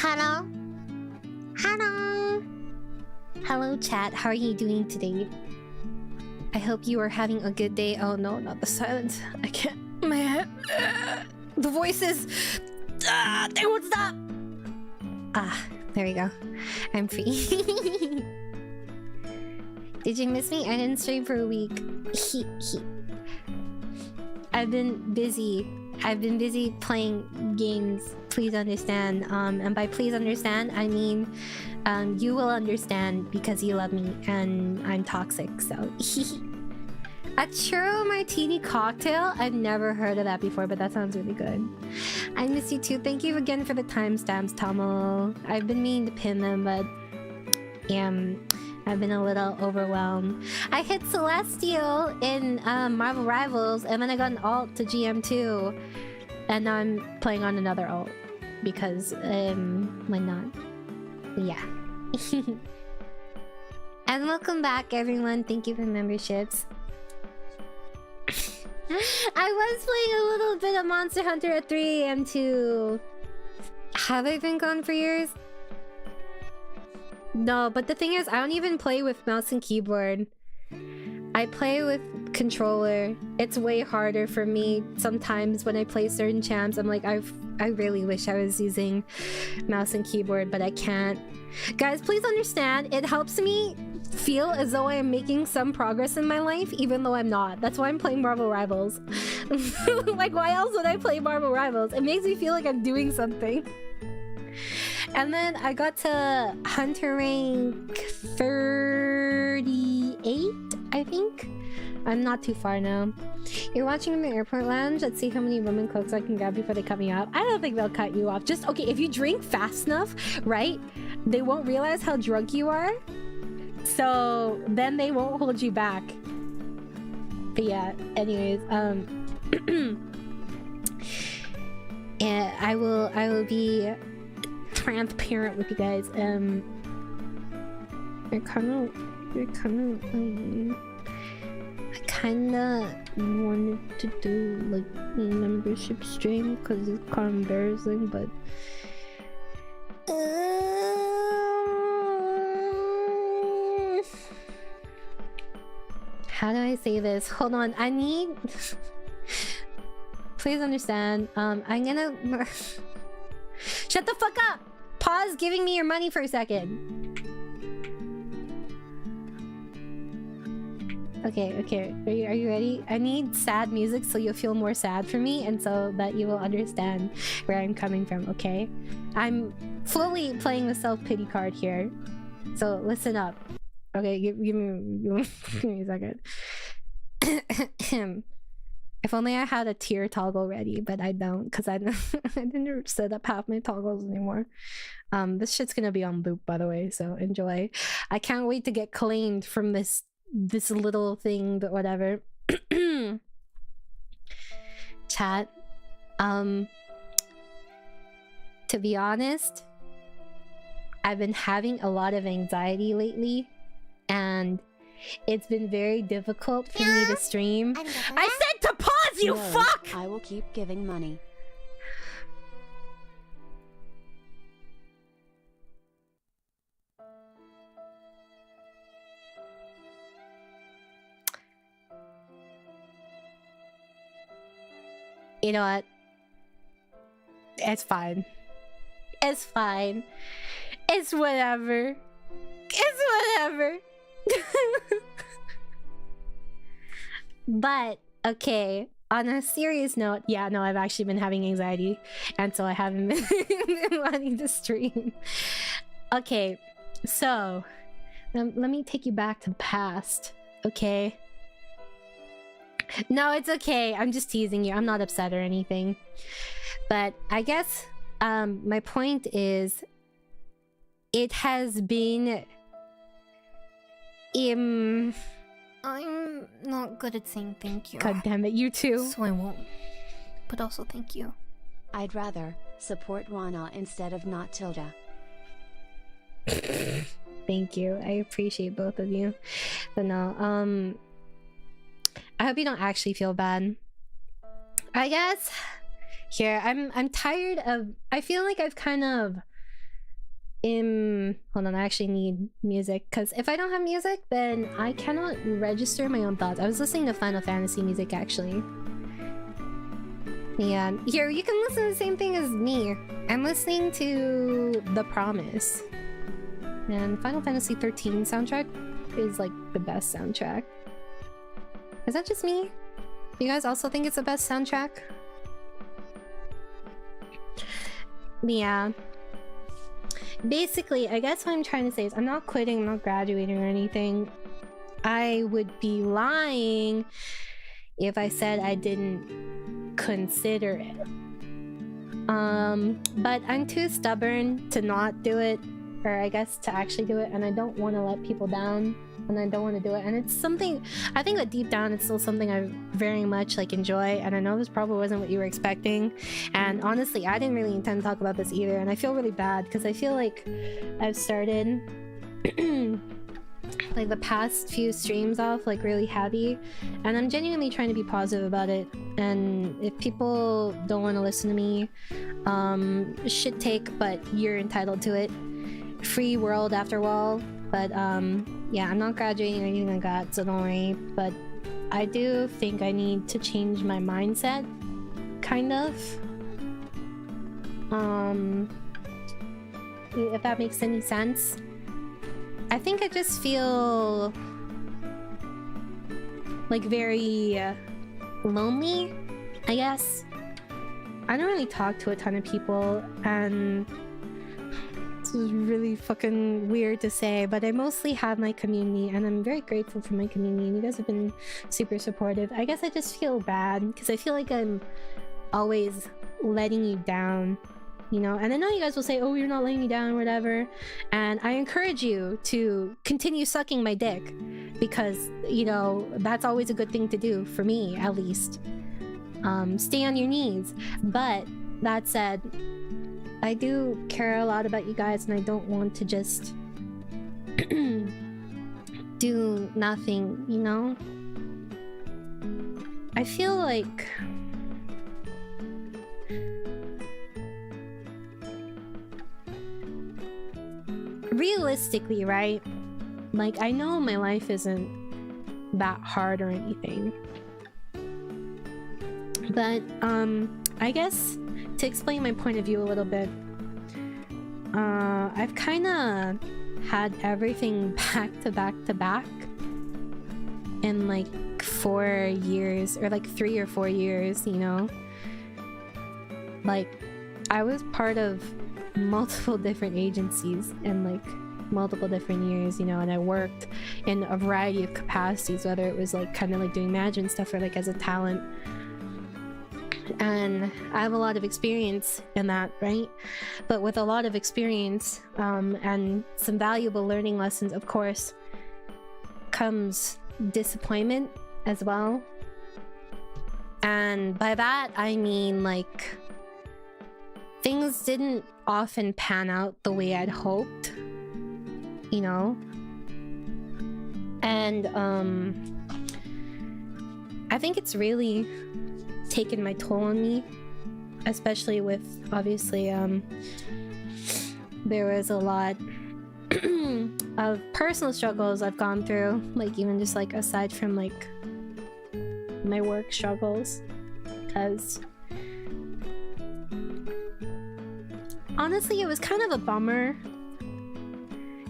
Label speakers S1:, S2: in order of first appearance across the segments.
S1: Hello? Hello? Hello, chat. How are you doing today? I hope you are having a good day. Oh no, not the silence. I can't. My head. The voices. They won't stop. There we go. I'm free. Did you miss me? I didn't stream for a week. I've been busy. I've been busy playing games. Please understand. And by please understand, I mean you will understand because you love me and I'm toxic, so. A churro martini cocktail? I've never heard of that before, but that sounds really good. I miss you too. Thank you again for the timestamps, Tomo. I've been meaning to pin them, but I've been a little overwhelmed. I hit Celestial in Marvel Rivals, and then I got an alt to GM2. And now I'm playing on another alt. Because, why not? Yeah. And welcome back, everyone. Thank you for memberships. I was playing a little bit of Monster Hunter at 3 AM too. Have I been gone for years? No, but the thing is, I don't even play with mouse and keyboard. I play with controller. It's way harder for me sometimes when I play certain champs. I'm like, I really wish I was using mouse and keyboard, but I can't. Guys, please understand, it helps me feel as though I am making some progress in my life, even though I'm not. That's why I'm playing Marvel Rivals. Like, why else would I play Marvel Rivals? It makes me feel like I'm doing something. And then I got to Hunter rank 38, I think. I'm not too far now. You're watching in the airport lounge. Let's see how many women cooks I can grab before they cut me off. I don't think they'll cut you off. Just, okay, if you drink fast enough, right? They won't realize how drunk you are. So then they won't hold you back. But yeah, anyways, yeah, I will be transparent with you guys. I kinda wanted to do like a membership stream because it's kind of embarrassing, but how do I say this? Hold on, I need please understand, I'm gonna shut the fuck up! Pause giving me your money for a second. Okay, are you ready? I need sad music so you'll feel more sad for me and so that you will understand where I'm coming from, okay? I'm fully playing the self-pity card here. So listen up. Okay, give me a second. If only I had a tier toggle ready, but I don't because I didn't set up half my toggles anymore. This shit's gonna be on loop, by the way, so enjoy. I can't wait to get claimed from this little thing, but whatever. Chat, to be honest, I've been having a lot of anxiety lately, and it's been very difficult for me to stream. I said to pause, you fuck!
S2: I will keep giving money.
S1: You know what? It's fine. It's fine. It's whatever. It's whatever. But, okay, on a serious note, yeah, no, I've actually been having anxiety, and so I haven't been wanting to stream. Okay, so, let me take you back to the past, okay? No, it's okay. I'm just teasing you. I'm not upset or anything. But I guess my point is it has been
S3: I'm not good at saying thank you.
S1: God damn it, you too.
S3: So I won't. But also thank you.
S2: I'd rather support Rana instead of not Tilda.
S1: Thank you. I appreciate both of you. But no, I hope you don't actually feel bad. I guess here I'm tired of, I feel like I've kind of hold on, I actually need music, because if I don't have music, then I cannot register my own thoughts. I was listening to Final Fantasy music, actually. Yeah, here, you can listen to the same thing as me. I'm listening to The Promise. And Final Fantasy 13 soundtrack is like the best soundtrack. Is that just me? You guys also think it's the best soundtrack? Yeah. Basically, I guess what I'm trying to say is I'm not quitting, I'm not graduating or anything. I would be lying if I said I didn't consider it. But I'm too stubborn to not do it, or I guess to actually do it, and I don't want to let people down, and I don't want to do it. And it's something, I think that deep down it's still something I very much like enjoy, and I know this probably wasn't what you were expecting, and honestly I didn't really intend to talk about this either, and I feel really bad because I feel like I've started like the past few streams off like really heavy, and I'm genuinely trying to be positive about it. And if people don't want to listen to me, shit take, but you're entitled to it. Free world after all. But yeah, I'm not graduating or anything like that, so don't worry. But I do think I need to change my mindset, kind of. If that makes any sense. I think I just feel like very lonely, I guess. I don't really talk to a ton of people, and this is really fucking weird to say, but I mostly have my community, and I'm very grateful for my community, and you guys have been super supportive. I guess I just feel bad because I feel like I'm always letting you down, you know. And I know you guys will say, oh, you're not letting me down or whatever, and I encourage you to continue sucking my dick, because, you know, that's always a good thing to do, for me at least. Stay on your knees. But that said, I do care a lot about you guys, and I don't want to just do nothing, you know? I feel like realistically, right? Like, I know my life isn't that hard or anything, but I guess to explain my point of view a little bit, I've kind of had everything back to back to back in like 4 years, or like 3 or 4 years, you know? Like, I was part of multiple different agencies in like multiple different years, you know, and I worked in a variety of capacities, whether it was like kind of like doing management stuff or like as a talent. And I have a lot of experience in that, right? But with a lot of experience and some valuable learning lessons, of course, comes disappointment as well. And by that I mean like things didn't often pan out the way I'd hoped, you know? And I think it's really taken my toll on me, especially with, obviously, there was a lot of personal struggles I've gone through, like even just like aside from like my work struggles, because honestly it was kind of a bummer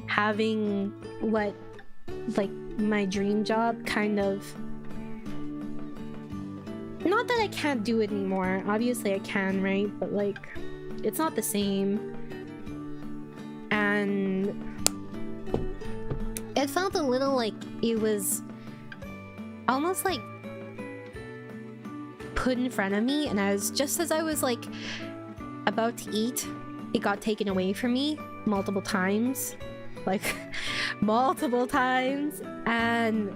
S1: having what like my dream job kind of, not that I can't do it anymore, obviously I can, right? But like it's not the same, and it felt a little like it was almost like put in front of me, and I was just as I was like about to eat, it got taken away from me multiple times, like multiple times. And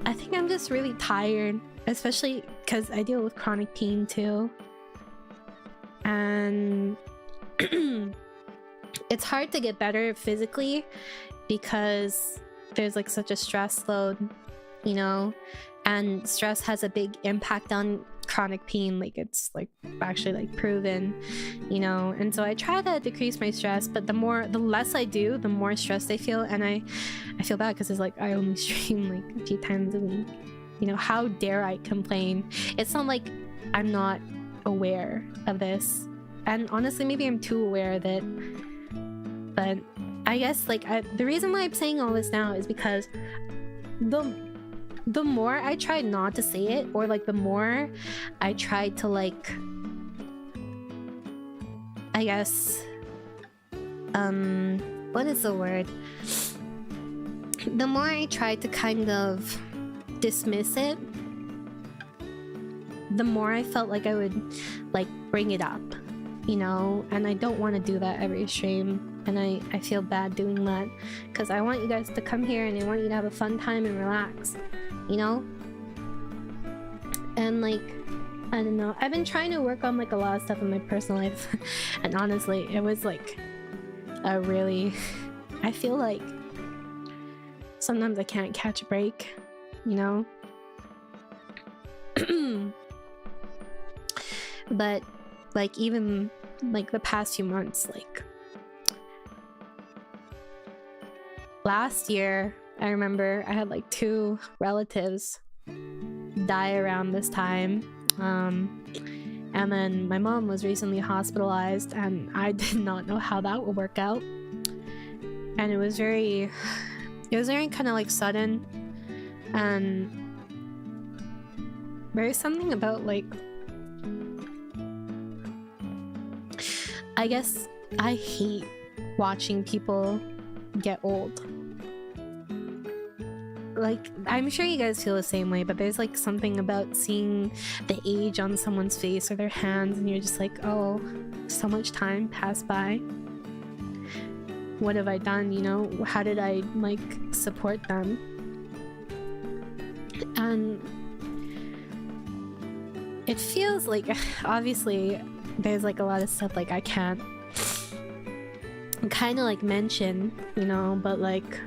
S1: I think I'm just really tired, especially because I deal with chronic pain too, and it's hard to get better physically because there's like such a stress load, you know, and stress has a big impact on chronic pain, like it's like actually like proven, you know. And so I try to decrease my stress, but the less I do, the more stressed I feel. And I feel bad because it's like I only stream like a few times a week, you know. How dare I complain? It's not like I'm not aware of this, and honestly maybe I'm too aware of it, but I guess like the reason why I'm saying all this now is because the more I tried not to say it, or like the more I tried to like, I guess, what is the word? The more I tried to kind of dismiss it, the more I felt like I would like bring it up, you know. And I don't want to do that every stream. And I feel bad doing that because I want you guys to come here and I want you to have a fun time and relax, you know? And like, I don't know, I've been trying to work on like a lot of stuff in my personal life and honestly it was like a really, I feel like sometimes I can't catch a break, you know? But like even like the past few months, like last year, I remember I had like 2 relatives die around this time. And then my mom was recently hospitalized and I did not know how that would work out. And it was very kind of like sudden, and there's something about like, I guess I hate watching people get old. Like, I'm sure you guys feel the same way, but there's like something about seeing the age on someone's face or their hands and you're just like, oh, so much time passed by. What have I done, you know? How did I like support them? And it feels like, obviously there's like a lot of stuff like I can't kind of like mention, you know, but like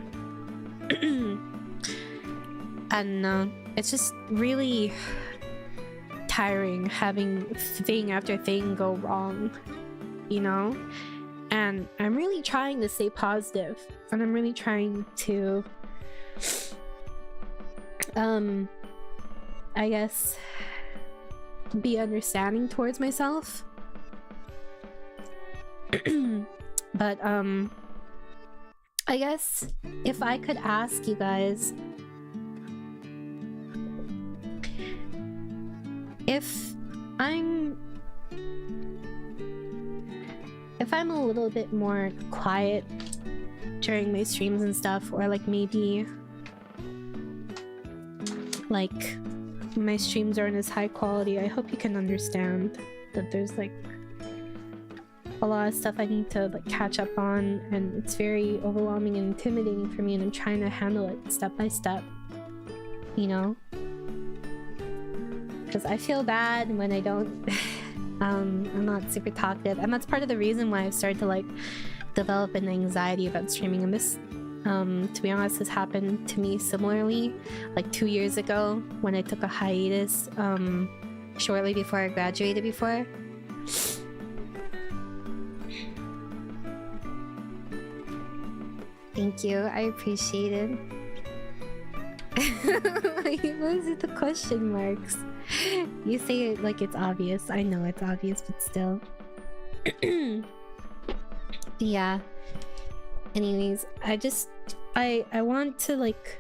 S1: I don't know, it's just really tiring having thing after thing go wrong, you know. And I'm really trying to stay positive, and I'm really trying to I guess be understanding towards myself. But I guess if I could ask you guys, if I'm a little bit more quiet during my streams and stuff, or like maybe like my streams aren't as high quality, I hope you can understand that there's like a lot of stuff I need to like catch up on, and it's very overwhelming and intimidating for me, and I'm trying to handle it step by step, you know, because I feel bad when I don't I'm not super talkative, and that's part of the reason why I've started to like develop an anxiety about streaming. And this to be honest, has happened to me similarly like 2 years ago when I took a hiatus shortly before I graduated before. Thank you, I appreciate it. What is it, the question marks? You say it like it's obvious. I know it's obvious, but still. Yeah. Anyways, I want to like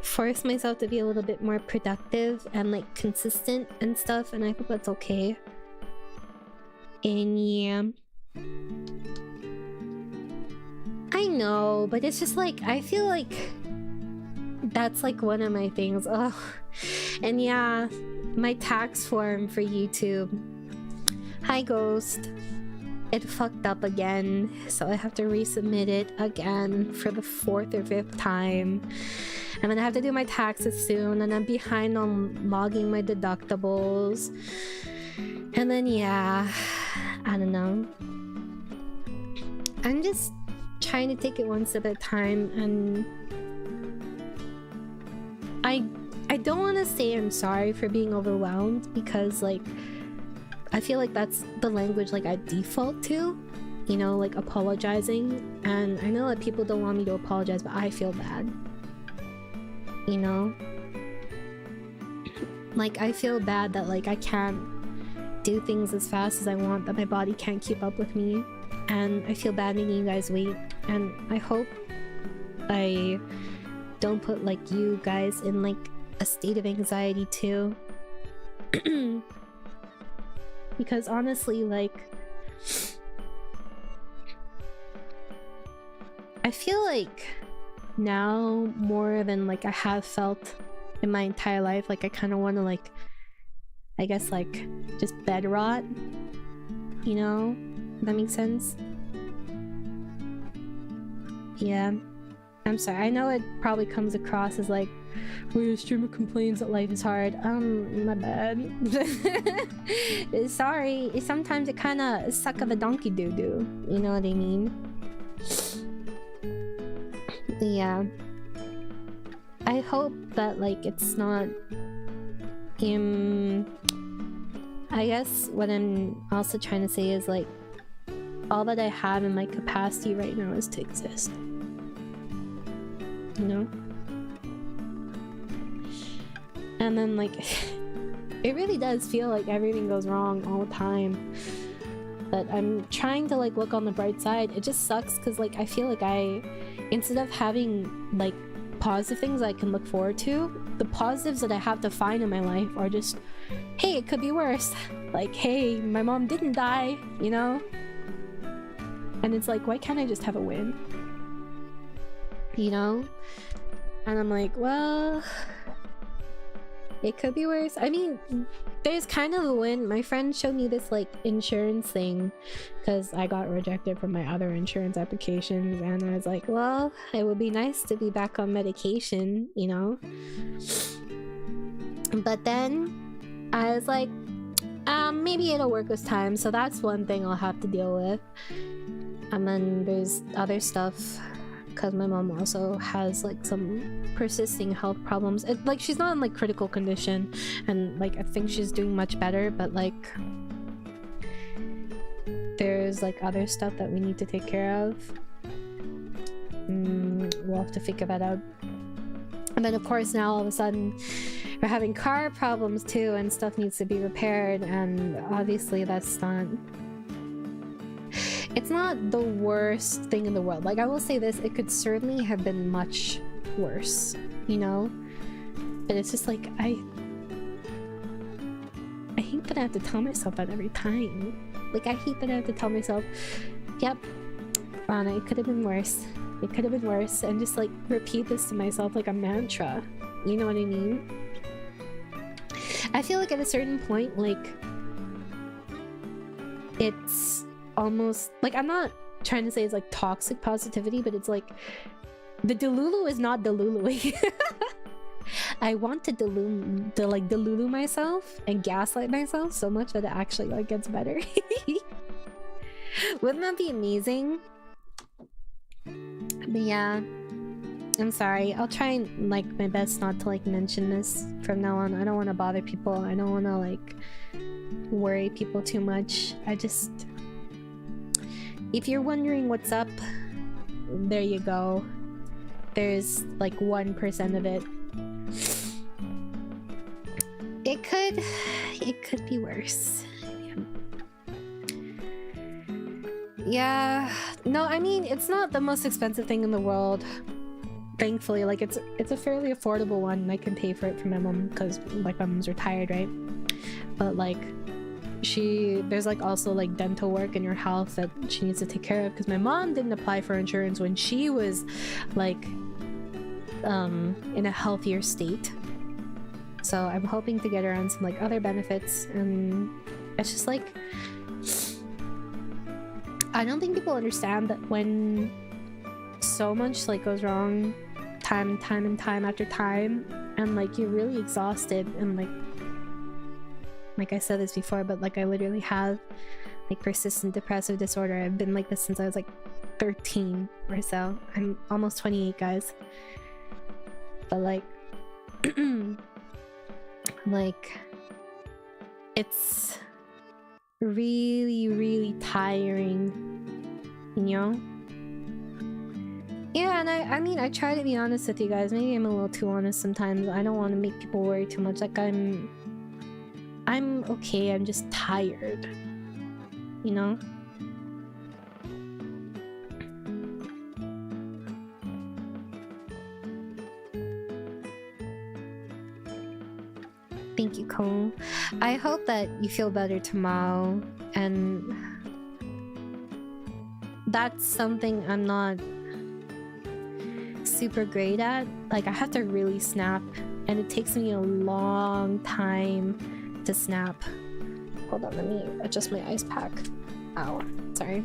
S1: force myself to be a little bit more productive and like consistent and stuff, and I hope that's okay. And yeah, I know, but it's just like I feel like that's like one of my things. Oh, and yeah, my tax form for YouTube, hi Ghost, it fucked up again, so I have to resubmit it again for the 4th or 5th time. I'm gonna have to do my taxes soon, and I'm behind on logging my deductibles. And then yeah, I don't know, I'm just trying to take it one step at a time, and I don't want to say I'm sorry for being overwhelmed, because like I feel like that's the language like I default to, you know, like apologizing. And I know that people don't want me to apologize, but I feel bad, you know. Like I feel bad that like I can't do things as fast as I want, that my body can't keep up with me, and I feel bad making you guys wait. And I hope I don't put like you guys in like a state of anxiety too. Because honestly, like I feel like now more than like I have felt in my entire life, like I kind of want to like, I guess like just bed rot, you know? That makes sense? Yeah. I'm sorry, I know it probably comes across as like, well, your streamer complains that life is hard. My bad. Sorry, sometimes it kind of suck of a donkey doo-doo, you know what I mean? Yeah. I hope that like it's not I guess what I'm also trying to say is like all that I have in my capacity right now is to exist, you know? And then like it really does feel like everything goes wrong all the time, but I'm trying to like look on the bright side. It just sucks because like I feel like instead of having like positive things I can look forward to, the positives that I have to find in my life are just, hey, it could be worse. Like, hey, my mom didn't die, you know? And it's like, why can't I just have a win? You know? And I'm like, well, it could be worse. I mean, there's kind of a win. My friend showed me this like insurance thing because I got rejected from my other insurance applications, and I was like, well, it would be nice to be back on medication, you know? But then I was like, maybe it'll work with time, so that's one thing I'll have to deal with. And then there's other stuff because my mom also has like some persisting health problems. Like she's not in like critical condition, and like I think she's doing much better, but like there's like other stuff that we need to take care of. We'll have to figure that out. And then of course now all of a sudden we're having car problems too, and stuff needs to be repaired, and obviously that's not, it's not the worst thing in the world. Like I will say this, it could certainly have been much worse, you know? But it's just like I hate that I have to tell myself that every time. Like I hate that I have to tell myself, yep, Rana, it could have been worse. It could have been worse, and just like repeat this to myself like a mantra. You know what I mean? I feel like at a certain point, like it's almost like, I'm not trying to say it's like toxic positivity, but it's like the Delulu is not Deluluing. I want to Delulu myself and gaslight myself so much that it actually like gets better. Wouldn't that be amazing? But yeah, I'm sorry. I'll try and like my best not to like mention this from now on. I don't want to bother people. I don't want to like worry people too much. I just, if you're wondering what's up, there you go. There's like 1% of it. It could be worse. Yeah. No, I mean, it's not the most expensive thing in the world. Thankfully, like it's a fairly affordable one, and I can pay for it for my mom because like my mom's retired, right? But like there's like also like dental work in your health that she needs to take care of, because my mom didn't apply for insurance when she was like in a healthier state. So I'm hoping to get her on some like other benefits, and it's just like I don't think people understand that when so much like goes wrong time after time, and like you're really exhausted, and like I said this before, but like I literally have like persistent depressive disorder. I've been like this since I was like 13 or so. I'm almost 28, guys. But like Like, it's really, really tiring, you know? Yeah, and I mean, I try to be honest with you guys. Maybe I'm a little too honest sometimes. I don't want to make people worry too much. Like, I'm okay. I'm just tired, you know? Thank you, Cole. I hope that you feel better tomorrow, and that's something I'm not super great at. Like, I have to really snap, and it takes me a long time to snap. Hold on, let me adjust my ice pack. Ow, sorry.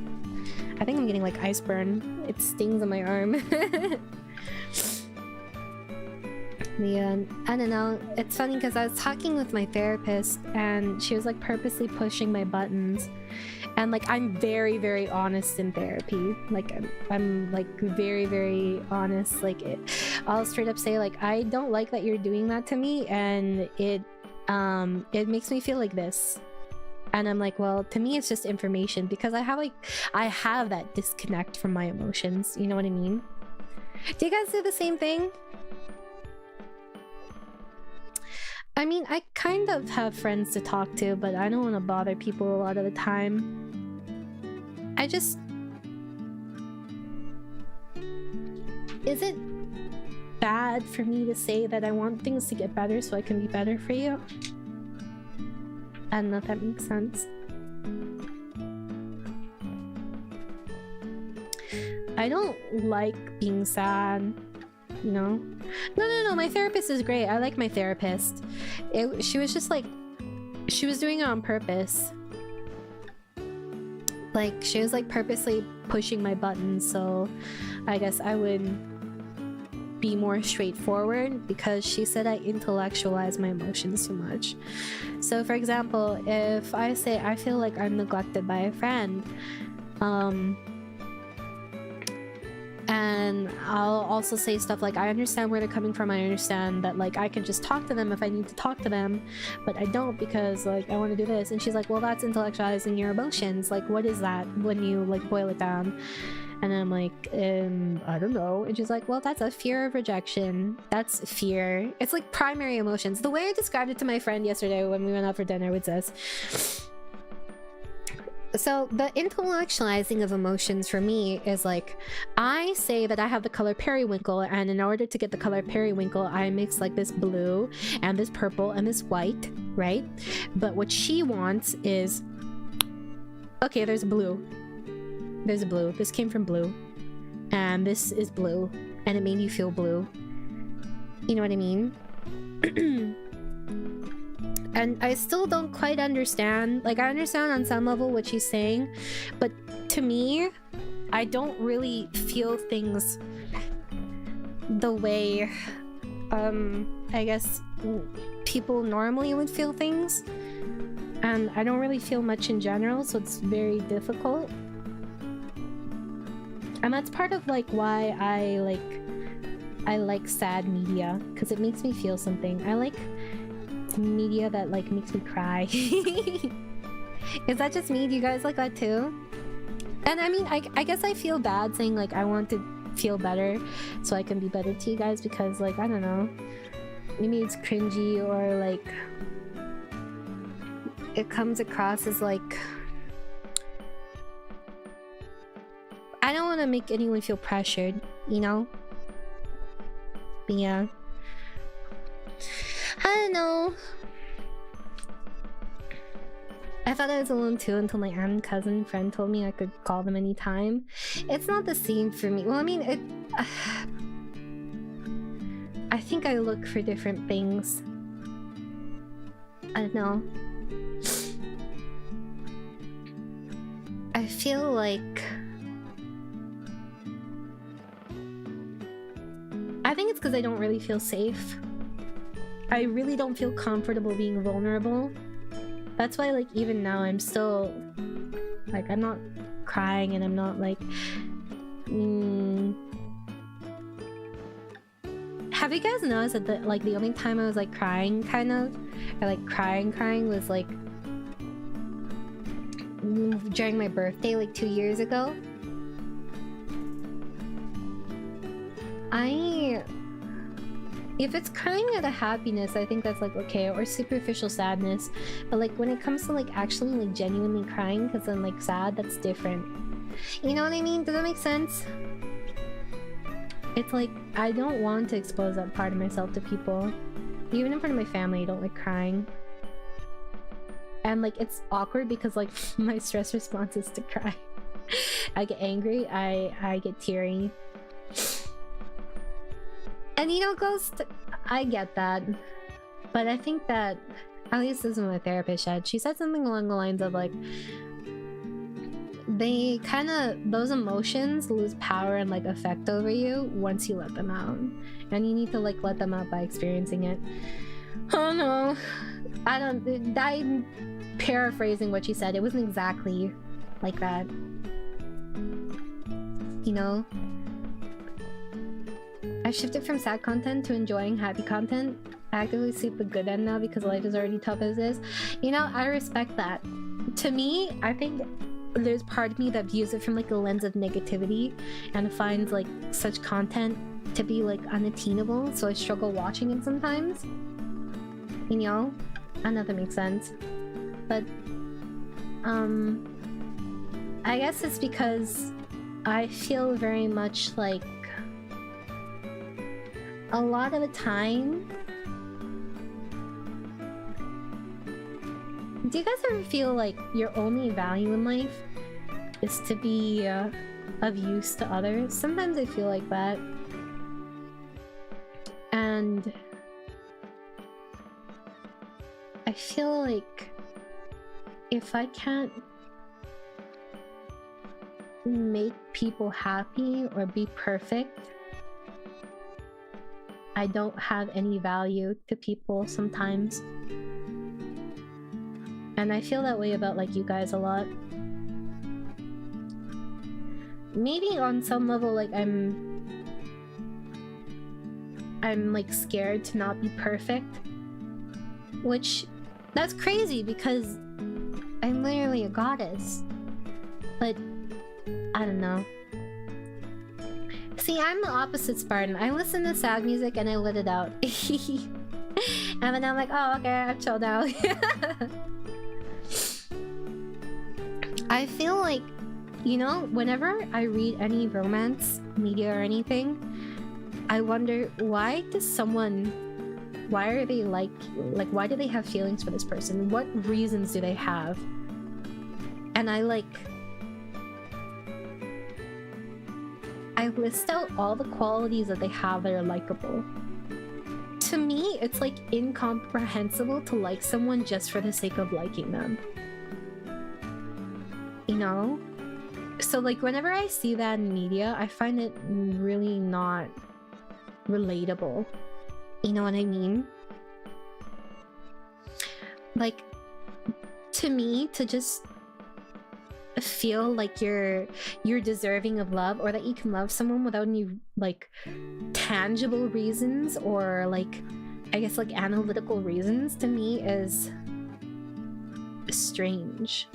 S1: I think I'm getting like ice burn. It stings on my arm. Yeah, I don't know. It's funny because I was talking with my therapist and she was like purposely pushing my buttons. And like, I'm very, very honest in therapy. Like, I'm like very, very honest. Like, I'll straight up say like, I don't like that you're doing that to me, and it makes me feel like this. And I'm like, well, to me it's just information, because I have that disconnect from my emotions. You know what I mean? Do you guys do the same thing? I mean, I kind of have friends to talk to, but I don't want to bother people a lot of the time. Is it bad for me to say that I want things to get better so I can be better for you? I don't know if that makes sense. I don't like being sad, you know? No, my therapist is great. I like my therapist. She was just like, she was doing it on purpose. Like, she was like purposely pushing my buttons, so I guess I would be more straightforward, because she said I intellectualize my emotions too much. So for example, if I say I feel like I'm neglected by a friend, and I'll also say stuff like, I understand where they're coming from. I understand that like I can just talk to them if I need to talk to them, but I don't, because like I want to do this. And she's like, well, that's intellectualizing your emotions. Like, what is that when you like boil it down? And I'm like, I don't know. And she's like, well, that's a fear of rejection. That's fear. It's like primary emotions. The way I described it to my friend yesterday when we went out for dinner with this. So the intellectualizing of emotions for me is like, I say that I have the color periwinkle, and in order to get the color periwinkle, I mix like this blue and this purple and this white, right? But what she wants is, okay, there's blue. There's a blue. This came from blue. And this is blue. And it made you feel blue. You know what I mean? And I still don't quite understand. Like, I understand on some level what she's saying, but to me, I don't really feel things the way, I guess people normally would feel things. And I don't really feel much in general, so it's very difficult. And that's part of like why I like sad media, because it makes me feel something. I like media that like makes me cry. Is that just me? Do you guys like that too? And I mean, I guess I feel bad saying like I want to feel better so I can be better to you guys, because like, I don't know, maybe it's cringy, or like it comes across as like, I don't want to make anyone feel pressured, you know? But yeah, I don't know. I thought I was alone too until my aunt and cousin friend told me I could call them anytime. It's not the same for me. Well, I mean, I think I look for different things. I don't know. I feel like... I think it's because I don't really feel safe. I really don't feel comfortable being vulnerable. That's why, like, even now I'm still... like, I'm not crying, and I'm not, like... Have you guys noticed that the only time I was like crying kind of, or like crying was like during my birthday like 2 years ago. If it's crying out of happiness, I think that's like okay, or superficial sadness. But like when it comes to like actually like genuinely crying because I'm like sad, that's different. You know what I mean? Does that make sense? It's like I don't want to expose that part of myself to people. Even in front of my family, I don't like crying. And like it's awkward because like my stress response is to cry. I get angry, I get teary. And you know, Ghost, I get that. But I think that, at least this is what my therapist said. She said something along the lines of like, they kind of, those emotions lose power and like effect over you once you let them out. And you need to like let them out by experiencing it. Oh no. I'm paraphrasing what she said. It wasn't exactly like that. You know? I shifted from sad content to enjoying happy content. I actively seek the good end now because life is already tough as is. You know, I respect that. To me, I think there's part of me that views it from like a lens of negativity and finds like such content to be like unattainable, so I struggle watching it sometimes. You know? I know that makes sense. But I guess it's because I feel very much like a lot of the time. Do you guys ever feel like your only value in life is to be of use to others? Sometimes I feel like that. And I feel like if I can't make people happy or be perfect, I don't have any value to people sometimes. And I feel that way about like you guys a lot. Maybe on some level like I'm like scared to not be perfect. Which, that's crazy because I'm literally a goddess. But I don't know. See, I'm the opposite Spartan. I listen to sad music and I let it out. And then I'm like, oh, okay, I'm chilled out. I feel like, you know, whenever I read any romance media or anything, I wonder, why are they like, why do they have feelings for this person? What reasons do they have? And I list out all the qualities that they have that are likable. To me, it's like incomprehensible to like someone just for the sake of liking them. You know? So like whenever I see that in media, I find it really not relatable. You know what I mean? Like, to me, to just feel like you're deserving of love, or that you can love someone without any like tangible reasons or like, I guess, like analytical reasons, to me is strange.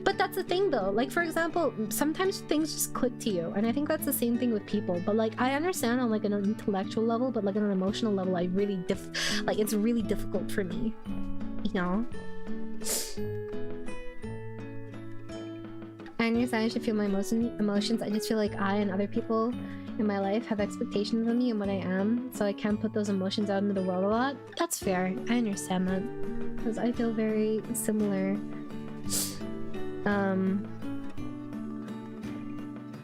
S1: But that's the thing though, like for example, sometimes things just click to you, and I think that's the same thing with people. But like I understand on like an intellectual level, but like on an emotional level, I really it's really difficult for me, you know? I understand I should feel my emotions. I just feel like I and other people in my life have expectations of me and what I am, so I can't put those emotions out into the world a lot. That's fair. I understand that, because I feel very similar.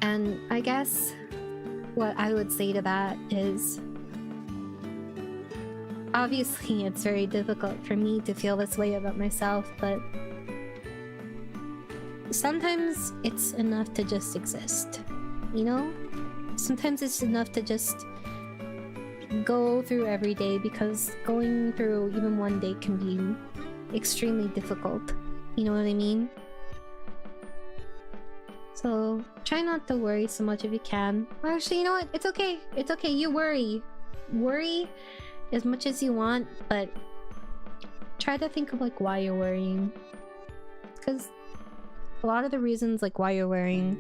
S1: And I guess what I would say to that is, obviously it's very difficult for me to feel this way about myself, but sometimes it's enough to just exist, you know? Sometimes it's enough to just go through every day, because going through even one day can be extremely difficult. You know what I mean? So try not to worry so much if you can. Or actually, you know what? It's okay. It's okay. You worry. worry as much as you want, but try to think of like why you're worrying, because a lot of the reasons like why you're worrying,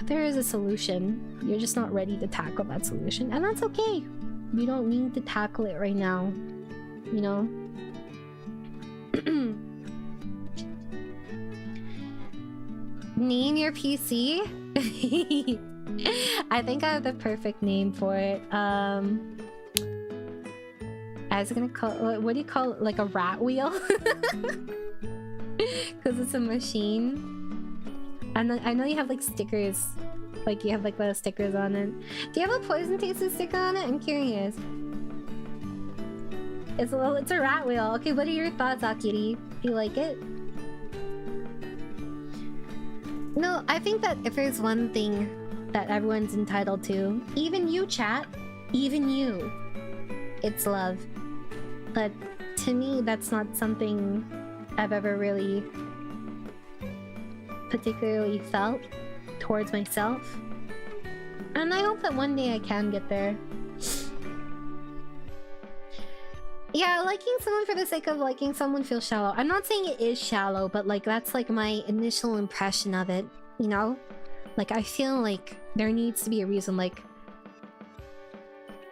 S1: there is a solution. You're just not ready to tackle that solution, and that's okay. You don't need to tackle it right now, you know. Name your PC. I think I have the perfect name for it. I was gonna call, what do you call it, like a rat wheel? Because it's a machine. And I know you have like stickers, like you have like the stickers on it. Do you have a poison tasting sticker on it? I'm curious. It's a rat wheel. Okay, what are your thoughts, Akiri? Do you like it? No, I think that if there's one thing that everyone's entitled to, even you, chat, even you, it's love. But to me, that's not something I've ever really particularly felt towards myself. And I hope that one day I can get there. Yeah, liking someone for the sake of liking someone feels shallow. I'm not saying it is shallow, but like that's like my initial impression of it, you know? Like I feel like there needs to be a reason. Like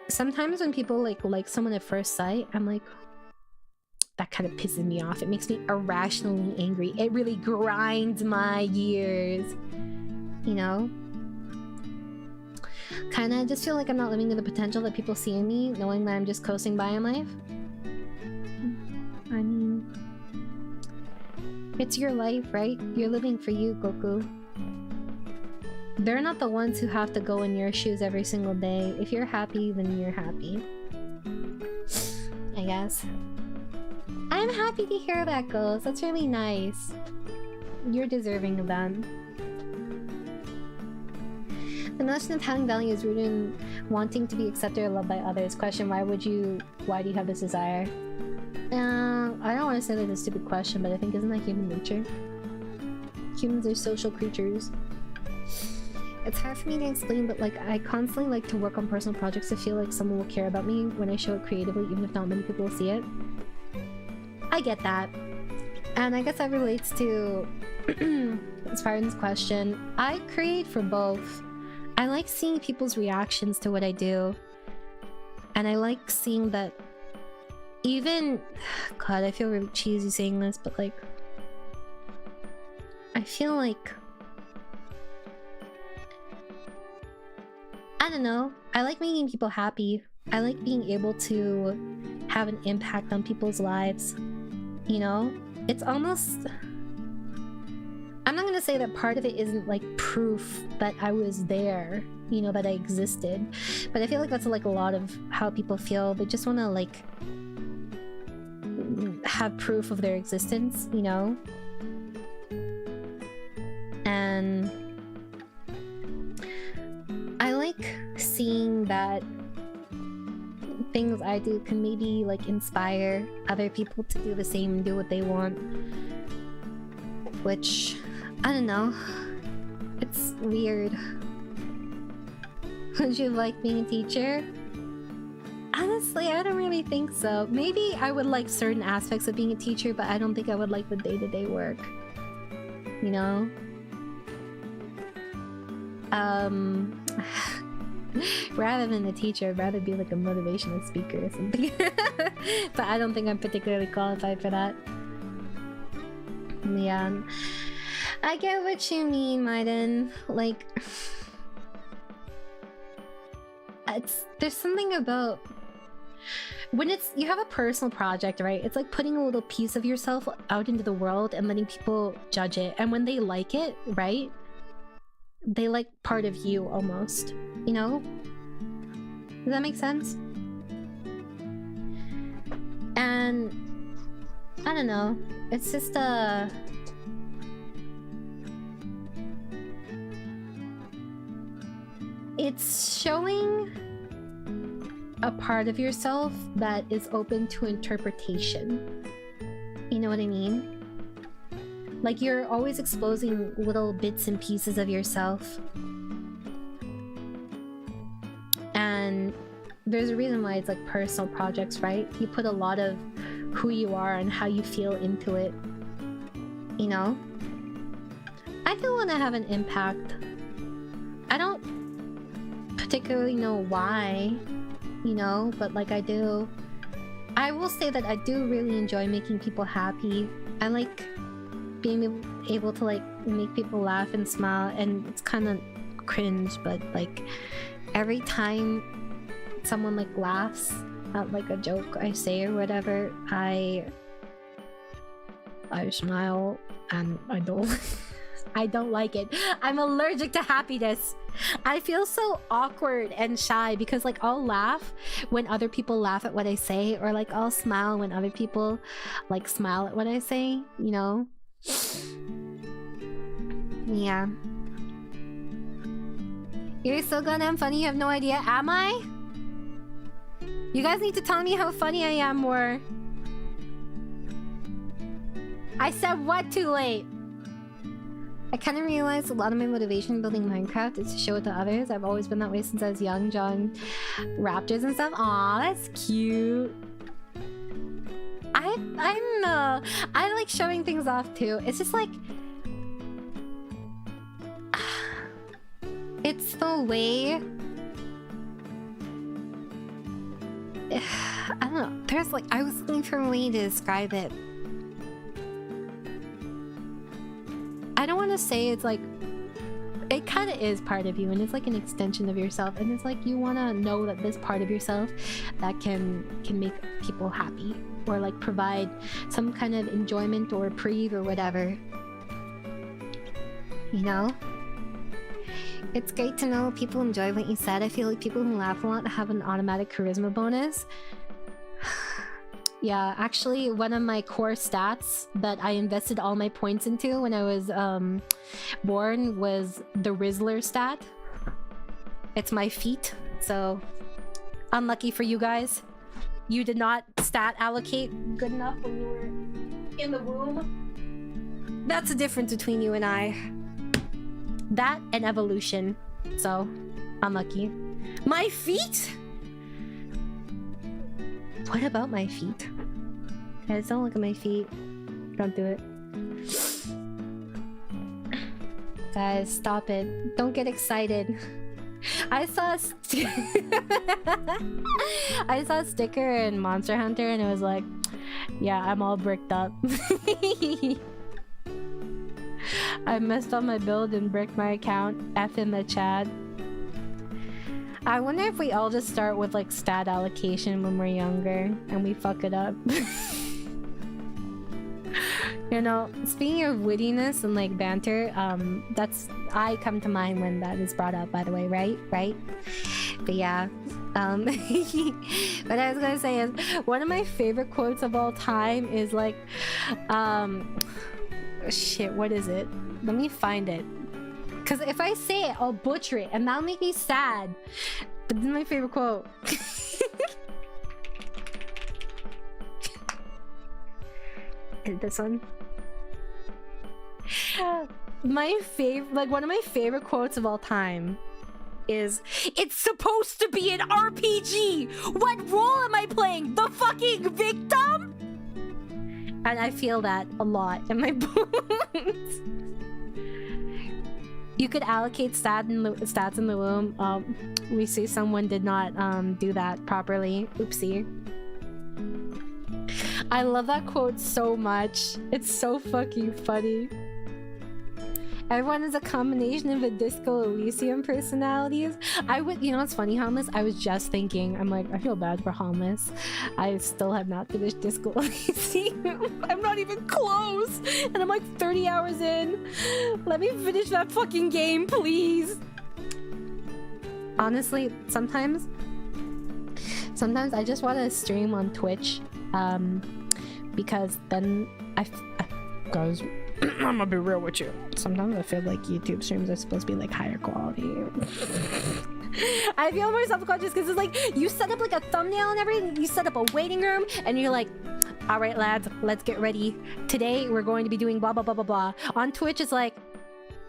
S1: sometimes when people like someone at first sight, I'm like, that kind of pisses me off. It makes me irrationally angry. It really grinds my gears, you know? Kind of just feel like I'm not living to the potential that people see in me, knowing that I'm just coasting by in life. I mean, it's your life, right? You're living for you, Goku. They're not the ones who have to go in your shoes every single day. If you're happy, then you're happy, I guess. I'm happy to hear that, Ghost. That's really nice. You're deserving of that. The notion of having value is rooted in wanting to be accepted or loved by others. Question, why do you have this desire? I don't want to say that it's a stupid question, but I think isn't that human nature? Humans are social creatures. It's hard for me to explain, but like I constantly like to work on personal projects to feel like someone will care about me when I show it creatively, even if not many people will see it. I get that. And I guess that relates to Spartan's question. I create for both. I like seeing people's reactions to what I do. And I like seeing that even... God, I feel really cheesy saying this, but like... I feel like... I don't know. I like making people happy. I like being able to have an impact on people's lives. You know? It's almost... I'm not gonna say that part of it isn't like proof that I was there, you know, that I existed. But I feel like that's like a lot of how people feel. They just wanna like have proof of their existence, you know? And I like seeing that things I do can maybe like inspire other people to do the same and do what they want. Which, I don't know. It's weird. Would you like being a teacher? Honestly, I don't really think so. Maybe I would like certain aspects of being a teacher, but I don't think I would like the day-to-day work. You know? Rather than a teacher, I'd rather be like a motivational speaker or something. But I don't think I'm particularly qualified for that. Yeah. I get what you mean, Maiden. Like... there's something about... When you have a personal project, right? It's like putting a little piece of yourself out into the world and letting people judge it. And when they like it, right? They like part of you, almost. You know? Does that make sense? And... I don't know. It's just it's showing a part of yourself that is open to interpretation. You know what I mean? Like you're always exposing little bits and pieces of yourself. And there's a reason why it's like personal projects, right? You put a lot of who you are and how you feel into it, you know? I do want to have an impact. I don't particularly know why, you know, but like I do. I will say that I do really enjoy making people happy. I like being able to like make people laugh and smile, and it's kind of cringe, but like every time someone like laughs at like a joke I say or whatever, I smile, and I don't I don't like it. I'm allergic to happiness. I feel so awkward and shy because like I'll laugh when other people laugh at what I say, or like I'll smile when other people like smile at what I say, you know? Yeah. You're so goddamn funny, you have no idea. Am I? You guys need to tell me how funny I am more. I said what too late? I kind of realized a lot of my motivation building Minecraft is to show it to others. I've always been that way since I was young, drawing raptors and stuff. Aw, that's cute. I like showing things off too. It's just like... It's the way... I don't know. There's like... I was looking for a way to describe it. I don't want to say it's like... It kind of is part of you, and it's like an extension of yourself, and it's like you want to know that this part of yourself that can make people happy, or like provide some kind of enjoyment or reprieve or whatever. You know? It's great to know people enjoy what you said. I feel like people who laugh a lot have an automatic charisma bonus. Yeah, actually, one of my core stats that I invested all my points into when I was born was the Rizzler stat. It's my feet, so unlucky for you guys. You did not stat allocate good enough when you were in the womb. That's the difference between you and I. That and evolution. So, unlucky. My feet? What about my feet? Guys, don't look at my feet. Don't do it. Guys, stop it. Don't get excited. I saw I saw a sticker in Monster Hunter and it was like, yeah, I'm all bricked up. I messed up my build and bricked my account. F in the chat. I wonder if we all just start with like stat allocation when we're younger and we fuck it up. You know, speaking of wittiness and like banter, that's I come to mind when that is brought up, by the way, right? But yeah, what I was gonna say is one of my favorite quotes of all time is like, shit, what is it? Let me find it. Because if I say it, I'll butcher it, and that'll make me sad. But this is my favorite quote. Is it this one? My favorite, like one of my favorite quotes of all time is, "It's supposed to be an RPG! What role am I playing? The fucking victim?" And I feel that a lot in my bones. You could allocate stats in the womb. We see someone did not do that properly. Oopsie. I love that quote so much. It's so fucking funny. Everyone is a combination of a Disco Elysium personalities. You know what's funny, Homeless? I was just thinking, I'm like, I feel bad for Homeless. I still have not finished Disco Elysium. I'm not even close. And I'm like 30 hours in. Let me finish that fucking game, please. Honestly, sometimes I just want to stream on Twitch. Because then guys, I'm gonna be real with you. Sometimes I feel like YouTube streams are supposed to be like higher quality. I feel more self-conscious because it's like you set up like a thumbnail and everything. You set up a waiting room and you're like, all right, lads, let's get ready. Today we're going to be doing blah blah blah blah blah. On Twitch, it's like,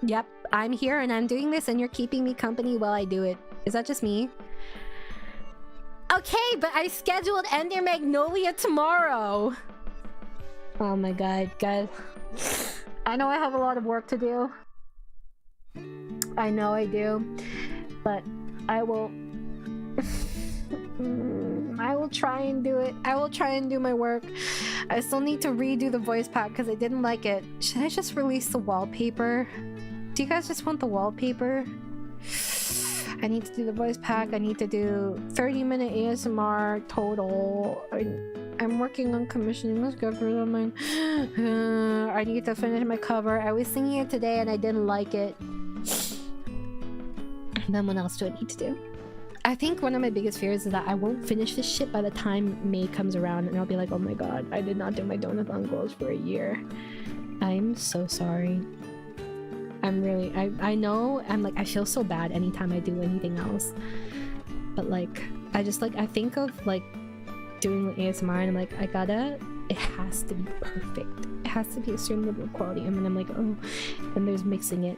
S1: yep, I'm here and I'm doing this and you're keeping me company while I do it. Is that just me? Okay, but I scheduled Ender Magnolia tomorrow. Oh my god, guys. I know I have a lot of work to do. I know I do. But I will... I will try and do it. I will try and do my work. I still need to redo the voice pack because I didn't like it. Should I just release the wallpaper? Do you guys just want the wallpaper? I need to do the voice pack. I need to do 30-minute ASMR total. I'm working on commissioning this cover on mine. I need to finish my cover. I was singing it today and I didn't like it. Then what else do I need to do? I think one of my biggest fears is that I won't finish this shit by the time May comes around and I'll be like, oh my god, I did not do my donathon goals for a year. I'm so sorry. I'm really, I know, I'm like, I feel so bad anytime I do anything else. But like, I just like, I think of like doing ASMR and I'm like, it has to be perfect. It has to be a certain level of quality. And then I'm like, oh, and there's mixing it.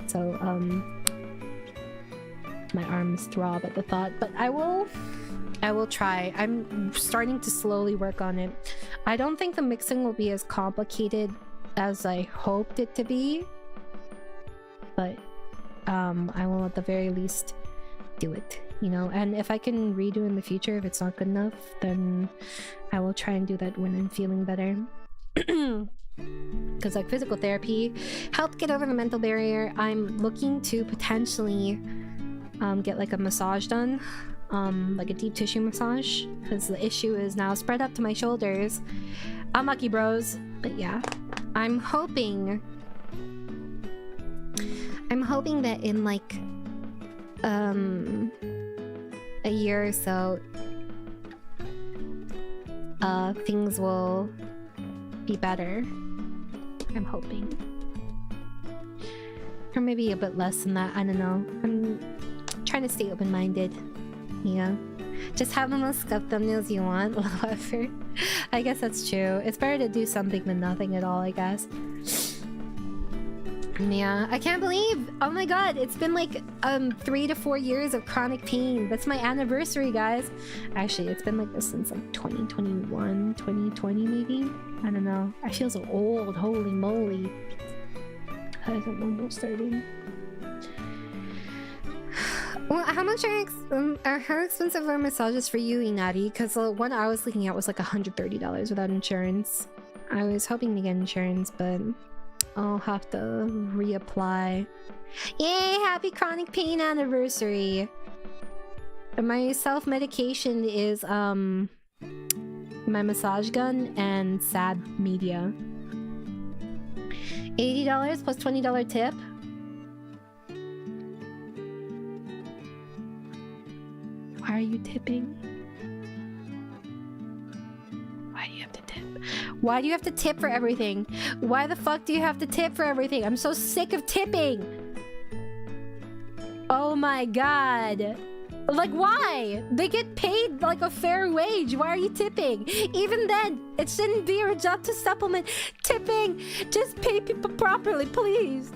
S1: So, my arms throb at the thought, but I will try. I'm starting to slowly work on it. I don't think the mixing will be as complicated as I hoped it to be, but I will at the very least do it, you know. And if I can redo in the future, if it's not good enough, then I will try and do that when I'm feeling better. Because like physical therapy helped get over the mental barrier. I'm looking to potentially get like a massage done, like a deep tissue massage, because the issue is now spread up to my shoulders. Unlucky bros. But yeah, I'm hoping that in like a year or so things will be better. I'm hoping, or maybe a bit less than that. I don't know. I'm trying to stay open-minded. Yeah, just have the most scuffed thumbnails you want. Whatever. I guess that's true. It's better to do something than nothing at all, I guess. Yeah, I can't believe, oh my god, it's been like 3 to 4 years of chronic pain. That's my anniversary, guys. Actually, it's been like this since like 2021, 2020 maybe. I don't know. I feel so old. Holy moly. I'm almost 30. Well, how much how expensive are massages for you, Inari? Because the one I was looking at was like $130 without insurance. I was hoping to get insurance, but I'll have to reapply. Yay! Happy chronic pain anniversary! My self-medication is my massage gun and sad media. $80 plus $20 tip. Why are you tipping? Why do you have to tip? Why do you have to tip for everything? Why the fuck do you have to tip for everything? I'm so sick of tipping! Oh my god. Like, why? They get paid like a fair wage. Why are you tipping? Even then, it shouldn't be your job to supplement tipping. Just pay people properly, please.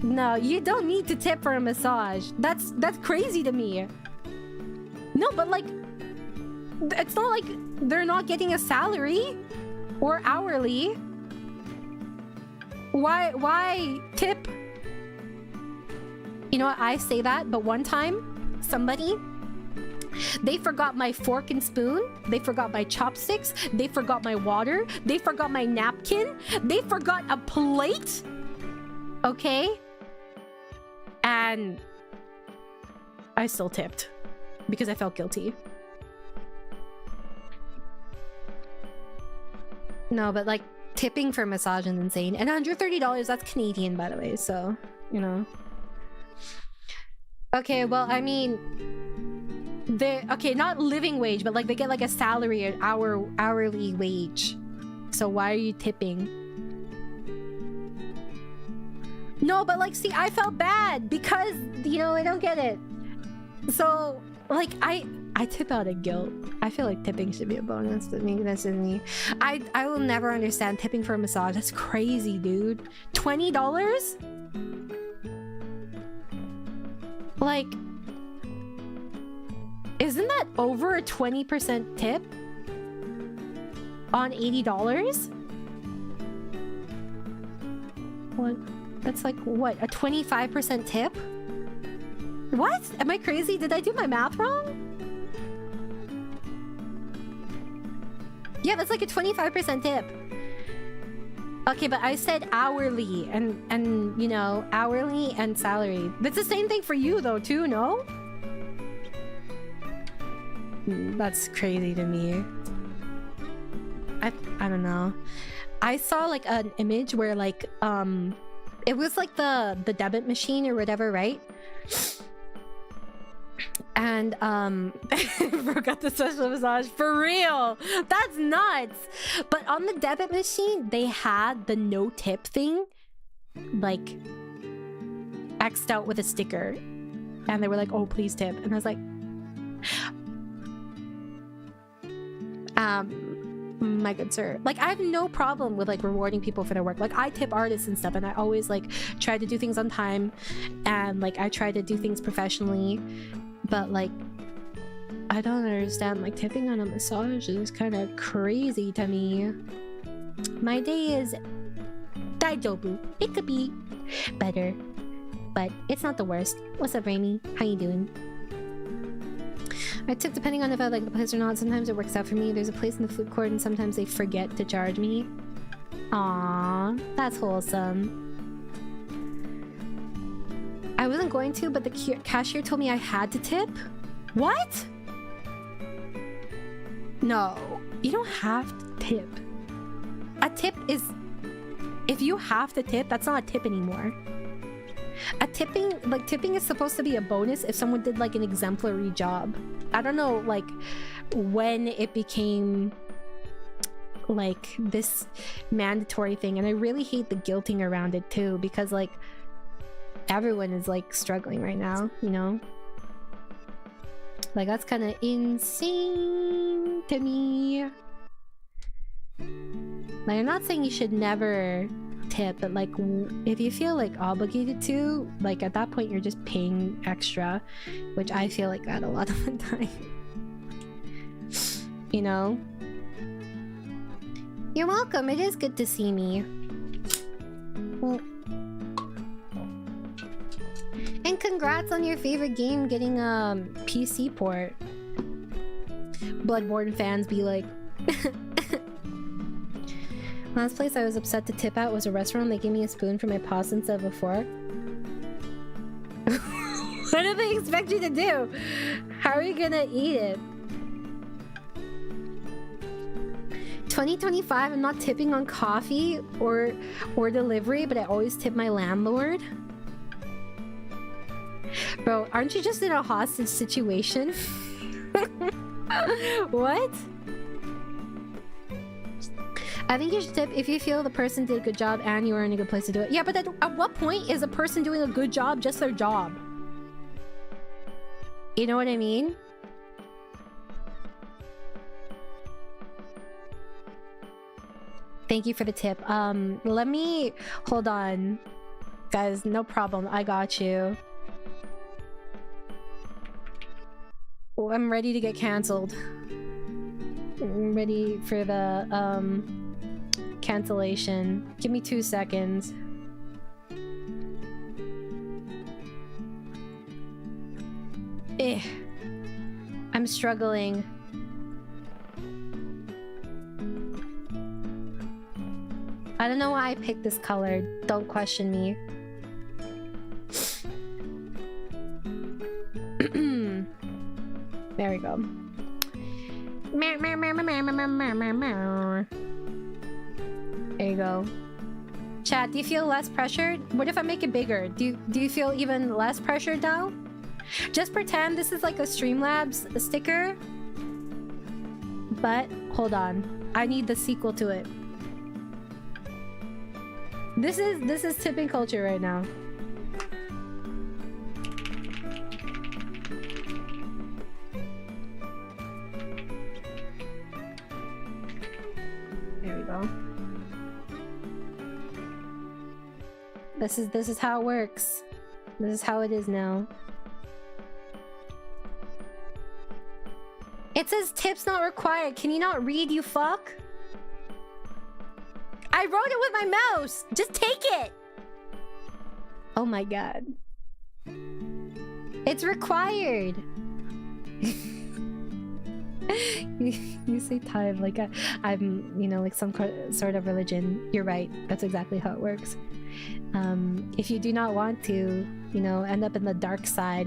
S1: No, you don't need to tip for a massage. That's crazy to me. No, but like, it's not like they're not getting a salary or hourly. Why tip? You know what? I say that, but one time, somebody, they forgot my fork and spoon, they forgot my chopsticks, they forgot my water, they forgot my napkin, they forgot a plate. Okay? And I still tipped because I felt guilty. No, but like tipping for massage is insane. And $130, that's Canadian, by the way, so, you know. Okay, well, I mean, okay, not living wage, but like they get like a salary, an hourly wage. So why are you tipping? No, but like, see, I felt bad because, you know, I don't get it. So, like, I tip out of guilt. I feel like tipping should be a bonus, but maybe that's just me. I will never understand tipping for a massage. That's crazy, dude. $20? Like, Isn't that over a 20% tip on $80? What? That's like, what? A 25% tip? What? Am I crazy? Did I do my math wrong? Yeah, that's like a 25% tip. Okay, but I said hourly and you know, hourly and salary. That's the same thing for you though, too, no? That's crazy to me. I don't know. I saw like an image where like it was like the debit machine or whatever, right? And forgot the special massage for real. That's nuts. But on the debit machine, they had the no tip thing like X'd out with a sticker, and they were like, "Oh, please tip," and I was like, my good sir, like I have no problem with like rewarding people for their work. Like I tip artists and stuff, and I always like try to do things on time, and like I try to do things professionally. But like I don't understand, like tipping on a massage is kind of crazy to me. My day is daijobu. It could be better, but it's not the worst. What's up, Raimi? How you doing? I tip depending on if I like the place or not. Sometimes it works out for me. There's a place in the food court and sometimes they forget to charge me. Aww, that's wholesome. I wasn't going to, but the cashier told me I had to tip. What? No, you don't have to tip. A tip is... If you have to tip, that's not a tip anymore. A tipping is supposed to be a bonus if someone did like an exemplary job. I don't know like when it became like this mandatory thing, and I really hate the guilting around it too, because like everyone is like struggling right now, you know? Like that's kind of insane to me. Like I'm not saying you should never tip, but like if you feel like obligated to, like at that point you're just paying extra, which I feel like that a lot of the time. You know? You're welcome. It is good to see me. Well, and congrats on your favorite game getting a PC port. Bloodborne fans be like last place I was upset to tip at was a restaurant. They gave me a spoon for my pasta instead of a fork. What do they expect you to do? How are you gonna eat it? 2025, I'm not tipping on coffee or delivery, but I always tip my landlord. Bro, aren't you just in a hostage situation? What? I think you should tip if you feel the person did a good job and you are in a good place to do it. Yeah, but at what point is a person doing a good job just their job? You know what I mean? Thank you for the tip. Let me... Hold on. Guys, no problem. I got you. Oh, I'm ready to get cancelled. I'm ready for the, cancellation. Give me 2 seconds. I'm struggling. I don't know why I picked this color. Don't question me. There we go. There you go. Chat, do you feel less pressured? What if I make it bigger? Do you feel even less pressured now? Just pretend this is like a Streamlabs sticker. But hold on. I need the sequel to it. This is tipping culture right now. There we go. This is how it works. This is how it is now. It says tips not required. Can you not read, you fuck? I wrote it with my mouse. Just take it. Oh my god. It's required. you say time like I'm, you know, like some sort of religion. You're right. That's exactly how it works. If you do not want to, you know, end up in the dark side,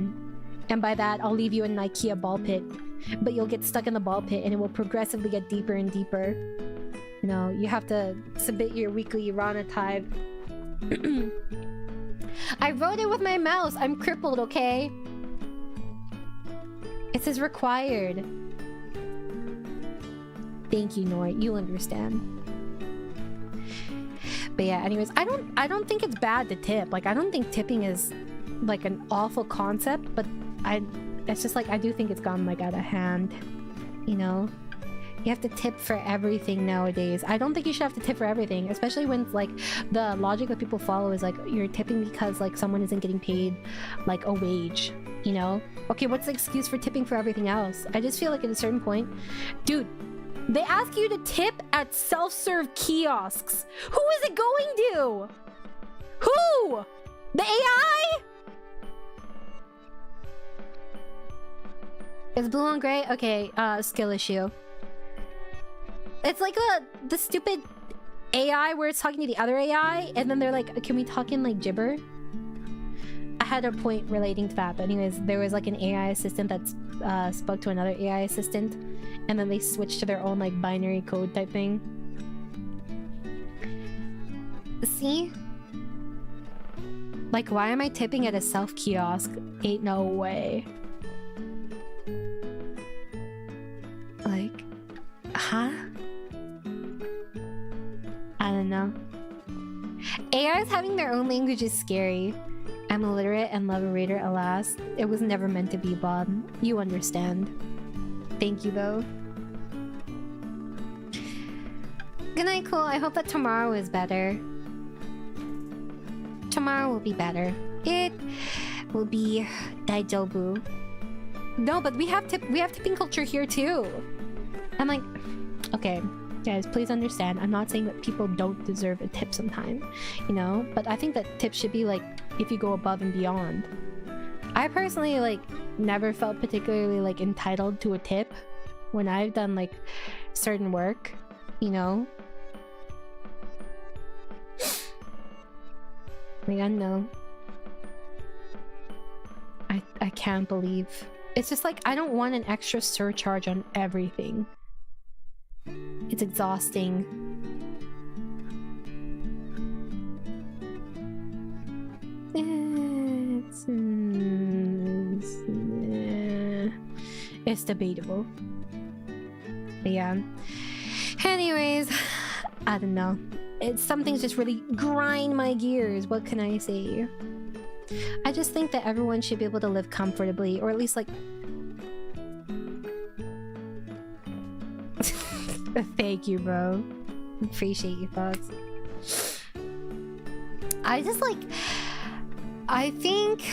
S1: and by that I'll leave you in an IKEA ball pit, but you'll get stuck in the ball pit and it will progressively get deeper and deeper. You know, you have to submit your weekly Rana tithe. I wrote it with my mouse. I'm crippled, okay? It says required. Thank you, Nor. You'll understand. But yeah, anyways, I don't think it's bad to tip. Like, I don't think tipping is like an awful concept, but it's just like I do think it's gone like out of hand. You know? You have to tip for everything nowadays. I don't think you should have to tip for everything, especially when like the logic that people follow is like you're tipping because like someone isn't getting paid like a wage, you know? Okay, what's the excuse for tipping for everything else? I just feel like at a certain point, dude, they ask you to tip at self-serve kiosks. Who is it going to? Who? The AI? Is blue on gray? Okay, skill issue. It's like the stupid AI where it's talking to the other AI, and then they're like, can we talk in like gibber? I had a point relating to that, but anyways, there was like an AI assistant that spoke to another AI assistant, and then they switched to their own like binary code type thing. See? Like, why am I tipping at a self-kiosk? Ain't no way. Like, huh? I don't know. AIs having their own language is scary. I'm illiterate and love a reader, alas. It was never meant to be, Bob. You understand. Thank you, though. Good night, cool. I hope that tomorrow is better. Tomorrow will be better. It will be daijobu. No, but we have tipping culture here too. I'm like, okay, guys, please understand. I'm not saying that people don't deserve a tip sometime, you know? But I think that tips should be like, if you go above and beyond. I personally like never felt particularly like entitled to a tip when I've done like certain work, you know? Like, I know. I can't believe. It's just like, I don't want an extra surcharge on everything. It's exhausting. It's debatable. But yeah. Anyways, I don't know. Some things just really grind my gears. What can I say? I just think that everyone should be able to live comfortably, or at least like... Thank you, bro. Appreciate you, thoughts. I just like... I think...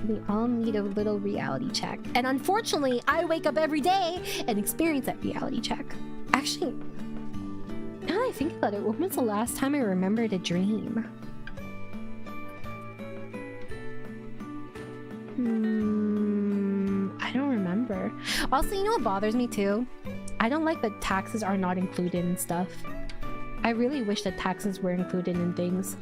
S1: we all need a little reality check. And unfortunately, I wake up every day and experience that reality check. Actually, now that I think about it, when was the last time I remembered a dream? I don't remember. Also, you know what bothers me too? I don't like that taxes are not included in stuff. I really wish that taxes were included in things.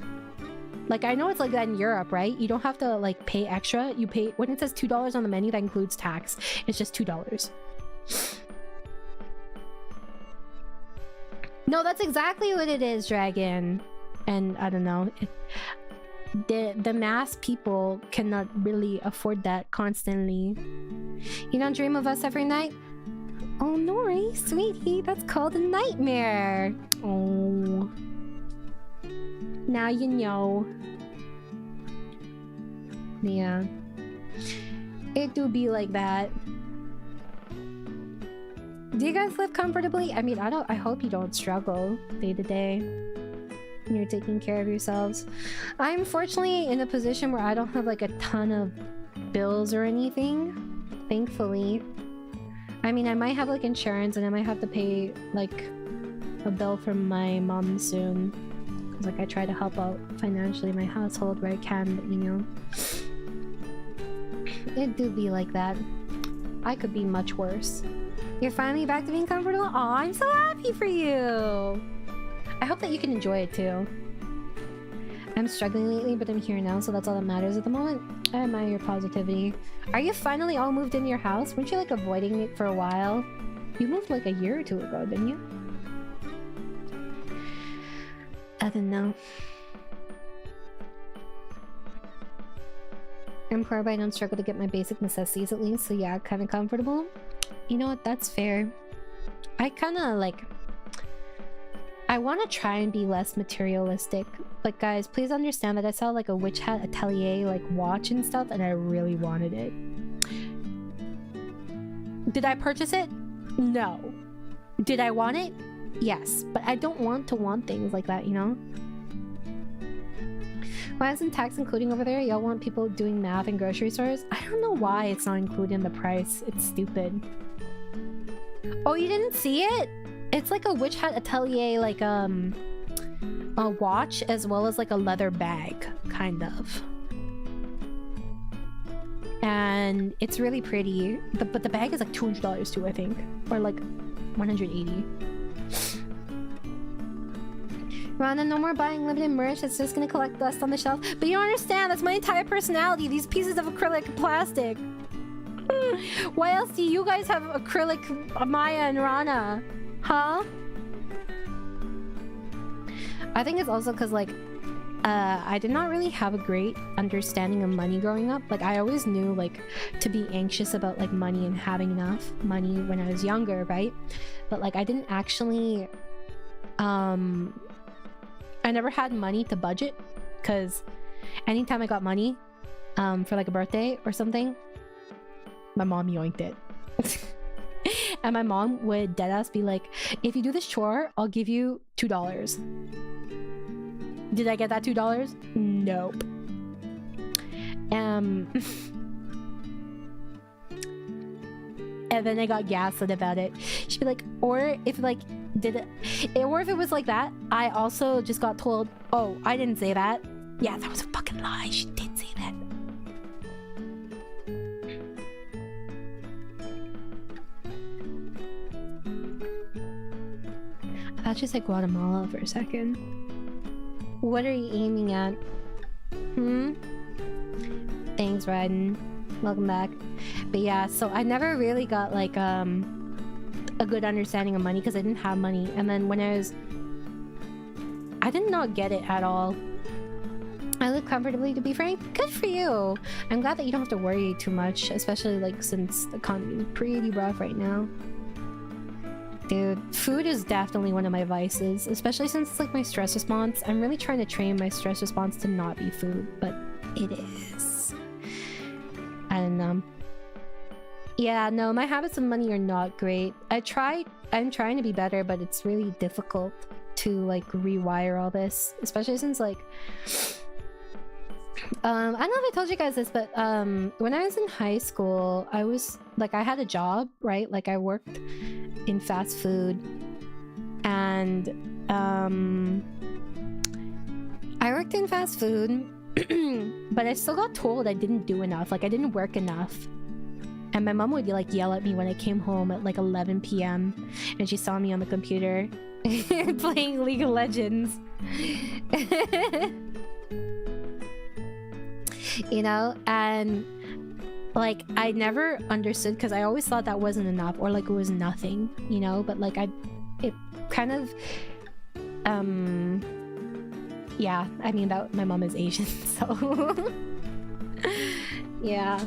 S1: Like, I know it's like that in Europe, right? You don't have to like pay extra. You pay, when it says $2 on the menu, that includes tax. It's just $2. No, that's exactly what it is, Dragon. And I don't know. The mass people cannot really afford that constantly. You don't dream of us every night? Oh, Nori, sweetie, that's called a nightmare. Oh. Now you know. Yeah. It do be like that. Do you guys live comfortably? I mean, I hope you don't struggle day to day. You're taking care of yourselves. I'm fortunately in a position where I don't have like a ton of bills or anything, thankfully. I mean, I might have like insurance and I might have to pay like a bill from my mom soon. Cause like I try to help out financially in my household where I can, but you know, it do be like that. I could be much worse. You're finally back to being comfortable? Aw, I'm so happy for you! I hope that you can enjoy it too. I'm struggling lately, but I'm here now, so that's all that matters at the moment. I admire your positivity. Are you finally all moved in your house? Weren't you like avoiding it for a while? You moved like a year or two ago, didn't you? I didn't know. I'm poor, but I don't struggle to get my basic necessities at least, so yeah, kind of comfortable. You know what? That's fair. I kind of like... I want to try and be less materialistic, but guys, please understand that I saw like a witch hat atelier like watch and stuff, and I really wanted it. Did I purchase it? No. Did I want it? Yes, but I don't want to want things like that, you know? Why isn't tax including over there? Y'all want people doing math in grocery stores? I don't know why it's not included in the price. It's stupid. Oh, you didn't see it? It's like a witch hat atelier, like a watch as well as like a leather bag, kind of. And it's really pretty. But the bag is like $200 too, I think, or like $180. Rana, no more buying limited merch that's just gonna collect dust on the shelf. But you don't understand, that's my entire personality, these pieces of acrylic and plastic. Why else do you guys have acrylic Maya and Rana? Huh? I think it's also because like I did not really have a great understanding of money growing up. Like I always knew like to be anxious about like money and having enough money when I was younger, right? But like I didn't actually I never had money to budget, because anytime I got money for like a birthday or something, my mom yoinked it. And my mom would deadass be like, if you do this chore, I'll give you $2. Did I get that $2? Nope. And then I got gaslit about it. She'd be like, or if like or if it was like that, I also just got told, oh, I didn't say that. Yeah, that was a fucking lie. She did say that. I thought you said Guatemala for a second. What are you aiming at? Thanks, Ryden. Welcome back. But yeah, so I never really got like a good understanding of money because I didn't have money. And then when I did not get it at all. I live comfortably, to be frank. Good for you. I'm glad that you don't have to worry too much, especially like since the economy is pretty rough right now. Dude, food is definitely one of my vices, especially since it's like my stress response. I'm really trying to train my stress response to not be food, but it is. I don't know. Yeah, no, my habits of money are not great. I'm trying to be better, but it's really difficult to like rewire all this, especially since like I don't know if I told you guys this, but when I was in high school, I was like, I had a job, right? Like I worked in fast food, and I worked in fast food, but I still got told I didn't do enough, like I didn't work enough. And my mom would like yell at me when I came home at like 11 p.m. and she saw me on the computer playing League of Legends. You know, and like I never understood, because I always thought that wasn't enough, or like it was nothing, you know. But like it kind of yeah, I mean that my mom is Asian, so yeah.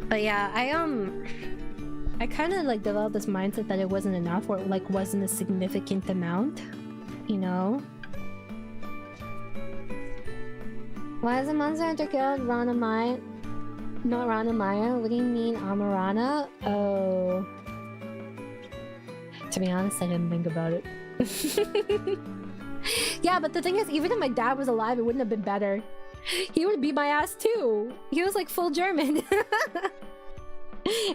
S1: But yeah, I kind of like developed this mindset that it wasn't enough, or like wasn't a significant amount, you know. Why is a Monster Hunter killed Rana Maya? Not Rana Maya? What do you mean Amarana? Oh. To be honest, I didn't think about it. Yeah, but the thing is, even if my dad was alive, it wouldn't have been better. He would beat my ass too. He was like full German.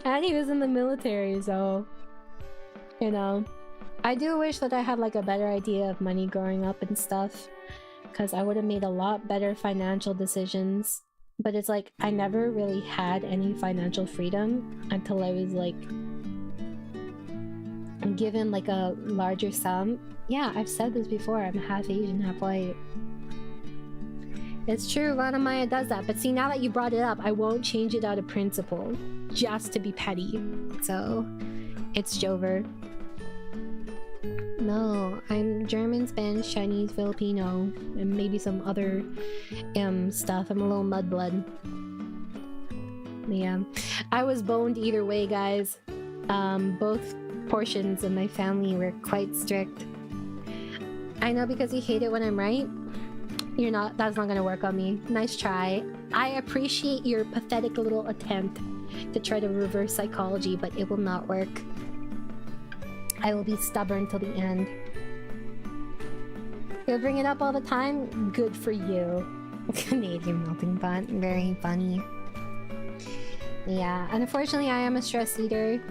S1: And he was in the military, so you know. I do wish that I had like a better idea of money growing up and stuff, because I would have made a lot better financial decisions. But it's like I never really had any financial freedom until I was like given like a larger sum. Yeah, I've said this before, I'm half Asian, half white. It's true, Rana Maya does that, but see, now that you brought it up, I won't change it out of principle just to be petty. So it's Jover. No, I'm German, Spanish, Chinese, Filipino, and maybe some other stuff. I'm a little mudblood. Yeah, I was boned either way, guys. Both portions of my family were quite strict. I know, because you hate it when I'm right. You're not. That's not gonna work on me. Nice try. I appreciate your pathetic little attempt to try to reverse psychology, but it will not work. I will be stubborn till the end. You'll bring it up all the time? Good for you. Canadian melting pot. Very funny. Yeah, unfortunately I am a stress eater.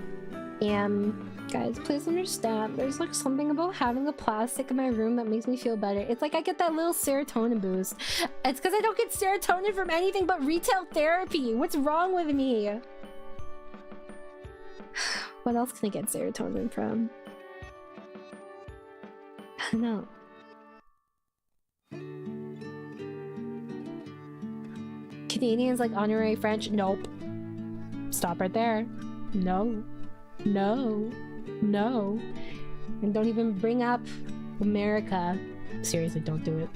S1: Guys, please understand, there's like something about having a plastic in my room that makes me feel better. It's like I get that little serotonin boost. It's because I don't get serotonin from anything but retail therapy. What's wrong with me? What else can I get serotonin from? I don't know. Canadians like honorary French? Nope. Stop right there. No. No. No. And don't even bring up America. Seriously, don't do it.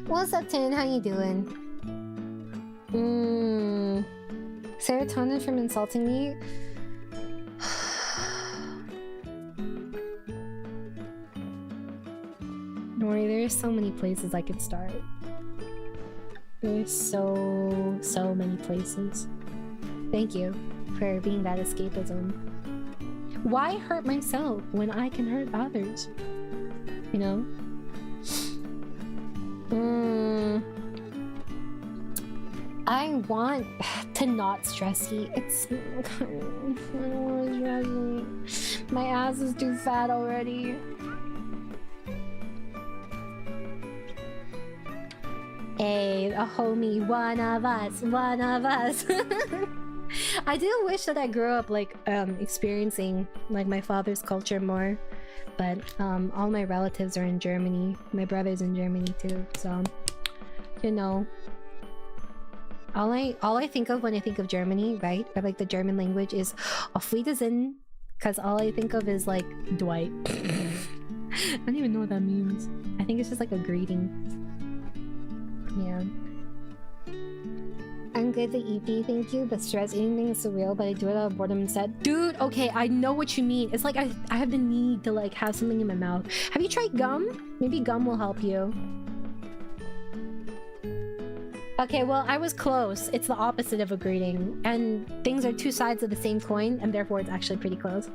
S1: What's up, Tin? How you doing? Serotonin from insulting me? Don't worry, there's so many places I could start. There's so many places. Thank you for being that escapism. Why hurt myself when I can hurt others? You know? I want to not stress eat. It's I don't want to stress eat. My ass is too fat already. Hey, a homie, one of us, one of us. I do wish that I grew up like experiencing like my father's culture more, but all my relatives are in Germany. My brother's in Germany too, so you know. All I think of when I think of Germany, right, or like the German language, is 𝑹𝑼𝑳𝑺𝑆, because all I think of is like Dwight. I don't even know what that means. I think it's just like a greeting. Yeah. I'm good to EP, thank you. The stress eating thing is surreal, but I do it out of boredom instead. Dude, okay, I know what you mean. It's like I have the need to like have something in my mouth. Have you tried gum? Maybe gum will help you. Okay, well, I was close. It's the opposite of a greeting. And things are two sides of the same coin, and therefore it's actually pretty close.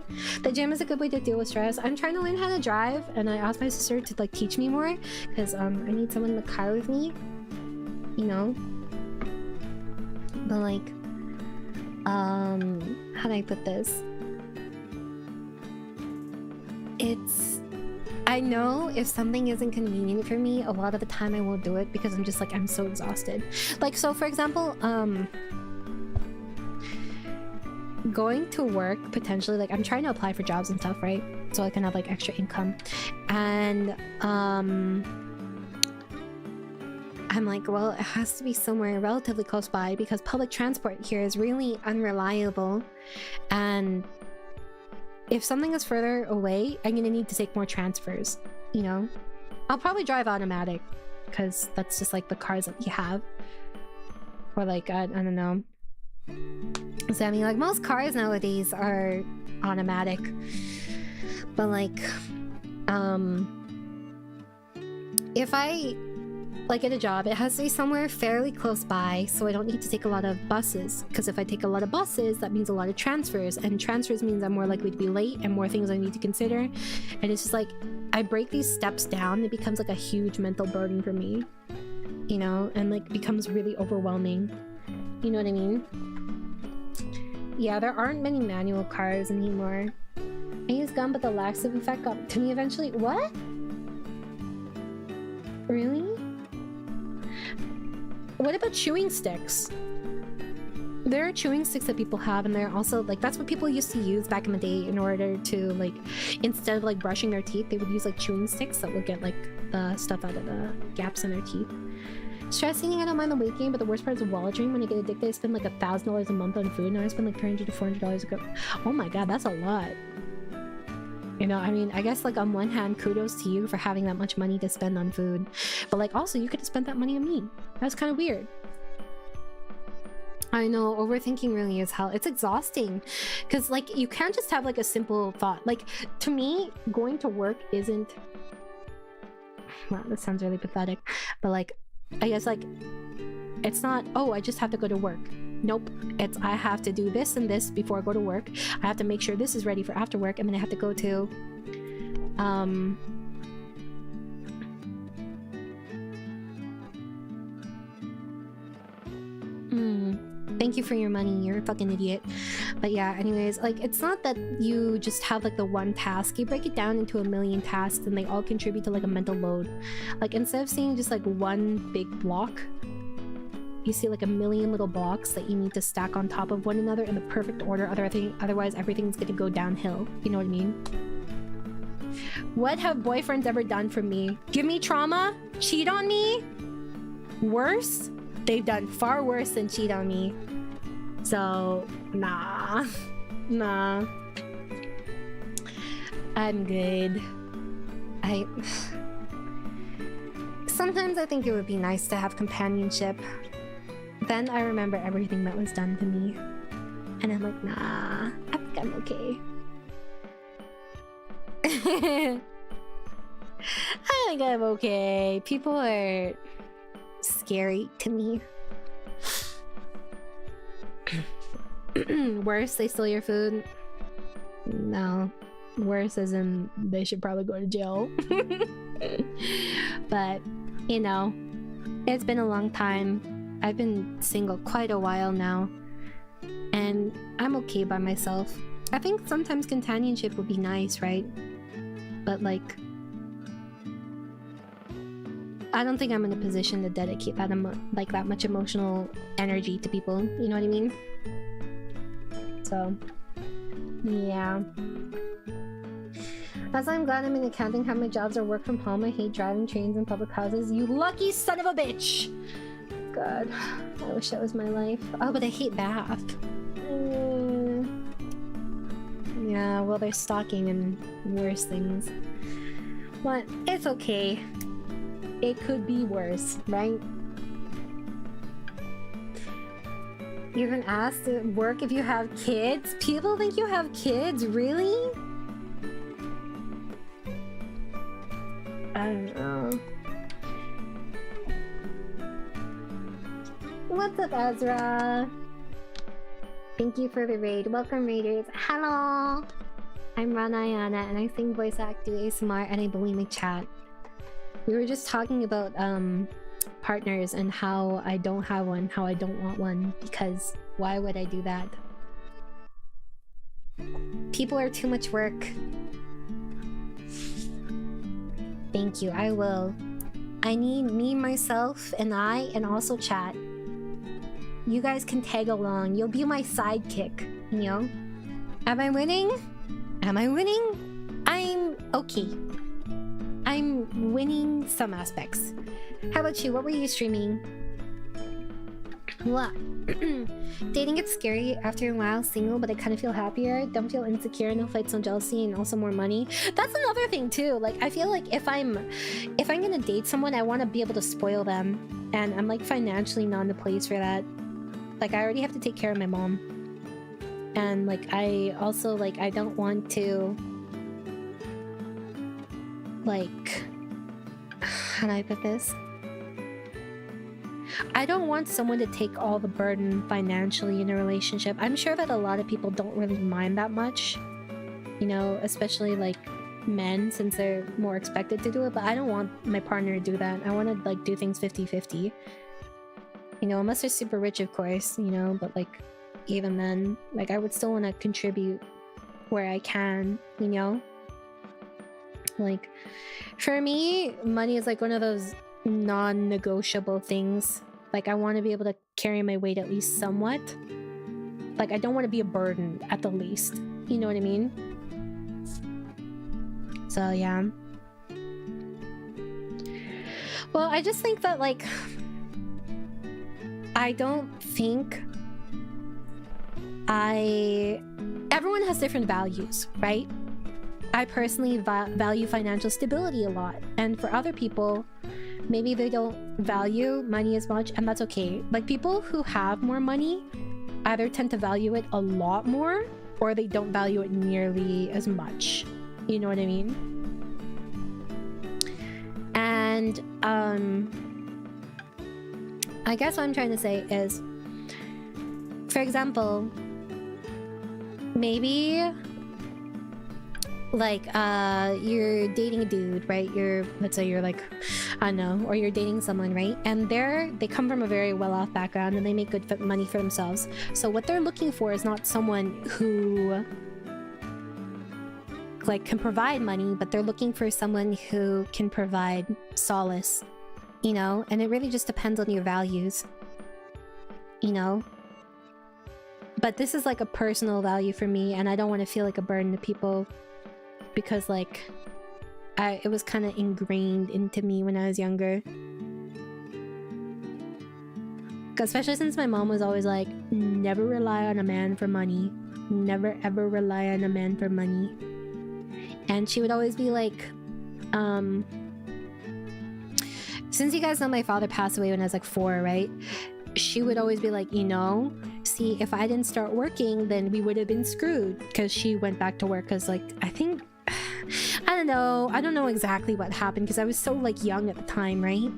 S1: The gym is a good way to deal with stress. I'm trying to learn how to drive, and I asked my sister to like teach me more, because I need someone in the car with me. You know? But like, how do I put this? I know if something isn't convenient for me, a lot of the time I won't do it because I'm just like, I'm so exhausted. Like, so for example, going to work potentially, like I'm trying to apply for jobs and stuff, right? So I can have like extra income. And I'm like, well, it has to be somewhere relatively close by because public transport here is really unreliable. And if something is further away, I'm gonna need to take more transfers, you know? I'll probably drive automatic because that's just like the cars that you have. Or like, I don't know. So I mean, like most cars nowadays are automatic. But like, if I like get a job, it has to be somewhere fairly close by so I don't need to take a lot of buses, because if I take a lot of buses, that means a lot of transfers, and transfers means I'm more likely to be late and more things I need to consider. And it's just like, I break these steps down, it becomes like a huge mental burden for me, you know, and like becomes really overwhelming. You know what I mean? Yeah, there aren't many manual cars anymore. I use gum, but the laxative effect got to me eventually. What? Really? What about chewing sticks? There are chewing sticks that people have, and they're also like, that's what people used to use back in the day in order to like, instead of like brushing their teeth, they would use like chewing sticks that would get like the stuff out of the gaps in their teeth. Stress eating, I don't mind the weight gain, but the worst part is the wallet drain. When I get addicted, I spend like $1,000 a month on food, and I spend like $300 to $400 a go. Oh my god, that's a lot. You know, I mean, I guess like on one hand, kudos to you for having that much money to spend on food, but like also you could have spent that money on me. That's kind of weird. I know, overthinking really is hell. It's exhausting because like you can't just have like a simple thought. Like to me, going to work isn't, well, that sounds really pathetic, but like I guess like it's not, oh, I just have to go to work. Nope, it's I have to do this and this before I go to work. I have to make sure this is ready for after work, and then I have to go to thank you for your money, you're a fucking idiot. But yeah, anyways, like it's not that you just have like the one task, you break it down into a million tasks and they all contribute to like a mental load. Like instead of seeing just like one big block, you see like a million little blocks that you need to stack on top of one another in the perfect order, otherwise everything's gonna go downhill. You know what I mean? What have boyfriends ever done for me? Give me trauma? Cheat on me? Worse? They've done far worse than cheat on me. So, nah. Nah. I'm good. Sometimes I think it would be nice to have companionship. Then I remember everything that was done to me. And I'm like, nah, I think I'm okay. I think I'm okay. People are scary to me. Worse, they steal your food? No. Worse as in they should probably go to jail. But, you know, it's been a long time. I've been single quite a while now. And I'm okay by myself. I think sometimes companionship would be nice, right? But like, I don't think I'm in a position to dedicate that that much emotional energy to people. You know what I mean? So, yeah. As I'm glad I'm in accounting, have my jobs or work from home. I hate driving trains and public houses. You lucky son of a bitch! God, I wish that was my life. Oh, but I hate bath. Yeah, well, there's stalking and worse things. But it's okay. It could be worse, right? You've been asked to work if you have kids? People think you have kids? Really? I don't know. What's up, Ezra? Thank you for the raid. Welcome, raiders. Hello! I'm Rana, Ianna, and I sing voice act, do ASMR, and I bulimic chat. We were just talking about partners and how I don't have one, how I don't want one, because why would I do that? People are too much work. Thank you, I will. I need me, myself, and I, and also chat. You guys can tag along. You'll be my sidekick, you know? Am I winning? Am I winning? I'm okay. I'm winning some aspects. How about you? What were you streaming? What? Dating gets scary after a while, single, but I kind of feel happier. Don't feel insecure, no fights, no jealousy, and also more money. That's another thing too. Like, I feel like if I'm gonna date someone, I want to be able to spoil them, and I'm like financially not in the place for that. Like, I already have to take care of my mom, and like I also like I don't want to like, how do I put this? I don't want someone to take all the burden financially in a relationship. I'm sure that a lot of people don't really mind that much, you know, especially like men, since they're more expected to do it, but I don't want my partner to do that. I want to like do things 50-50, you know, unless they're super rich, of course, you know, but like even then. Like, I would still want to contribute where I can, you know? Like, for me, money is like one of those non-negotiable things. Like, I want to be able to carry my weight at least somewhat. Like, I don't want to be a burden at the least. You know what I mean? So, yeah. Well, I just think that, like, I don't think everyone has different values, right? I personally value financial stability a lot. And for other people, maybe they don't value money as much, and that's okay. Like, people who have more money either tend to value it a lot more, or they don't value it nearly as much. You know what I mean? And I guess what I'm trying to say is, for example, maybe like you're dating a dude, right? Let's say you're like, I don't know, or you're dating someone, right? And they come from a very well-off background and they make good money for themselves. So what they're looking for is not someone who like can provide money, but they're looking for someone who can provide solace, you know? And it really just depends on your values, you know? But this is like a personal value for me, and I don't want to feel like a burden to people, because like it was kind of ingrained into me when I was younger. Especially since my mom was always like, never rely on a man for money. Never ever rely on a man for money. And she would always be like, since you guys know my father passed away when I was like 4, right? She would always be like, you know, see, if I didn't start working, then we would have been screwed. Because she went back to work because, like, I think, I don't know exactly what happened because I was so like young at the time, right?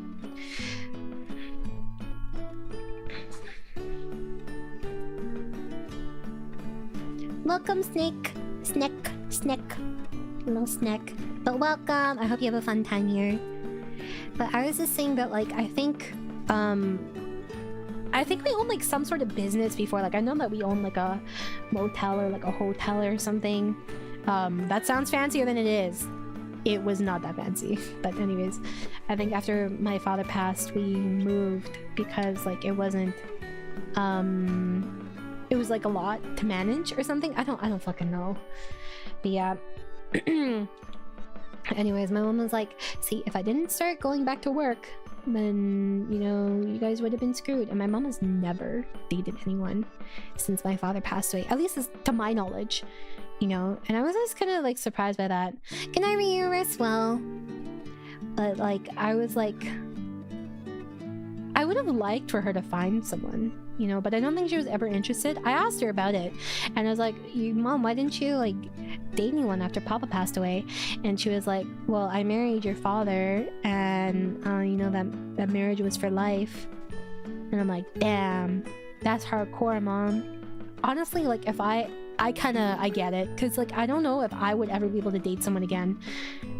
S1: Welcome, Snake. Little snack. But welcome. I hope you have a fun time here. But I was just saying that, like, I think we owned like some sort of business before. Like, I know that we owned like a motel or like a hotel or something. That sounds fancier than it is. It was not that fancy. But anyways, I think after my father passed, we moved because like it wasn't it was like a lot to manage or something. I don't fucking know. But yeah. Anyways, my mom was like, see, if I didn't start going back to work, then, you know, you guys would have been screwed. And my mom has never dated anyone since my father passed away, at least to my knowledge, you know. And I was just kind of like surprised by that. Can I read your wrist? Well, but like, I was like, I would have liked for her to find someone, you know, but I don't think she was ever interested. I asked her about it, and I was like, Mom, why didn't you like date anyone after Papa passed away? And she was like, well, I married your father, and you know, that marriage was for life. And I'm like, damn, that's hardcore, Mom. Honestly, like, if I get it, because like I don't know if I would ever be able to date someone again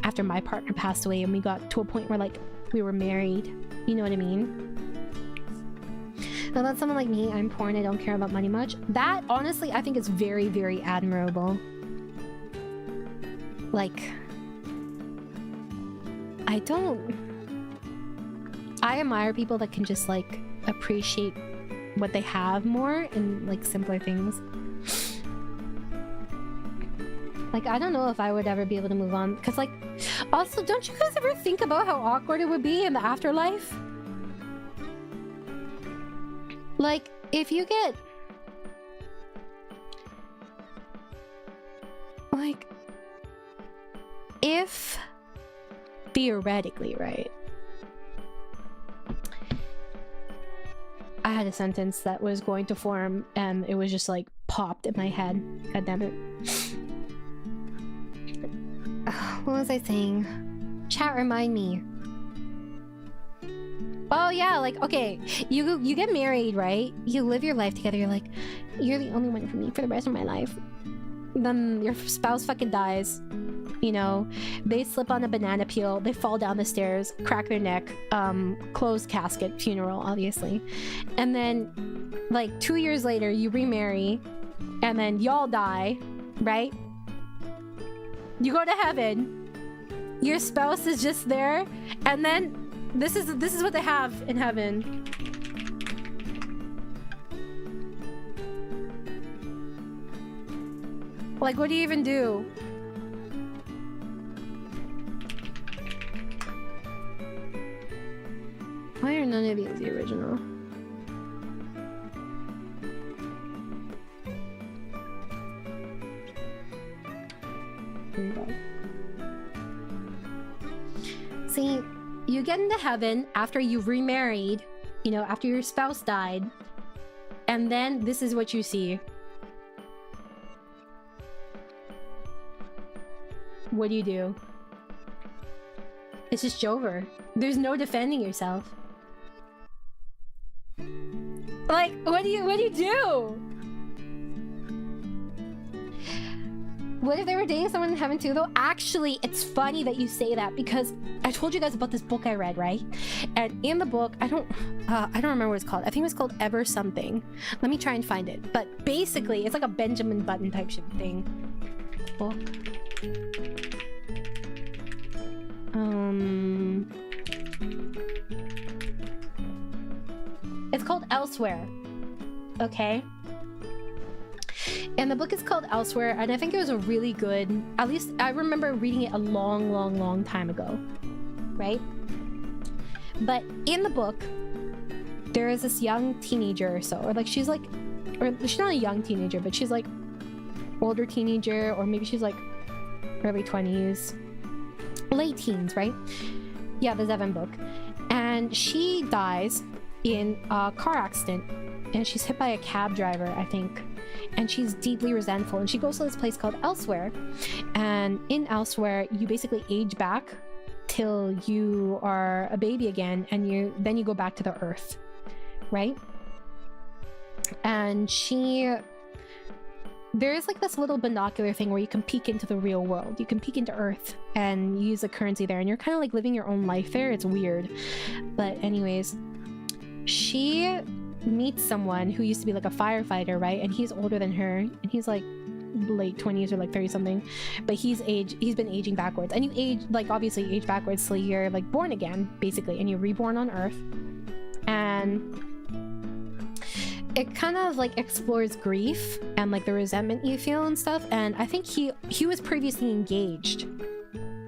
S1: after my partner passed away and we got to a point where like we were married, you know what I mean? Now that's someone like me. I'm poor and I don't care about money much. That honestly I think is very, very admirable. Like, I admire people that can just like appreciate what they have more in like simpler things. Like, I don't know if I would ever be able to move on, because like, also, don't you guys ever think about how awkward it would be in the afterlife? Like, if you get like, if theoretically, right, I had a sentence that was going to form and it was just like popped in my head. God damn it. What was I saying? Chat, remind me. Oh yeah, like, okay, you get married, right? You live your life together. You're like, you're the only one for me for the rest of my life. Then your spouse fucking dies. you know, they slip on a banana peel, they fall down the stairs, crack their neck, closed casket, funeral, obviously. And then like 2 years later, you remarry, and then y'all die, right? You go to heaven, your spouse is just there, and then this is what they have in heaven. Like, what do you even do? Why are none of these the original? See, you get into heaven after you've remarried, you know, after your spouse died, and then this is what you see. What do? It's just over. There's no defending yourself. Like, what do you do? What if they were dating someone in heaven too, though? Actually, it's funny that you say that, because I told you guys about this book I read, right? And in the book, I don't remember what it's called. I think it was called Ever Something. Let me try and find it. But basically, it's like a Benjamin Button type shit thing. Book. It's called Elsewhere. Okay. And the book is called Elsewhere, and I think it was a really good, at least I remember reading it a long time ago, right? But in the book, there is this young teenager or so, or like she's like, or she's not a young teenager, but she's like older teenager, or maybe she's like early 20s, late teens, right? Yeah, the Zevin book. And she dies in a car accident, and she's hit by a cab driver, I think. And she's deeply resentful, and she goes to this place called Elsewhere. And in Elsewhere, you basically age back till you are a baby again, and then you go back to the earth, right? And there is like this little binocular thing where you can peek into the real world. You can peek into Earth and use the currency there, and you're kind of like living your own life there. It's weird. But anyways, she meets someone who used to be like a firefighter, right? And he's older than her, and he's like late 20s or like 30 something, but he's been aging backwards. And you age, like obviously age backwards till you're like born again, basically, and you're reborn on Earth. And it kind of like explores grief and like the resentment you feel and stuff. And I think he was previously engaged,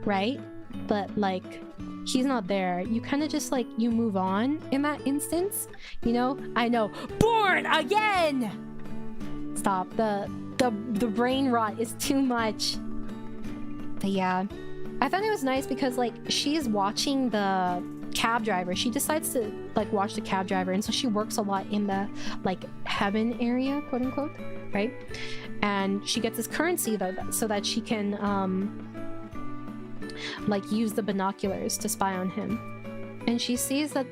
S1: right? But like he's not there. You kind of just like, you move on in that instance, you know? I know, born again. Stop. The brain rot is too much. But yeah, I thought it was nice because like she's watching the cab driver. She decides to like watch the cab driver, and so she works a lot in the like heaven area, quote unquote, right? And she gets this currency though, so that she can like use the binoculars to spy on him. And she sees that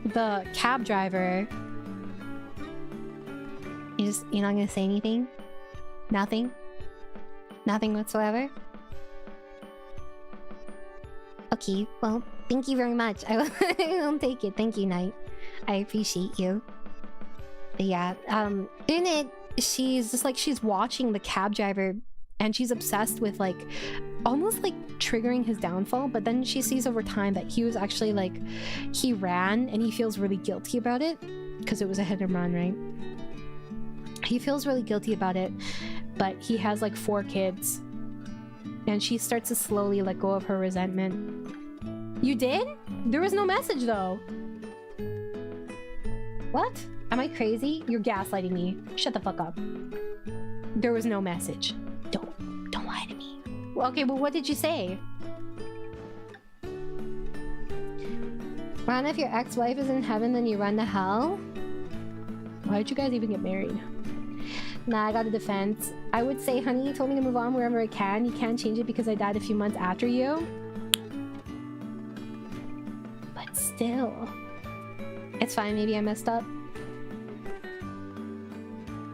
S1: the cab driver is, you're not gonna say anything? Nothing whatsoever? Okay, well, thank you very much. I will take it. Thank you, Knight. I appreciate you. But yeah, in it, she's just like, she's watching the cab driver, and she's obsessed with like, almost like triggering his downfall. But then she sees over time that he was actually like, he ran, and he feels really guilty about it, because it was a hit and run, right? He feels really guilty about it, but he has like 4 kids. And she starts to slowly let go of her resentment. You did? There was no message though. What? Am I crazy? You're gaslighting me. Shut the fuck up. There was no message. Don't lie to me. Well, okay, well, what did you say? Rana, if your ex-wife is in heaven, then you run to hell? Why did you guys even get married? Nah, I got a defense. I would say, honey, you told me to move on wherever I can. You can't change it because I died a few months after you. But still. It's fine, maybe I messed up.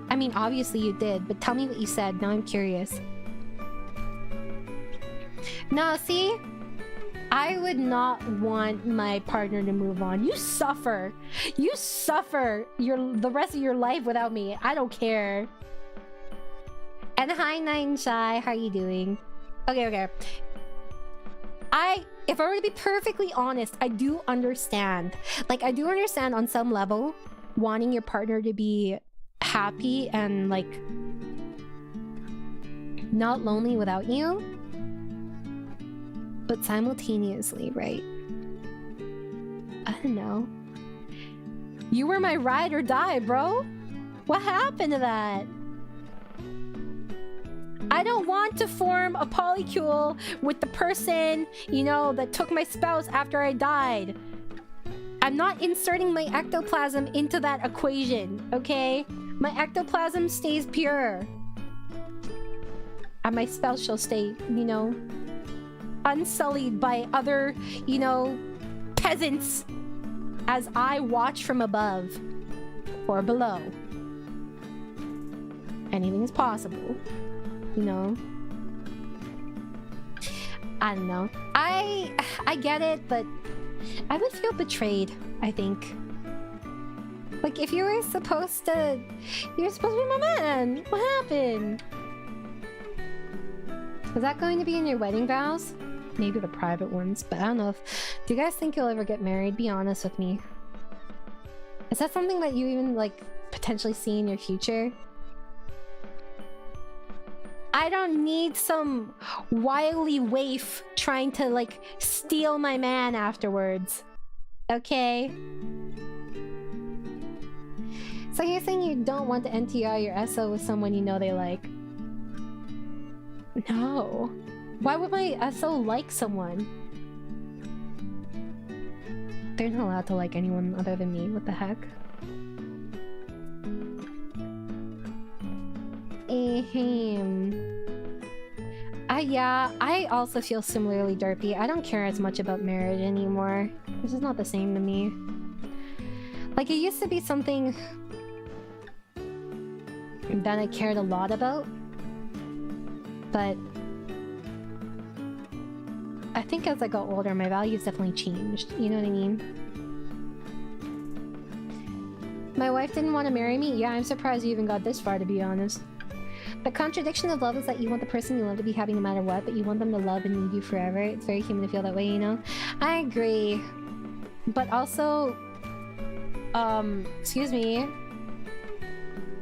S1: I mean, obviously you did, but tell me what you said. Now I'm curious. No, see? I would not want my partner to move on. You suffer. You suffer the rest of your life without me. I don't care. And hi, Night and Shy. How are you doing? Okay. If I were to be perfectly honest, I do understand. Like, I do understand on some level wanting your partner to be happy and, like, not lonely without you. But simultaneously, right? I don't know. You were my ride or die, bro. What happened to that? I don't want to form a polycule with the person, you know, that took my spouse after I died. I'm not inserting my ectoplasm into that equation, okay? My ectoplasm stays pure. And my spouse shall stay, you know, unsullied by other, you know, peasants as I watch from above or below. Anything is possible, you know. I don't know. I get it, but I would feel betrayed, I think. Like, if you were supposed to be my man. What happened? Is that going to be in your wedding vows? Maybe the private ones, but I don't know if... Do you guys think you'll ever get married? Be honest with me. Is that something that you even, like, potentially see in your future? I don't need some wily waif trying to, like, steal my man afterwards. Okay? So you're saying you don't want to NTR your SO with someone you know they like? No. Why would my SO like someone? They're not allowed to like anyone other than me. What the heck? Yeah, I also feel similarly derpy. I don't care as much about marriage anymore. This is not the same to me. Like, it used to be something that I cared a lot about. But I think as I got older, my values definitely changed. You know what I mean? My wife didn't want to marry me? Yeah, I'm surprised you even got this far, to be honest. The contradiction of love is that you want the person you love to be happy no matter what, but you want them to love and need you forever. It's very human to feel that way, you know? I agree. But also... excuse me.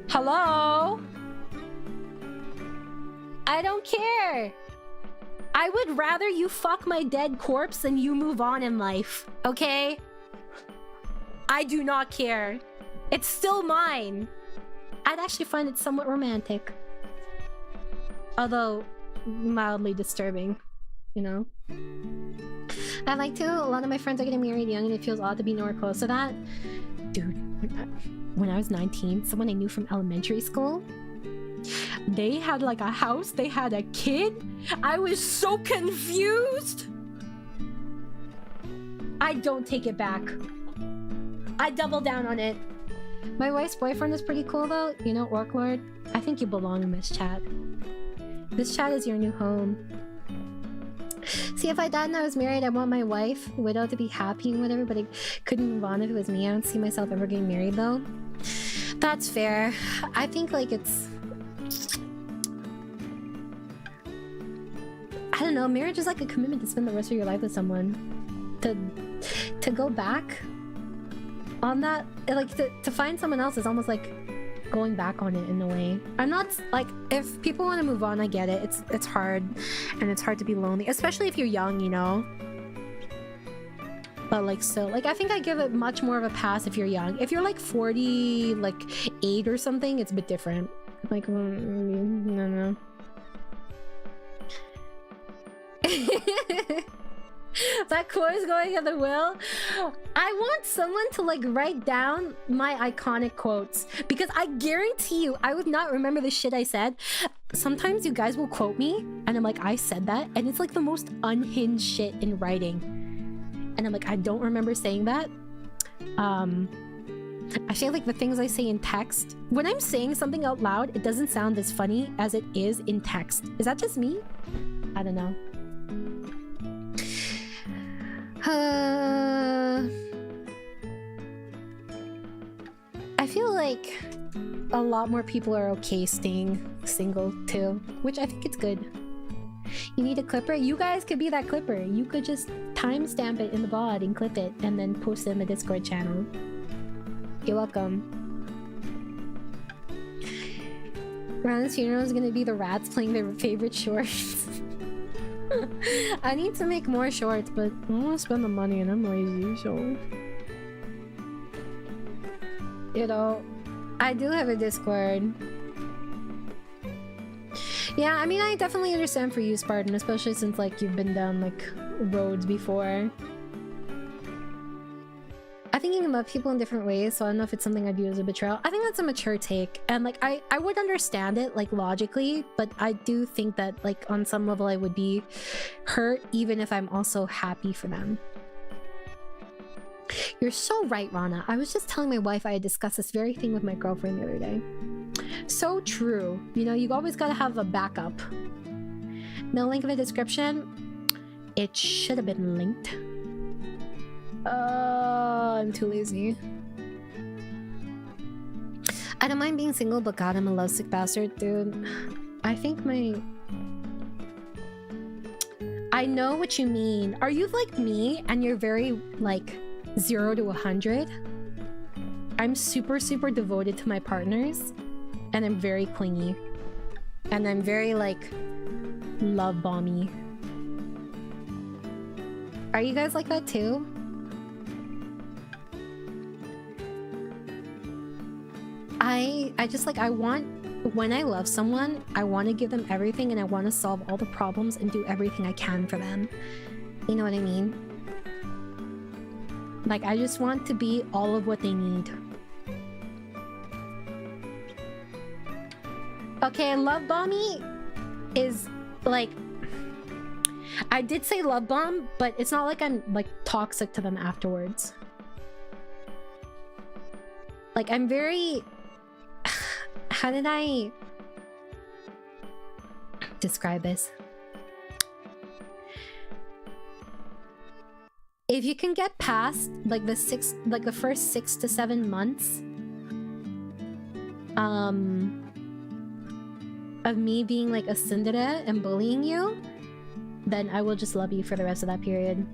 S1: Hello? I don't care! I would rather you fuck my dead corpse than you move on in life, okay? I do not care. It's still mine. I'd actually find it somewhat romantic. Although, mildly disturbing, you know? I like to. A lot of my friends are getting married young and it feels odd to be nowhere close to that. Dude, when I was 19, someone I knew from elementary school, they had like a house, they had a kid. I was so confused. I don't take it back. I double down on it. My wife's boyfriend is pretty cool though. You know, Orc Lord? I think you belong in this chat. This chat is your new home. See, if I died and I was married, I want my wife, widow, to be happy and whatever, but I couldn't move on if it was me. I don't see myself ever getting married though. That's fair. I think like it's... I don't know, marriage is like a commitment to spend the rest of your life with someone. To go back on that, like to find someone else is almost like going back on it in a way. I'm not like, if people want to move on, I get it. It's hard, and it's hard to be lonely, especially if you're young, you know. But like, still, like, I think I give it much more of a pass if you're young. If you're like 40, like 8 or something, it's a bit different. Like, no. That quote is going at the will. I want someone to like write down my iconic quotes, because I guarantee you I would not remember the shit I said. Sometimes you guys will quote me and I'm like, I said that, and it's like the most unhinged shit in writing, and I'm like, I don't remember saying that. I feel like the things I say in text, when I'm saying something out loud, it doesn't sound as funny as it is in text. Is that just me? I don't know. I feel like a lot more people are okay staying single too, which I think it's good. You need a clipper? You guys could be that clipper. You could just timestamp it in the VOD and clip it and then post it in the Discord channel. You're welcome. Rana's funeral is gonna be the rats playing their favorite shorts. I need to make more shorts, but I don't want to spend the money and I'm lazy, so... You know, I do have a Discord. Yeah, I mean, I definitely understand for you, Spartan, especially since, like, you've been down, like, roads before. I think you can love people in different ways, so I don't know if it's something I view as a betrayal. I think that's a mature take, and, like, I would understand it, like, logically, but I do think that, like, on some level I would be hurt, even if I'm also happy for them. You're so right, Rana. I was just telling my wife I had discussed this very thing with my girlfriend the other day. So true. You know, you always gotta have a backup. No link in the description. It should have been linked. I'm too lazy. I don't mind being single, but God, I'm a lovesick bastard, dude. I think I know what you mean. Are you like me and you're very, like, 0 to 100? I'm super, super devoted to my partners. And I'm very clingy. And I'm very, like, love bomby. Are you guys like that too? I just, like, I want, when I love someone, I want to give them everything and I want to solve all the problems and do everything I can for them. You know what I mean? Like, I just want to be all of what they need. Okay, love bomby is, like... I did say love bomb, but it's not like I'm, like, toxic to them afterwards. Like, I'm very... How did I describe this? If you can get past, like, the first 6 to 7 months of me being, like, a tsundere and bullying you, then I will just love you for the rest of that period.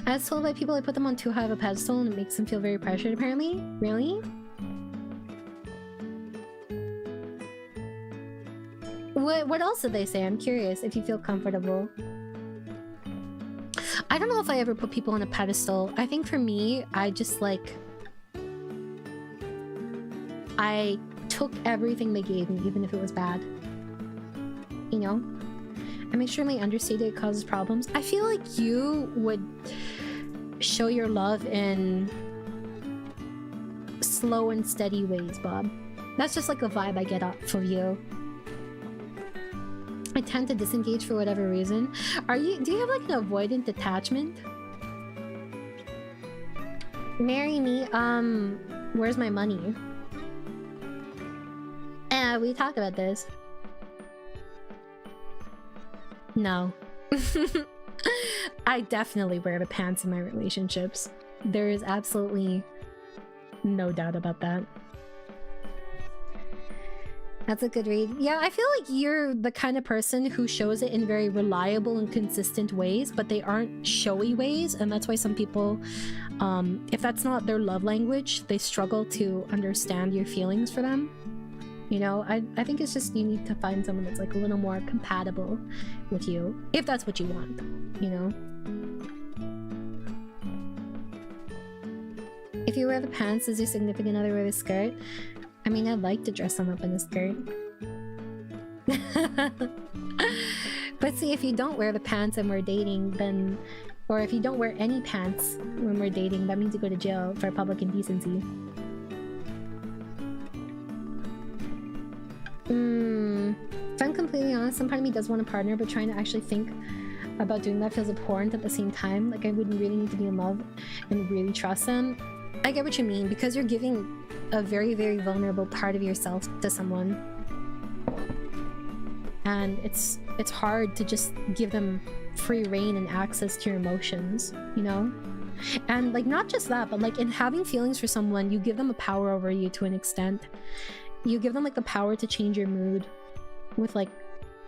S1: I was told by people I put them on too high of a pedestal and it makes them feel very pressured, apparently. Really? What else did they say? I'm curious if you feel comfortable. I don't know if I ever put people on a pedestal. I think for me, I just, like... I took everything they gave me, even if it was bad. You know? I'm extremely understated, it causes problems. I feel like you would show your love in slow and steady ways, Bob. That's just like a vibe I get off for you. I tend to disengage for whatever reason. Do you have like an avoidant attachment? Marry me, where's my money? We talked about this. No. I definitely wear the pants in my relationships. There is absolutely no doubt about that. That's a good read. Yeah, I feel like you're the kind of person who shows it in very reliable and consistent ways, but they aren't showy ways, and that's why some people, if that's not their love language, they struggle to understand your feelings for them. You know, I think it's just you need to find someone that's like a little more compatible with you, if that's what you want, you know? If you wear the pants, does your significant other wear the skirt? I mean, I'd like to dress them up in a skirt. But see, if you don't wear the pants and we're dating, then... Or if you don't wear any pants when we're dating, that means you go to jail for public indecency. If I'm completely honest, some part of me does want a partner, but trying to actually think about doing that feels abhorrent at the same time. Like, I wouldn't really need to be in love and really trust them. I get what you mean, because you're giving a very, very vulnerable part of yourself to someone. and it's hard to just give them free reign and access to your emotions, you know? And like, not just that, but like in having feelings for someone, you give them a power over you to an extent. You give them like the power to change your mood with like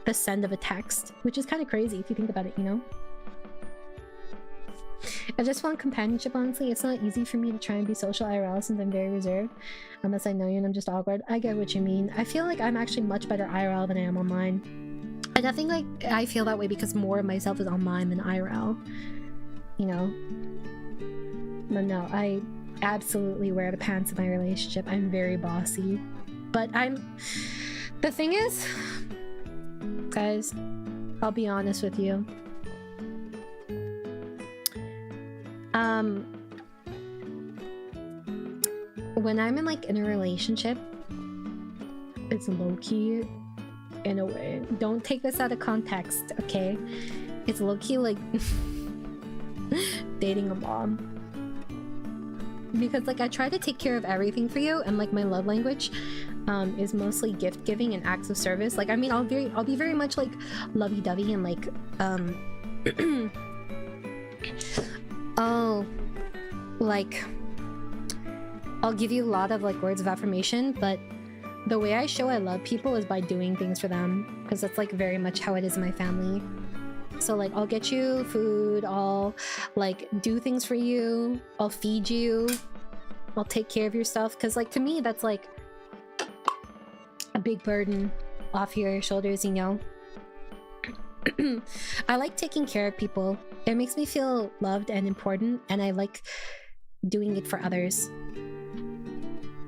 S1: the send of a text, which is kind of crazy if you think about it, you know? I just want companionship, honestly. It's not easy for me to try and be social IRL since I'm very reserved. Unless I know you and I'm just awkward. I get what you mean. I feel like I'm actually much better IRL than I am online. I definitely like, I feel that way because more of myself is online than IRL. You know? But no, I absolutely wear the pants in my relationship. I'm very bossy. But the thing is, guys, I'll be honest with you. When I'm in like in a relationship, it's low-key in a way. Don't take this out of context, okay? It's low-key like dating a mom. Because like I try to take care of everything for you, and like my love language is mostly gift giving and acts of service. Like I mean, I'll be very much like lovey-dovey and like oh, like I'll give you a lot of like words of affirmation, but the way I show I love people is by doing things for them, because that's like very much how it is in my family. So like I'll get you food, I'll like do things for you, I'll feed you, I'll take care of your stuff, because like to me that's like a big burden off your shoulders, you know? I like taking care of people. It makes me feel loved and important, and I like doing it for others.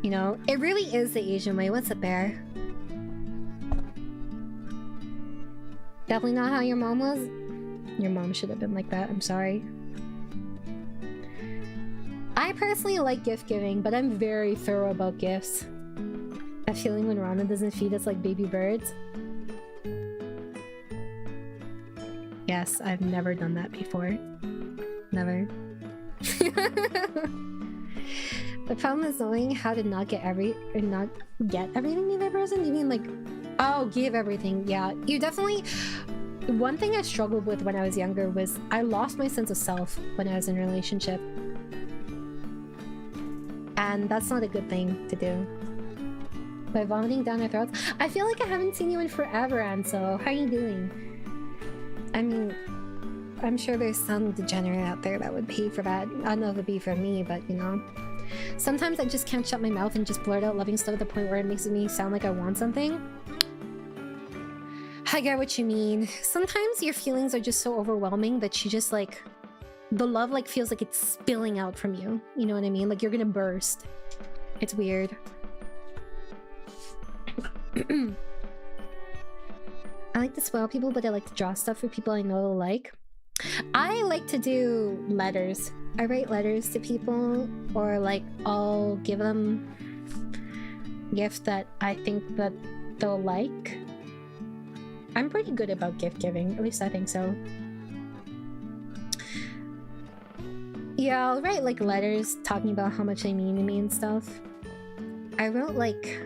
S1: You know, it really is the Asian way. What's up, Bear? Definitely not how your mom was. Your mom should have been like that. I'm sorry. I personally like gift giving, but I'm very thorough about gifts. That feeling when Rana doesn't feed us like baby birds. Yes, I've never done that before. Never. The problem is knowing how to not get everything to the person. You mean like, oh, give everything? Yeah, you definitely. One thing I struggled with when I was younger was I lost my sense of self when I was in a relationship, and that's not a good thing to do. By vomiting down our throats. I feel like I haven't seen you in forever, Ansel. How are you doing? I mean, I'm sure there's some degenerate out there that would pay for that. I don't know if it'd be for me, but you know. Sometimes I just can't shut my mouth and just blurt out loving stuff at the point where it makes me sound like I want something. I get what you mean. Sometimes your feelings are just so overwhelming that you just like... the love like feels like it's spilling out from you. You know what I mean? Like you're gonna burst. It's weird. I like to spoil people, but I like to draw stuff for people I know they'll like. I like to do letters. I write letters to people, or like I'll give them gifts that I think that they'll like. I'm pretty good about gift giving, at least I think so. Yeah, I'll write like letters talking about how much they mean to me and stuff. I wrote like...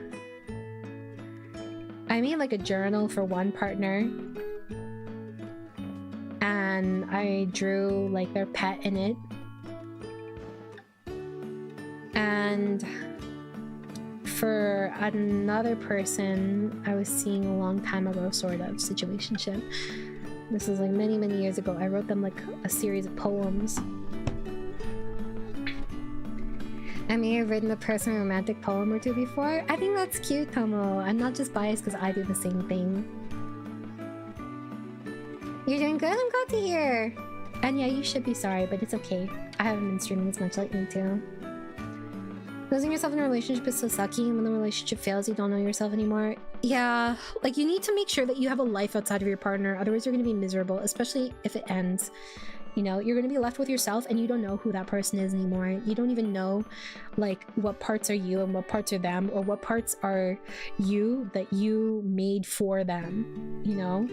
S1: I made like a journal for one partner, and I drew like their pet in it. And for another person I was seeing a long time ago, sort of situationship. This was like many years ago. I wrote them like a series of poems. I may have written a person a romantic poem or two before. I think that's cute, Tomo. I'm not just biased because I do the same thing. You're doing good? I'm glad to hear. And yeah, you should be sorry, but it's okay. I haven't been streaming as much lately too. Losing yourself in a relationship is so sucky, and when the relationship fails, you don't know yourself anymore. Yeah, like you need to make sure that you have a life outside of your partner, otherwise you're gonna be miserable, especially if it ends. You know, you're gonna be left with yourself and you don't know who that person is anymore. You don't even know like what parts are you and what parts are them, or what parts are you that you made for them, you know?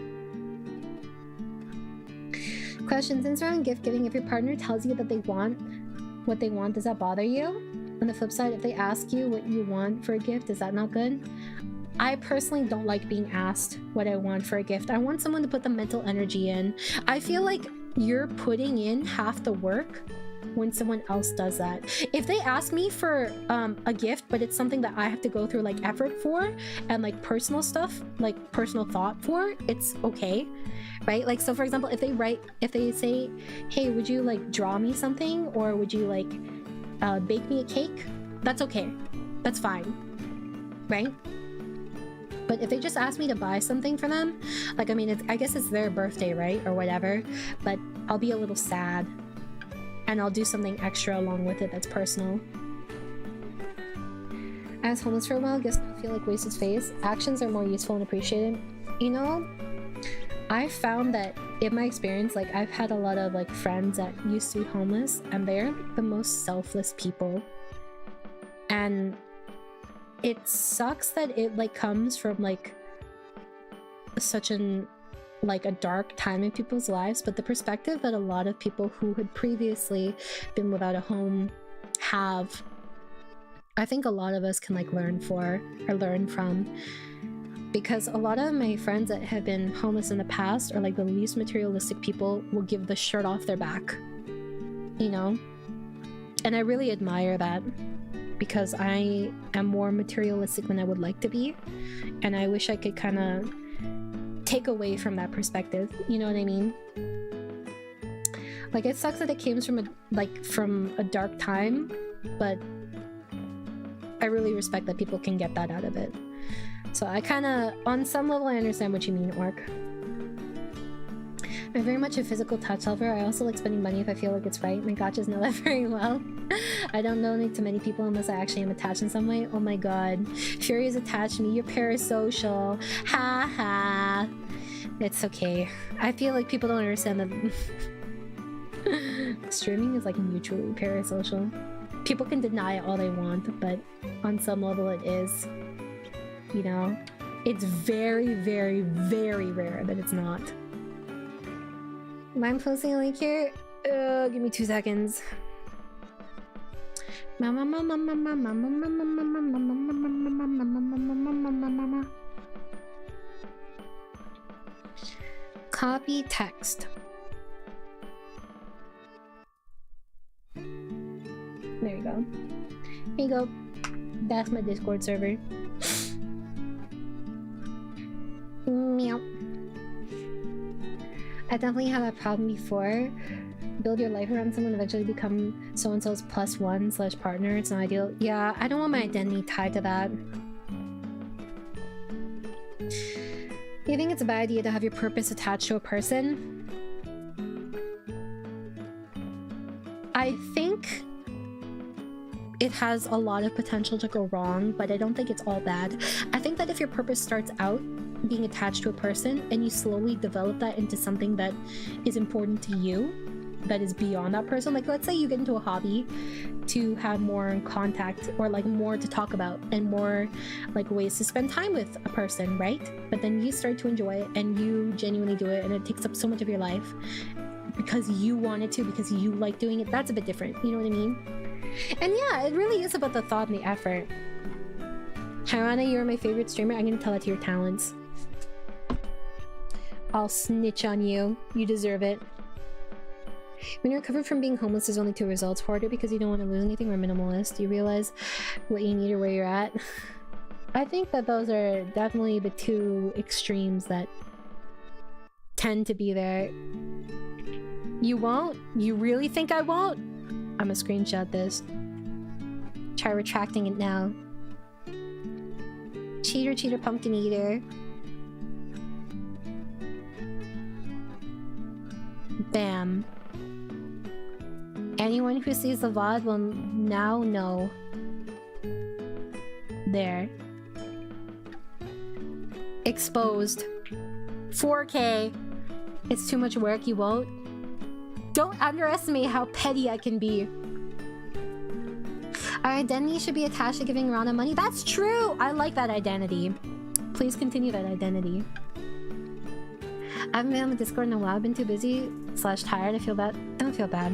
S1: Question, since around gift giving, if your partner tells you that they want what they want, does that bother you? On the flip side, if they ask you what you want for a gift, is that not good? I personally don't like being asked what I want for a gift. I want someone to put the mental energy in. I feel like you're putting in half the work when someone else does that. If they ask me for a gift, but it's something that I have to go through like effort for and like personal stuff, like personal thought for, it's okay, right? Like, so for example, if they say, hey, would you like draw me something, or would you like bake me a cake? That's okay. That's fine, right? But if they just ask me to buy something for them, like, I mean, I guess it's their birthday, right? Or whatever, but I'll be a little sad. And I'll do something extra along with it that's personal. I was homeless for a while, guess I feel like wasted space. Actions are more useful and appreciated. You know, I found that in my experience, like, I've had a lot of like friends that used to be homeless, and they're like the most selfless people. And it sucks that it like comes from like such an like a dark time in people's lives, but the perspective that a lot of people who had previously been without a home have, I think a lot of us can like learn from, because a lot of my friends that have been homeless in the past are like the least materialistic people, will give the shirt off their back, you know? And I really admire that, because I am more materialistic than I would like to be, and I wish I could kind of take away from that perspective, you know what I mean? Like, it sucks that it came from a dark time, but I really respect that people can get that out of it. So I kind of, on some level, I understand what you mean, Orc. I'm very much a physical touch lover. I also like spending money if I feel like it's right. My gotchas know that very well. I don't donate to many people unless I actually am attached in some way. Oh my god. Fury is attached to me. You're parasocial. Ha ha. It's okay. I feel like people don't understand that streaming is like mutually parasocial. People can deny it all they want, but on some level it is. You know? It's very, very, very rare that it's not. Am I posting a link here? Give me 2 seconds. Copy text. There you go. Here you go. That's my Discord server. Meow. I definitely had that problem before. Build your life around someone, eventually become so-and-so's +1 / partner. It's not ideal. Yeah, I don't want my identity tied to that. You think it's a bad idea to have your purpose attached to a person? I think it has a lot of potential to go wrong, but I don't think it's all bad. I think that if your purpose starts out being attached to a person and you slowly develop that into something that is important to you, that is beyond that person, like let's say you get into a hobby to have more contact or like more to talk about and more like ways to spend time with a person, right? But then you start to enjoy it and you genuinely do it and it takes up so much of your life because you want it to, because you like doing it. That's a bit different, you know what I mean? And yeah, it really is about the thought and the effort. Hi Rana, you're my favorite streamer. I'm gonna tell that to your talents. I'll snitch on you. You deserve it. When you recover from being homeless, there's only 2 results. Hoarder because you don't want to lose anything, or minimalist. You realize what you need or where you're at. I think that those are definitely the 2 extremes that tend to be there. You won't? You really think I won't? I'm gonna screenshot this. Try retracting it now. Cheater, cheater, pumpkin eater. Bam. Anyone who sees the VOD will now know. There. Exposed. 4K. It's too much work, you won't? Don't underestimate how petty I can be. Our identity should be attached to giving Rana money. That's true! I like that identity. Please continue that identity. I haven't been on the Discord in a while. I've been too busy / tired. I feel bad. Don't feel bad.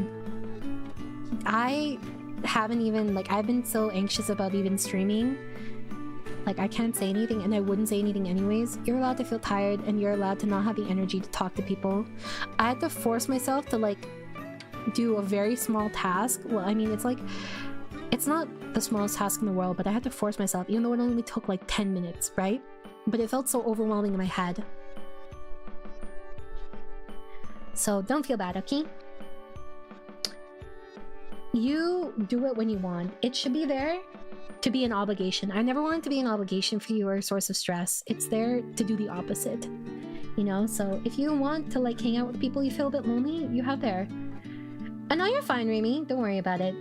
S1: I haven't even, like, I've been so anxious about even streaming. like I can't say anything, and I wouldn't say anything anyways. You're allowed to feel tired, and you're allowed to not have the energy to talk to people. I had to force myself to like do a very small task. Well, I mean, it's like, it's not the smallest task in the world, but I had to force myself, even though it only took like 10 minutes, right? But it felt so overwhelming in my head. So don't feel bad, okay? You do it when you want. It should be there to be an obligation. I never want it to be an obligation for you or a source of stress. It's there to do the opposite, you know? So if you want to like hang out with people you feel a bit lonely, you have there. I know you're fine, Remy. Don't worry about it.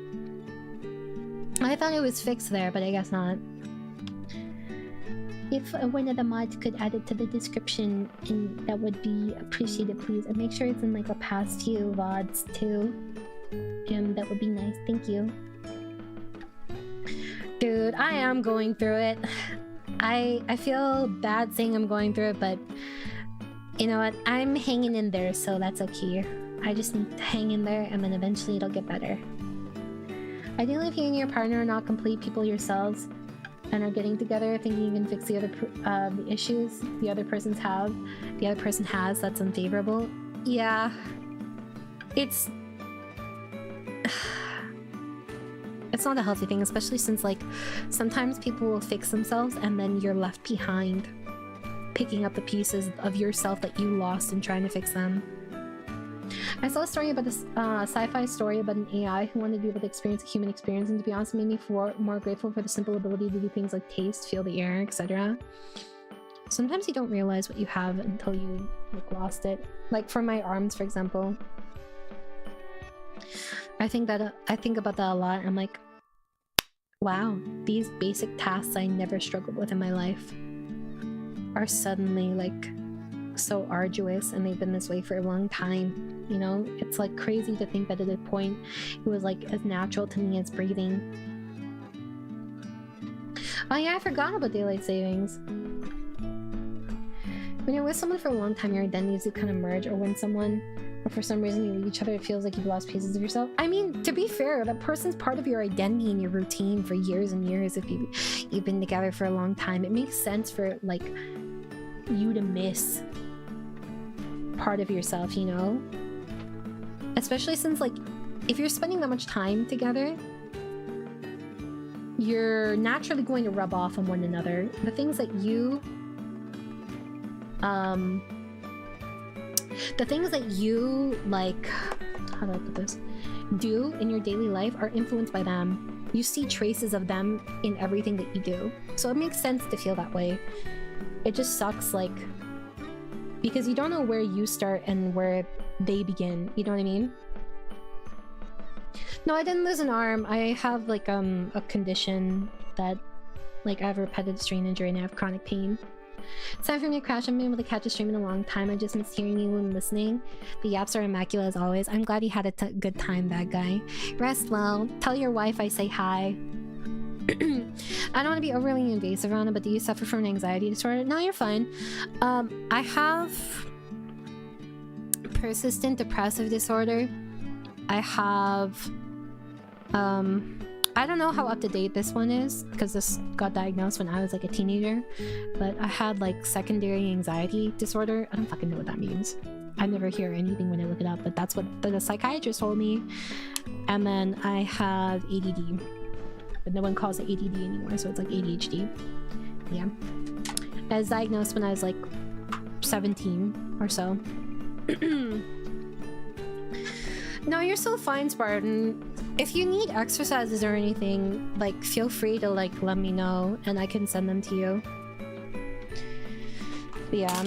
S1: I thought it was fixed there, but I guess not. If one of the mods could add it to the description, and that would be appreciated, please. And make sure it's in like a past few VODs too. And that would be nice. Thank you. Dude, I am going through it. I feel bad saying I'm going through it, but you know what? I'm hanging in there, so that's okay. I just need to hang in there, and then eventually it'll get better. Ideally, if you and your partner are not complete people yourselves and are getting together thinking you can fix the other the issues the other person has that's unfavorable. Yeah, it's not a healthy thing, especially since like sometimes people will fix themselves and then you're left behind picking up the pieces of yourself that you lost in trying to fix them. I saw a story about this sci-fi story about an AI who wanted to be able to experience a human experience, and to be honest, it made me more grateful for the simple ability to do things like taste, feel the air, etc. Sometimes you don't realize what you have until you like lost it. Like for my arms, for example. I think about that a lot. I'm like, wow, these basic tasks I never struggled with in my life are suddenly like so arduous, and they've been this way for a long time. You know, it's like crazy to think that at a point it was like as natural to me as breathing. Oh yeah, I forgot about daylight savings. When you're with someone for a long time, your identities do kind of merge, or when someone, or for some reason you leave each other, it feels like you've lost pieces of yourself. I mean, to be fair, that person's part of your identity and your routine for years and years. If you've been together for a long time, it makes sense for like you to miss part of yourself, you know? Especially since like if you're spending that much time together, you're naturally going to rub off on one another. The things that you like, how do I put this, do in your daily life are influenced by them. You see traces of them in everything that you do, so it makes sense to feel that way. It just sucks, like, because you don't know where you start and where they begin, you know what I mean? No, I didn't lose an arm. I have like a condition that, like, I have repetitive strain injury and I have chronic pain. It's time for me to crash. I haven't been able to catch a stream in a long time. I just miss hearing you when listening. The yaps are immaculate as always. I'm glad you had a good time, bad guy. Rest well. Tell your wife I say hi. I don't want to be overly invasive, Rana, but do you suffer from an anxiety disorder? No, you're fine. I have persistent depressive disorder. I have I don't know how up to date this one is, because this got diagnosed when I was like a teenager, but I had like secondary anxiety disorder. I don't fucking know what that means. I never hear anything when I look it up, but that's what the psychiatrist told me. And then I have ADD, but no one calls it ADD anymore, so it's like ADHD. Yeah. I was diagnosed when I was like 17 or so. No, you're so fine, Spartan. If you need exercises or anything, like, feel free to like let me know and I can send them to you. But yeah.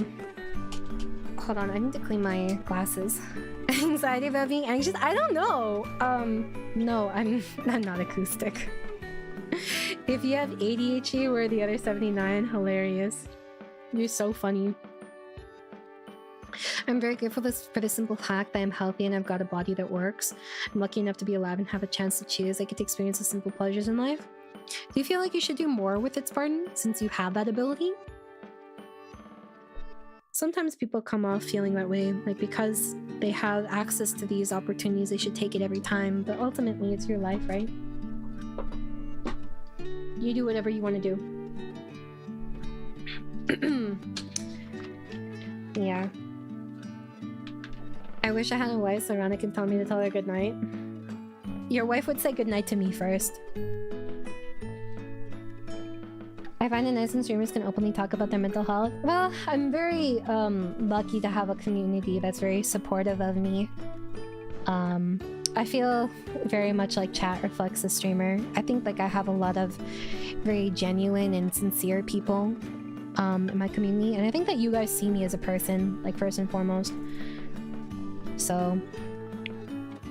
S1: Hold on, I need to clean my glasses. Anxiety about being anxious? I don't know. No, I'm not acoustic. If you have ADHD, we're the other 79. Hilarious. You're so funny. I'm very grateful for the simple fact that I'm healthy and I've got a body that works. I'm lucky enough to be alive and have a chance to choose. I get to experience the simple pleasures in life. Do you feel like you should do more with it, Spartan, since you have that ability? Sometimes people come off feeling that way, like because they have access to these opportunities, they should take it every time, but ultimately it's your life, right? You do whatever you want to do. Yeah. I wish I had a wife so Rana can tell me to tell her goodnight. Your wife would say goodnight to me first. I find it nice when streamers can openly talk about their mental health. Well, I'm very lucky to have a community that's very supportive of me. I feel very much like chat reflects a streamer. I think like I have a lot of very genuine and sincere people in my community, and I think that you guys see me as a person, like first and foremost. So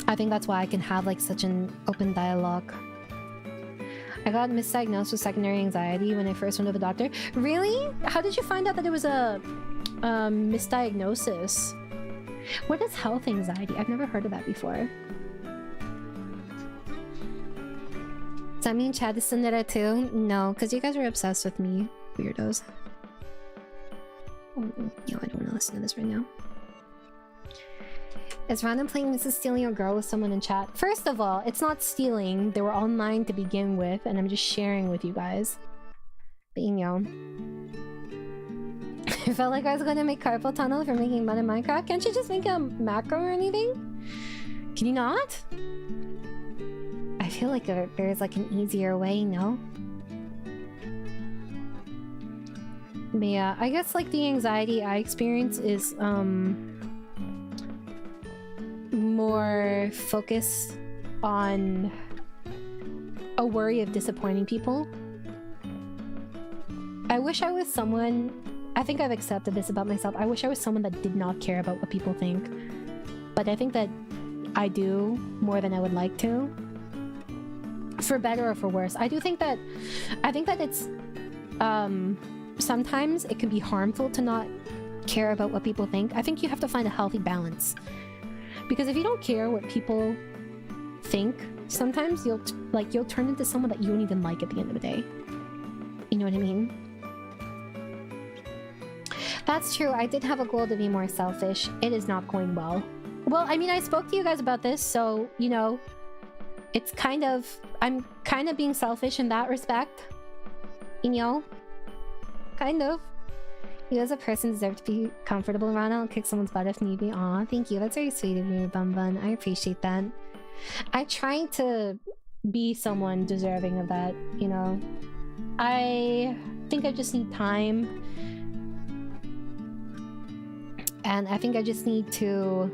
S1: I think that's why I can have like such an open dialogue. I got misdiagnosed with secondary anxiety when I first went to the doctor. Really? How did you find out that it was a misdiagnosis? What is health anxiety? I've never heard of that before. Does that mean Chad is Cinderella too? No, because you guys are obsessed with me. Weirdos. Oh, no, I don't want to listen to this right now. Is Random playing Mrs. Stealing a Girl with someone in chat? First of all, it's not stealing. They were online to begin with, and I'm just sharing with you guys. But you know. I felt like I was gonna make carpal tunnel for making mud in Minecraft. Can't you just make a macro or anything? Can you not? I feel like there's like an easier way, no? But yeah, I guess like the anxiety I experience is more focused on a worry of disappointing people. I wish I was someone, I think I've accepted this about myself, I wish I was someone that did not care about what people think. But I think that I do more than I would like to. For better or for worse. I think that it's sometimes it can be harmful to not care about what people think. I think you have to find a healthy balance. Because if you don't care what people think, sometimes you'll turn into someone that you don't even like at the end of the day. You know what I mean? That's true. I did have a goal to be more selfish. It is not going well. Well, I mean, I spoke to you guys about this, so, you know, it's kind of... I'm kind of being selfish in that respect. You know? Kind of. You as a person deserve to be comfortable around. I'll kick someone's butt if need be. Aw, thank you. That's very sweet of you, Bun Bun. I appreciate that. I try to be someone deserving of that, you know? I think I just need time. And I think I just need to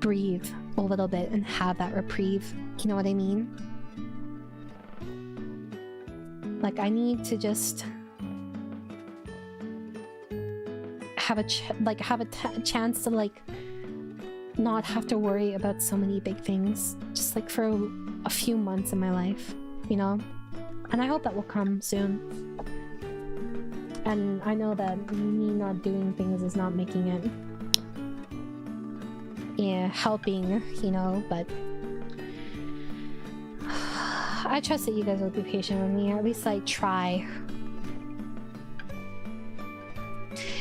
S1: breathe a little bit and have that reprieve. You know what I mean? Like, I need to just have a chance to like not have to worry about so many big things, just like for a few months in my life, you know? And I hope that will come soon. And I know that me not doing things is not making it, yeah, helping, you know, but I trust that you guys will be patient with me, or at least like try.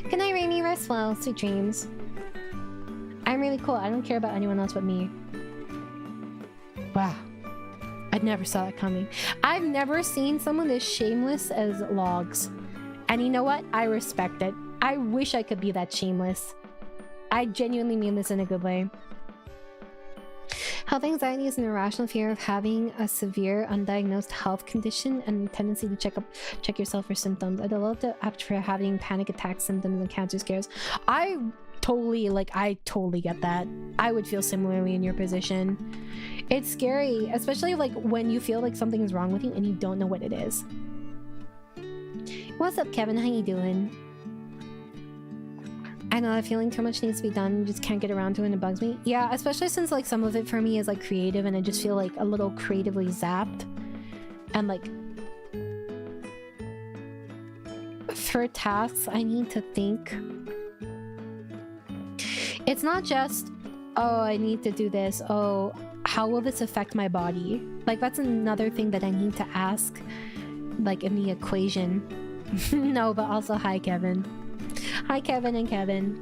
S1: Good night, Rainy. Rest well. Sweet dreams. I'm really cool. I don't care about anyone else but me. Wow. I never saw that coming. I've never seen someone as shameless as Logs. And you know what? I respect it. I wish I could be that shameless. I genuinely mean this in a good way. Health anxiety is an irrational fear of having a severe undiagnosed health condition and tendency to check yourself for symptoms. I developed it after having panic attack symptoms and cancer scares. I totally get that. I would feel similarly in your position. It's scary, especially like when you feel like something is wrong with you and you don't know what it is. What's up, Kevin? How you doing? I know that feeling too much needs to be done, just can't get around to it and it bugs me. Yeah, especially since like some of it for me is like creative and I just feel like a little creatively zapped. And like for tasks I need to think. It's not just, oh, I need to do this, oh, how will this affect my body? Like that's another thing that I need to ask, like in the equation. No, but also hi Kevin. Hi Kevin and Kevin.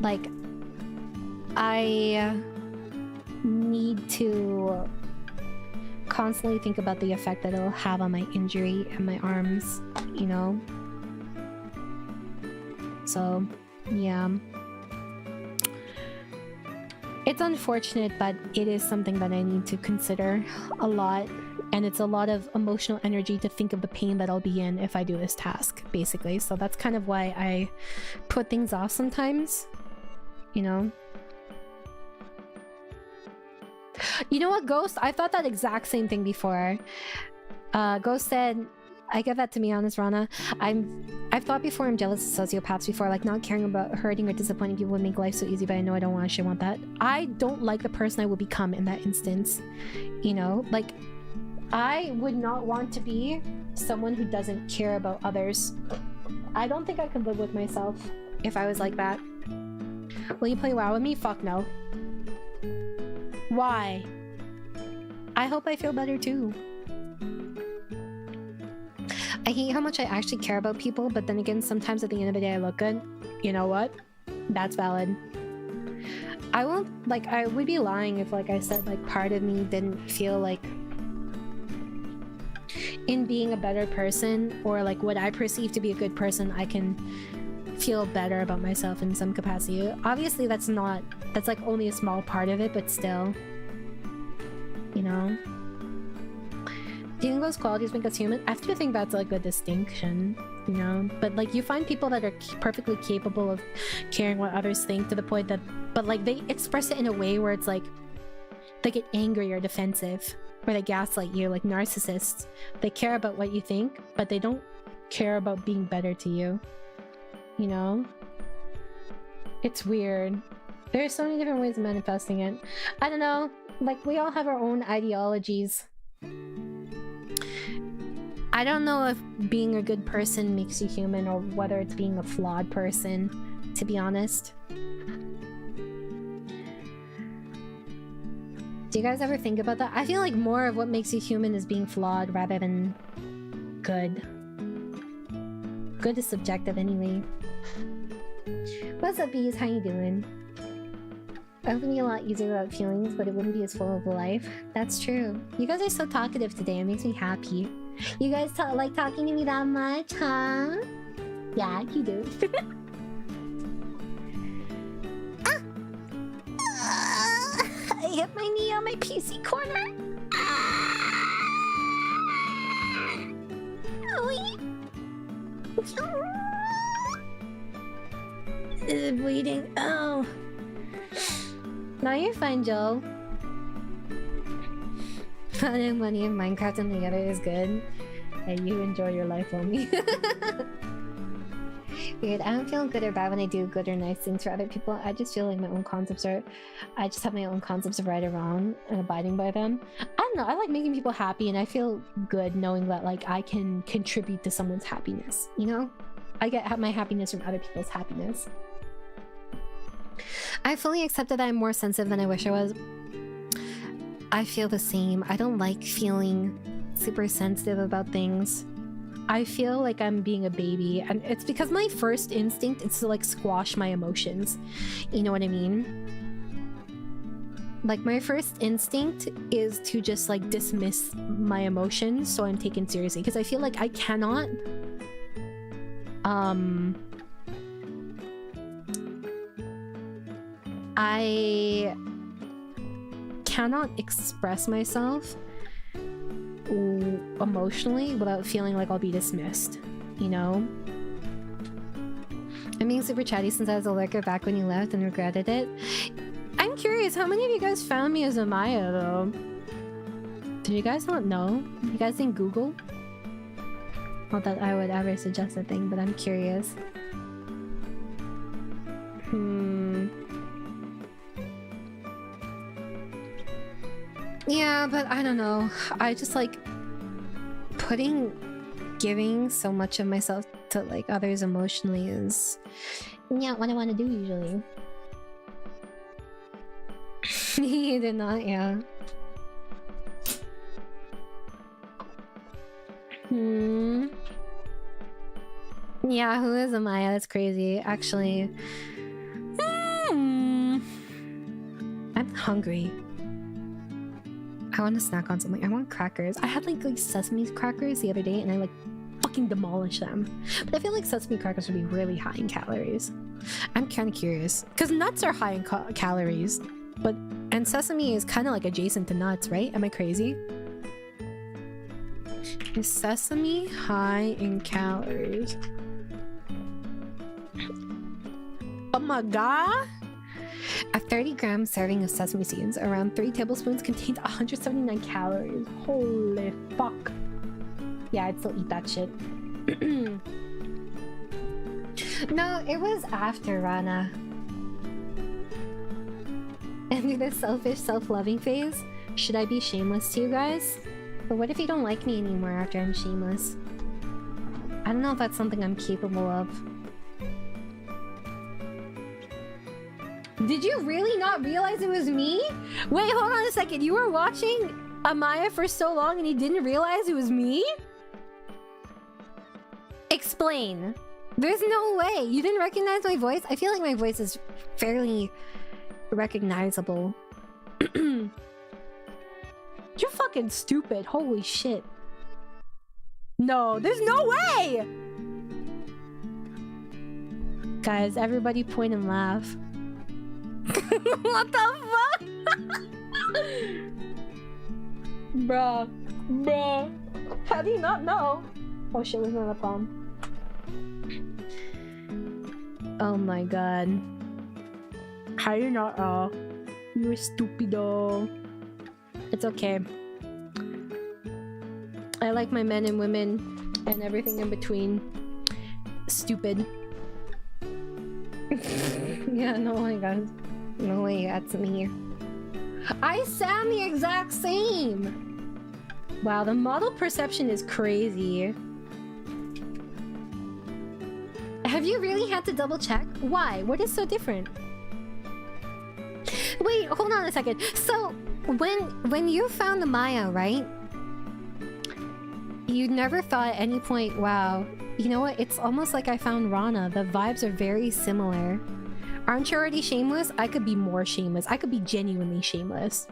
S1: Like, I need to constantly think about the effect that it'll have on my injury and my arms, you know? So, yeah. It's unfortunate, but it is something that I need to consider a lot. And it's a lot of emotional energy to think of the pain that I'll be in if I do this task, basically. So that's kind of why I put things off sometimes, you know? You know what, Ghost? I thought that exact same thing before. Ghost said, I get that, to be honest, Rana. I've thought before I'm jealous of sociopaths before, like not caring about hurting or disappointing people would make life so easy, but I know I don't actually want that. I don't like the person I will become in that instance. You know, like I would not want to be someone who doesn't care about others. I don't think I could live with myself if I was like that. Will you play WoW with me? Fuck no. Why? I hope I feel better too. I hate how much I actually care about people, but then again, sometimes at the end of the day I look good. You know what? That's valid. I won't, like, I would be lying if, like I said, like, part of me didn't feel like in being a better person, or like what I perceive to be a good person, I can feel better about myself in some capacity. Obviously that's like only a small part of it, but still, you know. Do you think those qualities make us human? I have to think that's like a distinction, you know. But like you find people that are perfectly capable of caring what others think to the point that, but like they express it in a way where it's like they get angry or defensive, or they gaslight you, like narcissists. They care about what you think, but they don't care about being better to you, you know. It's weird. There's so many different ways of manifesting it. I don't know, like we all have our own ideologies. I don't know if being a good person makes you human or whether it's being a flawed person, to be honest. Do you guys ever think about that? I feel like more of what makes you human is being flawed rather than good. Good is subjective anyway. What's up, bees? How you doing? It would be a lot easier without feelings, but it wouldn't be as full of life. That's true. You guys are so talkative today. It makes me happy. You guys like talking to me that much, huh? Yeah, you do. I hit my knee on my PC corner. Is it bleeding? Oh. Now you're fine, Joe. Finding money in Minecraft and together is good. And you enjoy your life, homie. Weird. I don't feel good or bad when I do good or nice things for other people. I just feel like my own concepts are... I just have my own concepts of right or wrong and abiding by them. I don't know. I like making people happy, and I feel good knowing that like I can contribute to someone's happiness, you know? I get my happiness from other people's happiness. I fully accepted that I'm more sensitive than I wish I was. I feel the same. I don't like feeling super sensitive about things. I feel like I'm being a baby, and it's because my first instinct is to like squash my emotions. You know what I mean? Like my first instinct is to just like dismiss my emotions so I'm taken seriously, because I feel like I cannot I cannot express myself emotionally without feeling like I'll be dismissed, you know? I'm being super chatty since I was a lurker back when you left and regretted it. I'm curious, how many of you guys found me as a Maya though? Did you guys not know? You guys didn't Google? Not that I would ever suggest a thing, but I'm curious. Yeah, but I don't know. I just like giving so much of myself to like others emotionally is not what I want to do usually. You did not, yeah. Yeah, who is Amaya? That's crazy. Actually, I'm hungry. I want to snack on something. I want crackers. I had like sesame crackers the other day and I like fucking demolished them. But I feel like sesame crackers would be really high in calories. I'm kind of curious. Because nuts are high in calories. And sesame is kind of like adjacent to nuts, right? Am I crazy? Is sesame high in calories? Oh my god! A 30-gram serving of sesame seeds, around 3 tablespoons, contains 179 calories. Holy fuck. Yeah, I'd still eat that shit. No, it was after Rana. Enter the selfish, self-loving phase. Should I be shameless to you guys? But what if you don't like me anymore after I'm shameless? I don't know if that's something I'm capable of. Did you really not realize it was me? Wait, hold on a second. You were watching Amaya for so long and you didn't realize it was me? Explain. There's no way. You didn't recognize my voice? I feel like my voice is fairly recognizable. You're fucking stupid. Holy shit. No, there's no way! Guys, everybody point and laugh. What the fuck? Bruh. How do you not know? Oh shit, where's my lip balm? Oh my god. How do you not know? You're stupido. It's okay. I like my men and women and everything in between. Stupid. Yeah, no my god. No way, that's me. I sound the exact same! Wow, the model perception is crazy. Have you really had to double check? Why? What is so different? Wait, hold on a second. So, when you found the Maya, right? You never thought at any point, wow, you know what? It's almost like I found Rana. The vibes are very similar. Aren't you already shameless? I could be more shameless. I could be genuinely shameless.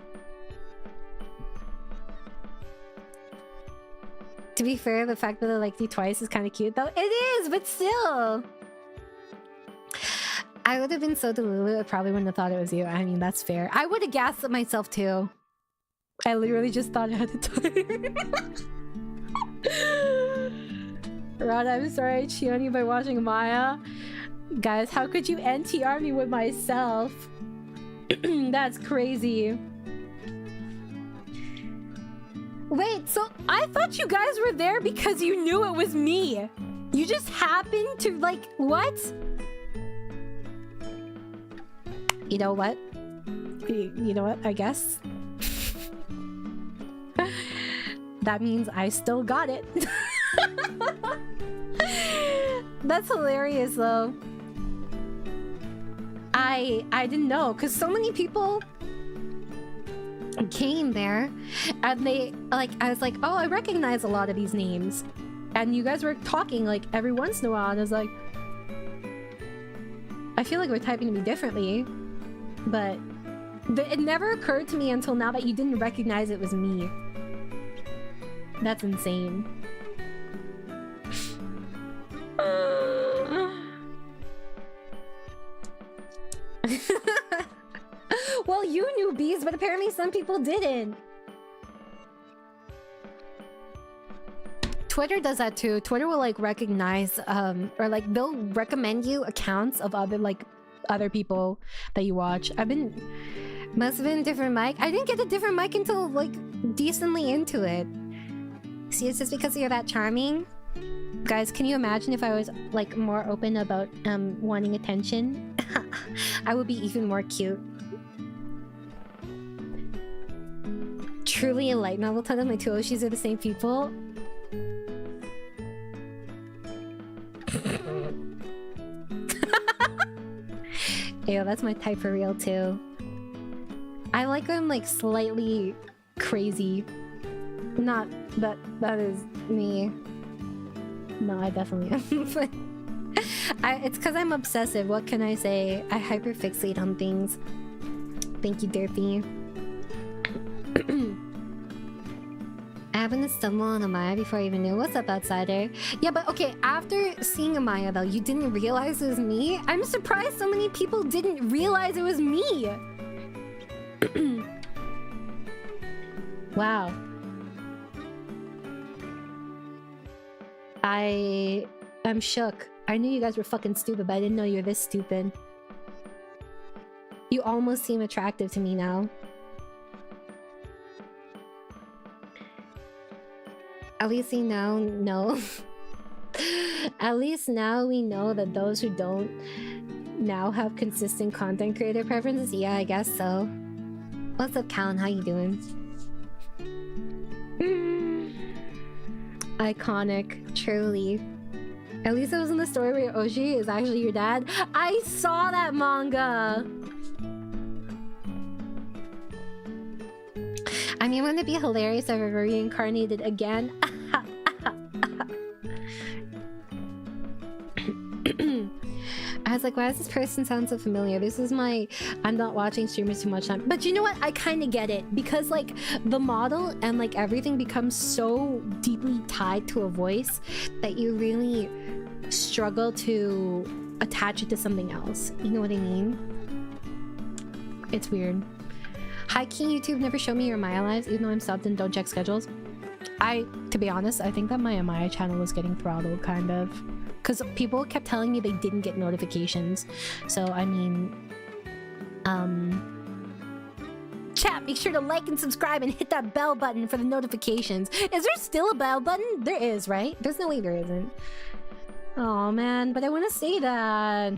S1: To be fair, the fact that I liked you twice is kind of cute, though. It is, but still. I would have been so delulu, I probably wouldn't have thought it was you. I mean, that's fair. I would have gassed at myself, too. I literally just thought ahead of time. Rana, I'm sorry I cheated on you by watching Maya. Guys, how could you NTR me with myself? That's crazy. Wait, so I thought you guys were there because you knew it was me. You just happened to, like, what? You know what? You know what, I guess? That means I still got it. That's hilarious, though. I didn't know, because so many people came there, and they, like, I was like, oh, I recognize a lot of these names. And you guys were talking, like, every once in a while, and I was like, I feel like we're typing to me differently. But it never occurred to me until now that you didn't recognize it was me. That's insane. Well, you knew bees, but apparently some people didn't. Twitter does that too. Twitter will like recognize or like they'll recommend you accounts of other people that you watch. Must have been a different mic. I didn't get a different mic until like decently into it. See, it's just because you're that charming. Guys, can you imagine if I was like more open about wanting attention? I would be even more cute. Truly a light novel ton of my two Oshis are the same people. Ew, that's my type for real too. I like them like slightly crazy. Not that is me. No, I definitely am. It's because I'm obsessive. What can I say? I hyperfixate on things. Thank you, Derpy. I happened to stumble on Amaya before I even knew. What's up, outsider? Yeah, but okay, after seeing Amaya though, you didn't realize it was me? I'm surprised so many people didn't realize it was me! Wow. I'm shook. I knew you guys were fucking stupid, but I didn't know you were this stupid. You almost seem attractive to me now. At least we now know. At least now we know that those who don't now have consistent content creator preferences. Yeah, I guess so. What's up, Callan? How you doing? Iconic, truly. At least it was in the story where Oshi is actually your dad. I saw that manga! I mean, wouldn't it be hilarious if I were reincarnated again? I was like, why does this person sound so familiar? This is my... I'm not watching streamers too much time. But you know what? I kind of get it. Because, like, the model and, like, everything becomes so deeply tied to a voice that you really struggle to attach it to something else. You know what I mean? It's weird. High-key, YouTube never showed me your Maya lives, even though I'm subbed and don't check schedules. To be honest, I think that my Maya channel was getting throttled, kind of. Because people kept telling me they didn't get notifications. So, I mean... Chat, make sure to like and subscribe and hit that bell button for the notifications. Is there still a bell button? There is, right? There's no way there isn't. Oh man, but I want to say that.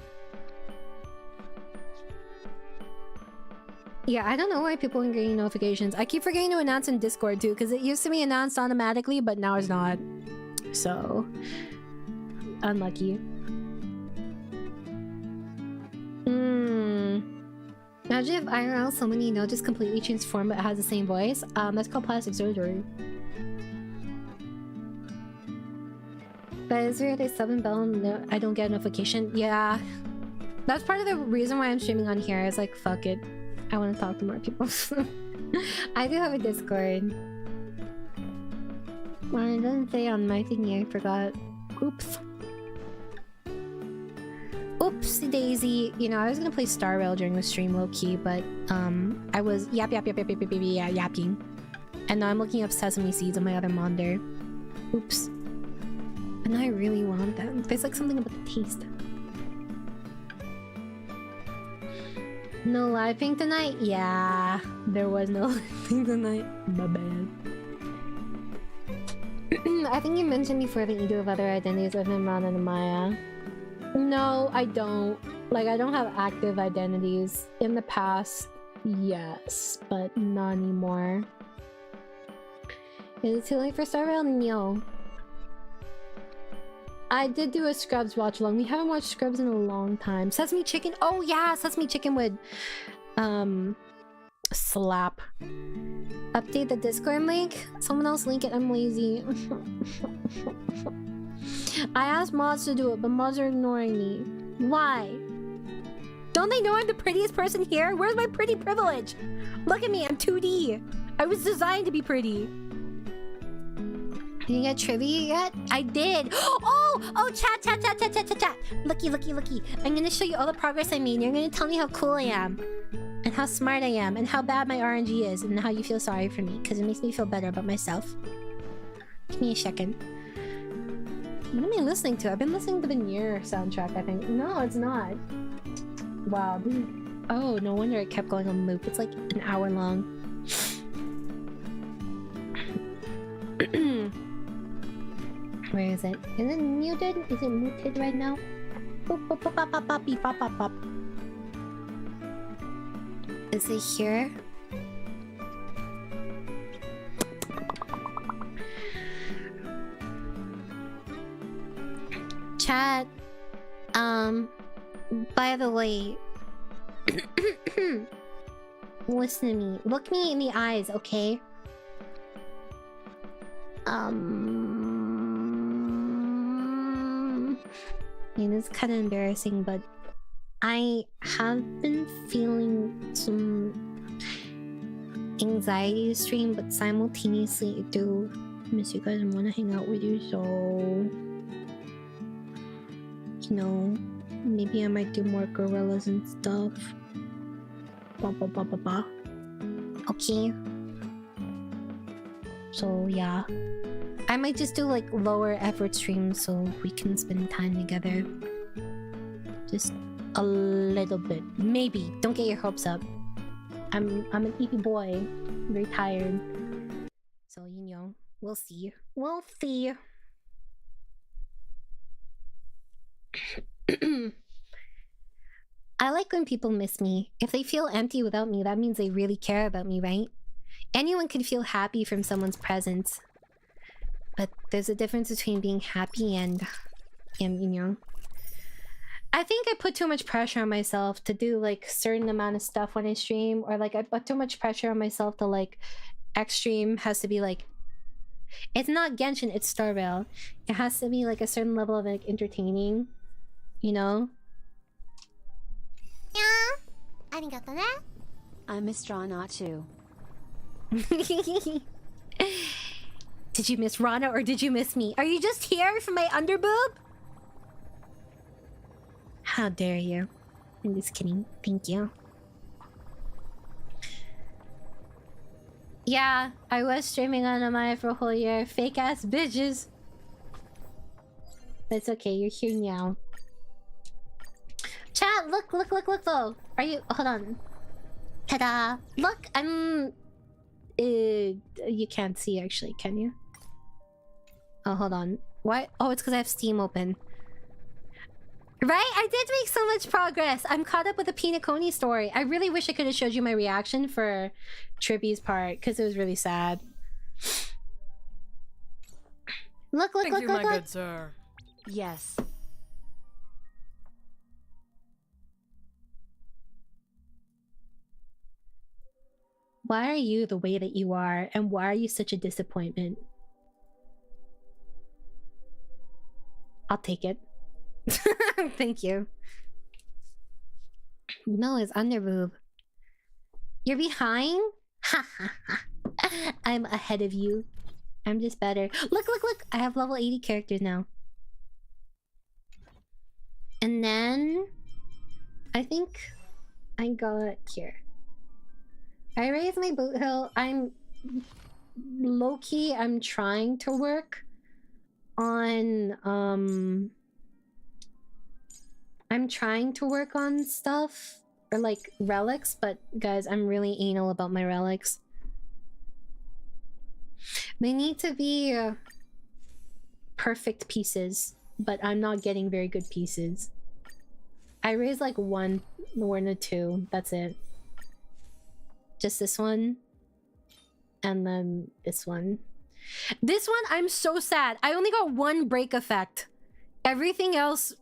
S1: Yeah, I don't know why people aren't getting notifications. I keep forgetting to announce in Discord too, because it used to be announced automatically, but now it's not. So... unlucky. Imagine if IRL someone you know just completely transformed but has the same voice. That's called plastic surgery. But is weird, I sub and bell and no, I don't get a notification. Yeah. That's part of the reason why I'm streaming on here. Is like, fuck it. I want to talk to more people. I do have a Discord. Well, it doesn't say on my thingy, I forgot. Oops. Oopsie daisy. You know, I was gonna play Star Rail during the stream low-key, but I was yapping. And now I'm looking up sesame seeds on my other monitor. Oops. And I really want them. There's like something about the taste. No live ping tonight? Yeah, there was no live ping tonight. My bad. I think you mentioned before that you do have other identities other than Rana and Maya. No, I don't. Like, I don't have active identities. In the past, yes, but not anymore. Is it too late for Star Rail? No. I did do a Scrubs watch along. We haven't watched Scrubs in a long time. Sesame Chicken. Oh yeah, Sesame Chicken would slap. Update the Discord link. Someone else link it. I'm lazy. I asked mods to do it, but mods are ignoring me. Why? Don't they know I'm the prettiest person here? Where's my pretty privilege? Look at me, I'm 2D. I was designed to be pretty. Did you get trivia yet? I did. Oh, chat. Looky. I'm gonna show you all the progress I made. You're gonna tell me how cool I am. And how smart I am. And how bad my RNG is. And how you feel sorry for me. Because it makes me feel better about myself. Give me a second. What am I listening to? I've been listening to the Nier soundtrack, I think. No, it's not. Wow. Oh, no wonder it kept going on loop. It's like an hour long. Where is it? Is it muted? Is it muted right now? Pop. Is it here? Chat. By the way, listen to me. Look me in the eyes, okay? It is kind of embarrassing, but I have been feeling some anxiety to stream, but simultaneously I do miss you guys and want to hang out with you, so you know, maybe I might do more gorillas and stuff. Okay. So yeah, I might just do like lower effort streams so we can spend time together. Just a little bit, maybe. Don't get your hopes up. I'm an EP boy, very tired. So you know, we'll see. We'll see. I like when people miss me. If they feel empty without me, that means they really care about me, right? Anyone can feel happy from someone's presence. But there's a difference between being happy and you know. I think I put too much pressure on myself to do like certain amount of stuff when I stream, or like I put too much pressure on myself to like X stream has to be like, it's not Genshin, it's Star Rail. It has to be like a certain level of like entertaining, you know?
S3: Yeah. Arigato ne.
S2: I miss Rana too.
S1: Did you miss Rana or did you miss me? Are you just here for my underboob? How dare you? I'm just kidding. Thank you. Yeah, I was streaming on Amaya for a whole year. Fake ass bitches. But it's okay, you're here now. Chat, look though. Are you... Hold on. Ta-da! Look, I'm... you can't see actually, can you? Oh, hold on. What? Oh, it's because I have Steam open. Right? I did make so much progress. I'm caught up with the Pinaconi story. I really wish I could have showed you my reaction for Trippy's part, because it was really sad. Look,
S4: Thank you, my good sir.
S2: Yes.
S1: Why are you the way that you are, and why are you such a disappointment? I'll take it. Thank you. No, it's underboob. You're behind? I'm ahead of you. I'm just better. Look! I have level 80 characters now. And then... I think I got here. I raised my boot hill. I'm... low-key, I'm trying to work on, I'm trying to work on stuff, or like relics, but guys, I'm really anal about my relics. They need to be perfect pieces, but I'm not getting very good pieces. I raised like one or two, that's it. Just this one. And then this one. This one, I'm so sad. I only got one break effect. Everything else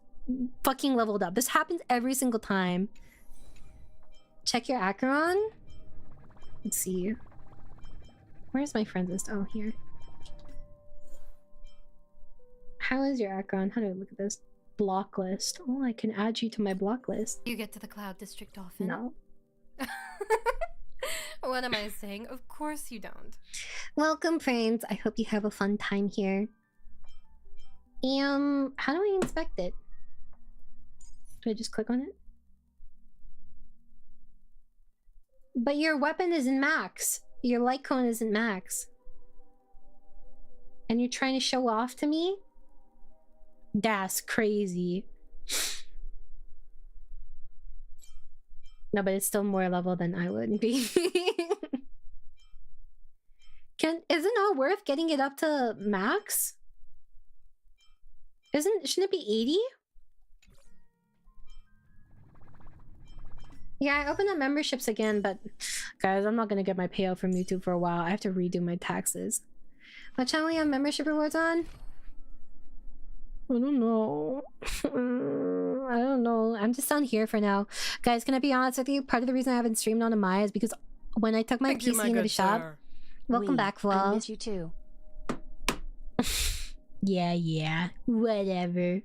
S1: fucking leveled up. This happens every single time. Check your Acheron. Let's see. Where's my friends list? Oh, here. How is your Acheron? How do I look at this? Block list. Oh, I can add you to my block list.
S3: You get to the Cloud District often?
S1: No.
S3: What am I saying? Of course you don't.
S1: Welcome, friends. I hope you have a fun time here. How do I inspect it? Do I just click on it? But your weapon isn't max. Your light cone isn't max. And you're trying to show off to me? That's crazy. No, but it's still more level than I would be. Is it not worth getting it up to max? Shouldn't it be 80? Yeah, I opened up memberships again, but guys, I'm not gonna get my payout from YouTube for a while. I have to redo my taxes. What channel do you have membership rewards on? I don't know. I don't know. I'm just on here for now. Guys, can I be honest with you? Part of the reason I haven't streamed on Amaya is because when I took my PC into the shop... Welcome back, Flaw.
S2: I miss you too.
S1: Yeah. Whatever.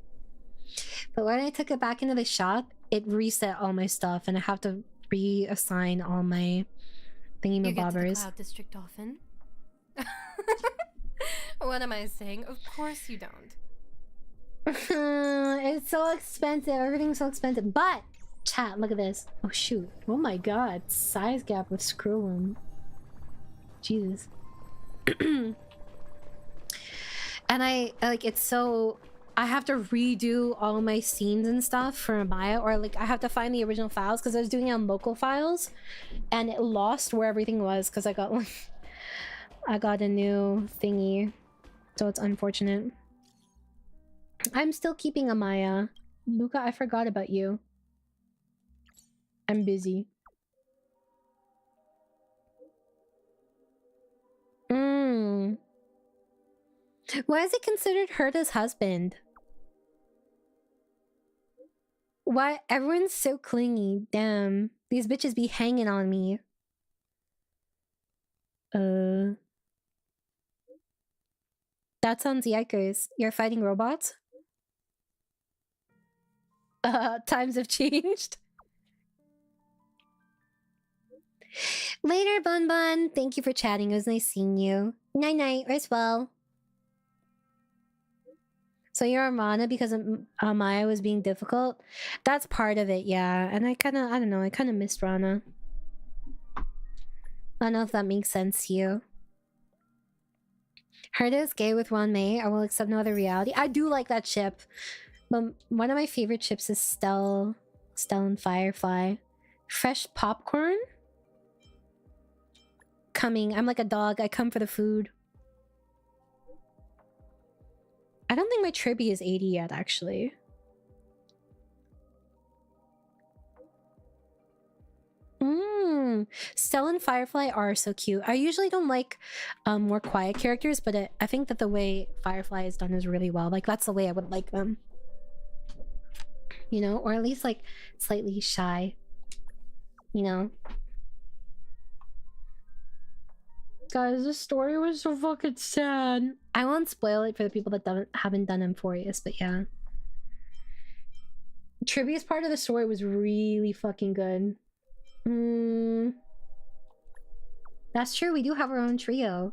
S1: But when I took it back into the shop, it reset all my stuff and I have to reassign all my
S3: You get to the
S1: thingamabobbers.
S3: Cloud District often? What am I saying? Of course you don't.
S1: It's so expensive. Everything's so expensive. But chat, look at this. Oh shoot. Oh my god. Size gap with screw room. Jesus. And I like it's so I have to redo all my scenes and stuff for Maya, or like I have to find the original files because I was doing it on local files and it lost where everything was because I got like I got a new thingy. So it's unfortunate. I'm still keeping Amaya. Luca, I forgot about you. I'm busy. Why is he considered Herta's husband? Why everyone's so clingy? Damn. These bitches be hanging on me. That sounds yikers. You're fighting robots? Times have changed. Later, Bun Bun. Thank you for chatting. It was nice seeing you. Night night. Rest well. So you're on Rana because Maya was being difficult? That's part of it, yeah. And I don't know, I kind of missed Rana. I don't know if that makes sense to you. Herta is gay with Ron May. I will accept no other reality. I do like that ship. But one of my favorite ships is Stell and Firefly. Fresh popcorn? Coming. I'm like a dog. I come for the food. I don't think my Tribby is 80 yet, actually. Stell and Firefly are so cute. I usually don't like more quiet characters, but I think that the way Firefly is done is really well. Like, that's the way I would like them. You know? Or at least, like, slightly shy. You know? Guys, this story was so fucking sad. I won't spoil it for the people that haven't done Emphorius, but yeah. Tribby's part of the story was really fucking good. That's true, we do have our own trio.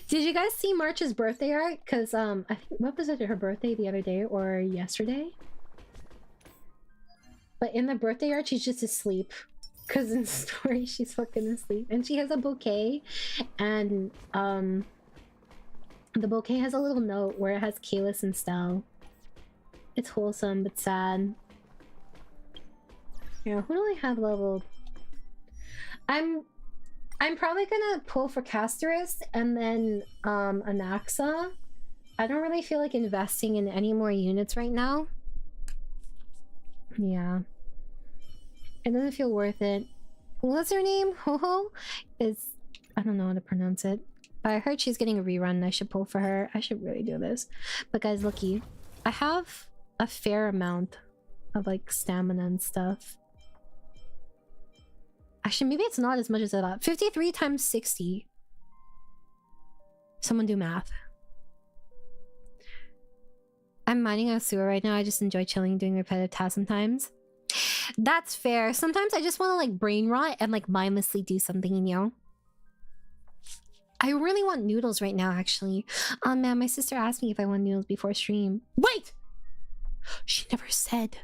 S1: Did you guys see March's birthday art? Because I think, what was it, her birthday the other day or yesterday? But in the birthday art, she's just asleep. Because in the story, she's fucking asleep. And she has a bouquet. And, the bouquet has a little note where it has Kalis and Stell. It's wholesome, but sad. Yeah, who do I have leveled? I'm probably gonna pull for Casterus and then, Anaxa. I don't really feel like investing in any more units right now. Yeah. It doesn't feel worth it. What's her name? Ho-Ho? I don't know how to pronounce it. But I heard she's getting a rerun and I should pull for her. I should really do this. But guys, looky. I have a fair amount of like stamina and stuff. Actually, maybe it's not as much as I thought. 53 times 60. Someone do math. I'm mining a sewer right now. I just enjoy chilling, doing repetitive tasks sometimes. That's fair. Sometimes I just want to like brain rot and like mindlessly do something, you know? I really want noodles right now, actually. Oh man, my sister asked me if I want noodles before stream. Wait! She never said.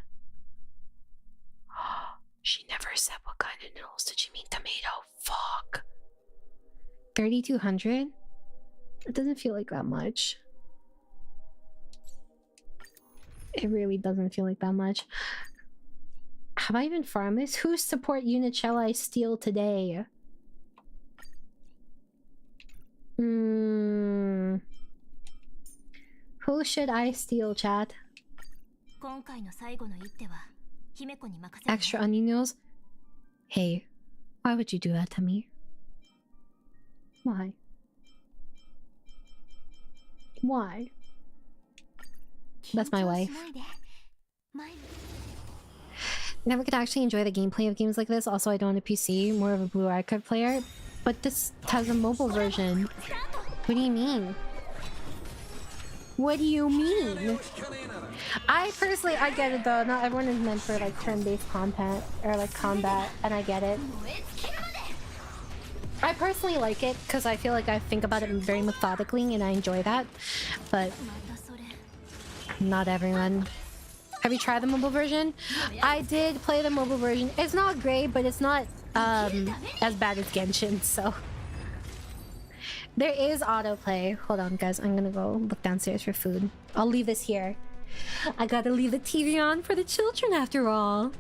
S1: She never said what kind of noodles. Did she mean tomato? Fuck. 3,200? It doesn't feel like that much. It really doesn't feel like that much. Have I even farmed this? Whose support unit shall I steal today? Who should I steal, chat? Extra onion noodles? Hey, why would you do that to me? Why? Why? That's my wife. Never could actually enjoy the gameplay of games like this. Also, I don't own a PC, more of a Blue Archive player. But this has a mobile version. What do you mean? What do you mean? I personally, I get it though. Not everyone is meant for like turn-based content or like combat, and I get it. I personally like it because I feel like I think about it very methodically and I enjoy that, but not everyone. Have you tried the mobile version? I did play the mobile version. It's not great, but it's not as bad as Genshin, so. There is autoplay. Hold on, guys. I'm gonna go look downstairs for food. I'll leave this here. I gotta leave the TV on for the children after all.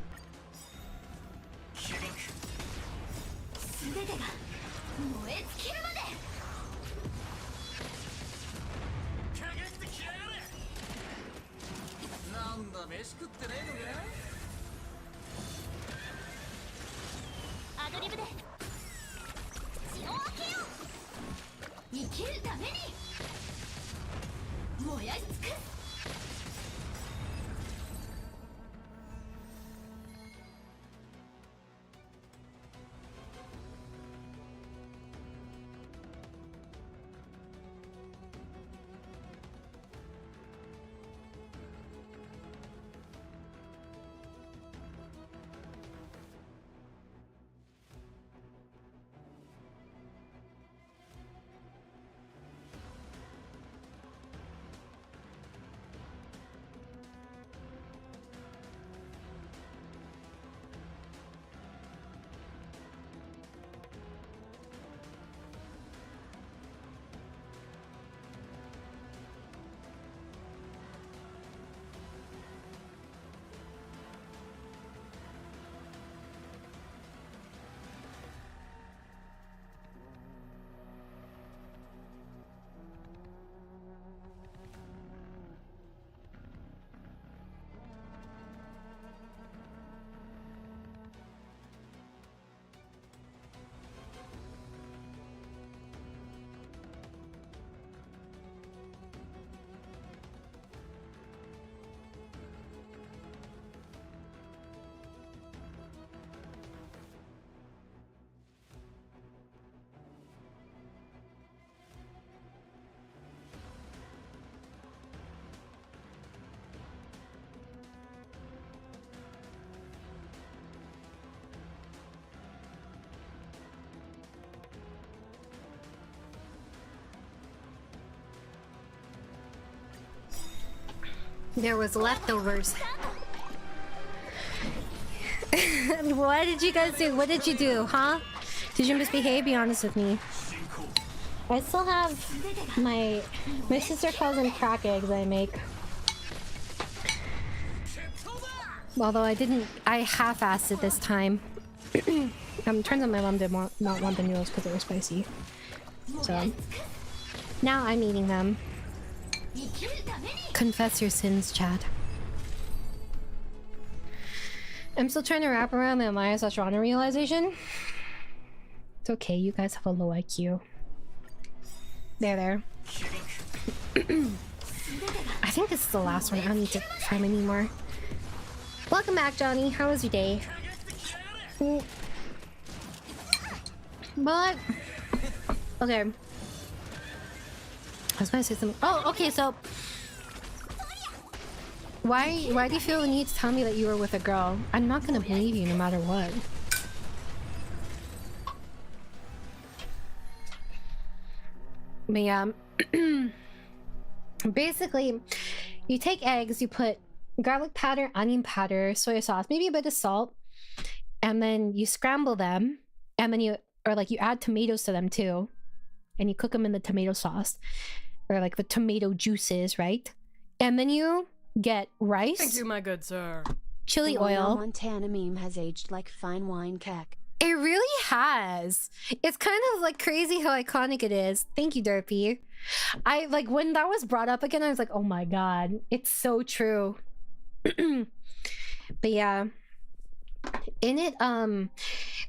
S1: There was leftovers. What did you guys do? What did you do, huh? Did you misbehave? Be honest with me. I still have my sister calls them crack eggs I make. Although I half-assed it this time. Turns out my mom did not want the noodles because they were spicy. So now I'm eating them. Confess your sins, Chad. I'm still trying to wrap around the 𝑺𝑶𝑪𝑰𝑨𝑳𝑺 realization. It's okay, you guys have a low IQ. There. I think this is the last one. I don't need to farm anymore. Welcome back, Johnny. How was your day? But okay. I was gonna say something. Oh, okay, so why do you feel the need to tell me that you were with a girl? I'm not gonna believe you no matter what. But yeah, basically, you take eggs, you put garlic powder, onion powder, soy sauce, maybe a bit of salt, and then you scramble them, and then you add tomatoes to them too, and you cook them in the tomato sauce, or like the tomato juices, right? And then you get rice.
S3: Thank you, my good sir.
S1: Chili
S2: The
S1: oil.
S2: Montana meme has aged like fine wine keck.
S1: It really has. It's kind of like crazy how iconic it is. Thank you, Derpy. I like when that was brought up again, I was like, oh my god, it's so true. But yeah, in it,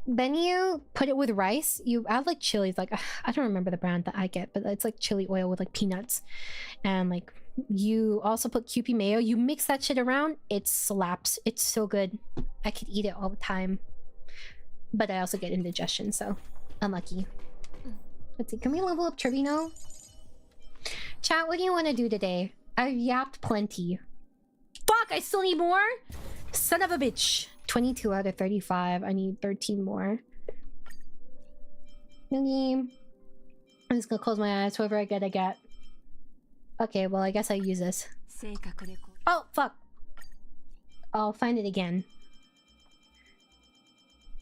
S1: then you put it with rice. You add like chilies, like I don't remember the brand that I get, but it's like chili oil with like peanuts, and like you also put Kewpie mayo. You mix that shit around. It slaps. It's so good. I could eat it all the time, but I also get indigestion, so unlucky. Let's see. Can we level up Trivino? Chat, what do you want to do today? I've yapped plenty. Fuck, I still need more? Son of a bitch. 22 out of 35. I need 13 more. I'm just gonna close my eyes. Whoever I get, I get. Okay, well, I guess I use this. Oh, fuck. I'll find it again.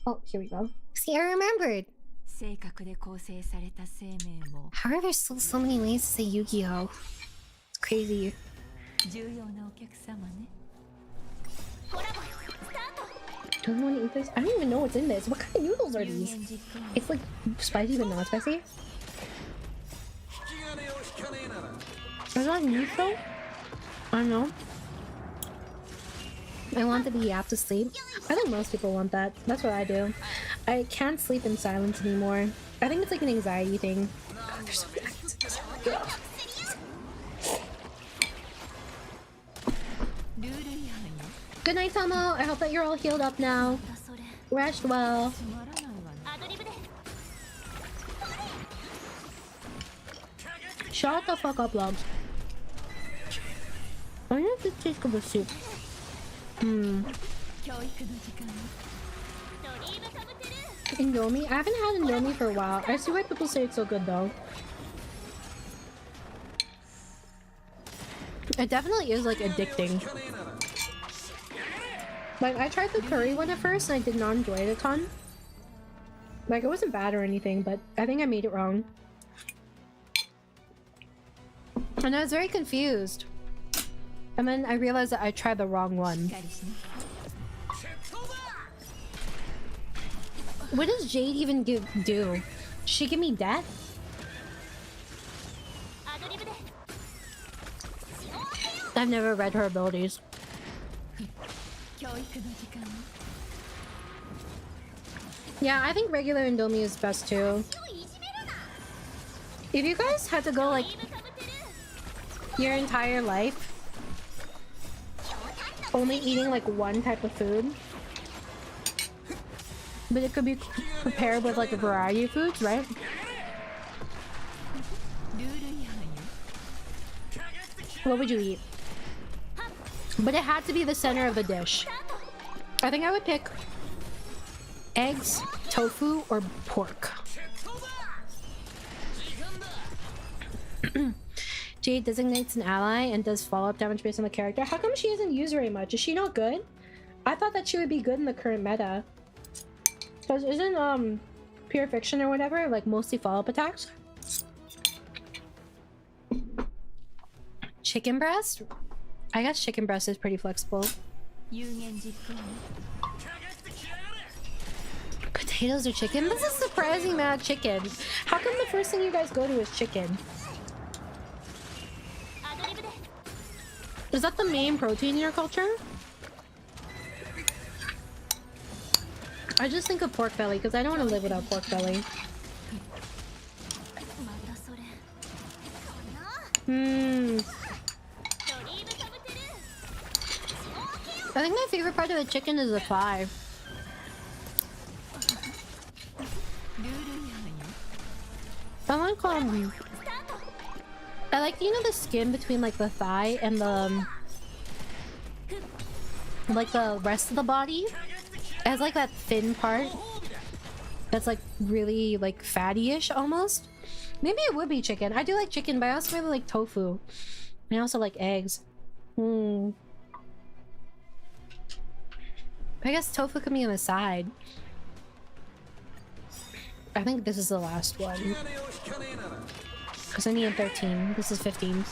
S1: Oh, here we go. See, I remembered. How are there still so many ways to say Yu-Gi-Oh? It's crazy. Don't want to eat this? I don't even know what's in this. What kind of noodles are these? It's like spicy but not spicy. Is that meat though? I don't know. I want to be yapped to sleep. I think most people want that. That's what I do. I can't sleep in silence anymore. I think it's like an anxiety thing. God, there's so many items in this one. Good night, Tomo. I hope that you're all healed up now. Rest well. Shut the fuck up, logs. I need to taste of the soup. Indomie? I haven't had Indomie for a while. I see why people say it's so good though. It definitely is like addicting. Like I tried the curry one at first and I did not enjoy it a ton. Like it wasn't bad or anything, but I think I made it wrong. And I was very confused. And then I realized that I tried the wrong one. What does Jade even do? Does she give me death? I've never read her abilities. Yeah, I think regular Indomie is best too. If you guys had to go like your entire life only eating like one type of food, but it could be prepared with like a variety of foods, right? What would you eat? But it had to be the center of the dish. I think I would pick eggs, tofu, or pork. Jade designates an ally and does follow-up damage based on the character. How come she isn't used very much? Is she not good? I thought that she would be good in the current meta. Because isn't Pure Fiction or whatever like mostly follow-up attacks? Chicken breast? I guess chicken breast is pretty flexible. Potatoes or chicken? This is surprising amount of chicken. How come the first thing you guys go to is chicken? Is that the main protein in your culture? I just think of pork belly because I don't want to live without pork belly. I think my favorite part of the chicken is the thigh. I like I like, you know, the skin between like the thigh and the like the rest of the body. It has like that thin part that's like really like fatty-ish almost. Maybe it would be chicken. I do like chicken, but I also really like tofu. And I also like eggs. I guess tofu could be on the side. I think this is the last one. Because I need 13. This is 15.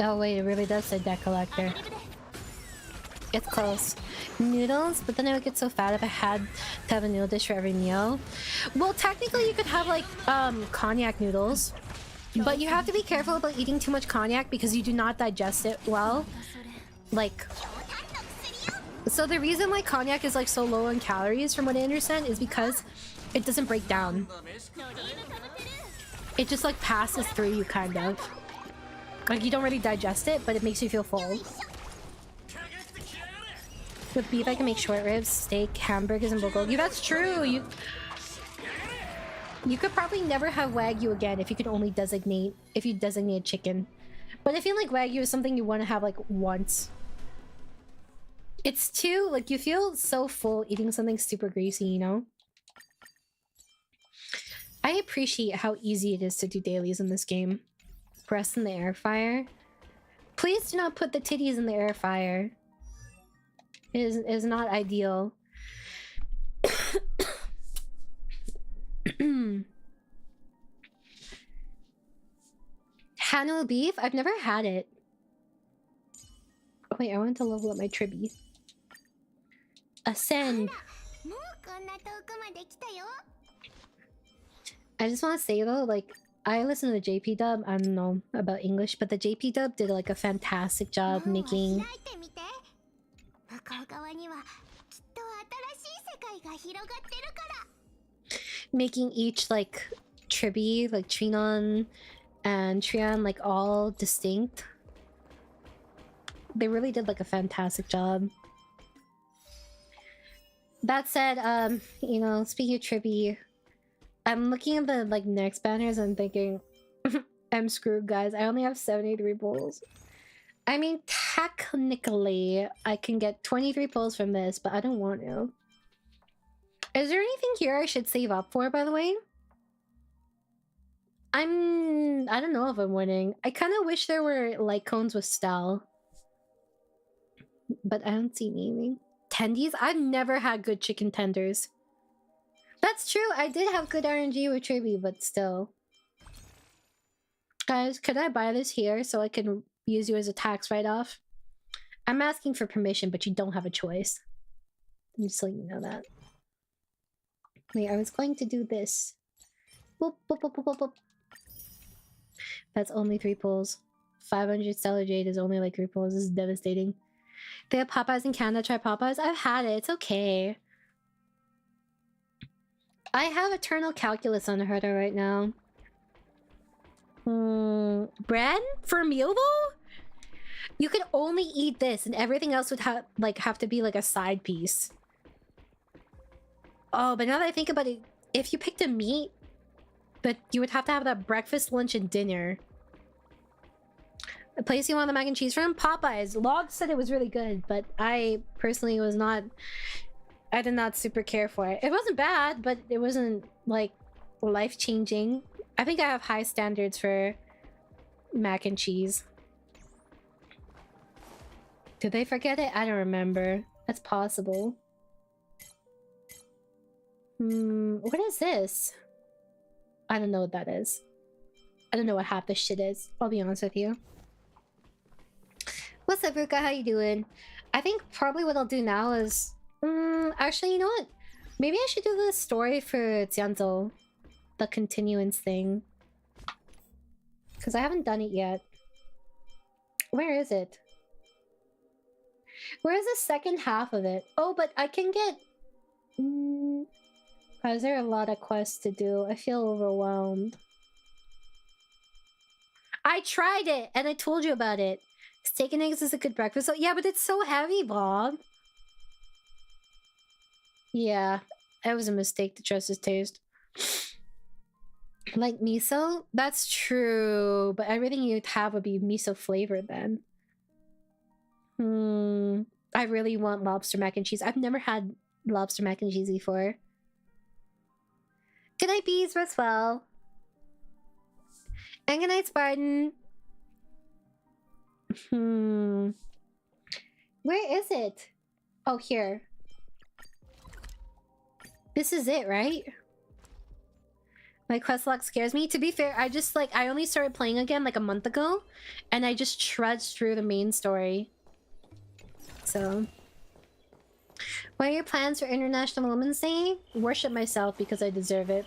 S1: Oh wait, it really does say deck collector. It's close. Noodles, but then I would get so fat if I had to have a noodle dish for every meal. Well, technically you could have like cognac noodles. But you have to be careful about eating too much cognac because you do not digest it well. Like... So the reason why cognac is like so low in calories, from what I understand, is because it doesn't break down. It just like passes through you, kind of. Like you don't really digest it, but it makes you feel full. With beef, I can make short ribs, steak, hamburgers, and bulgogi. That's true. You could probably never have Wagyu again if you could only designate... if you designate chicken. But I feel like Wagyu is something you want to have, like, once. It's too... like, you feel so full eating something super greasy, you know? I appreciate how easy it is to do dailies in this game. Breast in the air fryer. Please do not put the titties in the air fryer. It is not ideal. Hanu beef? I've never had it. Oh, wait, I want to level up my tribby. Ascend. I just want to say though, like, I listen to the JP dub. I don't know about English, but the JP dub did like a fantastic job making each like tribby, like Trinon and Trion, like all distinct. They really did like a fantastic job. That said, you know, speaking of tribby, I'm looking at the like next banners and thinking, I'm screwed, guys. I only have 73 pulls. I mean, technically, I can get 23 pulls from this, but I don't want to. Is there anything here I should save up for, by the way? I don't know if I'm winning. I kind of wish there were light cones with Stell. But I don't see anything. Tendies? I've never had good chicken tenders. That's true, I did have good RNG with Tribby, but still. Guys, could I buy this here so I can use you as a tax write-off? I'm asking for permission, but you don't have a choice. I'm just letting you know that. Wait, I was going to do this. Boop, boop, boop, boop, boop, boop. That's only 3 pulls. 500 Stellar Jade is only like 3 pulls. This is devastating. They have Popeyes in Canada. Try Popeyes. I've had it. It's okay. I have Eternal Calculus on the herder right now. Bread for a meal though? You could only eat this and everything else would have to be like a side piece. Oh, but now that I think about it, if you picked a meat, but you would have to have that breakfast, lunch, and dinner. The place you want the mac and cheese from? Popeyes. Log said it was really good, but I personally was not... I did not super care for it. It wasn't bad, but it wasn't, like, life-changing. I think I have high standards for mac and cheese. Did they forget it? I don't remember. That's possible. What is this? I don't know what that is. I don't know what half this shit is. I'll be honest with you. What's up, Ruka? How you doing? I think probably what I'll do now is... actually, you know what? Maybe I should do the story for Xianzhou. The continuance thing. Because I haven't done it yet. Where is it? Where is the second half of it? Oh, but I can get... Is there a lot of quests to do? I feel overwhelmed. I tried it! And I told you about it. Steak and eggs is a good breakfast. Oh, yeah, but it's so heavy, Bob. Yeah, that was a mistake to trust his taste. Like miso? That's true, but everything you'd have would be miso flavored then. I really want lobster mac and cheese. I've never had lobster mac and cheese before. Good night, bees. Rest well. And good night, Spartan. Where is it? Oh, here. This is it, right? My quest log scares me. To be fair, I only started playing again like a month ago, and I just trudged through the main story. So, what are your plans for International Women's Day? Worship myself because I deserve it.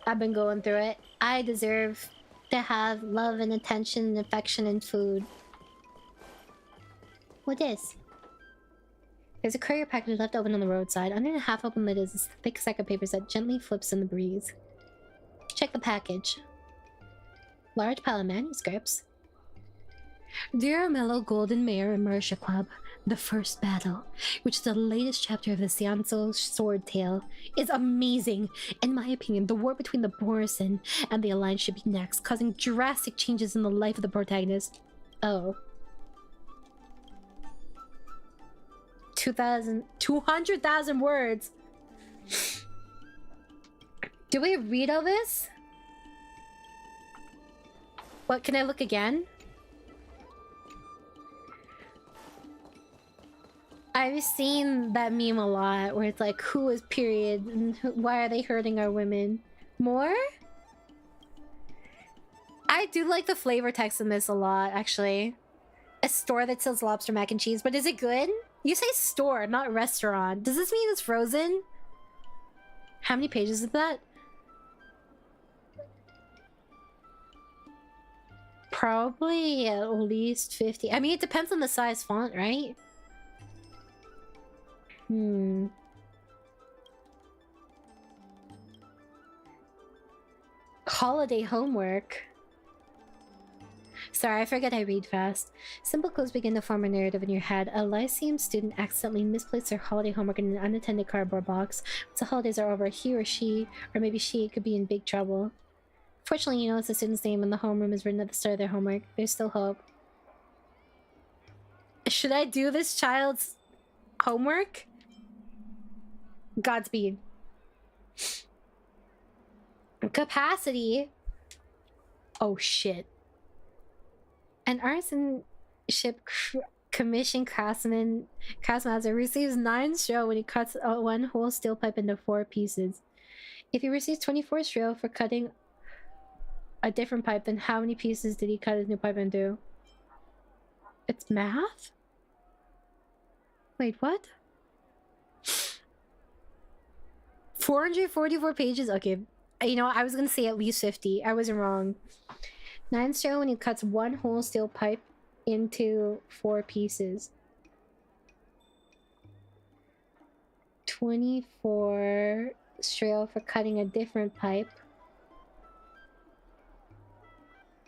S1: I've been going through it. I deserve to have love and attention and affection and food. What is? There's a courier package left open on the roadside. Under the half-open lid is a thick sack of papers that gently flips in the breeze. Check the package. Large pile of manuscripts. Dear Mellow Golden Mayor and Marisha Club, The First Battle, which is the latest chapter of the Xianzhou sword tale, is amazing. In my opinion, the war between the MAROS and the Alliance should be next, causing drastic changes in the life of the protagonist. Oh. 200,000 words! Do we read all this? What, can I look again? I've seen that meme a lot where it's like, who is period and why are they hurting our women? More? I do like the flavor text in this a lot, actually. A store that sells lobster mac and cheese, but is it good? You say store, not restaurant. Does this mean it's frozen? How many pages is that? Probably at least 50. I mean, it depends on the size font, right? Holiday homework. Sorry, I forget I read fast. Simple clues begin to form a narrative in your head. A Lyceum student accidentally misplaced their holiday homework in an unattended cardboard box. Once the holidays are over, he or she, or maybe she, could be in big trouble. Fortunately, you know it's the student's name and the homeroom is written at the start of their homework. There's still hope. Should I do this child's homework? Godspeed. Capacity. Oh shit. An artisan ship commission craftsmaster receives 9 straw when he cuts one whole steel pipe into 4 pieces. If he receives 24 straw for cutting a different pipe, then how many pieces did he cut his new pipe into? It's math? Wait, what? 444 pages? Okay. You know what? I was gonna say at least 50. I wasn't wrong. 9 straw when he cuts one whole steel pipe into 4 pieces. 24 straw for cutting a different pipe.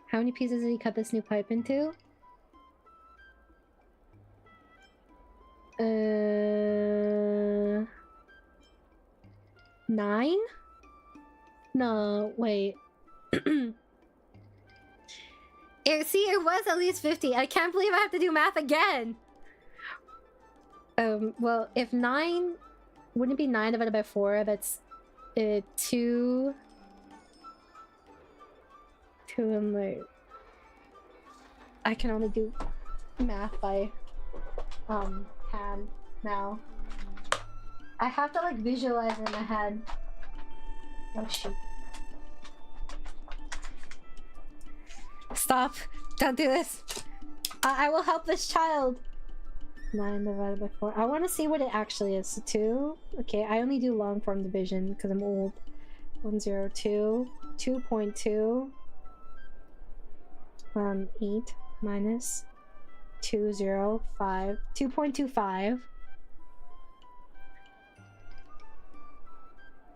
S1: How many pieces did he cut this new pipe into? 9? No, wait. See, it was at least 50. I can't believe I have to do math again. Well, if 9... Wouldn't it be 9 divided by 4? That's... 2... 2 and like... I can only do math by... hand now. I have to like visualize it in my head. Oh shoot. Stop! Don't do this! I will help this child! 9 divided by 4. I want to see what it actually is. So 2? Okay, I only do long form division because I'm old. 102. 2.2. 8 minus 205. 2.25.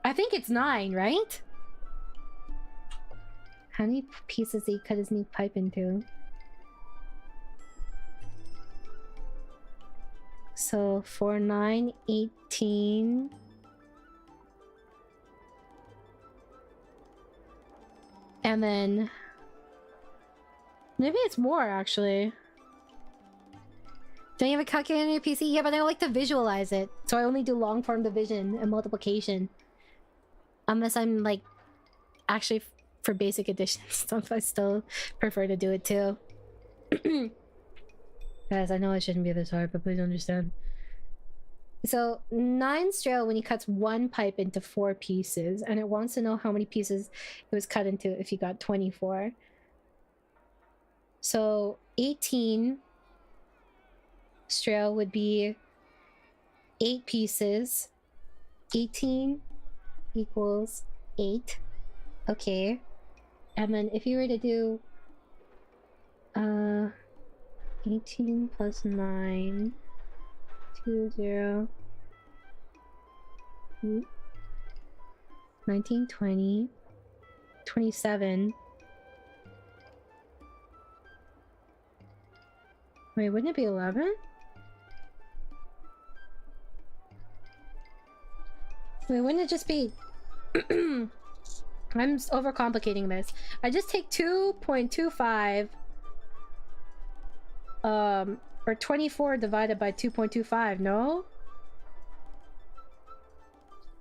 S1: I think it's 9, right? How many pieces did he cut his new pipe into? So 4, 9, 18. And then maybe it's more actually. Don't you have a calculator on your PC? Yeah, but I don't like to visualize it. So I only do long form division and multiplication. Unless I'm like actually for basic addition stuff, I still prefer to do it too. Guys, I know it shouldn't be this hard, but please understand. So 9 straw when he cuts one pipe into 4 pieces, and it wants to know how many pieces it was cut into if he got 24. So 18 straw would be 8 pieces. 18 equals 8. Okay. And then if you were to do 18 plus 9, 20, 19, 20, 27. Wait, wouldn't it be 11? Wait, wouldn't it just be... I'm overcomplicating this. I just take 2.25... or 24 divided by 2.25, no?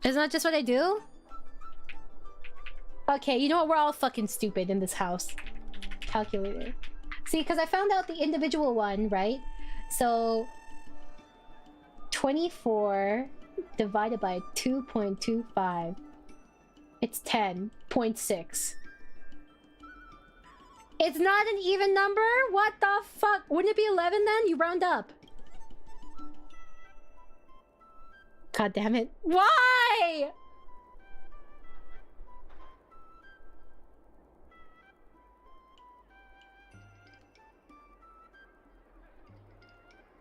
S1: Isn't that just what I do? Okay, you know what? We're all fucking stupid in this house. Calculator. See, because I found out the individual one, right? So... 24 divided by 2.25. It's 10.6. It's not an even number? What the fuck? Wouldn't it be 11 then? You round up. God damn it. Why?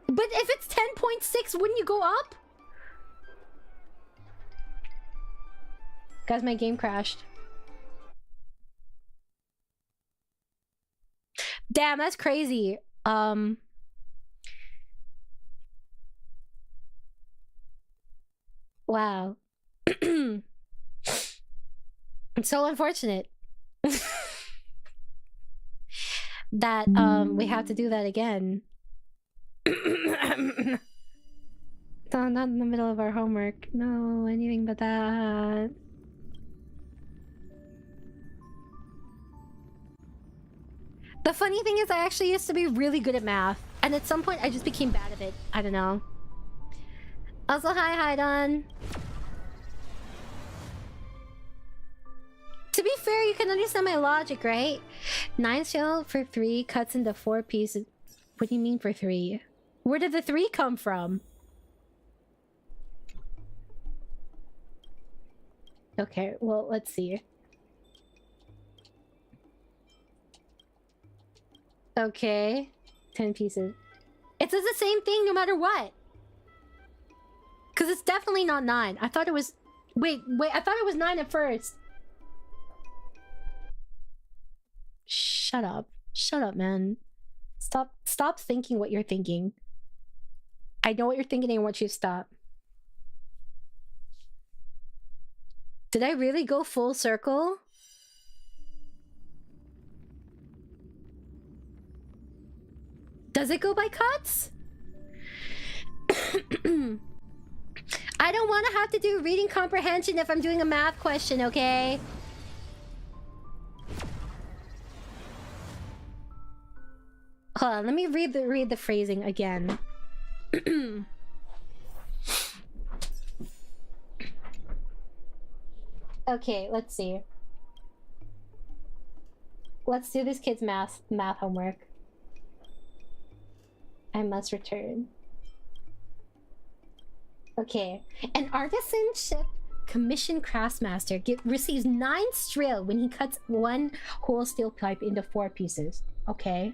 S1: But if it's 10.6, wouldn't you go up? Guys, my game crashed. Damn, that's crazy. Wow. It's so unfortunate that we have to do that again. No, not in the middle of our homework. No, anything but that. The funny thing is, I actually used to be really good at math, and at some point I just became bad at it. I don't know. Also, hi Don. To be fair, you can understand my logic, right? 9 shell for 3 cuts into 4 pieces. What do you mean for 3? Where did the 3 come from? Okay, well, let's see. Okay. 10 pieces. It does the same thing no matter what. Because it's definitely not 9. I thought it was... Wait, I thought it was 9 at first. Shut up. Shut up, man. Stop thinking what you're thinking. I know what you're thinking and I want you to stop. Did I really go full circle? Does it go by cuts? I don't want to have to do reading comprehension if I'm doing a math question, okay? Hold on, let me read the phrasing again. Okay, let's see. Let's do this kid's math homework. I must return. Okay. An artisanship commission craftsmaster receives 9 striel when he cuts 1 whole steel pipe into 4 pieces. Okay.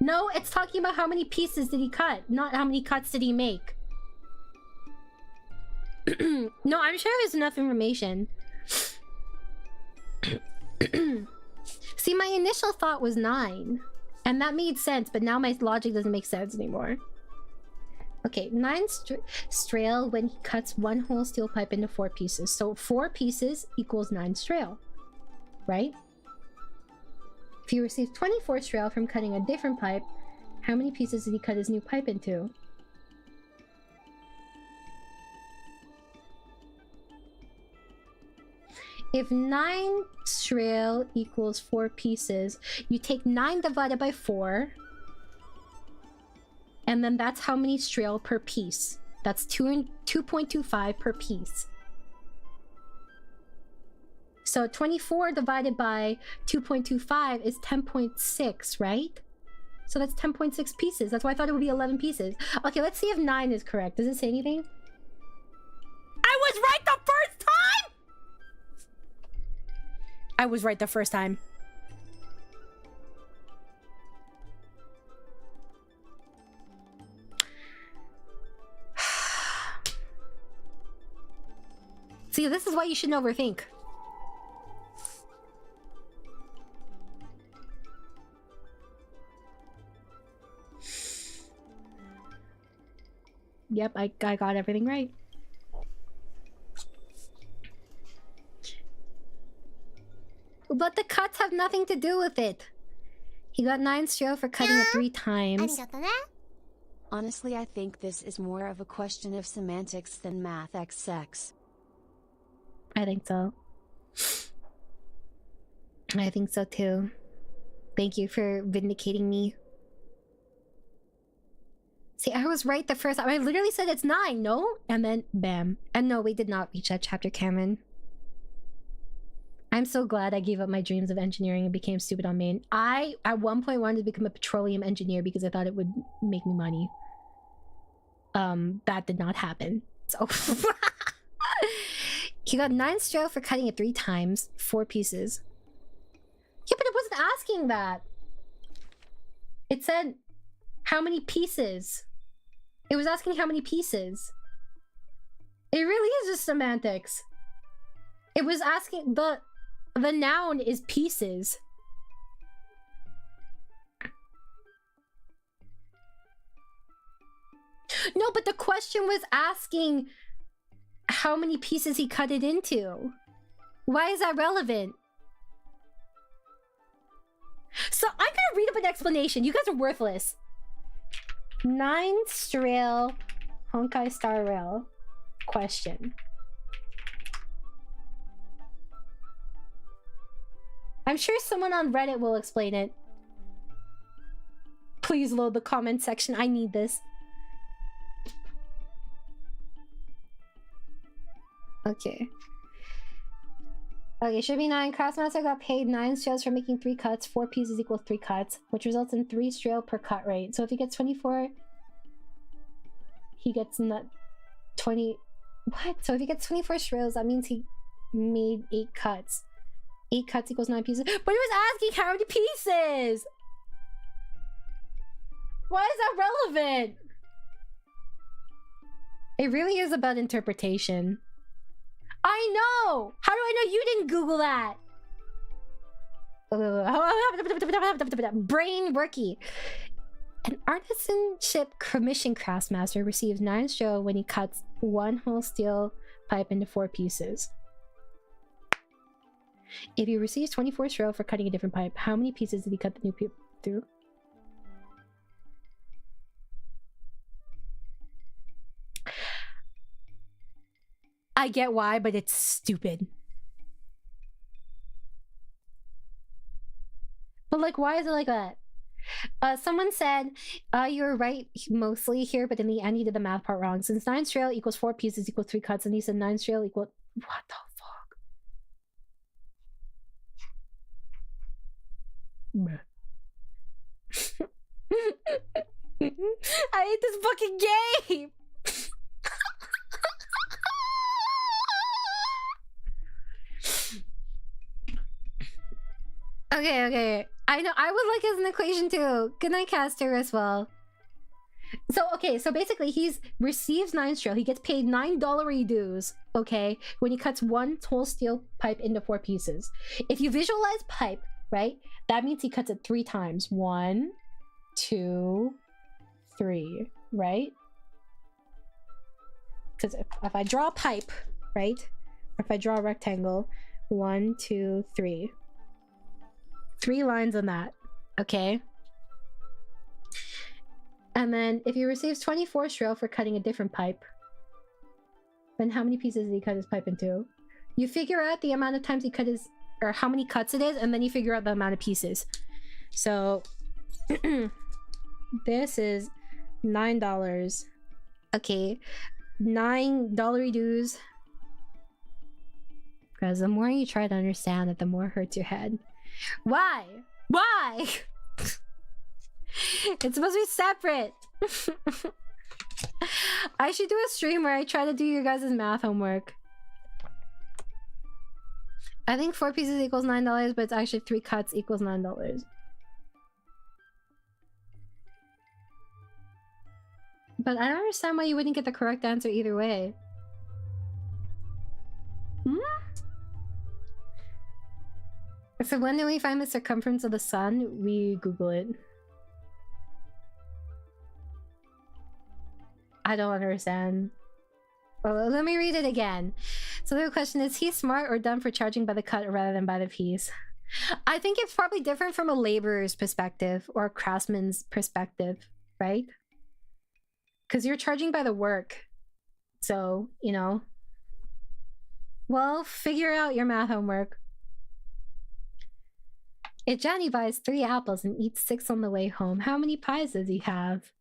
S1: No, it's talking about how many pieces did he cut, not how many cuts did he make. No, I'm sure there's enough information. See, my initial thought was 9. And that made sense, but now my logic doesn't make sense anymore. Okay, 9 striel when he cuts 1 whole steel pipe into 4 pieces. So 4 pieces equals 9 striel, right? If he receives 24 striel from cutting a different pipe, how many pieces did he cut his new pipe into? If 9 striel equals 4 pieces, you take 9 divided by 4. And then that's how many striel per piece. That's 2.25 per piece. So 24 divided by 2.25 is 10.6, right? So that's 10.6 pieces. That's why I thought it would be 11 pieces. Okay, let's see if 9 is correct. Does it say anything? I was right the first time! I was right the first time. See, this is why you shouldn't overthink. Yep, I got everything right. But the cuts have nothing to do with it. He got 9 stro for cutting it 3 times.
S2: Honestly, I think this is more of a question of semantics than math x sex.
S1: I think so. I think so too. Thank you for vindicating me. See, I was right the first time. I literally said it's 9, no? And then, bam. And no, we did not reach that chapter, Cameron. I'm so glad I gave up my dreams of engineering and became stupid on main. I, at one point, wanted to become a petroleum engineer because I thought it would make me money. That did not happen. So... He got 9 stro for cutting it 3 times, 4 pieces. Yeah, but it wasn't asking that. It said, how many pieces? It was asking how many pieces. It really is just semantics. It was asking, the noun is pieces. No, but the question was asking how many pieces he cut it into. Why is that relevant? So I'm gonna read up an explanation. You guys are worthless. 9 strail Honkai Star Rail question. I'm sure someone on Reddit will explain it. Please load the comment section. I need this. Okay. Okay, should be 9. Crossmaster got paid 9 strails for making 3 cuts. 4 pieces equals 3 cuts, which results in 3 strail per cut rate. So if he gets 24, he gets not 20. What? So if he gets 24 strails, that means he made 8 cuts. 8 cuts equals 9 pieces. But it was asking how many pieces! Why is that relevant? It really is about interpretation. I know! How do I know you didn't Google that? Brain rookie. An artisanship commission craftsmaster receives 9 stro when he cuts 1 whole steel pipe into 4 pieces. If he receives 24 stro for cutting a different pipe, how many pieces did he cut the new pipe through? I get why, but it's stupid. But like, why is it like that? Someone said, you were right mostly here, but in the end you did the math part wrong. Since 9 strail equals 4 pieces equals 3 cuts, and he said 9 strail equal... What the fuck? I hate this fucking game! Okay. I know, I would like as an equation too. Good night, Caster, as well. So, okay, so basically he's receives 9 strail. He gets paid $9 dues, okay, when he cuts 1 whole steel pipe into 4 pieces. If you visualize pipe, right, that means he cuts it 3 times. 1, 2, 3, right? Because if I draw a pipe, right, or if I draw a rectangle, 1, 2, 3. 3 lines on that, okay? And then if he receives 24 strail for cutting a different pipe, then how many pieces did he cut his pipe into? You figure out the amount of times he cut his, or how many cuts it is, and then you figure out the amount of pieces. So this is $9. Okay, $9 dues. Because the more you try to understand it, the more it hurts your head. Why? Why? It's supposed to be separate. I should do a stream where I try to do your guys' math homework. I think 4 pieces equals $9, but it's actually 3 cuts equals $9. But I don't understand why you wouldn't get the correct answer either way. Hmm? So when do we find the circumference of the sun? We Google it. I don't understand. Well, let me read it again. So the question is he smart or dumb for charging by the cut rather than by the piece? I think it's probably different from a laborer's perspective or a craftsman's perspective, right? Because you're charging by the work. So, you know. Well, figure out your math homework. If Johnny buys 3 apples and eats 6 on the way home, how many pies does he have?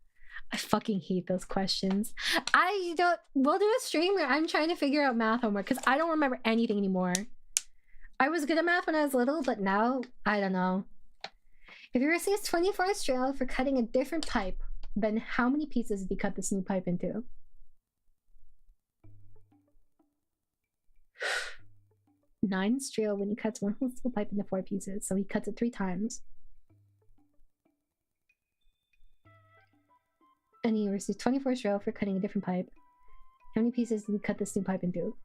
S1: I fucking hate those questions. We'll do a stream where I'm trying to figure out math homework because I don't remember anything anymore. I was good at math when I was little, but now, I don't know. If he receives 24 Australia for cutting a different pipe, then how many pieces did he cut this new pipe into? 9 Australia when he cuts one whole steel pipe into 4 pieces, so he cuts it 3 times. And he receives 24 Australia for cutting a different pipe. How many pieces did he cut this new pipe into?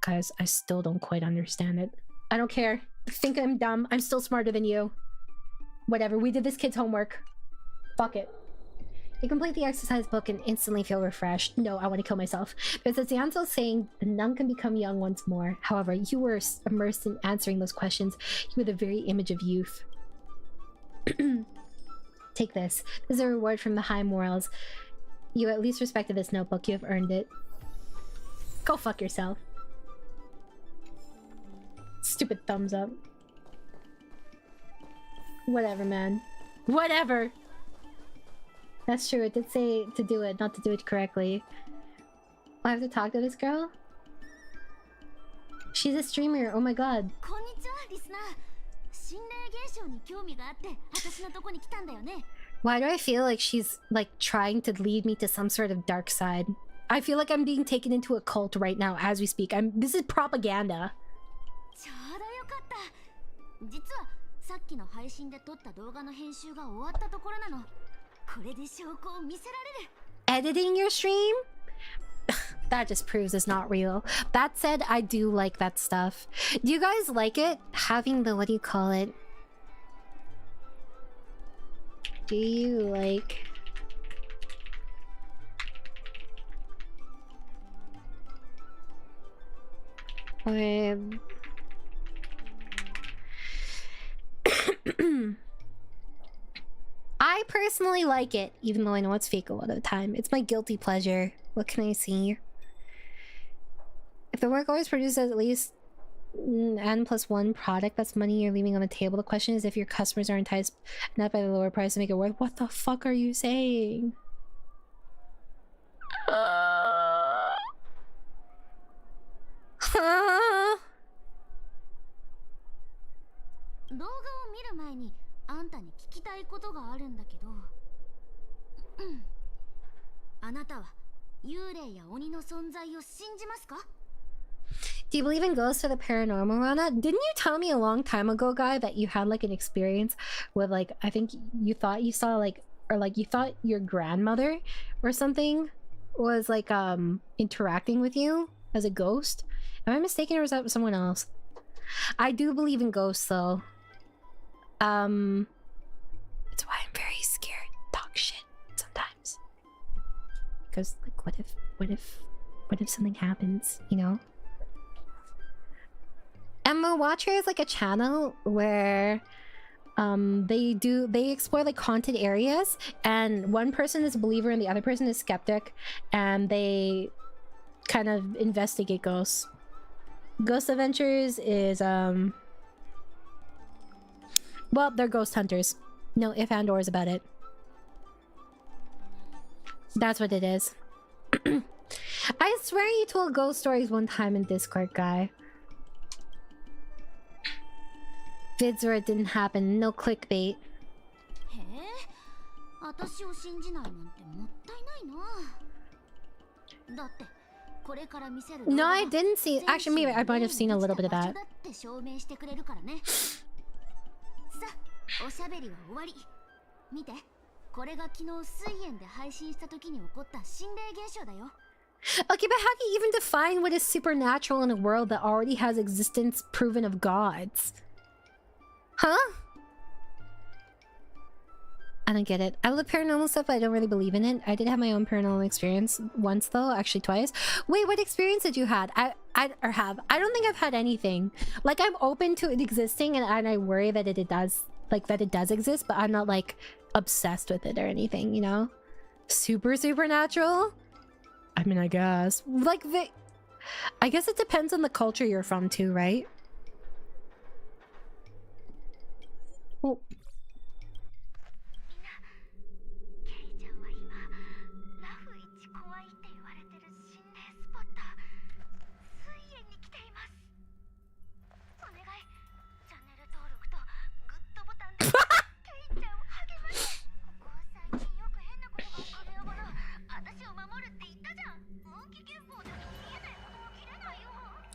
S1: Guys, I still don't quite understand it. I don't care. Think I'm dumb. I'm still smarter than you. Whatever, we did this kid's homework. Fuck it. You complete the exercise book and instantly feel refreshed. No, I want to kill myself. There's a Xianzhou saying, the nun can become young once more. However, you were immersed in answering those questions. You were the very image of youth. Take this. This is a reward from the high morals. You at least respected this notebook. You have earned it. Go fuck yourself. Stupid thumbs up. Whatever, man. Whatever! That's true, it did say to do it, not to do it correctly. I have to talk to this girl? She's a streamer, oh my god. Why do I feel like she's like trying to lead me to some sort of dark side? I feel like I'm being taken into a cult right now as we speak. This is propaganda. Editing your stream? That just proves it's not real. That said, I do like that stuff. Do you guys like it? Having the, what do you call it? Do you like... I personally like it, even though I know it's fake a lot of the time. It's my guilty pleasure. What can I see? If the work always produces at least N+1 product, that's money you're leaving on the table. The question is if your customers are enticed not by the lower price to make it worth. What the fuck are you saying? Huh?
S4: あんたに聞きたいことがあるんだけど、あなたは幽霊や鬼の存在を信じますか?
S1: Do you believe in ghosts or the paranormal, Rana? Didn't you tell me a long time ago, guy, that you had like an experience with like, I think you thought you saw like, or like you thought your grandmother or something was like interacting with you as a ghost? Am I mistaken, or is that someone else? I do believe in ghosts though. It's why I'm very scared to talk shit sometimes. Because like what if something happens, you know? Emma Watcher is like a channel where they explore like haunted areas, and one person is a believer and the other person is skeptic, and they kind of investigate ghosts. Ghost Adventures is well, they're ghost hunters. No ifs and ors about it. That's what it is. I swear you told ghost stories one time in Discord, guy. Vids where it didn't happen. No clickbait. No, I didn't see. Actually, maybe I might have seen a little bit of that. Okay, but how do you even define what is supernatural in a world that already has existence proven of gods? Huh? I don't get it. I love paranormal stuff, but I don't really believe in it. I did have my own paranormal experience once, though. Actually, twice. Wait, what experience did you had? I don't think I've had anything. Like, I'm open to it existing, and I worry that it does, like, that it does exist, but I'm not, like, obsessed with it or anything, you know? Supernatural? I mean, I guess. Like, I guess it depends on the culture you're from, too, right? Oh.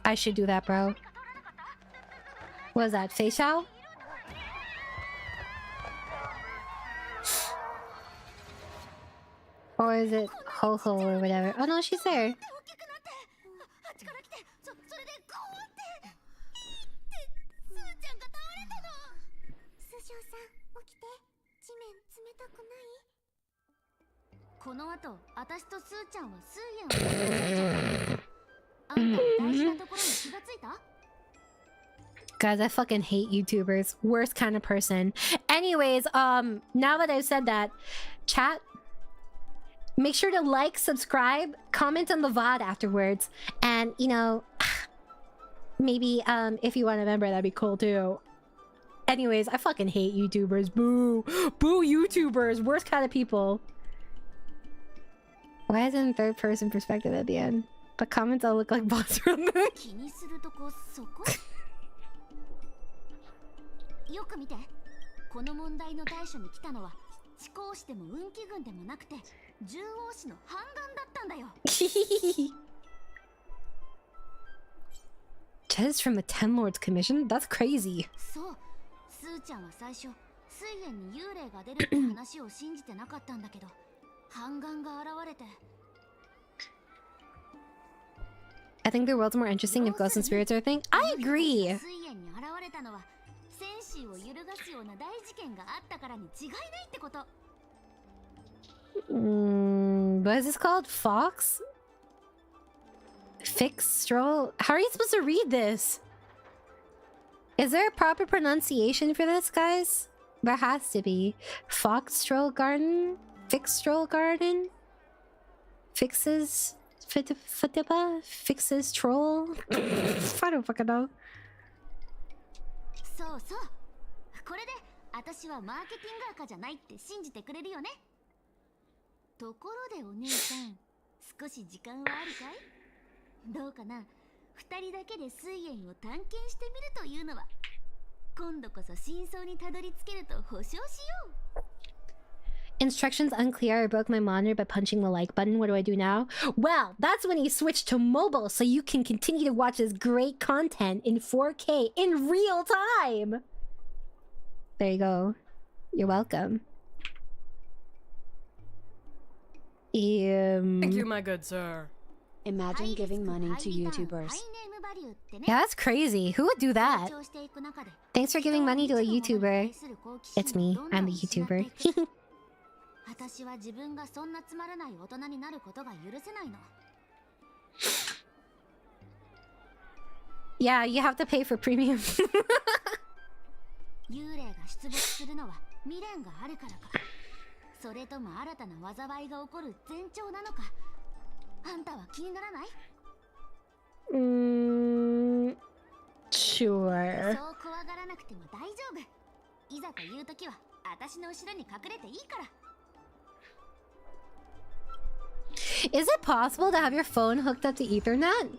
S1: 'I should do that, bro. What is that? Facial? Or is it Ho-Ho or whatever? Oh no, she's there. Guys, I fucking hate YouTubers. Worst kind of person. Anyways, now that I've said that, chat, make sure to like, subscribe, comment on the VOD afterwards, and, you know, maybe, if you want a member, that'd be cool too. Anyways, I fucking hate YouTubers. Boo! Boo YouTubers! Worst kind of people. Why is it in third person perspective at the end? The comments all look like bots from the...
S4: よく見て。この問題の対処に来たのは、地公使でも運気軍でもなくて、獣王使の反乱だったんだよ。
S1: Just from the Ten Lords Commission? That's crazy.
S4: そう、スーちゃんは最初、水源に幽霊が出るって話を信じてなかったんだけど、反乱が現れて。
S1: I think the world's more interesting if ghosts and spirits are a thing. I agree.
S4: 水源に現れたのは。 戦士を揺るがすような大事件があったからに違いないってこと。
S1: What is this called? Fox? Fix stroll? How are you supposed to read this? Is there a proper pronunciation for this, guys? There has to be. Fox stroll garden? Fix stroll garden? Fixes? Fitiba? Fixes troll? I don't fucking know.
S4: そうそう。これで私はマーケティング赤じゃないって信じてくれるよね。ところでお姉さん、少し時間はあるかい？どうかな。二人だけで水源を探検してみるというのは、今度こそ真相にたどり着けると保証しよう。
S1: Instructions unclear. I broke my monitor by punching the like button. What do I do now? Well, that's when you switch to mobile so you can continue to watch this great content in 4K in real time. There you go. You're welcome.
S3: Thank you, my good sir.
S2: Imagine giving money to YouTubers.
S1: Yeah, that's crazy. Who would do that? Thanks for giving money to a YouTuber. It's me. I'm the YouTuber.
S4: 私は自分がそんなつまらない大人になることが許せないの。
S1: Yeah, you have to pay for premium.
S4: 幽霊が出没するのは未練があるからか。それとも新たな災いが起こる前兆なのか。あんたは気にならない？Sure. そう怖がらなくても大丈夫。いざという時は私の後ろに隠れていいから。
S1: Is it possible to have your phone hooked up to Ethernet?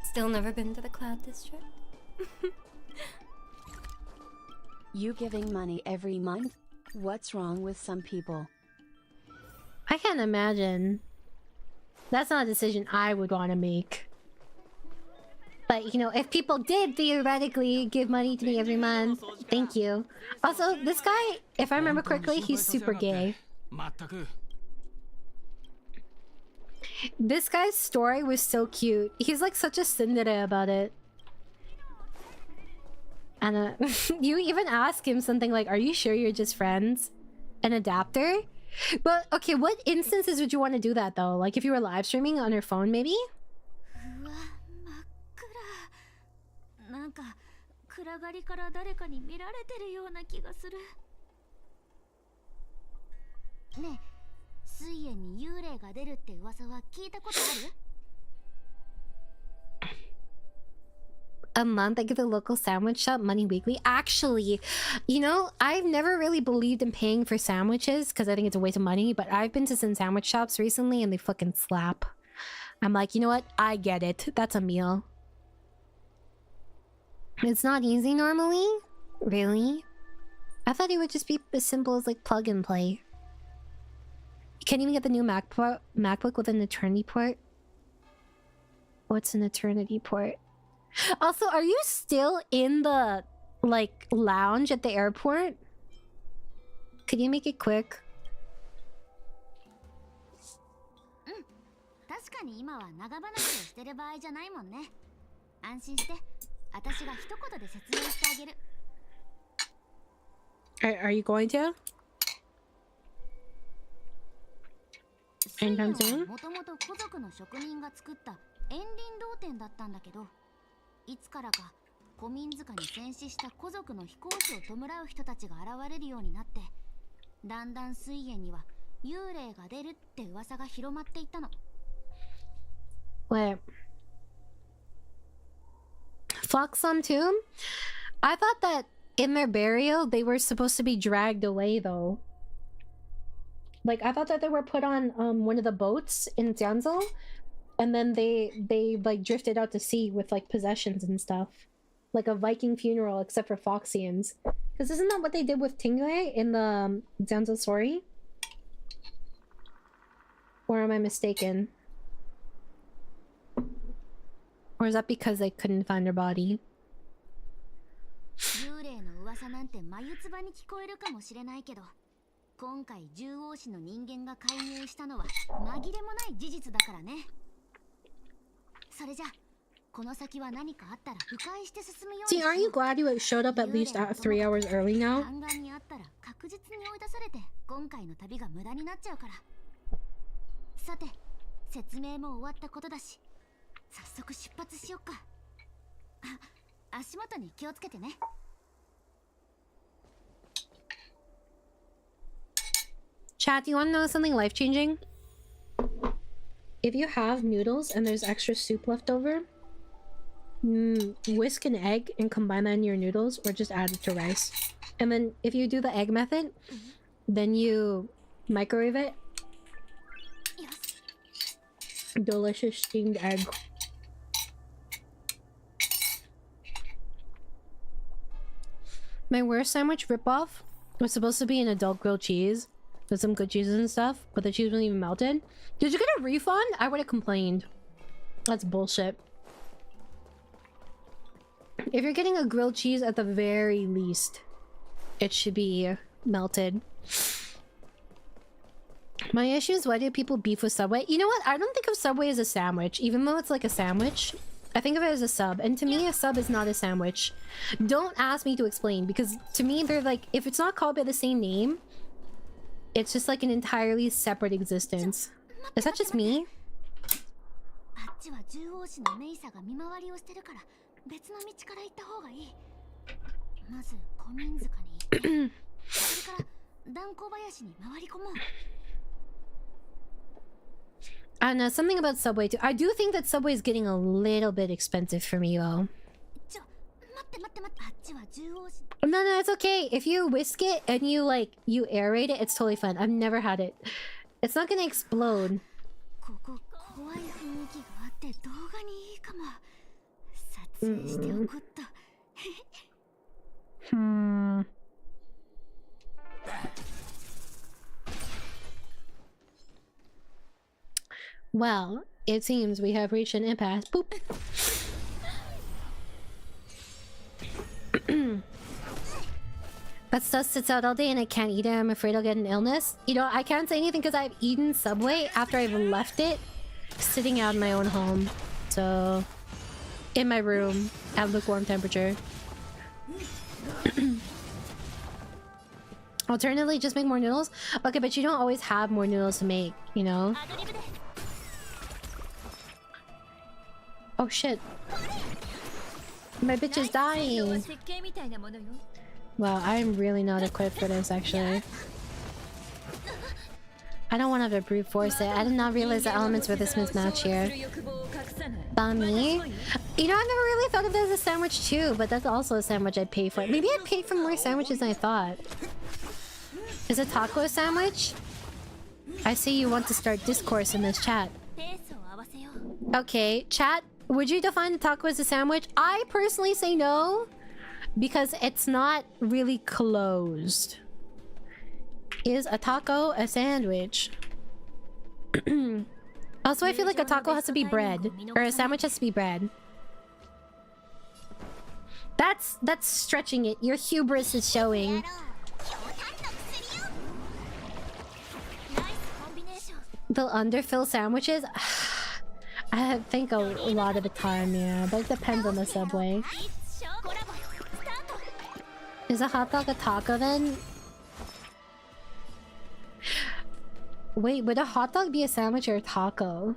S3: Still never been to the Cloud District.
S2: You giving money every month? What's wrong with some people?
S1: I can't imagine. That's not a decision I would want to make. But, you know, if people did theoretically give money to me every month, thank you. Also, this guy, if I remember correctly, he's super gay. This guy's story was so cute. He's like such a tsundere about it. And you even ask him something like, are you sure you're just friends? An adapter? But okay, what instances would you want to do that though? Like if you were live streaming on your phone, maybe?
S4: うわ、真っ暗。なんか暗がりから誰かに見られてるような気がする。ねえ、水炎に幽霊が出るって噂は聞いたことある
S1: ？A month I give the local sandwich shop money weekly. Actually, you know, I've never really believed in paying for sandwiches because I think it's a waste of money, but I've been to some sandwich shops recently and they fucking slap. I'm like, you know what? I get it. That's a meal. It's not easy normally? Really? I thought it would just be as simple as like plug and play. You can't even get the new MacBook with an eternity port? What's an eternity port? Also, are you still in the, like, lounge at the airport? Could you make it quick?
S4: 確かに今は長話をしてる場合じゃないもんね。安心して、私が一言で説明してあげる。
S1: Are you going to? Anytime soon?
S4: もともと古族の職人が作った園林童店だったんだけど、いつからか古民塚に戦死した古族の飛行士を弔う人たちが現れるようになって、だんだん水炎には幽霊が出るって噂が広まっていったの。
S1: Wait. Fox on Tomb? I thought that in their burial they were supposed to be dragged away though. Like I thought that they were put on one of the boats in Jianzhou, and then they like drifted out to sea with like possessions and stuff, like a Viking funeral except for Foxians. Because isn't that what they did with Tingwei in the Jianzhou story? Or am I mistaken? Or is that because they couldn't find her body?
S4: 幽霊の噂なんて眉唾に聞こえるかもしれないけど、今回獣王氏の人間が介入したのは紛れもない事実だからね。それじゃ、この先は何かあったら迂回して進むように。
S1: See, aren't you glad you showed up at least 3 hours early now?
S4: 弾丸にあったら確実に追い出されて今回の旅が無駄になっちゃうから。さて、説明も終わったことだし、早速出発しよっか。あ、足元に気をつけてね。
S1: Chat, do you want to know something life-changing? If you have noodles and there's extra soup left over, whisk an egg and combine that in your noodles, or just add it to rice. And then if you do the egg method, then you microwave it. Delicious steamed egg. My worst sandwich ripoff was supposed to be an adult grilled cheese with some good cheeses and stuff, but the cheese wasn't even melted. Did you get a refund? I would have complained. That's bullshit. If you're getting a grilled cheese, at the very least, it should be melted. My issue is, why do people beef with Subway? You know what? I don't think of Subway as a sandwich, even though it's like a sandwich. I think of it as a sub, and to me, a sub is not a sandwich. Don't ask me to explain, because to me, they're like, if it's not called by the same name, it's just like an entirely separate existence. Is that just me?
S4: あっちは獣王氏のメイサが見回りをしてるから別の道から行った方がいい。まず古民塚に行って、それから断交林に回り込もう。
S1: I don't know, something about Subway too. I do think that Subway is getting a little bit expensive for me though. No, it's okay. If you whisk it and you aerate it, it's totally fine. I've never had it. It's not gonna explode. Well, it seems we have reached an impasse. Boop. That stuff sits out all day and I can't eat it. I'm afraid I'll get an illness. You know, I can't say anything because I've eaten Subway after I've left it sitting out in my own home. So, in my room at lukewarm temperature. Alternatively, just make more noodles. Okay, but you don't always have more noodles to make, you know? Oh shit. My bitch is dying. Wow, I'm really not equipped for this, actually. I don't want to brute force it. I did not realize the elements were this mismatch here. Bami? You know, I've never really thought of it as a sandwich too, but that's also a sandwich I'd pay for. Maybe I'd pay for more sandwiches than I thought. Is a taco a sandwich? I see you want to start discourse in this chat. Okay, chat, would you define a taco as a sandwich? I personally say no, because it's not really closed. Is a taco a sandwich? Also, I feel like a taco has to be bread, or a sandwich has to be bread. That's stretching it. Your hubris is showing. They'll underfill sandwiches? I think a lot of the time, yeah. But it depends on the Subway. Is a hot dog a taco then? Wait, would a hot dog be a sandwich or a taco?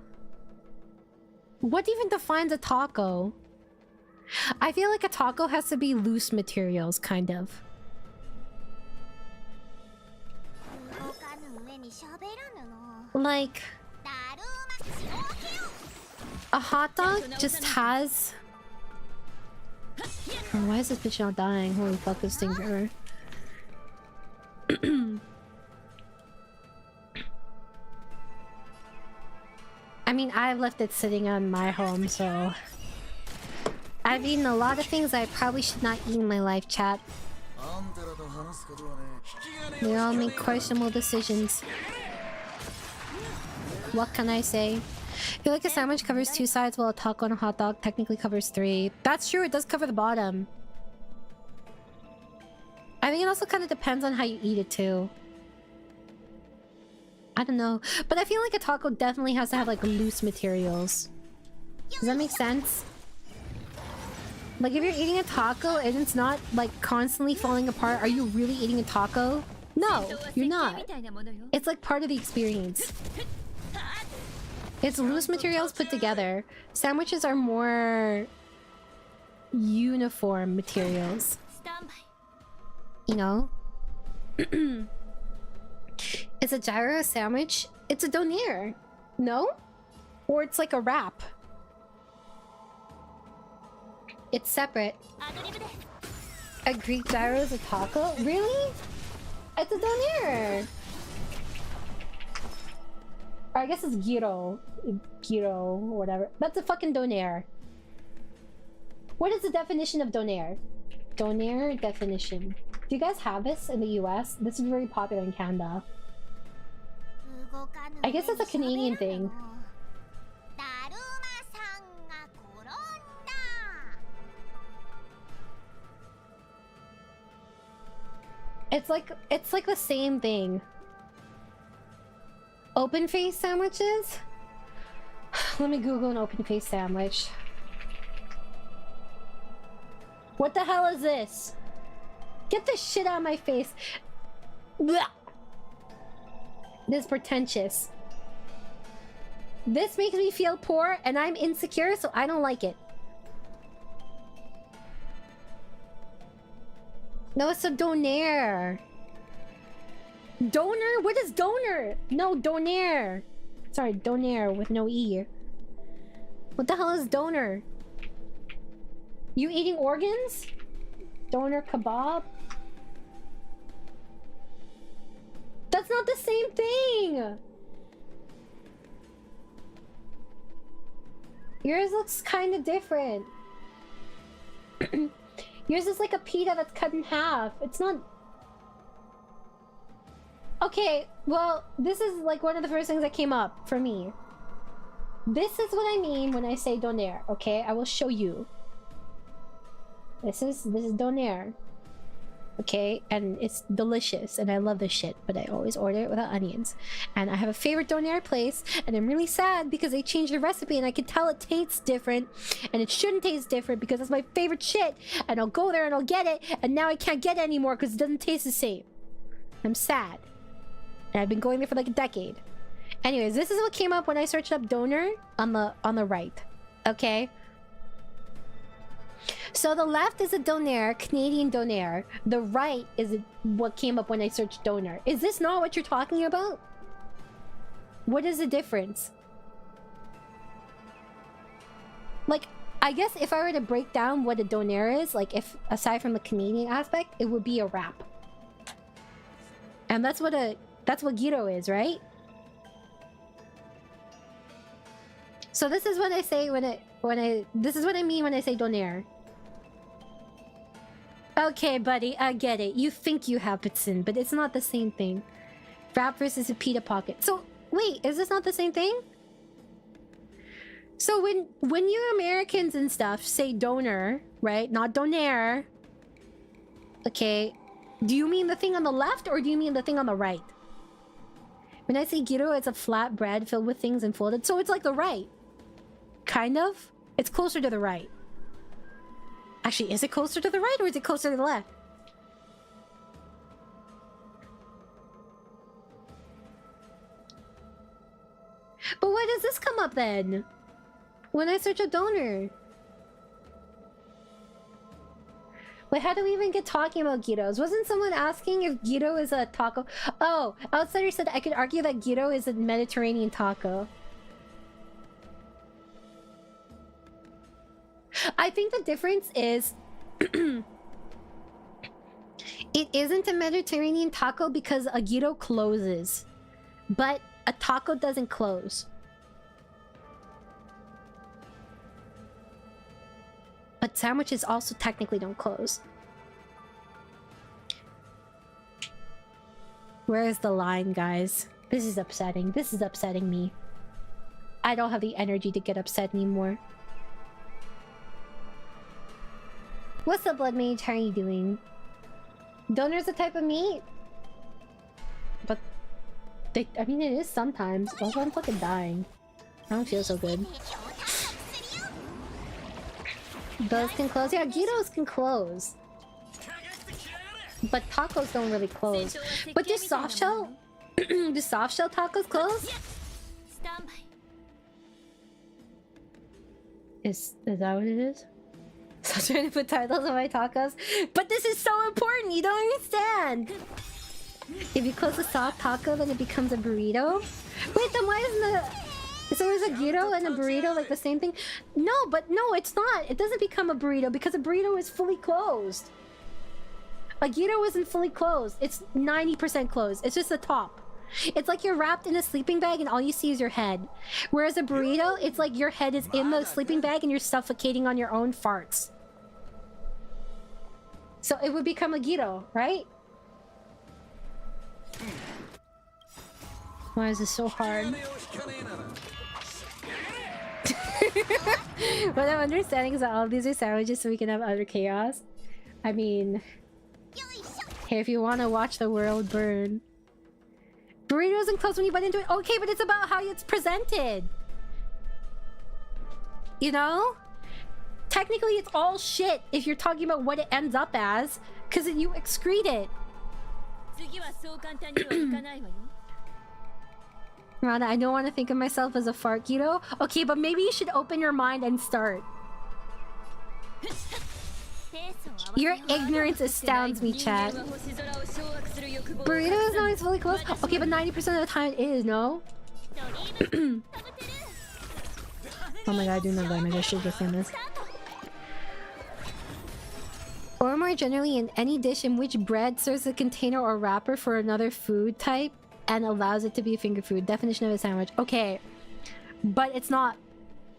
S1: What even defines a taco? I feel like a taco has to be loose materials, kind of. Like... a hot dog just has... Oh, why is this bitch not dying? Holy fuck, this thing forever. I mean, I've left it sitting on my home, so... I've eaten a lot of things I probably should not eat in my life, chat. We all make questionable decisions. What can I say? I feel like a sandwich covers 2 sides while a taco and a hot dog technically covers 3. That's true, it does cover the bottom. I think it also kind of depends on how you eat it too. I don't know. But I feel like a taco definitely has to have like loose materials. Does that make sense? Like if you're eating a taco and it's not like constantly falling apart, are you really eating a taco? No, you're not. It's like part of the experience. It's loose materials put together. Sandwiches are more uniform materials. You know? Is a gyro a sandwich? It's a donair. No? Or it's like a wrap. It's separate. A Greek gyro is a taco? Really? It's a donair. Or I guess it's gyro. Gyro, or whatever. That's a fucking donair. What is the definition of donair? Donair definition. Do you guys have this in the US? This is very popular in Canada. I guess it's a Canadian thing. It's like the same thing. Open face sandwiches? Let me Google an open face sandwich. What the hell is this? Get this shit out of my face. Blah. This is pretentious. This makes me feel poor and I'm insecure, so I don't like it. No, it's a donair. Donor? What is donor? No, donair. Sorry, donair with no E. What the hell is donor? You eating organs? Doner kebab? That's not the same thing! Yours looks kind of different. Yours is like a pita that's cut in half. It's not... Okay, well, this is like one of the first things that came up for me. This is what I mean when I say donair, okay? I will show you. This is donair. Okay, and it's delicious and I love this shit, but I always order it without onions. And I have a favorite donair place and I'm really sad because they changed the recipe and I can tell it tastes different and it shouldn't taste different because that's my favorite shit and I'll go there and I'll get it and now I can't get it anymore because it doesn't taste the same. I'm sad. And I've been going there for like a decade. Anyways, this is what came up when I searched up donor on the right. Okay? So the left is a donaire, Canadian donaire. The right is what came up when I searched donor. Is this not what you're talking about? What is the difference? Like, I guess if I were to break down what a donaire is, like if aside from the Canadian aspect, it would be a rap. And that's what gyro is, right? So this is what I say this is what I mean when I say donaire. Okay, buddy, I get it. You think you have Pitsin, but it's not the same thing. Rap versus a pita pocket. So wait, is this not the same thing? So when you Americans and stuff say donor, right? Not donaire. Okay. Do you mean the thing on the left or do you mean the thing on the right? When I say gyro, it's a flat bread filled with things and folded. So it's like the right. Kind of. It's closer to the right. Actually, is it closer to the right or is it closer to the left? But why does this come up then? When I search a donor? Wait, how do we even get talking about gyros? Wasn't someone asking if gyro is a taco? Oh, Outsider said I could argue that gyro is a Mediterranean taco. I think the difference is it isn't a Mediterranean taco because a gyro closes, but a taco doesn't close. But sandwiches also technically don't close. Where is the line, guys? This is upsetting. This is upsetting me. I don't have the energy to get upset anymore. What's up, Blood Mage? How are you doing? Donor's a type of meat? But... I mean, it is sometimes. Also, I'm fucking dying. I don't feel so good. Those can close? Yeah, gyros can close. But tacos don't really close. But do soft shell? Do soft shell tacos close? Is that what it is? Stop trying to put titles on my tacos. But this is so important, you don't understand! If you close a soft taco, then it becomes a burrito? Wait, then why isn't the... So is a gyro and a burrito like the same thing? No, but no, it's not. It doesn't become a burrito because a burrito is fully closed. A gyro isn't fully closed. It's 90% closed. It's just the top. It's like you're wrapped in a sleeping bag and all you see is your head. Whereas a burrito, it's like your head is in the sleeping bag and you're suffocating on your own farts. So it would become a gyro, right? Why is this so hard? What I'm understanding is that all of these are sandwiches so we can have utter chaos. I mean... Hey, if you want to watch the world burn. Burrito isn't close when you bite into it. Okay, but it's about how it's presented. You know? Technically, it's all shit if you're talking about what it ends up as. Because you excrete it. Rana, I don't want to think of myself as a fart gyro. Okay, but maybe you should open your mind and start. Your ignorance astounds me, chat. Burrito is not always fully closed. Okay, but 90% of the time it is, no? Oh my god, I do know that. Maybe I should just send this. Or more generally, in any dish in which bread serves a container or wrapper for another food type and allows it to be a finger food. Definition of a sandwich. Okay. But it's not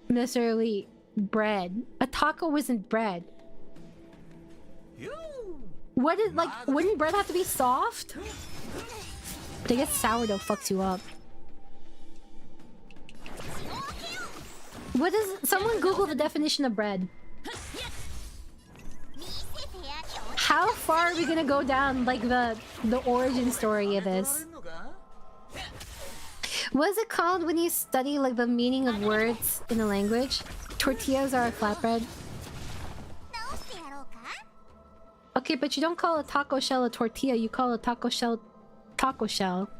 S1: necessarily bread. A taco isn't bread. What is, like, wouldn't bread have to be soft? But I guess sourdough fucks you up. What is... Someone Google the definition of bread. How far are we gonna go down, like, the origin story of this? What is it called when you study, like, the meaning of words in a language? Tortillas are a flatbread. Okay, but you don't call a taco shell a tortilla, you call a taco shell taco shell.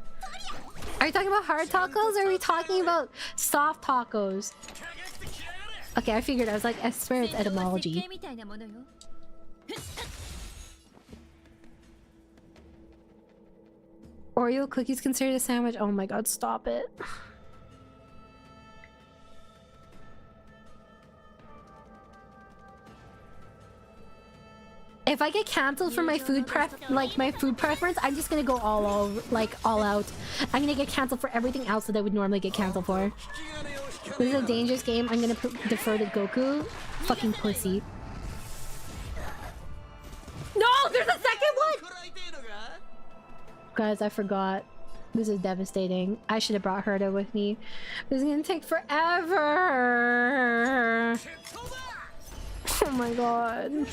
S1: Are you talking about hard tacos or are we talking about soft tacos? Okay, I figured. I was like, I swear it's etymology. Oreo cookies considered a sandwich? Oh my god, stop it. If I get cancelled for my food preference, I'm just gonna go all out. I'm gonna get cancelled for everything else that I would normally get cancelled for. This is a dangerous game. I'm gonna defer to Goku. Fucking pussy. No! There's a second one! Guys, I forgot. This is devastating. I should have brought Herta with me. This is gonna take forever. Oh my god.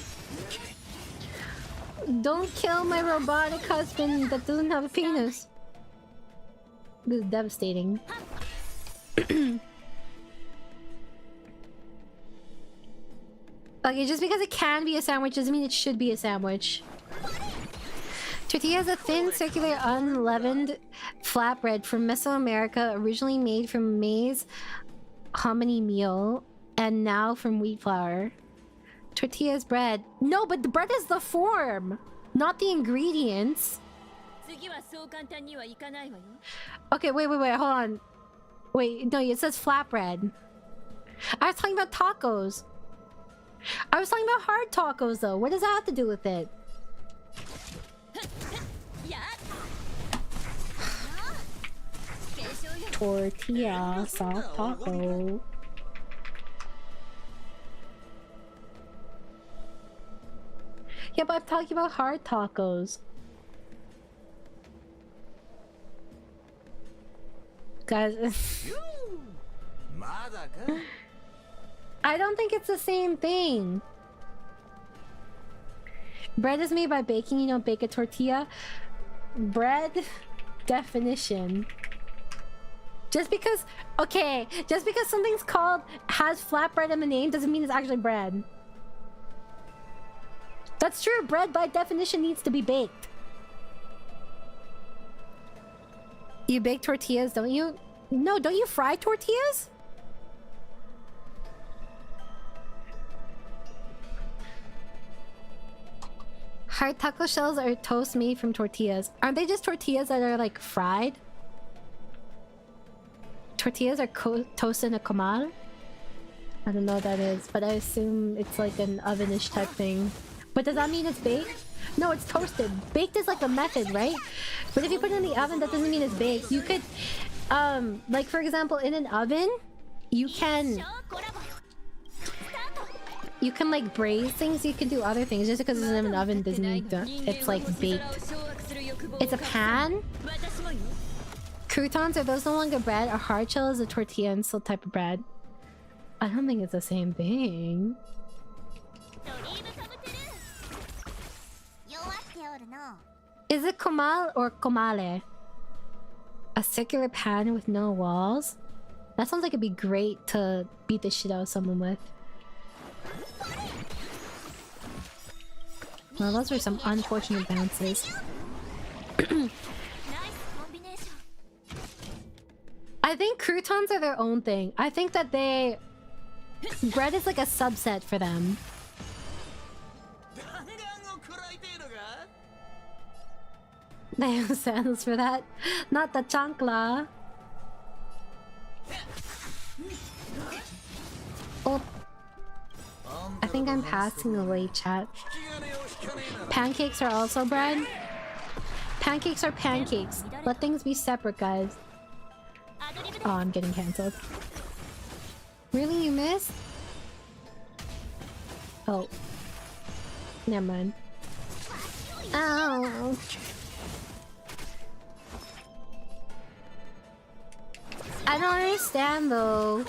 S1: Don't kill my robotic husband that doesn't have a penis. This is devastating. Okay, just because it can be a sandwich doesn't mean it should be a sandwich. Tortilla is a thin, circular, unleavened flatbread from Mesoamerica, originally made from maize hominy meal, and now from wheat flour. Tortilla is bread. No, but the bread is the form, not the ingredients. Okay, wait, hold on. Wait, no, it says flatbread. I was talking about tacos. I was talking about hard tacos, though. What does that have to do with it? Tortilla, soft taco. Yeah, but I'm talking about hard tacos. Guys, I don't think it's the same thing. Bread is made by baking. You don't bake a tortilla. Bread definition. Just because something's has flatbread in the name doesn't mean it's actually bread. That's true. Bread by definition needs to be baked. You bake tortillas, don't you? No, don't you fry tortillas? Hard taco shells are toast made from tortillas. Aren't they just tortillas that are like fried? Tortillas are toasted in a comal? I don't know what that is, but I assume it's like an ovenish type thing. But does that mean it's baked? No, it's toasted. Baked is like a method, right? But if you put it in the oven, that doesn't mean it's baked. You could, like for example, in an oven, you can like braise things. You can do other things. Just because it's in an oven doesn't mean it's like baked. It's a pan. Croutons, are those no longer bread? A hard shell is a tortilla and still type of bread. I don't think it's the same thing. Is it comal or comale? A circular pan with no walls? That sounds like it'd be great to beat the shit out of someone with. Well, those were some unfortunate bounces. I think croutons are their own thing. I think that bread is like a subset for them. They have sandals for that. Not the chancla. Oh. I think I'm passing away, chat. Pancakes are also bread? Pancakes are pancakes. Let things be separate, guys. Oh, I'm getting cancelled. Really, you missed? Oh. Never mind. Ow. I don't understand though.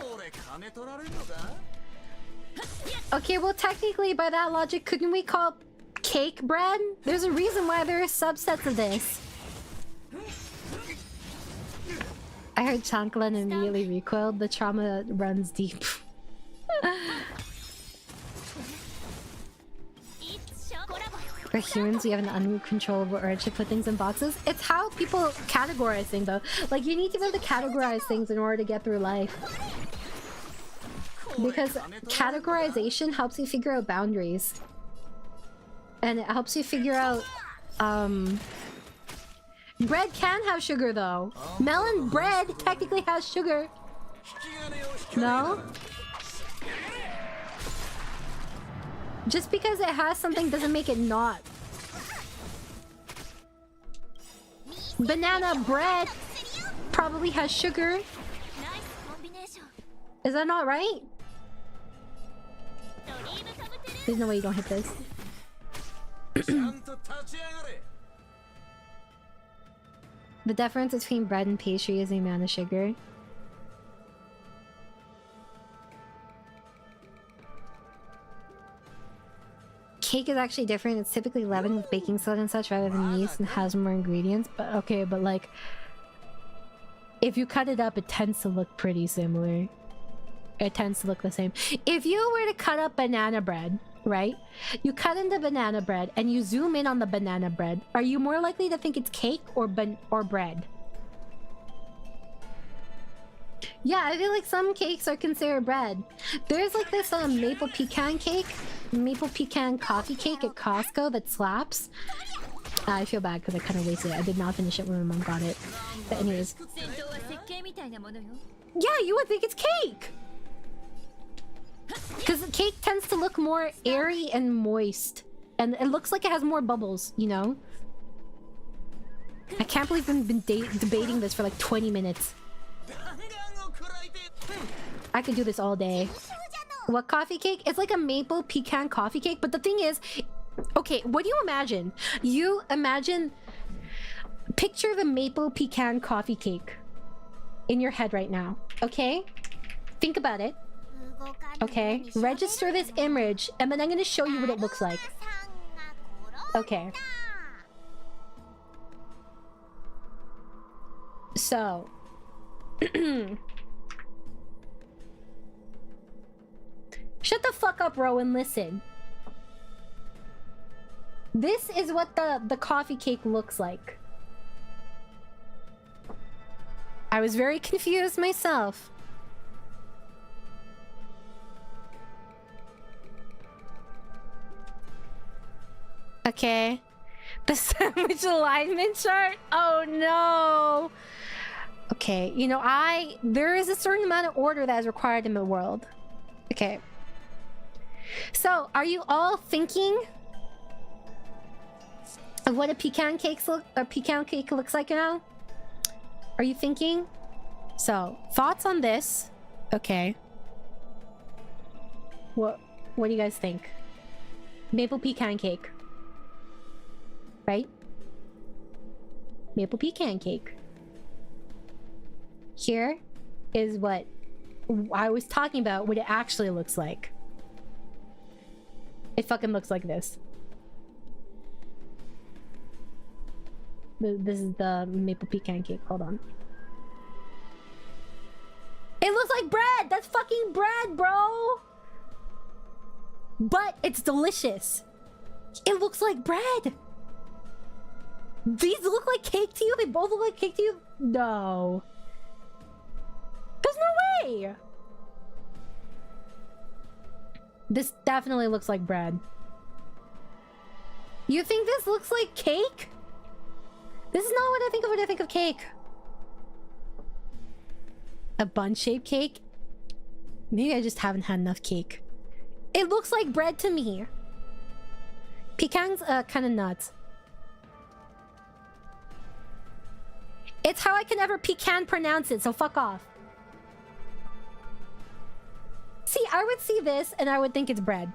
S1: Okay, well technically by that logic, couldn't we call cake bread? There's a reason why there are subsets of this. I heard chancla and immediately recoiled. The trauma runs deep. For humans, we have an uncontrollable urge to put things in boxes. It's how people categorize things, though. Like, you need to be able to categorize things in order to get through life. Because categorization helps you figure out boundaries. And it helps you figure out, bread can have sugar, though. Melon bread technically has sugar. No? Just because it has something doesn't make it not. Banana bread probably has sugar. Is that not right? There's no way you don't hit this. The difference between bread and pastry is the amount of sugar. Cake is actually different. It's typically leavened with baking soda and such rather than yeast and has more ingredients. But okay, but like, if you cut it up, it tends to look pretty similar. It tends to look the same. If you were to cut up banana bread, right? You cut into banana bread and you zoom in on the banana bread. Are you more likely to think it's cake or bread? Yeah, I feel like some cakes are considered bread. There's like this maple pecan cake, maple pecan coffee cake at Costco that slaps. I feel bad because I kind of wasted it. I did not finish it when my mom got it. But anyways. Yeah, you would think it's cake! Because cake tends to look more airy and moist. And it looks like it has more bubbles, you know? I can't believe we've been debating this for like 20 minutes. I could do this all day. What coffee cake? It's like a maple pecan coffee cake, but the thing is... Okay, what do you imagine? You imagine... Picture the maple pecan coffee cake in your head right now, okay? Think about it. Okay, register this image, and then I'm gonna show you what it looks like. Okay. So... Shut the fuck up, Rowan, listen. This is what the coffee cake looks like. I was very confused myself. Okay. The sandwich alignment chart? Oh no! Okay, you know, there is a certain amount of order that is required in the world. Okay. So, are you all thinking of what a pecan cake looks like now? Are you thinking? So, thoughts on this? Okay. What do you guys think? Maple pecan cake. Right? Maple pecan cake. Here is what I was talking about, what it actually looks like. It fucking looks like this. This is the maple pecan cake. Hold on. It looks like bread! That's fucking bread, bro! But it's delicious. It looks like bread! These look like cake to you? They both look like cake to you? No. There's no way! This definitely looks like bread. You think this looks like cake? This is not what I think of when I think of cake. A bun-shaped cake? Maybe I just haven't had enough cake. It looks like bread to me. Pecans, kind of nuts. It's how I can never pecan pronounce it, so fuck off. See, I would see this and I would think it's bread.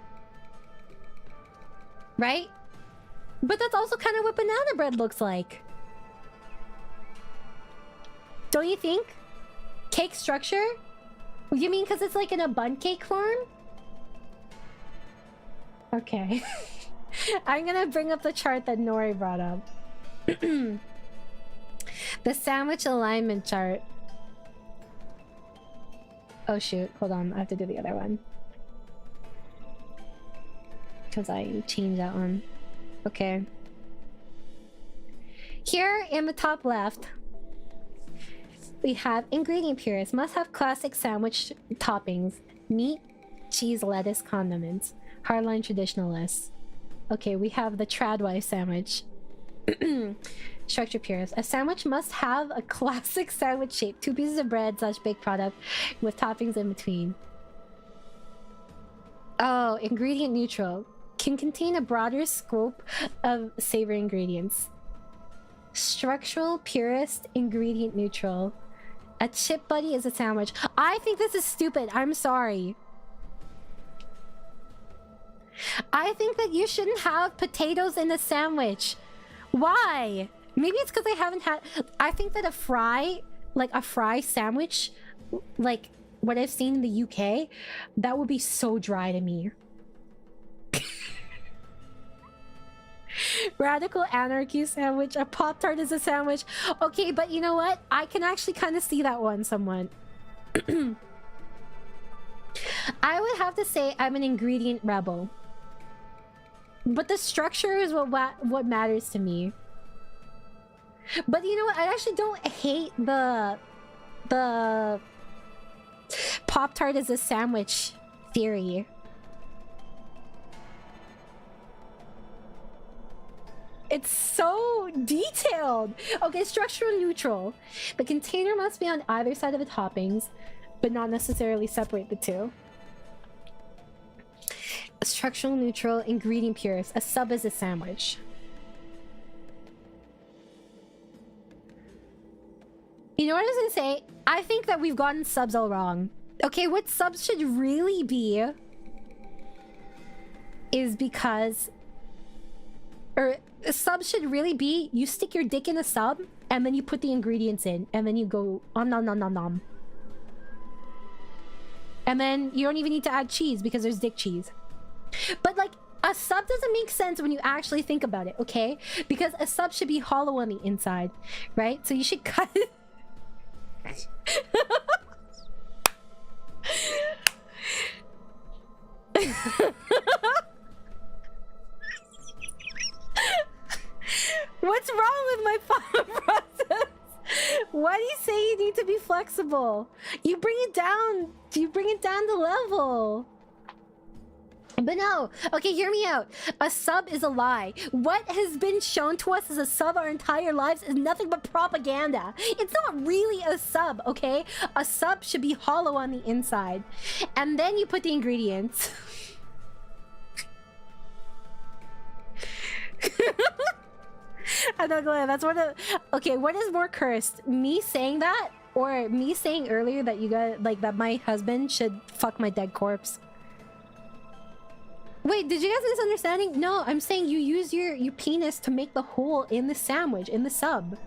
S1: Right? But that's also kind of what banana bread looks like. Don't you think? Cake structure? You mean because it's like in a bun cake form? Okay. I'm gonna bring up the chart that Nori brought up. The sandwich alignment chart. Oh shoot, hold on, I have to do the other one. Because I changed that one. Okay. Here in the top left, we have ingredient purists. Must have classic sandwich toppings. Meat, cheese, lettuce, condiments. Hardline traditionalists. Okay, we have the tradwife sandwich. Structure purist. A sandwich must have a classic sandwich shape. 2 pieces of bread / baked product with toppings in between. Oh, ingredient neutral. Can contain a broader scope of savory ingredients. Structural purist, ingredient neutral. A chip buddy is a sandwich. I think this is stupid. I'm sorry. I think that you shouldn't have potatoes in a sandwich. Why? Maybe it's because I haven't had... I think that a fry, like a fry sandwich, like what I've seen in the UK, that would be so dry to me. Radical anarchy sandwich. A Pop-Tart is a sandwich. Okay, but you know what? I can actually kind of see that one somewhat. I would have to say I'm an ingredient rebel. But the structure is what matters to me. But you know what? I actually don't hate the Pop-Tart as a sandwich theory. It's so detailed. Okay, structural neutral. The container must be on either side of the toppings, but not necessarily separate the two. Structural neutral, ingredient purist. A sub is a sandwich. You know what I was gonna say? I think that we've gotten subs all wrong. Okay, what subs should really be is because... Or subs should really be, you stick your dick in a sub, and then you put the ingredients in, and then you go nom nom nom nom nom. And then you don't even need to add cheese because there's dick cheese. But like, a sub doesn't make sense when you actually think about it, okay? Because a sub should be hollow on the inside, right? So you should cut it. What's wrong with my thought process? Why do you say you need to be flexible? You bring it down. You bring it down the level. But no. Okay, hear me out. A sub is a lie. What has been shown to us as a sub our entire lives is nothing but propaganda. It's not really a sub, okay? A sub should be hollow on the inside. And then you put the ingredients. I'm not gonna lie, that's one of... Okay, what is more cursed? Me saying that? Or me saying earlier that you got... Like, that my husband should fuck my dead corpse? Wait, did you guys misunderstanding? No, I'm saying you use your penis to make the hole in the sandwich, in the sub.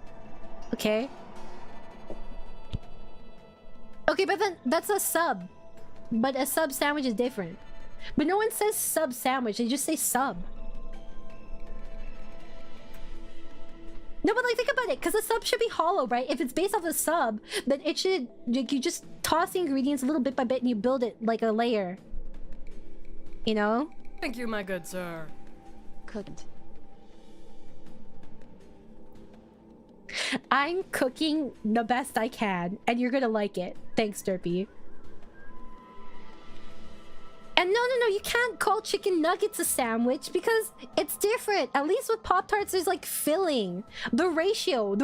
S1: Okay? Okay, but then that's a sub. But a sub sandwich is different. But no one says sub sandwich, they just say sub. No, but like, think about it, because a sub should be hollow, right? If it's based off a sub, then it should... Like, you just toss the ingredients a little bit by bit and you build it like a layer. You know?
S3: Thank you, my good sir.
S2: Couldn't.
S1: I'm cooking the best I can, and you're gonna like it. Thanks, Derpy. And no, you can't call chicken nuggets a sandwich because it's different. At least with Pop-Tarts, there's like filling. The ratio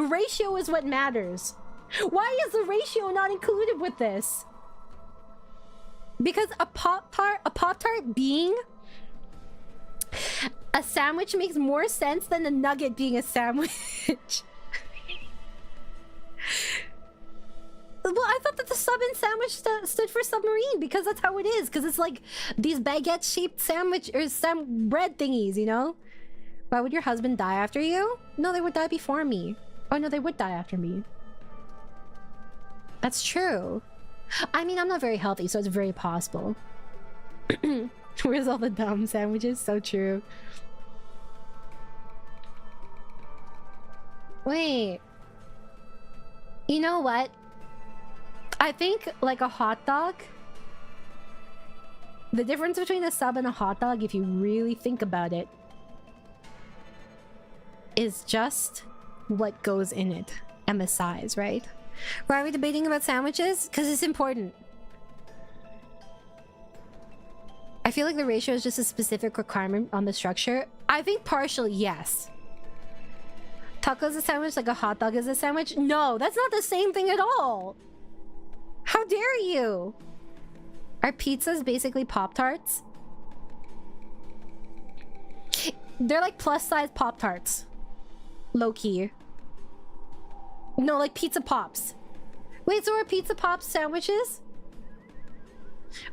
S1: is what matters. Why is the ratio not included with this? Because a Pop-Tart being a sandwich makes more sense than a nugget being a sandwich. Well, I thought that the sub in sandwich stood for submarine because that's how it is. Because it's like these baguette-shaped sandwich or bread thingies, you know? Why would your husband die after you? No, they would die before me. Oh no, they would die after me. That's true. I mean, I'm not very healthy, so it's very possible. Where's all the dumb sandwiches? So true. Wait. You know what? I think, like, a hot dog... The difference between a sub and a hot dog, if you really think about it, is just what goes in it and the size, right? Why are we debating about sandwiches? Because it's important. I feel like the ratio is just a specific requirement on the structure. I think partially, yes. Taco is a sandwich like a hot dog is a sandwich? No, that's not the same thing at all. How dare you? Are pizzas basically Pop-Tarts? They're like plus-size Pop-Tarts. Low-key. No, like pizza pops. Wait, so are pizza pops sandwiches?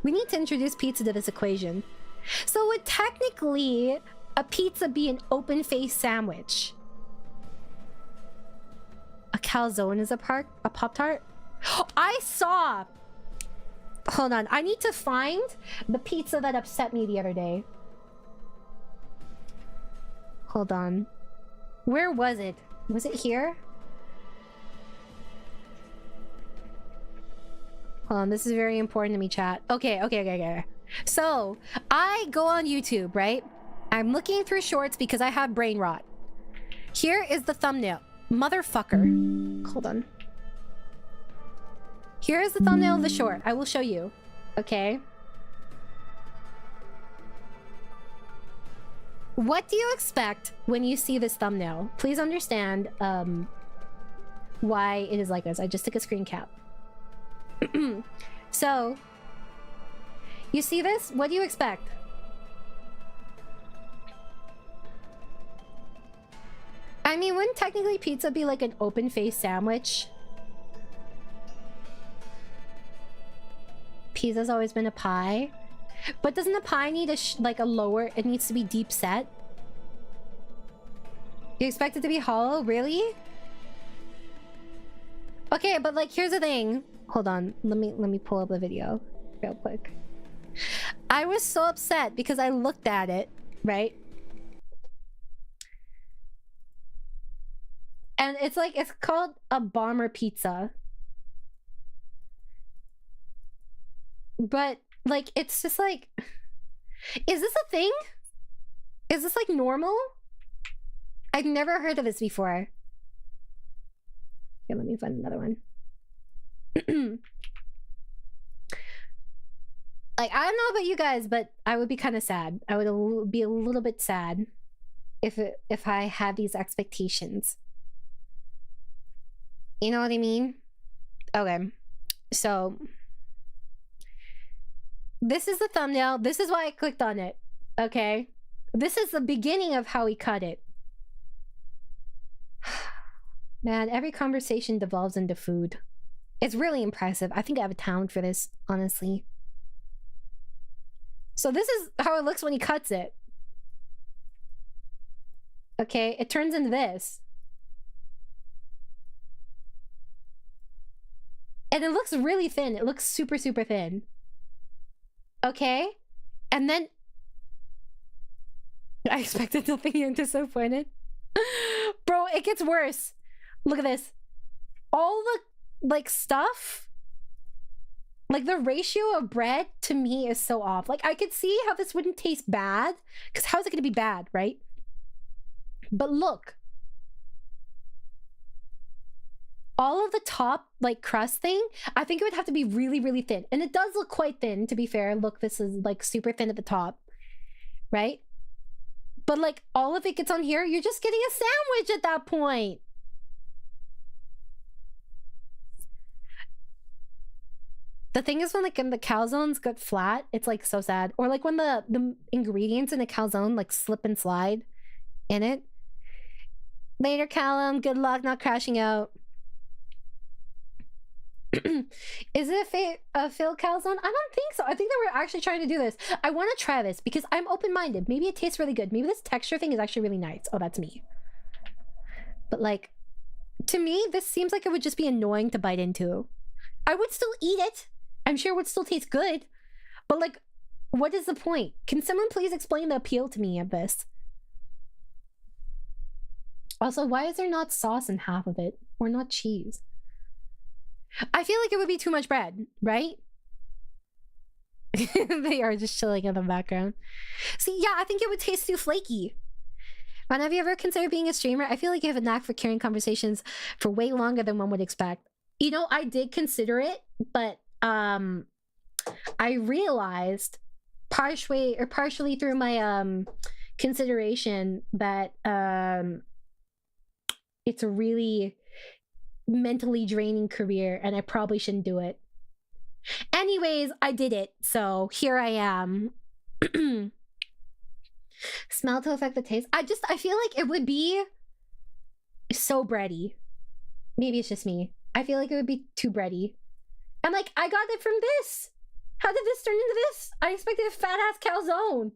S1: We need to introduce pizza to this equation. So would technically a pizza be an open-faced sandwich? A calzone is a Pop-Tart? I saw... Hold on. I need to find the pizza that upset me the other day. Hold on. Where was it? Was it here? Hold on. This is very important to me, chat. Okay. So, I go on YouTube, right? I'm looking through shorts because I have brain rot. Here is the thumbnail. Motherfucker. Hold on. Here is the thumbnail of the short. I will show you. Okay. What do you expect when you see this thumbnail? Please understand why it is like this. I just took a screen cap. So, you see this? What do you expect? I mean, wouldn't technically pizza be like an open-faced sandwich? Pizza's always been a pie. But doesn't a pie need like a lower... It needs to be deep set? You expect it to be hollow? Really? Okay, but like, here's the thing. Hold on. Let me pull up the video real quick. I was so upset because I looked at it, right? And it's like, it's called a bomber pizza. But, like, it's just like... Is this a thing? Is this, like, normal? I've never heard of this before. Here, let me find another one. Like, I don't know about you guys, but I would be kind of sad. I would be a little bit sad if I had these expectations. You know what I mean? Okay. So... This is the thumbnail. This is why I clicked on it. Okay? This is the beginning of how he cut it. Man, every conversation devolves into food. It's really impressive. I think I have a talent for this, honestly. So this is how it looks when he cuts it. Okay, it turns into this. And it looks really thin. It looks super, super thin. Okay, and then I expected nothing and disappointed. Bro, it gets worse. Look at this. All the like stuff, like the ratio of bread to me is so off. Like I could see how this wouldn't taste bad, because how is it gonna be bad, right? But look, all of the top like crust thing, I think it would have to be really, really thin. And it does look quite thin, to be fair. Look, this is like super thin at the top, right? But like all of it gets on here, you're just getting a sandwich at that point. The thing is when like the calzones get flat, it's like so sad. Or like when the ingredients in a calzone like slip and slide in it. Later, Callum. Good luck not crashing out. Is it a Phil calzone? I don't think so. I think they were actually trying to do this. I want to try this because I'm open-minded. Maybe it tastes really good. Maybe this texture thing is actually really nice. Oh, that's me. But like, to me, this seems like it would just be annoying to bite into. I would still eat it. I'm sure it would still taste good. But like, what is the point? Can someone please explain the appeal to me of this? Also, why is there not sauce in half of it? Or not cheese? I feel like it would be too much bread, right? They are just chilling in the background. See, yeah, I think it would taste too flaky. Ron, have you ever considered being a streamer? I feel like you have a knack for carrying conversations for way longer than one would expect. You know, I did consider it, but I realized partially through my consideration that it's a really mentally draining career and I probably shouldn't do it. Anyways, I did it, so here I am. Smell to affect the taste. I feel like it would be so bready. Maybe it's just me. I feel like it would be too bready. And like, I got it from this. How did this turn into this? I expected a fat ass calzone.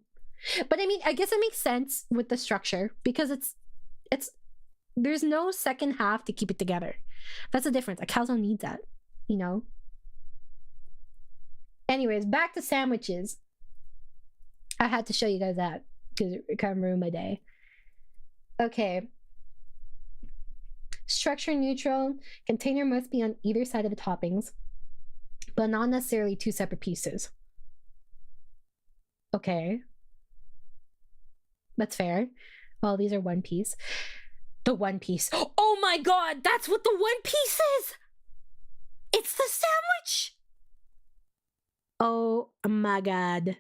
S1: But I mean, I guess it makes sense with the structure because it's there's no second half to keep it together. That's the difference. A calzone needs that, you know? Anyways, back to sandwiches. I had to show you guys that because it kind of ruined my day. Okay. Structure neutral. Container must be on either side of the toppings, but not necessarily two separate pieces. Okay. That's fair. Well, these are one piece. The one piece. Oh my god, that's what the one piece is! It's the sandwich! Oh my god.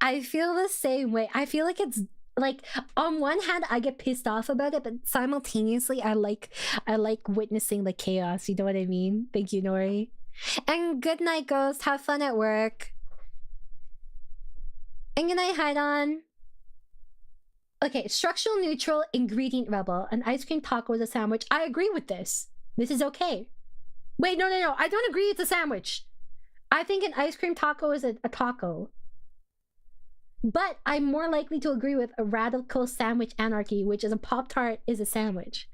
S1: I feel the same way. I feel like it's like on one hand I get pissed off about it, but simultaneously I like witnessing the chaos. You know what I mean? Thank you, Nori. And good night, Ghost. Have fun at work. And good night, Haidon. Okay, structural neutral, ingredient rebel. An ice cream taco is a sandwich. I agree with this. This is okay. Wait, no. I don't agree it's a sandwich. I think an ice cream taco is a taco. But I'm more likely to agree with a radical sandwich anarchy, which is a Pop-Tart is a sandwich.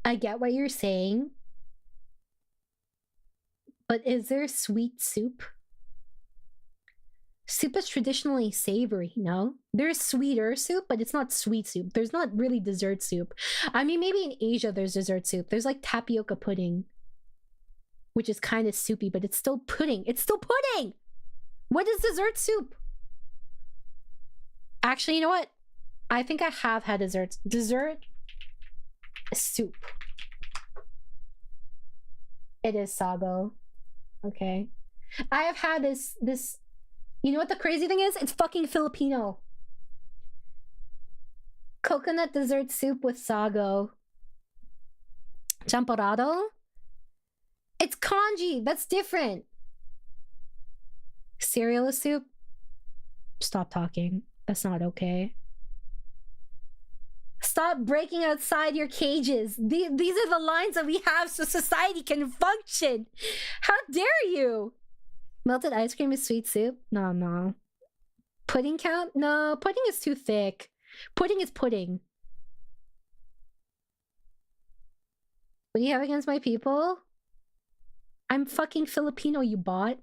S1: I get what you're saying. But is there sweet soup? Soup is traditionally savory, no? There's sweeter soup, but it's not sweet soup. There's not really dessert soup. I mean, maybe in Asia there's dessert soup. There's like tapioca pudding, which is kind of soupy, but it's still pudding. It's still pudding! What is dessert soup? Actually, you know what? I think I have had dessert soup. It is sago. Okay. I have had this, you know what the crazy thing is? It's fucking Filipino. Coconut dessert soup with sago. Champorado? It's congee. That's different. Cereal is soup? Stop talking. That's not okay. Stop breaking outside your cages. These are the lines that we have so society can function. How dare you? Melted ice cream is sweet soup? No. Pudding count? No, pudding is too thick. Pudding is pudding. What do you have against my people? I'm fucking Filipino, you bot.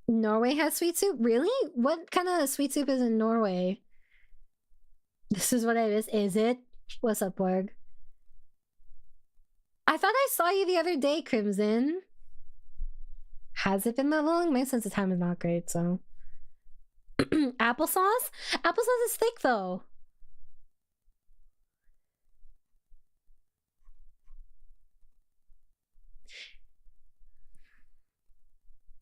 S1: Norway has sweet soup? Really? What kind of sweet soup is in Norway? This is what I miss. Is it? What's up, Borg? I thought I saw you the other day, Crimson. Has it been that long? My sense of time is not great, so. Applesauce? Applesauce is thick, though.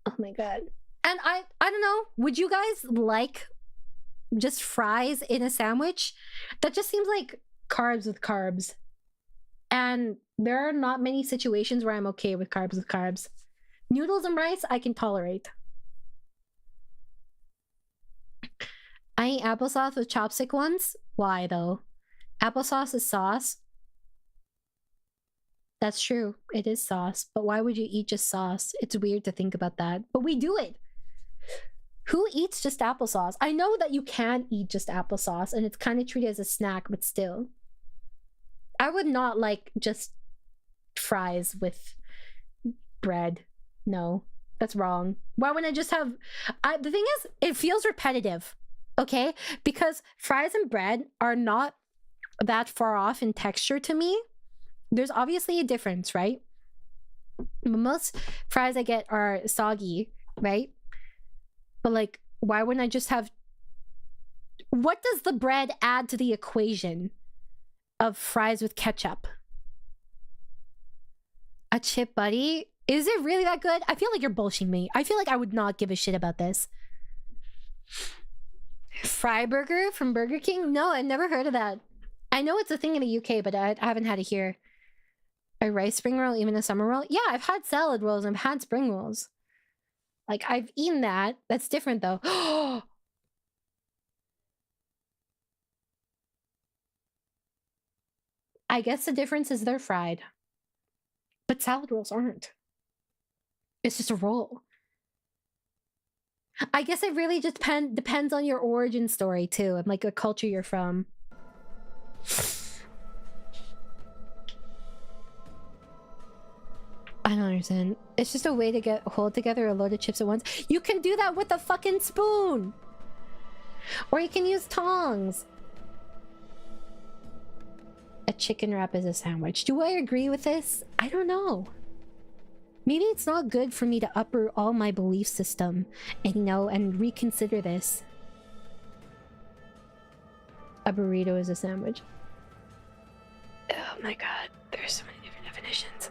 S1: Oh my god. And I don't know, would you guys like just fries in a sandwich? That just seems like carbs with carbs. And there are not many situations where I'm okay with carbs with carbs. Noodles and rice, I can tolerate. I eat applesauce with chopstick once. Why though? Applesauce is sauce. That's true. It is sauce. But why would you eat just sauce? It's weird to think about that. But we do it. Who eats just applesauce? I know that you can eat just applesauce and it's kind of treated as a snack, but still. I would not like just fries with bread. No, that's wrong. Why wouldn't I just have... the thing is, it feels repetitive. Okay? Because fries and bread are not that far off in texture to me. There's obviously a difference, right? Most fries I get are soggy, right? But like, why wouldn't I just have... What does the bread add to the equation of fries with ketchup? A chip buddy? Is it really that good? I feel like you're bullshitting me. I feel like I would not give a shit about this. Fry burger from Burger King? No, I've never heard of that. I know it's a thing in the UK, but I haven't had it here. A rice spring roll, even a summer roll? Yeah, I've had salad rolls and I've had spring rolls. Like, I've eaten that. That's different, though. I guess the difference is they're fried. But salad rolls aren't. It's just a roll. I guess it really just depends on your origin story, too, and, like, the culture you're from. I don't understand. It's just a way to hold together a load of chips at once. You can do that with a fucking spoon! Or you can use tongs. A chicken wrap is a sandwich. Do I agree with this? I don't know. Maybe it's not good for me to uproot all my belief system and, you know, and reconsider this. A burrito is a sandwich. Oh my god, there's so many different definitions.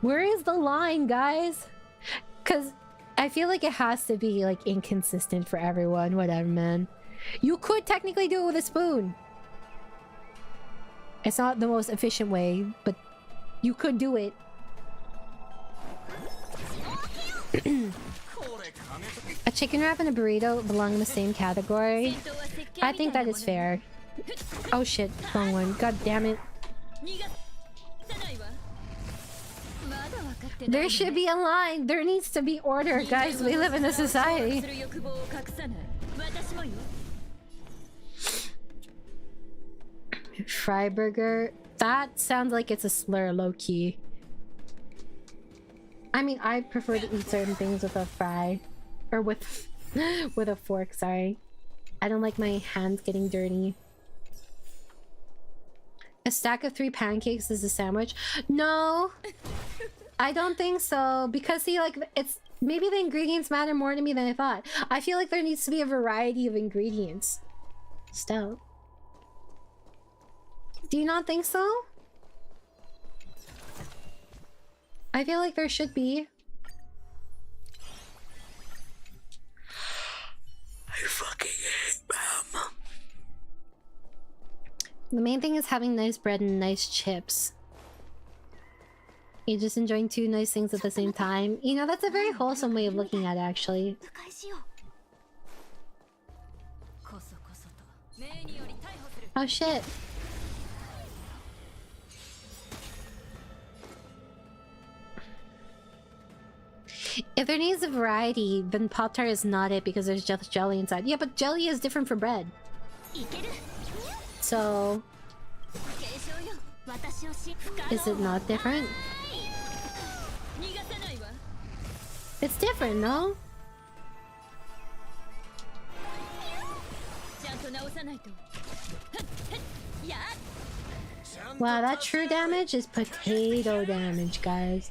S1: Where is the line, guys? Because I feel like it has to be, like, inconsistent for everyone. Whatever, man. You could technically do it with a spoon. It's not the most efficient way, but you could do it. A chicken wrap and a burrito belong in the same category. I think that is fair. Oh shit, wrong one. God damn it. There should be a line. There needs to be order, guys. We live in a society. Fry burger. That sounds like it's a slur, low-key. I mean, I prefer to eat certain things with a fry. Or with a fork, sorry. I don't like my hands getting dirty. A stack of 3 pancakes is a sandwich? No! I don't think so. Because, see, like, it's... Maybe the ingredients matter more to me than I thought. I feel like there needs to be a variety of ingredients. Stout. Do you not think so? I feel like there should be. I fucking hate them. The main thing is having nice bread and nice chips. You're just enjoying 2 nice things at the same time. You know, that's a very wholesome way of looking at it, actually. Oh shit. If there needs a variety, then Pop-Tart is not it because there's just jelly inside. Yeah, but jelly is different from bread. So... is it not different? It's different, no? Wow, that true damage is potato damage, guys.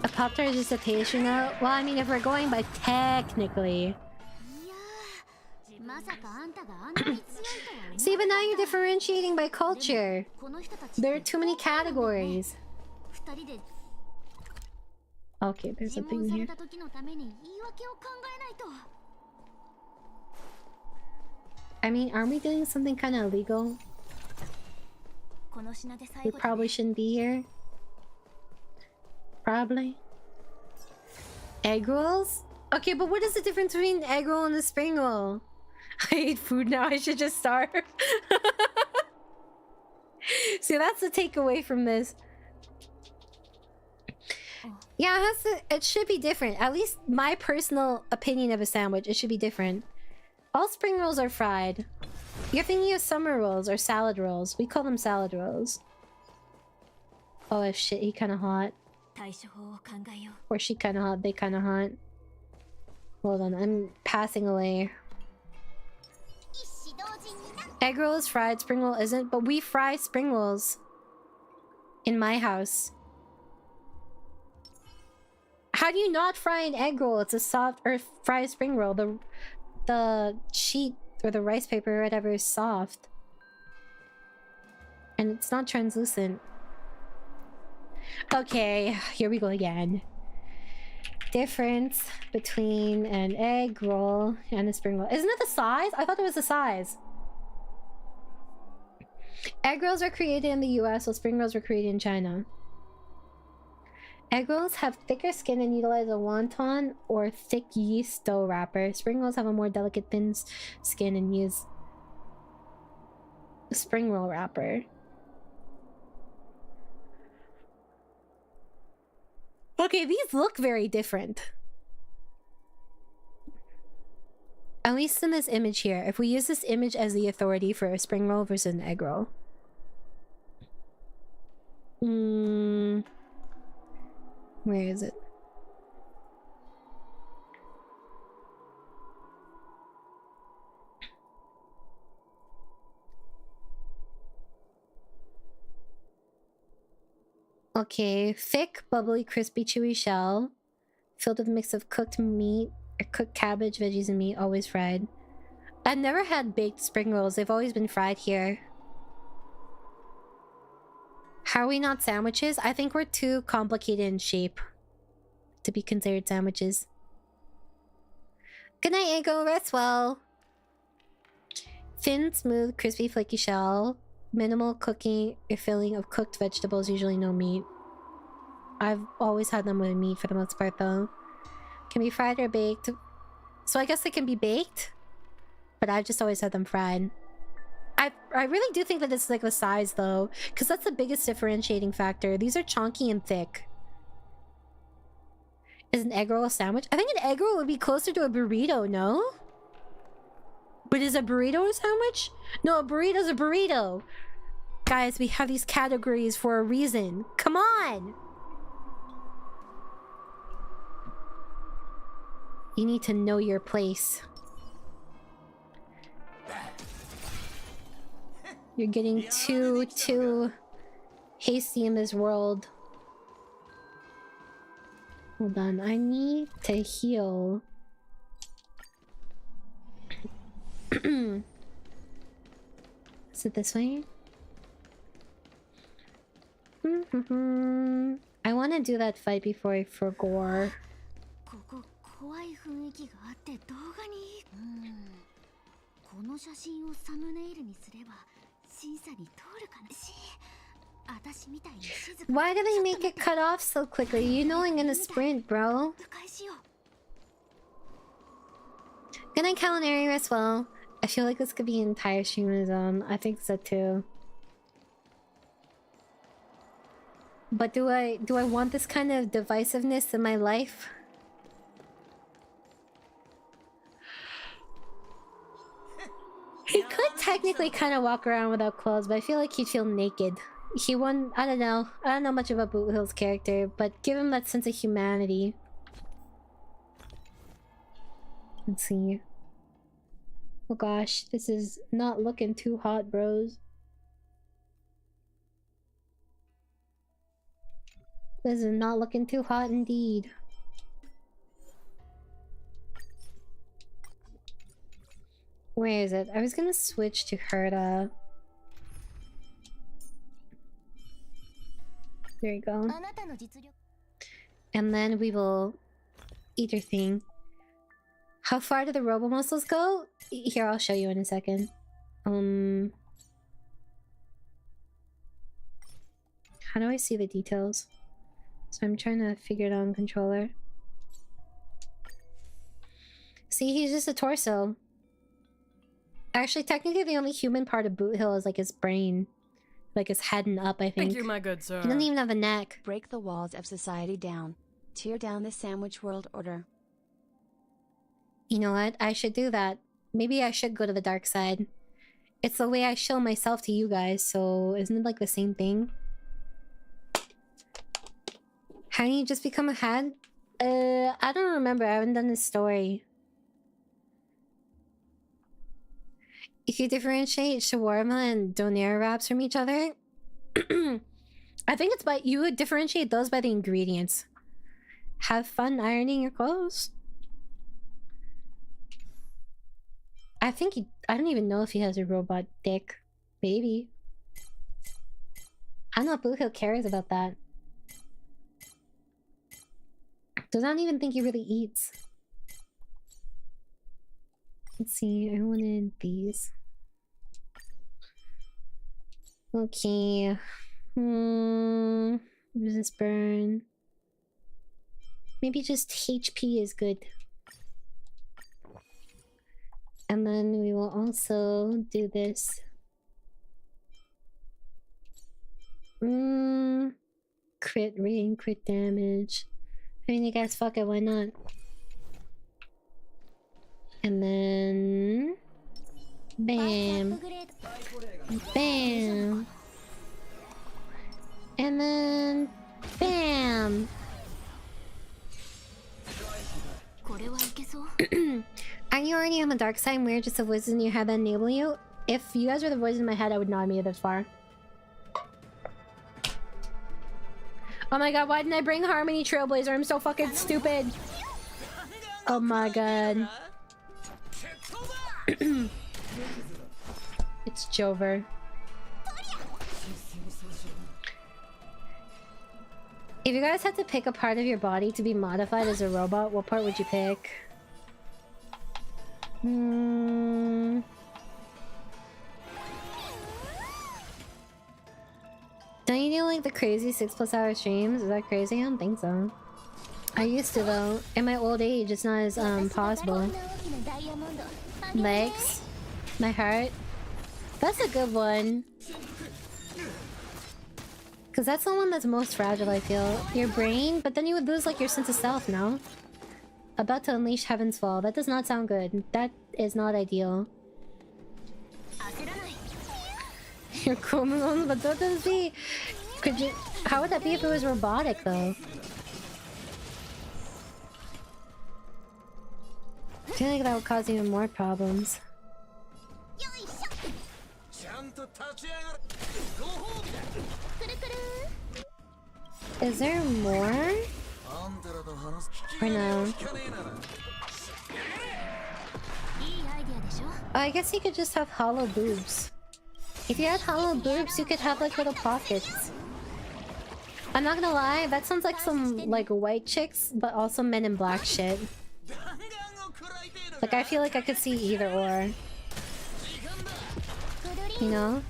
S1: A Pop-Tart is just a pastry now? Well, I mean, if we're going by technically. See, but now you're differentiating by culture. There are too many categories. Okay, there's a thing here. I mean, aren't we doing something kind of illegal? We probably shouldn't be here. Probably. Egg rolls? Okay, but what is the difference between an egg roll and a spring roll? I ate food now, I should just starve. See, that's the takeaway from this. Yeah, it should be different. At least my personal opinion of a sandwich, it should be different. All spring rolls are fried. You're thinking of summer rolls or salad rolls. We call them salad rolls. Oh shit, he kinda hot. Or she kinda hot, they kinda hot. Hold on, I'm passing away. Egg roll is fried, spring roll isn't, but we fry spring rolls. In my house. How do you not fry an egg roll? It's a soft, or fry a spring roll. The sheet or the rice paper or whatever is soft. And it's not translucent. Okay, here we go again. Difference between an egg roll and a spring roll. Isn't it the size? I thought it was the size. Egg rolls were created in the US, while spring rolls were created in China. Egg rolls have thicker skin and utilize a wonton or thick yeast dough wrapper. Spring rolls have a more delicate thin skin and use a spring roll wrapper. Okay, these look very different. At least in this image here. If we use this image as the authority for a spring roll versus an egg roll. Where is it? Okay, thick, bubbly, crispy, chewy shell. Filled with a mix of cooked meat, or cooked cabbage, veggies, and meat, always fried. I've never had baked spring rolls. They've always been fried here. How are we not sandwiches? I think we're too complicated in shape to be considered sandwiches. Good night, Ego. Rest well. Thin, smooth, crispy, flaky shell. Minimal cooking or filling of cooked vegetables, usually no meat. I've always had them with meat for the most part, though. Can be fried or baked. So I guess they can be baked, but I've just always had them fried. I really do think that it's like the size, though, because that's the biggest differentiating factor. These are chunky and thick. Is an egg roll a sandwich? I think an egg roll would be closer to a burrito, no? But is a burrito a sandwich? No, a burrito's a burrito. Guys, we have these categories for a reason. Come on! You need to know your place. You're getting too hasty in this world. Hold on, I need to heal. Is it this way? I want to do that fight before I forgore. Why do they make it cut off so quickly? You know I'm gonna sprint, bro. Good night, Culinary. Rest well. I feel like this could be an entire stream on its own. I think so too. But do I want this kind of divisiveness in my life? He could technically kind of walk around without clothes, but I feel like he'd feel naked. He won. I don't know much about Boot Hill's character, but give him that sense of humanity. Let's see. Oh gosh, this is not looking too hot, bros. This is not looking too hot indeed. Where is it? I was gonna switch to Herta. There you go. And then we will eat your thing. How far do the robo muscles go? Here, I'll show you in a second. How do I see the details? So I'm trying to figure it out on controller. See, he's just a torso. Actually, technically, the only human part of Boot Hill is like his brain. Like his head and up, I think.
S3: Thank you, my good sir.
S1: He doesn't even have a neck.
S2: Break the walls of society down. Tear down the sandwich world order.
S1: You know what? I should do that. Maybe I should go to the dark side. It's the way I show myself to you guys, so isn't it like the same thing? How do you just become a head? I don't remember. I haven't done this story. If you differentiate shawarma and donair wraps from each other, I think it's by you would differentiate those by the ingredients. Have fun ironing your clothes. I think I don't even know if he has a robot dick. Maybe. I don't know if Blue Hill cares about that. Does not even think he really eats. Let's see, I wanted these. Okay. Resist burn. Maybe just HP is good. And then we will also do this. Crit rating, crit damage. I mean, I guess fuck it, why not? And then... Bam. Bam. And then... Bam! Are you already on the dark side and we're just the voices in your head that enable you? If you guys were the voices in my head, I would not have made it this far. Oh my god, why didn't I bring Harmony Trailblazer? I'm so fucking stupid. Oh my god. It's Jover. If you guys had to pick a part of your body to be modified as a robot, what part would you pick? Don't you do like the crazy 6+ hour streams? Is that crazy? I don't think so. I used to though. In my old age, it's not as possible. Legs. My heart. That's a good one. Cause that's the one that's most fragile, I feel. Your brain, but then you would lose like your sense of self, no? About to unleash Heaven's Fall. That does not sound good. That is not ideal. You're cool, but that doesn't be... Could you... How would that be if it was robotic, though? I feel like that would cause even more problems. Is there more? Or no? Oh, I guess you could just have hollow boobs. If you had hollow boobs, you could have like little pockets. I'm not gonna lie, that sounds like some like white chicks, but also Men in Black shit. Like I feel like I could see either or. You know?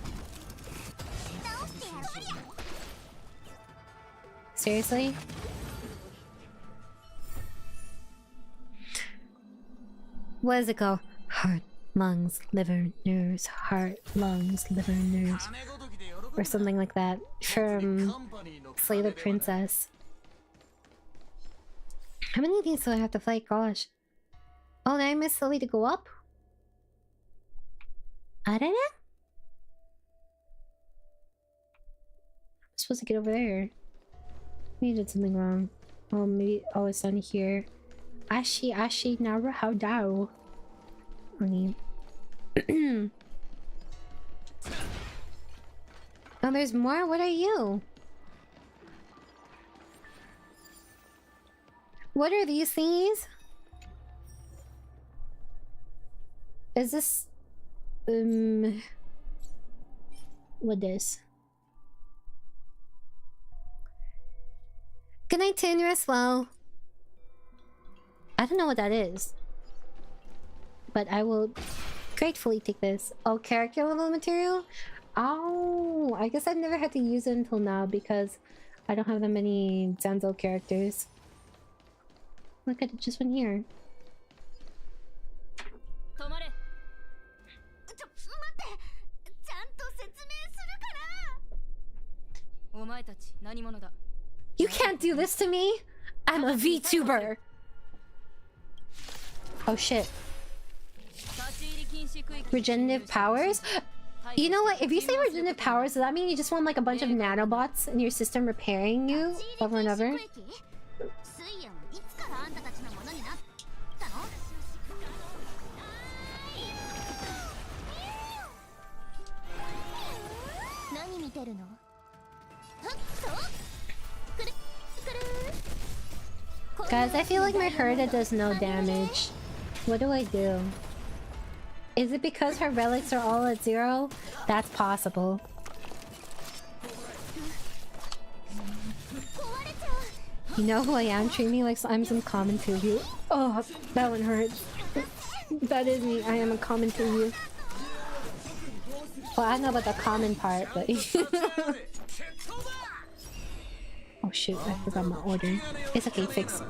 S1: Seriously? What does it go? Heart, lungs, liver, nerves, heart, lungs, liver, nerves. Or something like that. From Slay the Princess. How many of these do I have to fight? Gosh. Oh, did I miss Slowly to go up? I don't know. I'm supposed to get over there. Maybe I did something wrong. Oh, maybe. Oh, it's down here. Ashi, Nara, how do? Okay. Oh, there's more? What are you? What are these things? Is this... What is? Good night, Tin, rest well. I don't know what that is. But I will gratefully take this. Oh, character level material? Oh, I guess I've never had to use it until now because I don't have that many Zanzo characters. Look at it, just one here. do this to me? I'm a VTuber. Oh shit. Regenerative powers? You know what? If you say regenerative powers, does that mean you just want like a bunch of nanobots in your system repairing you over and over? Guys, I feel like my Herda does no damage. What do I do? Is it because her relics are all at 0? That's possible. You know who I am? Treat me like I'm some common to you. Oh, that one hurts. That is me. I am a common to you. Well, I don't know about the common part, but... Oh shoot, I forgot my order. It's okay, fix.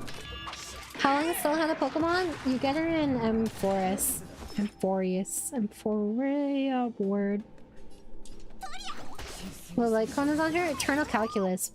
S1: How long is still have a Pokemon? You get her in M4S. Amphoria word. Well, like Kona's on here, Eternal Calculus.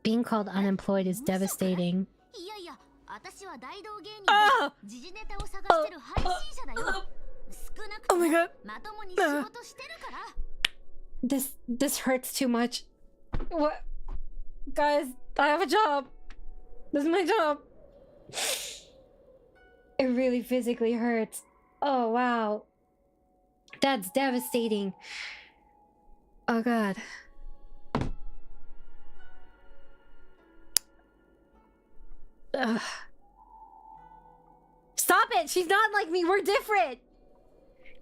S1: Being called unemployed is devastating.
S3: Oh! Oh my god.
S1: This hurts too much. What? Guys, I have a job. This is my job. It really physically hurts. Oh wow. That's devastating. Oh god. Ugh. Stop it! She's not like me. We're different.